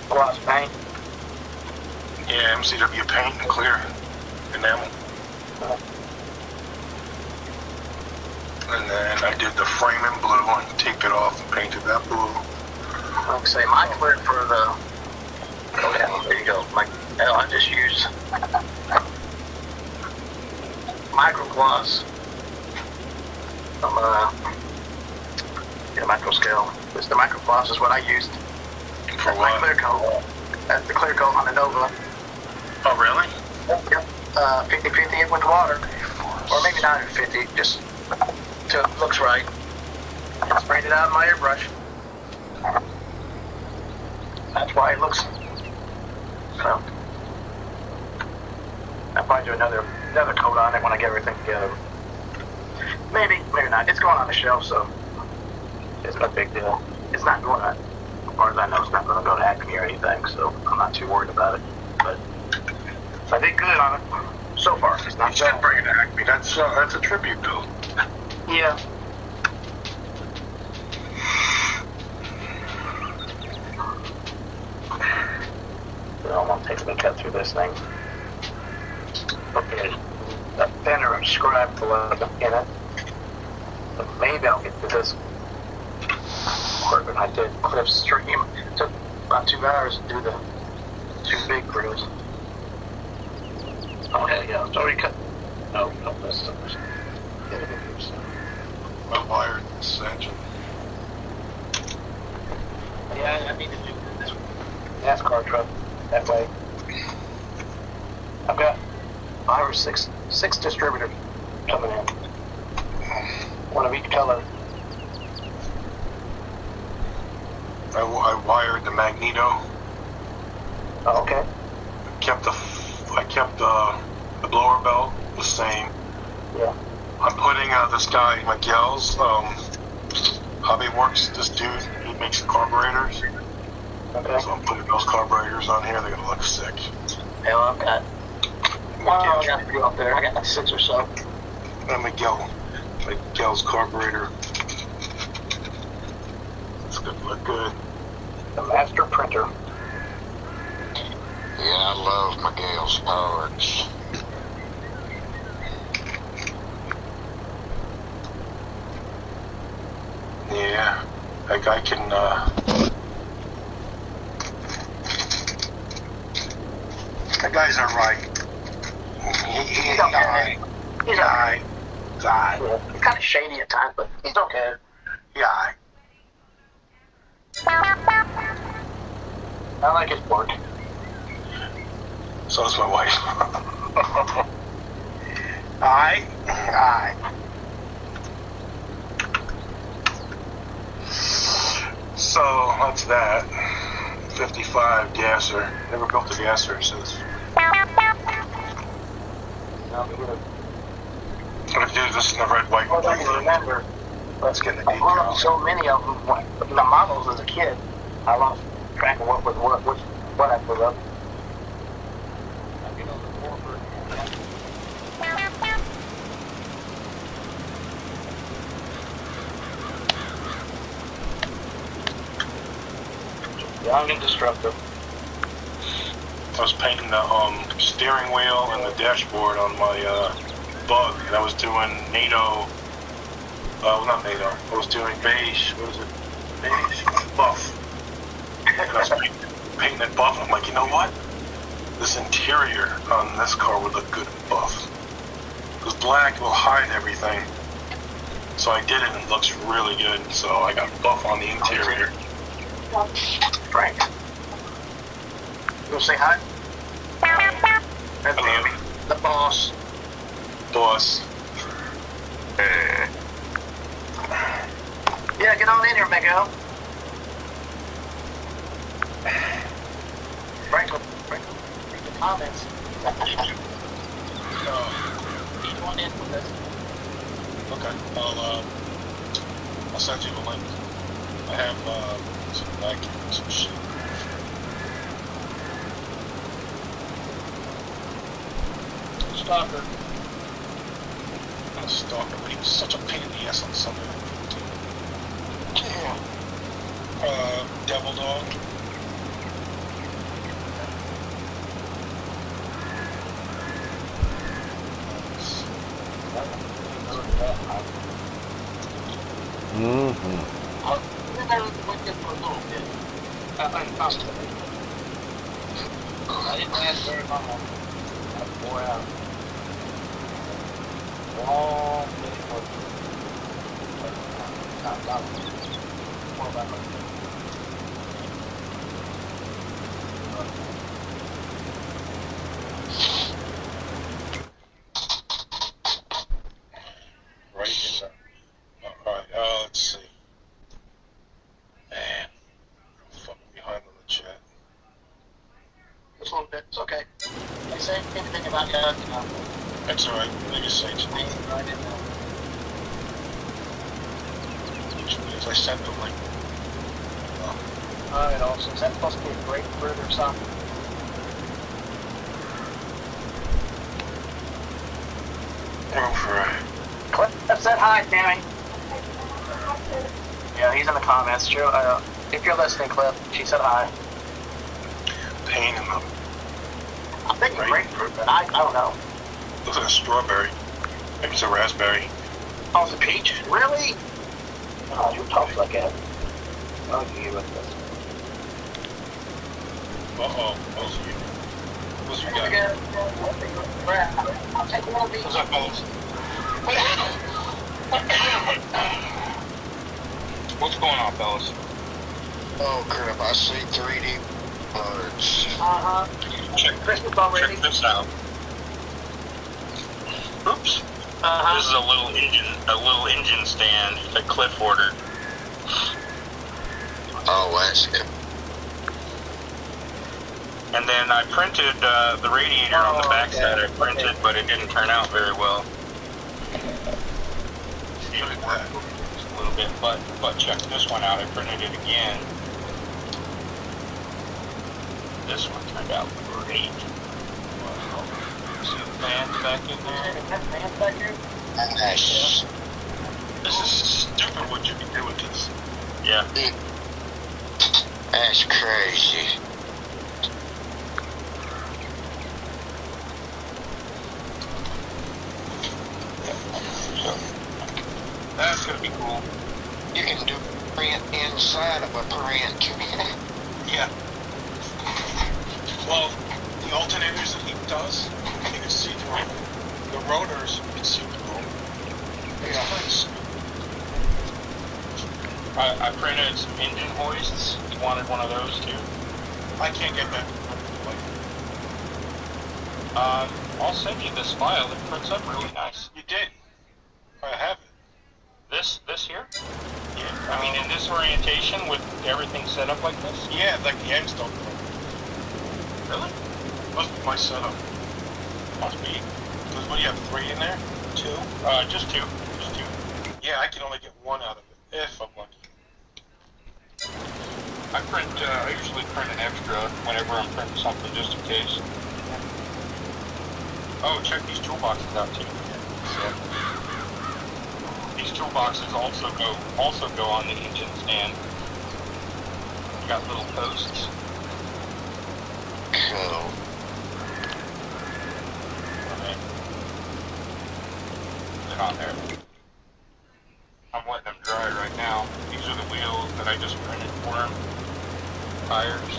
Gloss paint. Yeah, MCW paint and clear enamel. And then I did the frame in blue and taped it off and painted that blue. Like I say, my clear for the. Oh yeah, there you go. I just used micro gloss from micro scale. The micro gloss is what I used. For That's my what? clear coat. That's the clear coat on the Nova. Oh, really? Yep. 50-50 with water. Or maybe not 50, just till it looks right. I sprayed it out in my airbrush. That's why it looks. So I'll probably do another coat on it when I get everything together. Maybe not. It's going on the shelf, so it's no big deal. It's not going to, as far as I know, it's not going to go to Acme or anything, so I'm not too worried about it. But I did good on it so far. It's not You should bring it to Acme. That's a tribute build. Yeah. So I'm gonna take a cut through this thing. Okay. That thinner and scribe blood in it. But maybe I'll get to this part when I did Cliff Stream. It took about 2 hours to do the 2 big grills. Oh hell yeah, it's already cut. No, this is My wired this engine. yeah, I need to do this NASCAR truck that way. I've got 5 or 6 distributors coming in. One of each color. I wired the magneto. Oh, okay. I kept the blower belt the same. Yeah. I'm putting this guy Miguel's Hobby Works. This dude, he makes carburetors. Okay. So I'm putting those carburetors on here. They're gonna look sick. Hell, I've got. I got a few up there. I got like 6 or so. Miguel's carburetor. It's gonna look good. The master printer. Yeah, I love Miguel's parts. Yeah, that guy can. That guy's alright. He's alright. He's alright. He's alright. Yeah. He's kind of shady at times, but he's okay. Yeah. I like his work. So does my wife. Aye. So that's that. 55 gasser. Never built a gasser since. I'm gonna do this in the red, white, Well, I blue. remember. Let's get the I bought decals. so many of them. The models as a kid, I lost track of what I put up. Young and destructive. I was painting the steering wheel and the dashboard on my bug, and I was doing NATO. Not NATO. I was doing beige. What is it? Beige buff. And I was painting it buff. I'm like, you know what? This interior on this car would look good in buff. Because black will hide everything. So I did it, and it looks really good. So I got buff on the interior. Frank. You want to say hi? That's Hello. Andy, the boss. Boss. Yeah, get on in here, Miguel. Frank, read the comments. Each one in with this. Okay, I'll send you the link. I have some vacuum and some shit. Stalker. A stalker, but he was such a pain in the ass on Sunday. Yeah. Devil Dog. Mm-hmm. Then I went in for a little bit. I didn't last very long. About 4 hours. Long day for not 4 hours. Right in there. Alright, let's see. Man, I'm fucking behind on the chat. Just a little bit. It's okay. They say anything about you, you know. That's alright. They just say to me, Right in there. which means I sent them like, Alright, also, is that supposed to be a great bird or something? well, for Cliff said hi, Tammy. Yeah, he's in the comments. True. If you're listening, Cliff, she said hi. pain in them. I'm thinking Right. grapefruit, but I don't know. Looks like a strawberry. Maybe it's a raspberry. Oh, it's a peach? Really? Oh, you tough like it. Oh, you with this. Uh-oh. What's you got? I'll take one of these. What's up, fellas? What's going on, fellas? Oh crap, I see 3D birds. Uh-huh. Check Christmas already. this out. Oops. Uh-huh. This is a little engine stand that Cliff ordered. Oh, that's good. And then I printed the radiator on the backside. okay. I printed, but it didn't turn out very well. Look at that. A little bit, but check this one out. I printed it again. This one turned out great. See the fans back in there? Fans back here? Nice. This is stupid what you can do with this. Yeah. That's crazy. That's gonna be cool. You can do print inside of a print. Yeah. Well, the alternators that he does, you can see through them. The rotors, you can see through them. Yeah. Nice. I printed some engine hoists. You wanted one of those too? I can't get that. I'll send you this file. It prints up really nice. You did. I have it. This here? Yeah. I mean, in this orientation with everything set up like this? Yeah, like the ends don't go. Really? Must be my setup. Must be. Because what do you have, 3 in there? 2? Just two. Yeah, I can only get 1 out of it, if I'm lucky. I usually print an extra whenever I'm printing something just in case. Oh, check these toolboxes out too. These toolboxes also go on the engine stand. You got little posts. Cool. They're on there. I'm letting them dry right now. These are the wheels that I just printed for them. Tires.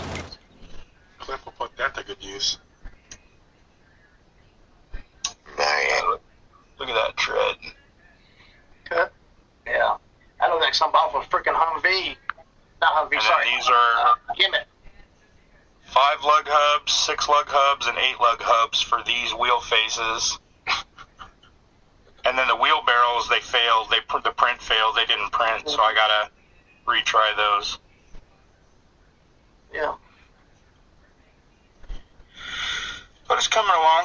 Cliff will put that to good use. Man. Look at that tread. Good. Yeah. I look like some off a freaking Humvee. Not Humvee, And sorry. then these are Gimmick. 5 lug hubs, 6 lug hubs, and 8 lug hubs for these wheel faces. And then the wheel barrels, they failed. The print failed. They didn't print, so I gotta retry those. Yeah. But it's coming along.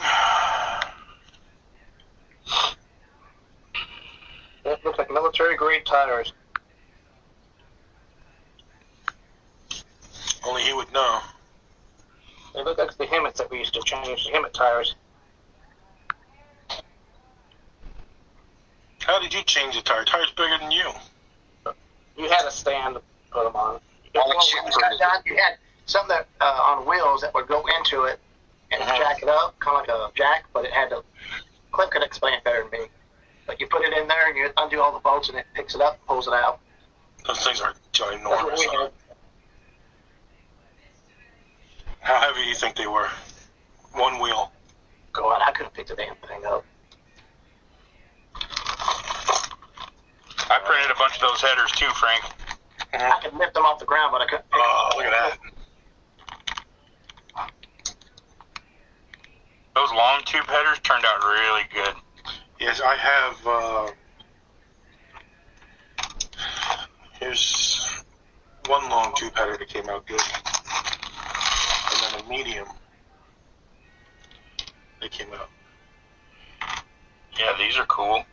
They look like the Hemmets that we used to change, the Hemmet tires. How did you change the tire? Tire's bigger than you. You had a stand to put them on. Alex, You had some that on wheels that would go into it and jack it up, kind of like a jack, but it had to. Cliff could explain it better than me. But you put it in there and you undo all the bolts and it picks it up, pulls it out. Those things are That's what ginormous. we had. How heavy do you think they were? One wheel. God, I couldn't pick the damn thing up. I printed a bunch of those headers too, Frank. I could lift them off the ground, but I couldn't pick Oh, them look at that. Those long tube headers turned out really good. Yes, I have, here's one long tube header that came out good. And then a medium. They came out. Yeah, these are cool.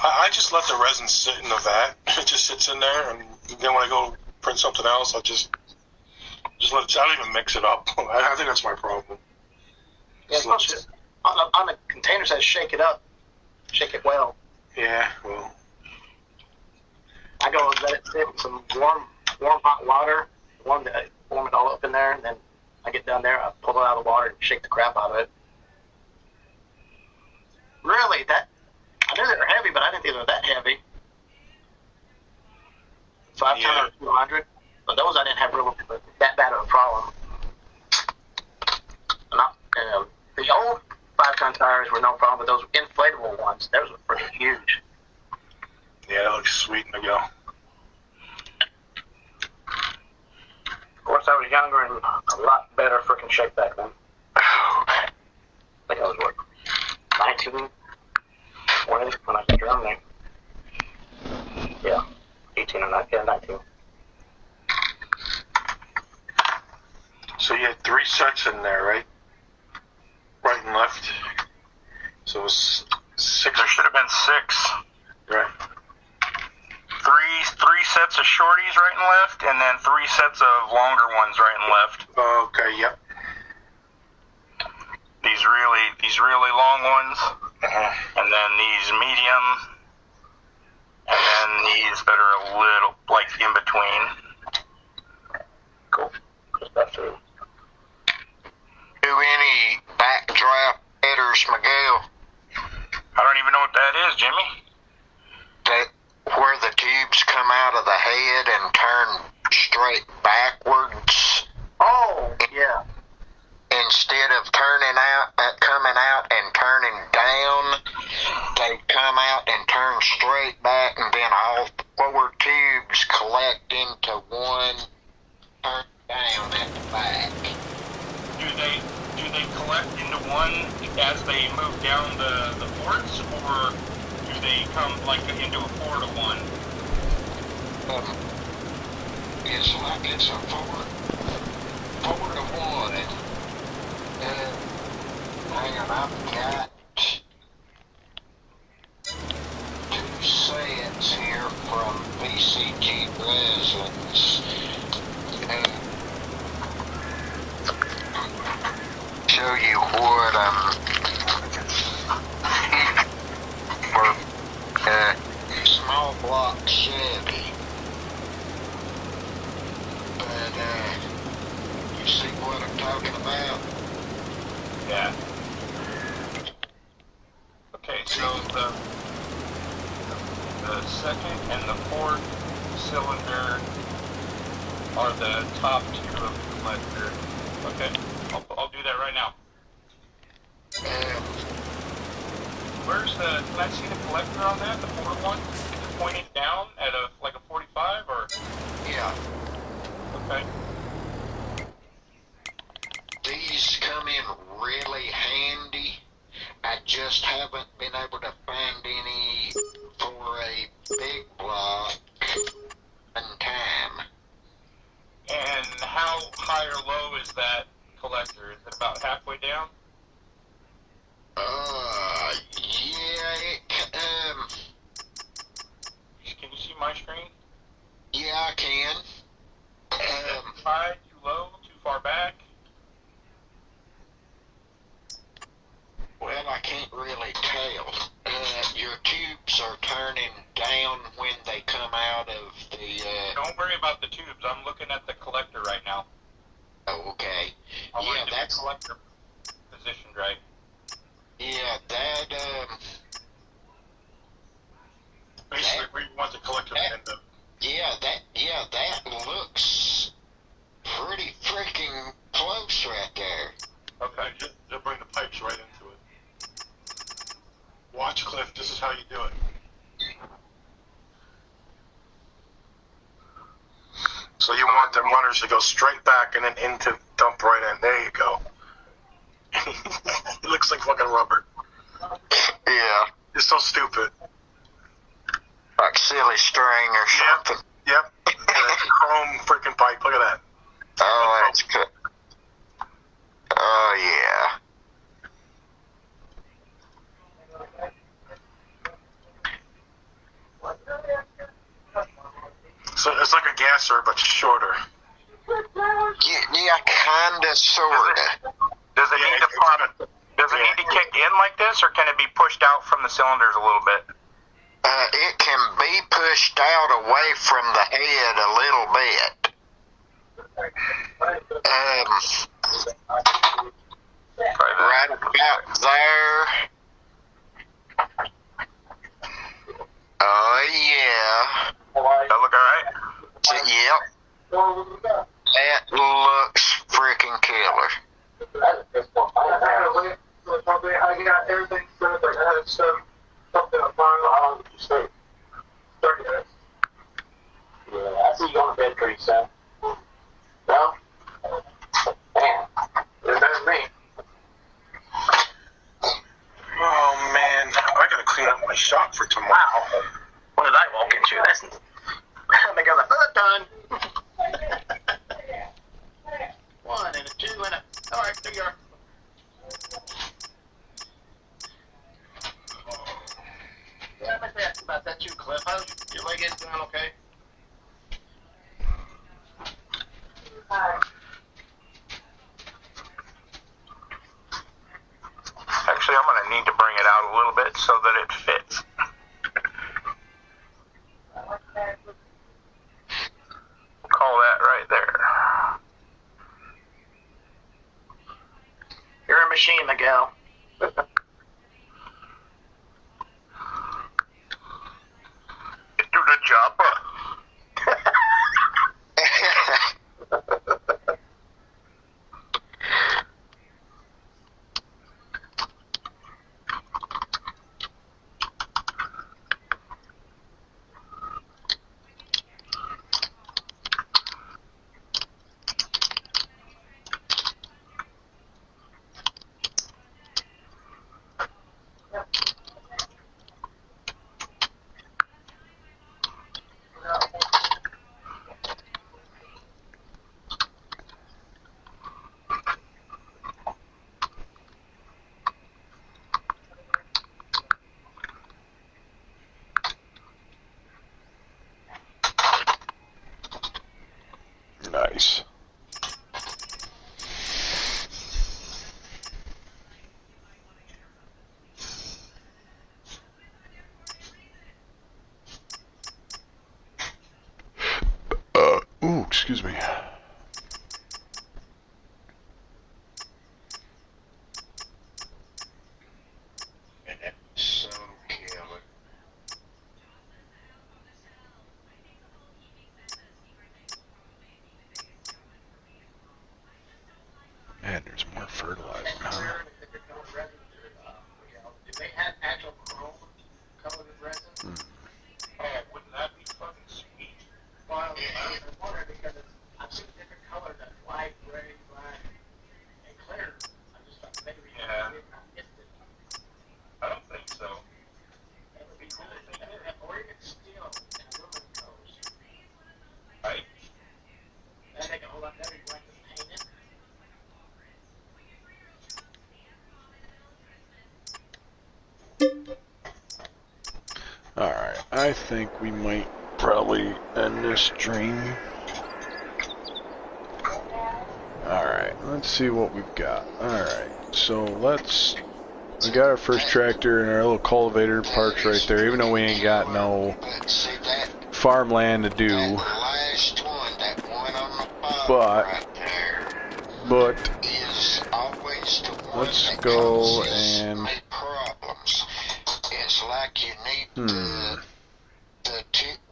I just let the resin sit in the vat. It just sits in there, and then when I go print something else, I just let it. I don't even mix it up. I think that's my problem. Yeah, on the container says shake it up, shake it well. Yeah, well, I go and let it sit in some warm hot water, warm it all up in there, and then I get down there, I pull it out of the water and shake the crap out of it. Really, I knew they were heavy, but I didn't think they were that heavy. 5 ton or 200, but those I didn't have really that bad of a problem. The old 5-ton tires were no problem, but those inflatable ones, those were pretty huge. yeah, that looks sweet in the go. Of course, I was younger and a lot better freaking shape back then. I think I was, what, 19, 20 when I got Germany. Yeah, 18 or 19, yeah, 19. So you had 3 sets in there, right? Right and left. So it was 6. There should have been 6. Right. Three sets of shorties right and left, and then 3 sets of longer ones right and left. Okay. Yep. These really long ones, and then these medium, and then these that are a little like in between. Cool. Good stuff too. Do any backdraft headers, Miguel? I don't even know what that is, Jimmy. That where the tubes come out of the head and turn straight backwards Oh, yeah. instead of coming out and turning down, they come out and turn straight back, and then all 4 tubes collect into one, turn down at the back. Do they collect into one as they move down the ports, or do they come like into a 4-to-1? It's like it's a 4-to-1. Hang on, I've got 2 sets here from BCG Resins. Show you what for small block Chevy. But you see what I'm talking about? Yeah. Okay, so the second and the fourth cylinder are the top 2 of the collector. Okay, I'll do that right now. Where's can I see the collector on that, the 4-to-1? Is it pointing down at like a 45 or? Yeah. Okay. These come in really handy. I just haven't been able to find any for a big block in time. And how high or low is that collector? Is it about halfway down? Can you see my screen? Yeah, I can. Too high, too low, too far back? that collector positioned, right? Yeah, that, Basically, where you want the collector to end up. that looks pretty freaking close right there. Okay, just bring the pipes right into it. Watch, Cliff, this is how you do it. So you want the runners to go straight back and then into dump right in. There you go. It looks like fucking rubber. Yeah. It's so stupid. Like silly string or something. Yep. Chrome freaking pipe. Look at that. Oh, that's good. Oh, yeah. So it's like a gasser, but shorter. Yeah, kinda, sorta. Does it need to pump? Does it need to kick in like this, or can it be pushed out from the cylinders a little bit? It can be pushed out away from the head a little bit. Right about there. Oh, yeah. That look alright? Yep. That looks freaking killer. I got everything set up. I had stuff, something on fire. Just 30 minutes. Yeah, I see you going to bed pretty soon. No? Man, you're better than me. Oh man, I gotta clean up my shop for tomorrow. Wow. What did I walk into? That's. They got the hood done. One and a two and a. All right, there you are. Yeah, I meant to ask about that too, Cliff. How's your leg is doing okay? Actually, I'm going to need to bring it out a little bit so that it fits. We'll call that right there. You're a machine, Miguel. Do the job. Nice. Ooh, excuse me. So killer. Man, there's more fertilizer, huh? Do they have actual chrome colored resin? Oh, wouldn't that be fucking sweet? Well, I wonder because I've seen different colors, like white, gray, black, and clear. I just thought maybe Yeah. I missed it. I don't think so. It would be cool if they did have, or even steel and aluminum colors. Right? That'd make it a whole lot better. You like to paint it. Alright, I think we might probably end this stream. Alright, let's see what we've got. Alright, so we got our first tractor and our little cultivator parked right there, even though we ain't got no But see that farmland to do. last one, that one on the bottom But- right there, But is let's that go causes and me problems. It's like you need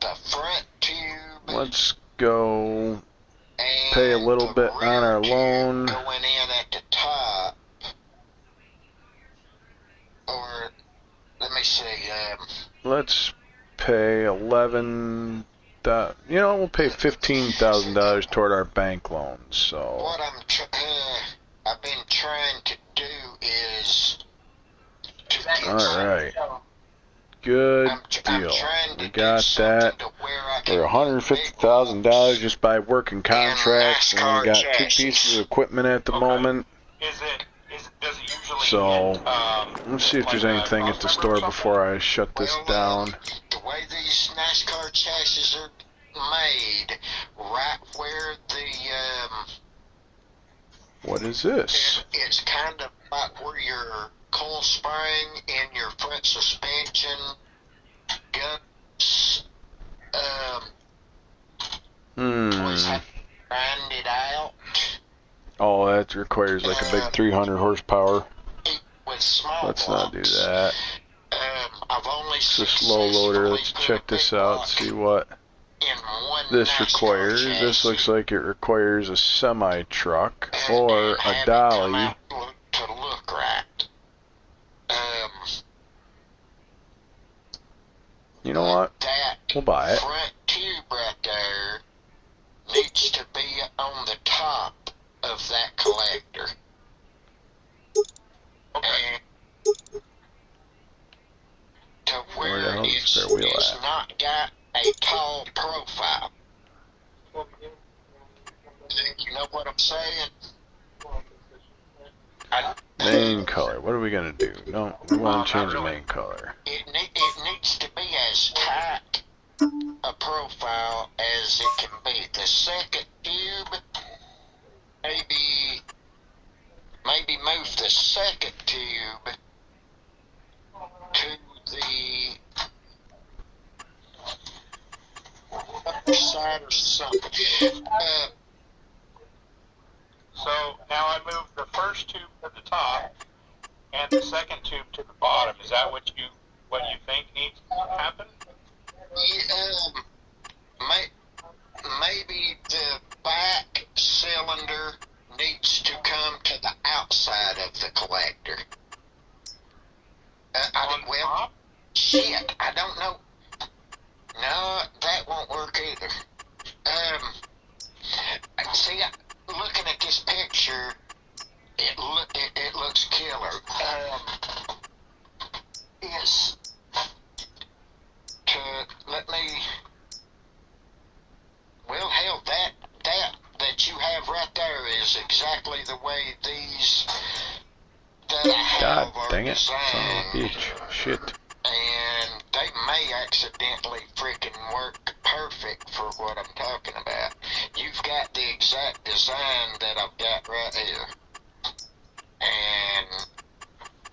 the front tube. let's go And pay a little the bit on rear our tube loan. going in at the top. Or, let me see, Let's pay 11. You know, we'll pay $15,000 toward our bank loan. So what I've been trying to do is to get all right, good deal. We got that. For $150,000 just by working contracts, and we got 2 pieces of equipment at the moment. Does it usually So get, let's see if there's anything at the store before I shut this down. The way these NASCAR chassis are made, right where What is this? it's kind of like where your coil spring in your front suspension goes, grind it out. Oh, that requires like a big 300 horsepower. With small Let's not do blocks. that. I've only It's a slow loader. Let's check this out, see what this requires. This looks like it requires a semi-truck or a dolly. To look right. You know what? That We'll buy it. front tube right there needs to be on the top of that collector. And to Where the where hell's the it's spare wheel at? not got a tall profile. You know what I'm saying? Main color. What are we gonna do? No, we want to change the main color. It needs to be as tight a profile as it can be. The second tube, maybe move the second tube to the other side or something. So now I move the first tube to the top and the second tube to the bottom. Is that what you think needs to happen? Maybe the back cylinder needs to come to the outside of the collector. Shit, I don't know. No, that won't work either. See, looking at this picture, it looks killer. Yes. Let me. Well, hell, that you have right there is exactly the way these that I have God dang are it. Son of a designed. bitch. Shit. And they may accidentally freaking work perfect for what I'm talking about. You've got the exact design that I've got right here. And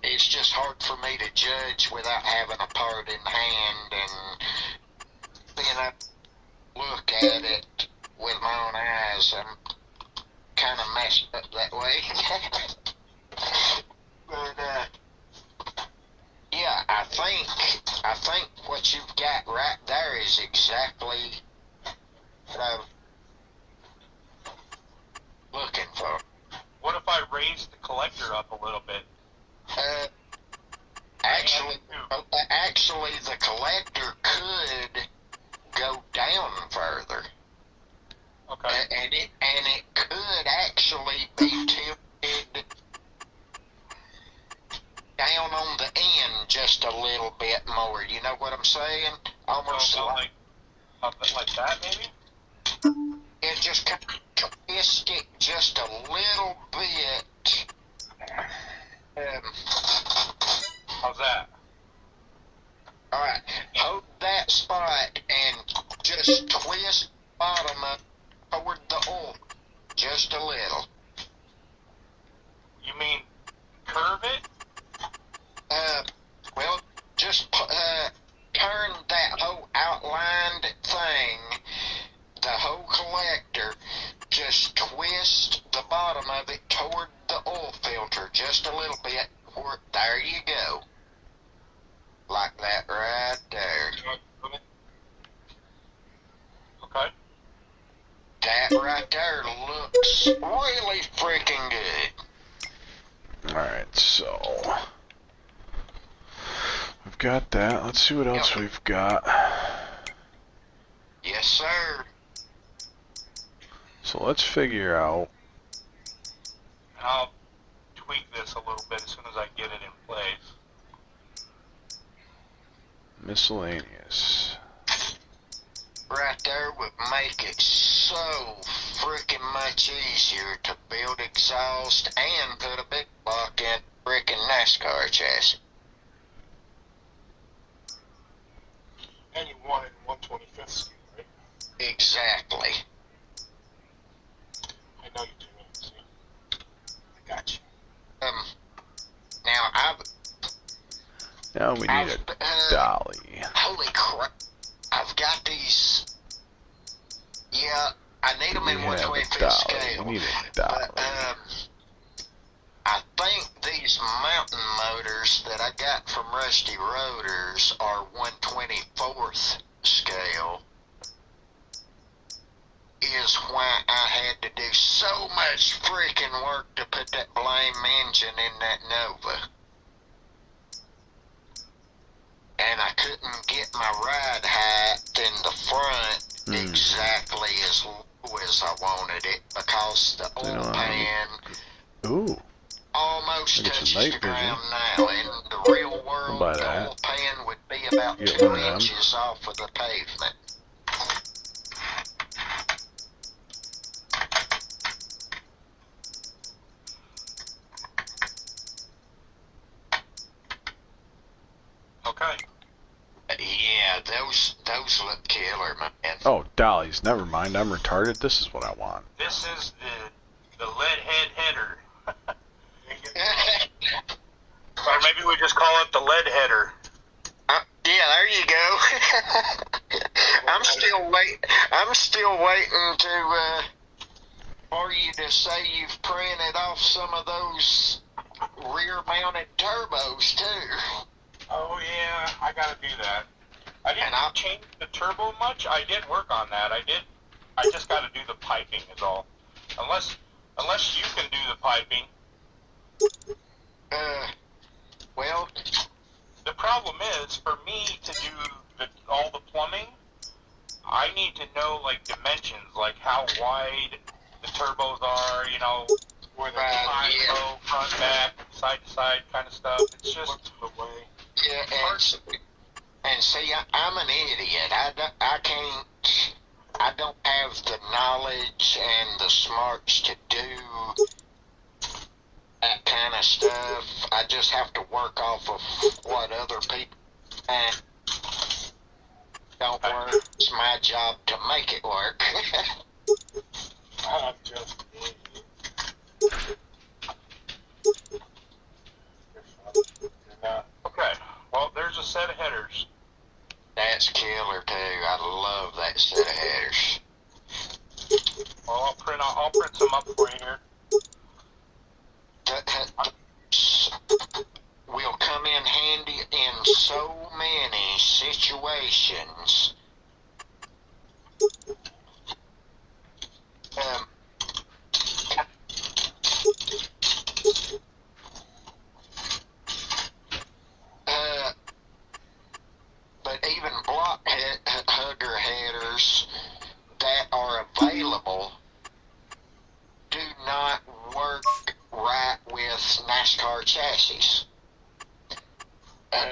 it's just hard for me to judge without having a part in hand and look at it with my own eyes. I'm kind of messed up that way. But, yeah, I think what you've got right there is exactly what I'm looking for. What if I raise the collector up a little bit? Actually, the collector could go down further. Okay. And it could actually be tilted down on the end just a little bit more. You know what I'm saying? Almost So like that, maybe? it just kind of twist it just a little bit. How's that? Alright, hold that spot and just twist bottom up toward the oil just a little. You mean curve it? Well, just turn that whole outlined thing, the whole collector, just twist the bottom of it toward the oil filter just just a little bit. There you go. Like that right there. Okay. That right there looks really freaking good. Alright, so we've got that. Let's see what else we've got. Yes, sir. So let's figure out. I'll tweak this a little bit as soon as I get it in place. Miscellaneous. Right there would make it so freaking much easier to build exhaust and put a big block in freaking NASCAR chassis. And you want it in 1/25th scale, right? Exactly. I know you do. See? I got you. Now Now we need a dolly. holy crap. I've got these. Yeah, I need them in We have a 1/25th dolly. scale. We need a dolly. But, I think these mountain motors that I got from Rusty Rotors are 1/24th scale. Is why I had to do so much freaking work to put that blame engine in that Nova. And I couldn't get my ride height in the front exactly as low as I wanted it because the oil pan Ooh. almost Look at some touches night the ground vision. now. In the real world, Buy the that. oil pan would be about Get 2 one of them. inches off of the pavement. Okay. Yeah, those look killer, man. Oh, dollies. Never mind. I'm retarded. This is what I want. This is the lead head header. Or maybe we just call it the lead header. Yeah, there you go. I'm still waiting to for you to say you've printed off some of those rear-mounted turbos too. Oh yeah, I gotta do that. I didn't change the turbo much. I did work on that. I just gotta do the piping is all. Unless you can do the piping. Well, the problem is for me to do all the plumbing, I need to know like dimensions, like how wide the turbos are, you know, where they're high, low, front, back, side to side kind of stuff. It's just yeah, and see, I'm an idiot. I don't have the knowledge and the smarts to do that kind of stuff. I just have to work off of what other people and don't work. It's my job to make it work. I'm just an idiot. You're not. okay. Well, there's a set of headers. That's killer too. I love that set of headers. Well, I'll print some up for you here. That will come in handy in so many situations. But even block hugger headers that are available do not work right with NASCAR chassis. 9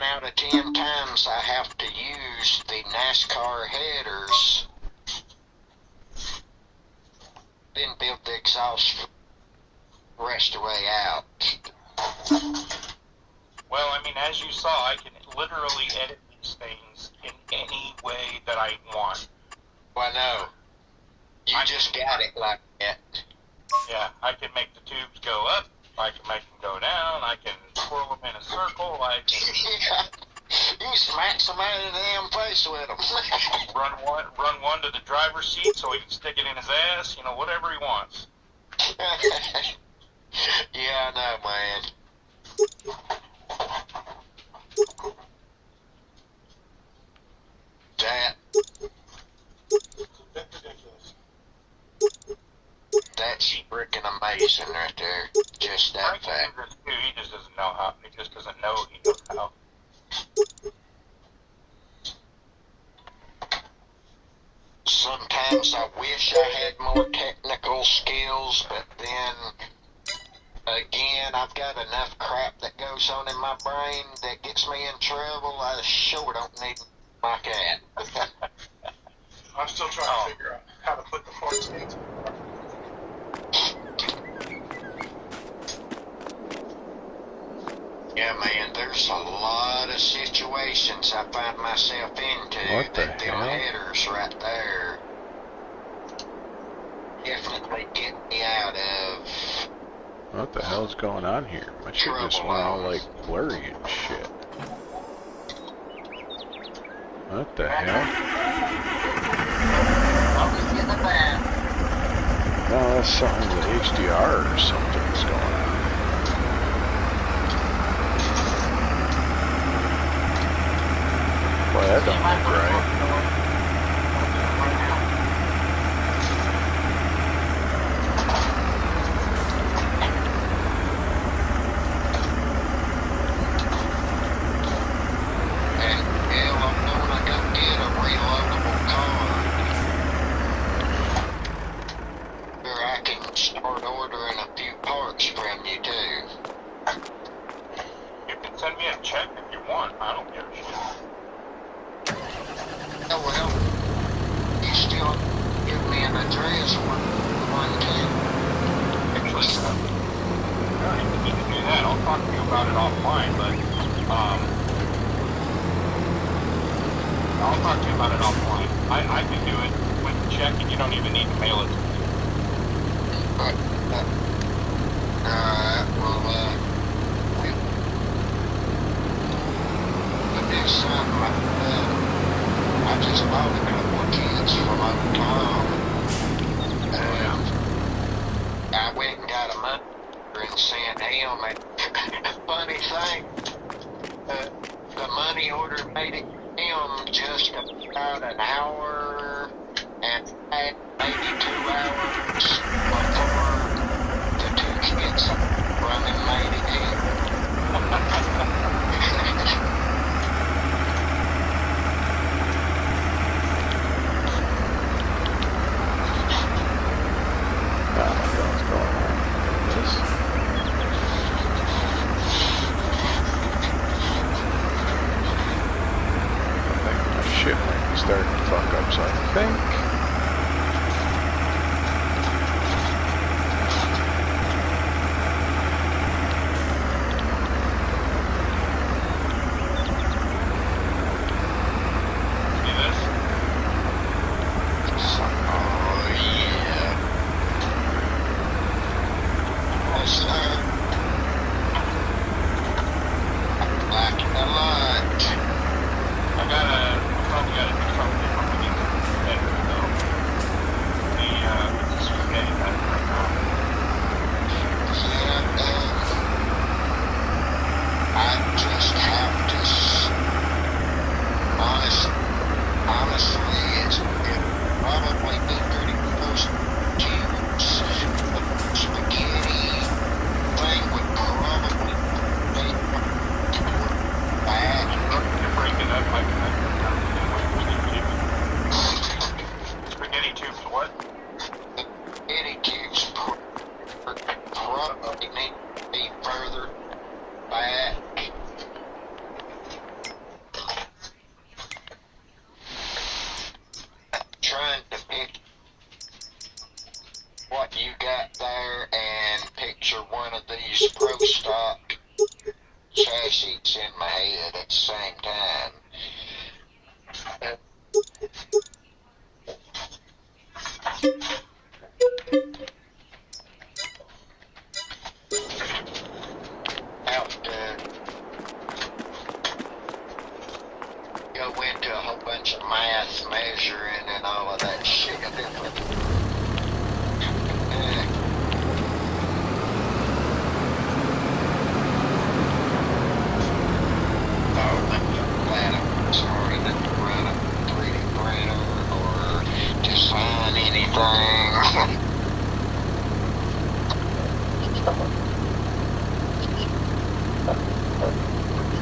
out of 10 times I have to use the NASCAR headers, then build the exhaust rest of the way out. Well, I mean, as you saw, I can literally edit these things in any way that I want. Well, no. You just got it like that. Yeah, I can make the tubes go up. I can make them go down. I can twirl them in a circle. I can You smack somebody in the damn face with them. run one to the driver's seat so he can stick it in his ass. You know, whatever he wants. Yeah, I know, man. That, It's a bit ridiculous. that's freaking amazing right there. Just that Frank can fact. do this too. He just doesn't know how. He just doesn't know he knows how. Sometimes I wish I had more technical skills, but then again, I've got enough crap that goes on in my brain that gets me in trouble. I sure don't need like that. I'm still trying to figure out how to put the fork skates in the car. Yeah, man, there's a lot of situations I find myself into What the that them hell? headers right there definitely get me out of. What the hell's going on here? My shit just went all like blurry and shit. What the hell? Always get the bad. No, that's something with HDR or something's going on. Boy, that don't look right. And hell, I'm gonna go get a reloadable card where I can start ordering a few parts from you too. You can send me a check if you want. I don't give a shit. Oh well, you still give me an address one can. Actually, yeah, you can do that. I'll talk to you about it offline, but I'll talk to you about it offline. I can do it with the check, and you don't even need to mail it to me. But, well, but there's something I just bought a couple of kids from over town. I went and got a money and sent him. And funny thing, the money order made it him just about an hour and maybe 2 hours before the two kids from him made it here. Oh my god, what's going on? This? I think my shit might be starting to fuck up, so I think... See this? Oh, yeah. Yes, sir. I like it a lot. I probably gotta do something different with these headers, though. It's a spaghetti header right now. Yeah, I just have to, honestly, it probably be pretty close to the spaghetti thing would probably be bad. To break it up, I can spaghetti tubes, what? Spaghetti cubes probably need to be further back. Trying to pick what you got there and picture one of these pro stock chassis in my head at the same time. Have to go into a whole bunch of math, measuring, and all of that shit.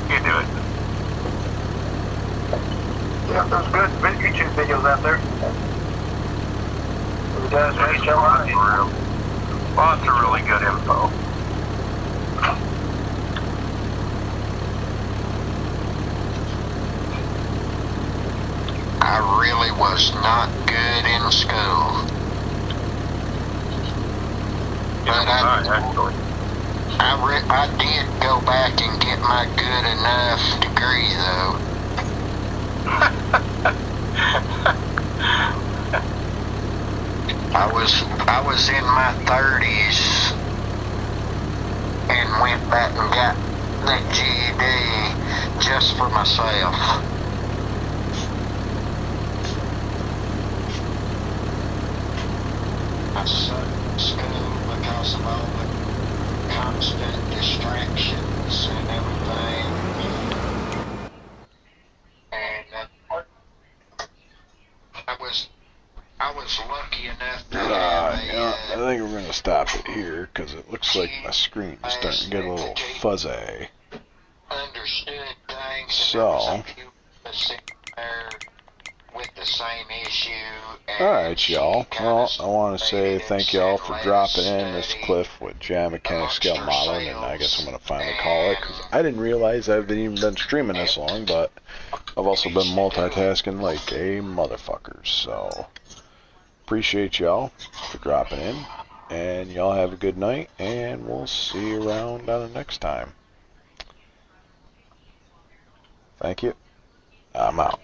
You do it. Yeah, there's good YouTube videos out there. You guys make your money. Lots of really good info. I really was not good in school. But I did go back and get my good enough degree though. I was in my 30s and went back and got that GED just for myself. I sucked at school because of all the constant distractions and everything. And I was lucky enough to have yeah, I think we're going to stop it here because it looks like my screen is starting to get a little fuzzy. understood things. So, with the same issue. alright, y'all. Well, I want to say thank y'all for dropping in this Cliff with Jam Mechanic Scale Modeling, and I guess I'm going to finally call it because I didn't realize I've even been streaming this long, but I've also been multitasking like a motherfucker, so appreciate y'all for dropping in, and y'all have a good night, and we'll see you around on the next time. Thank you. I'm out.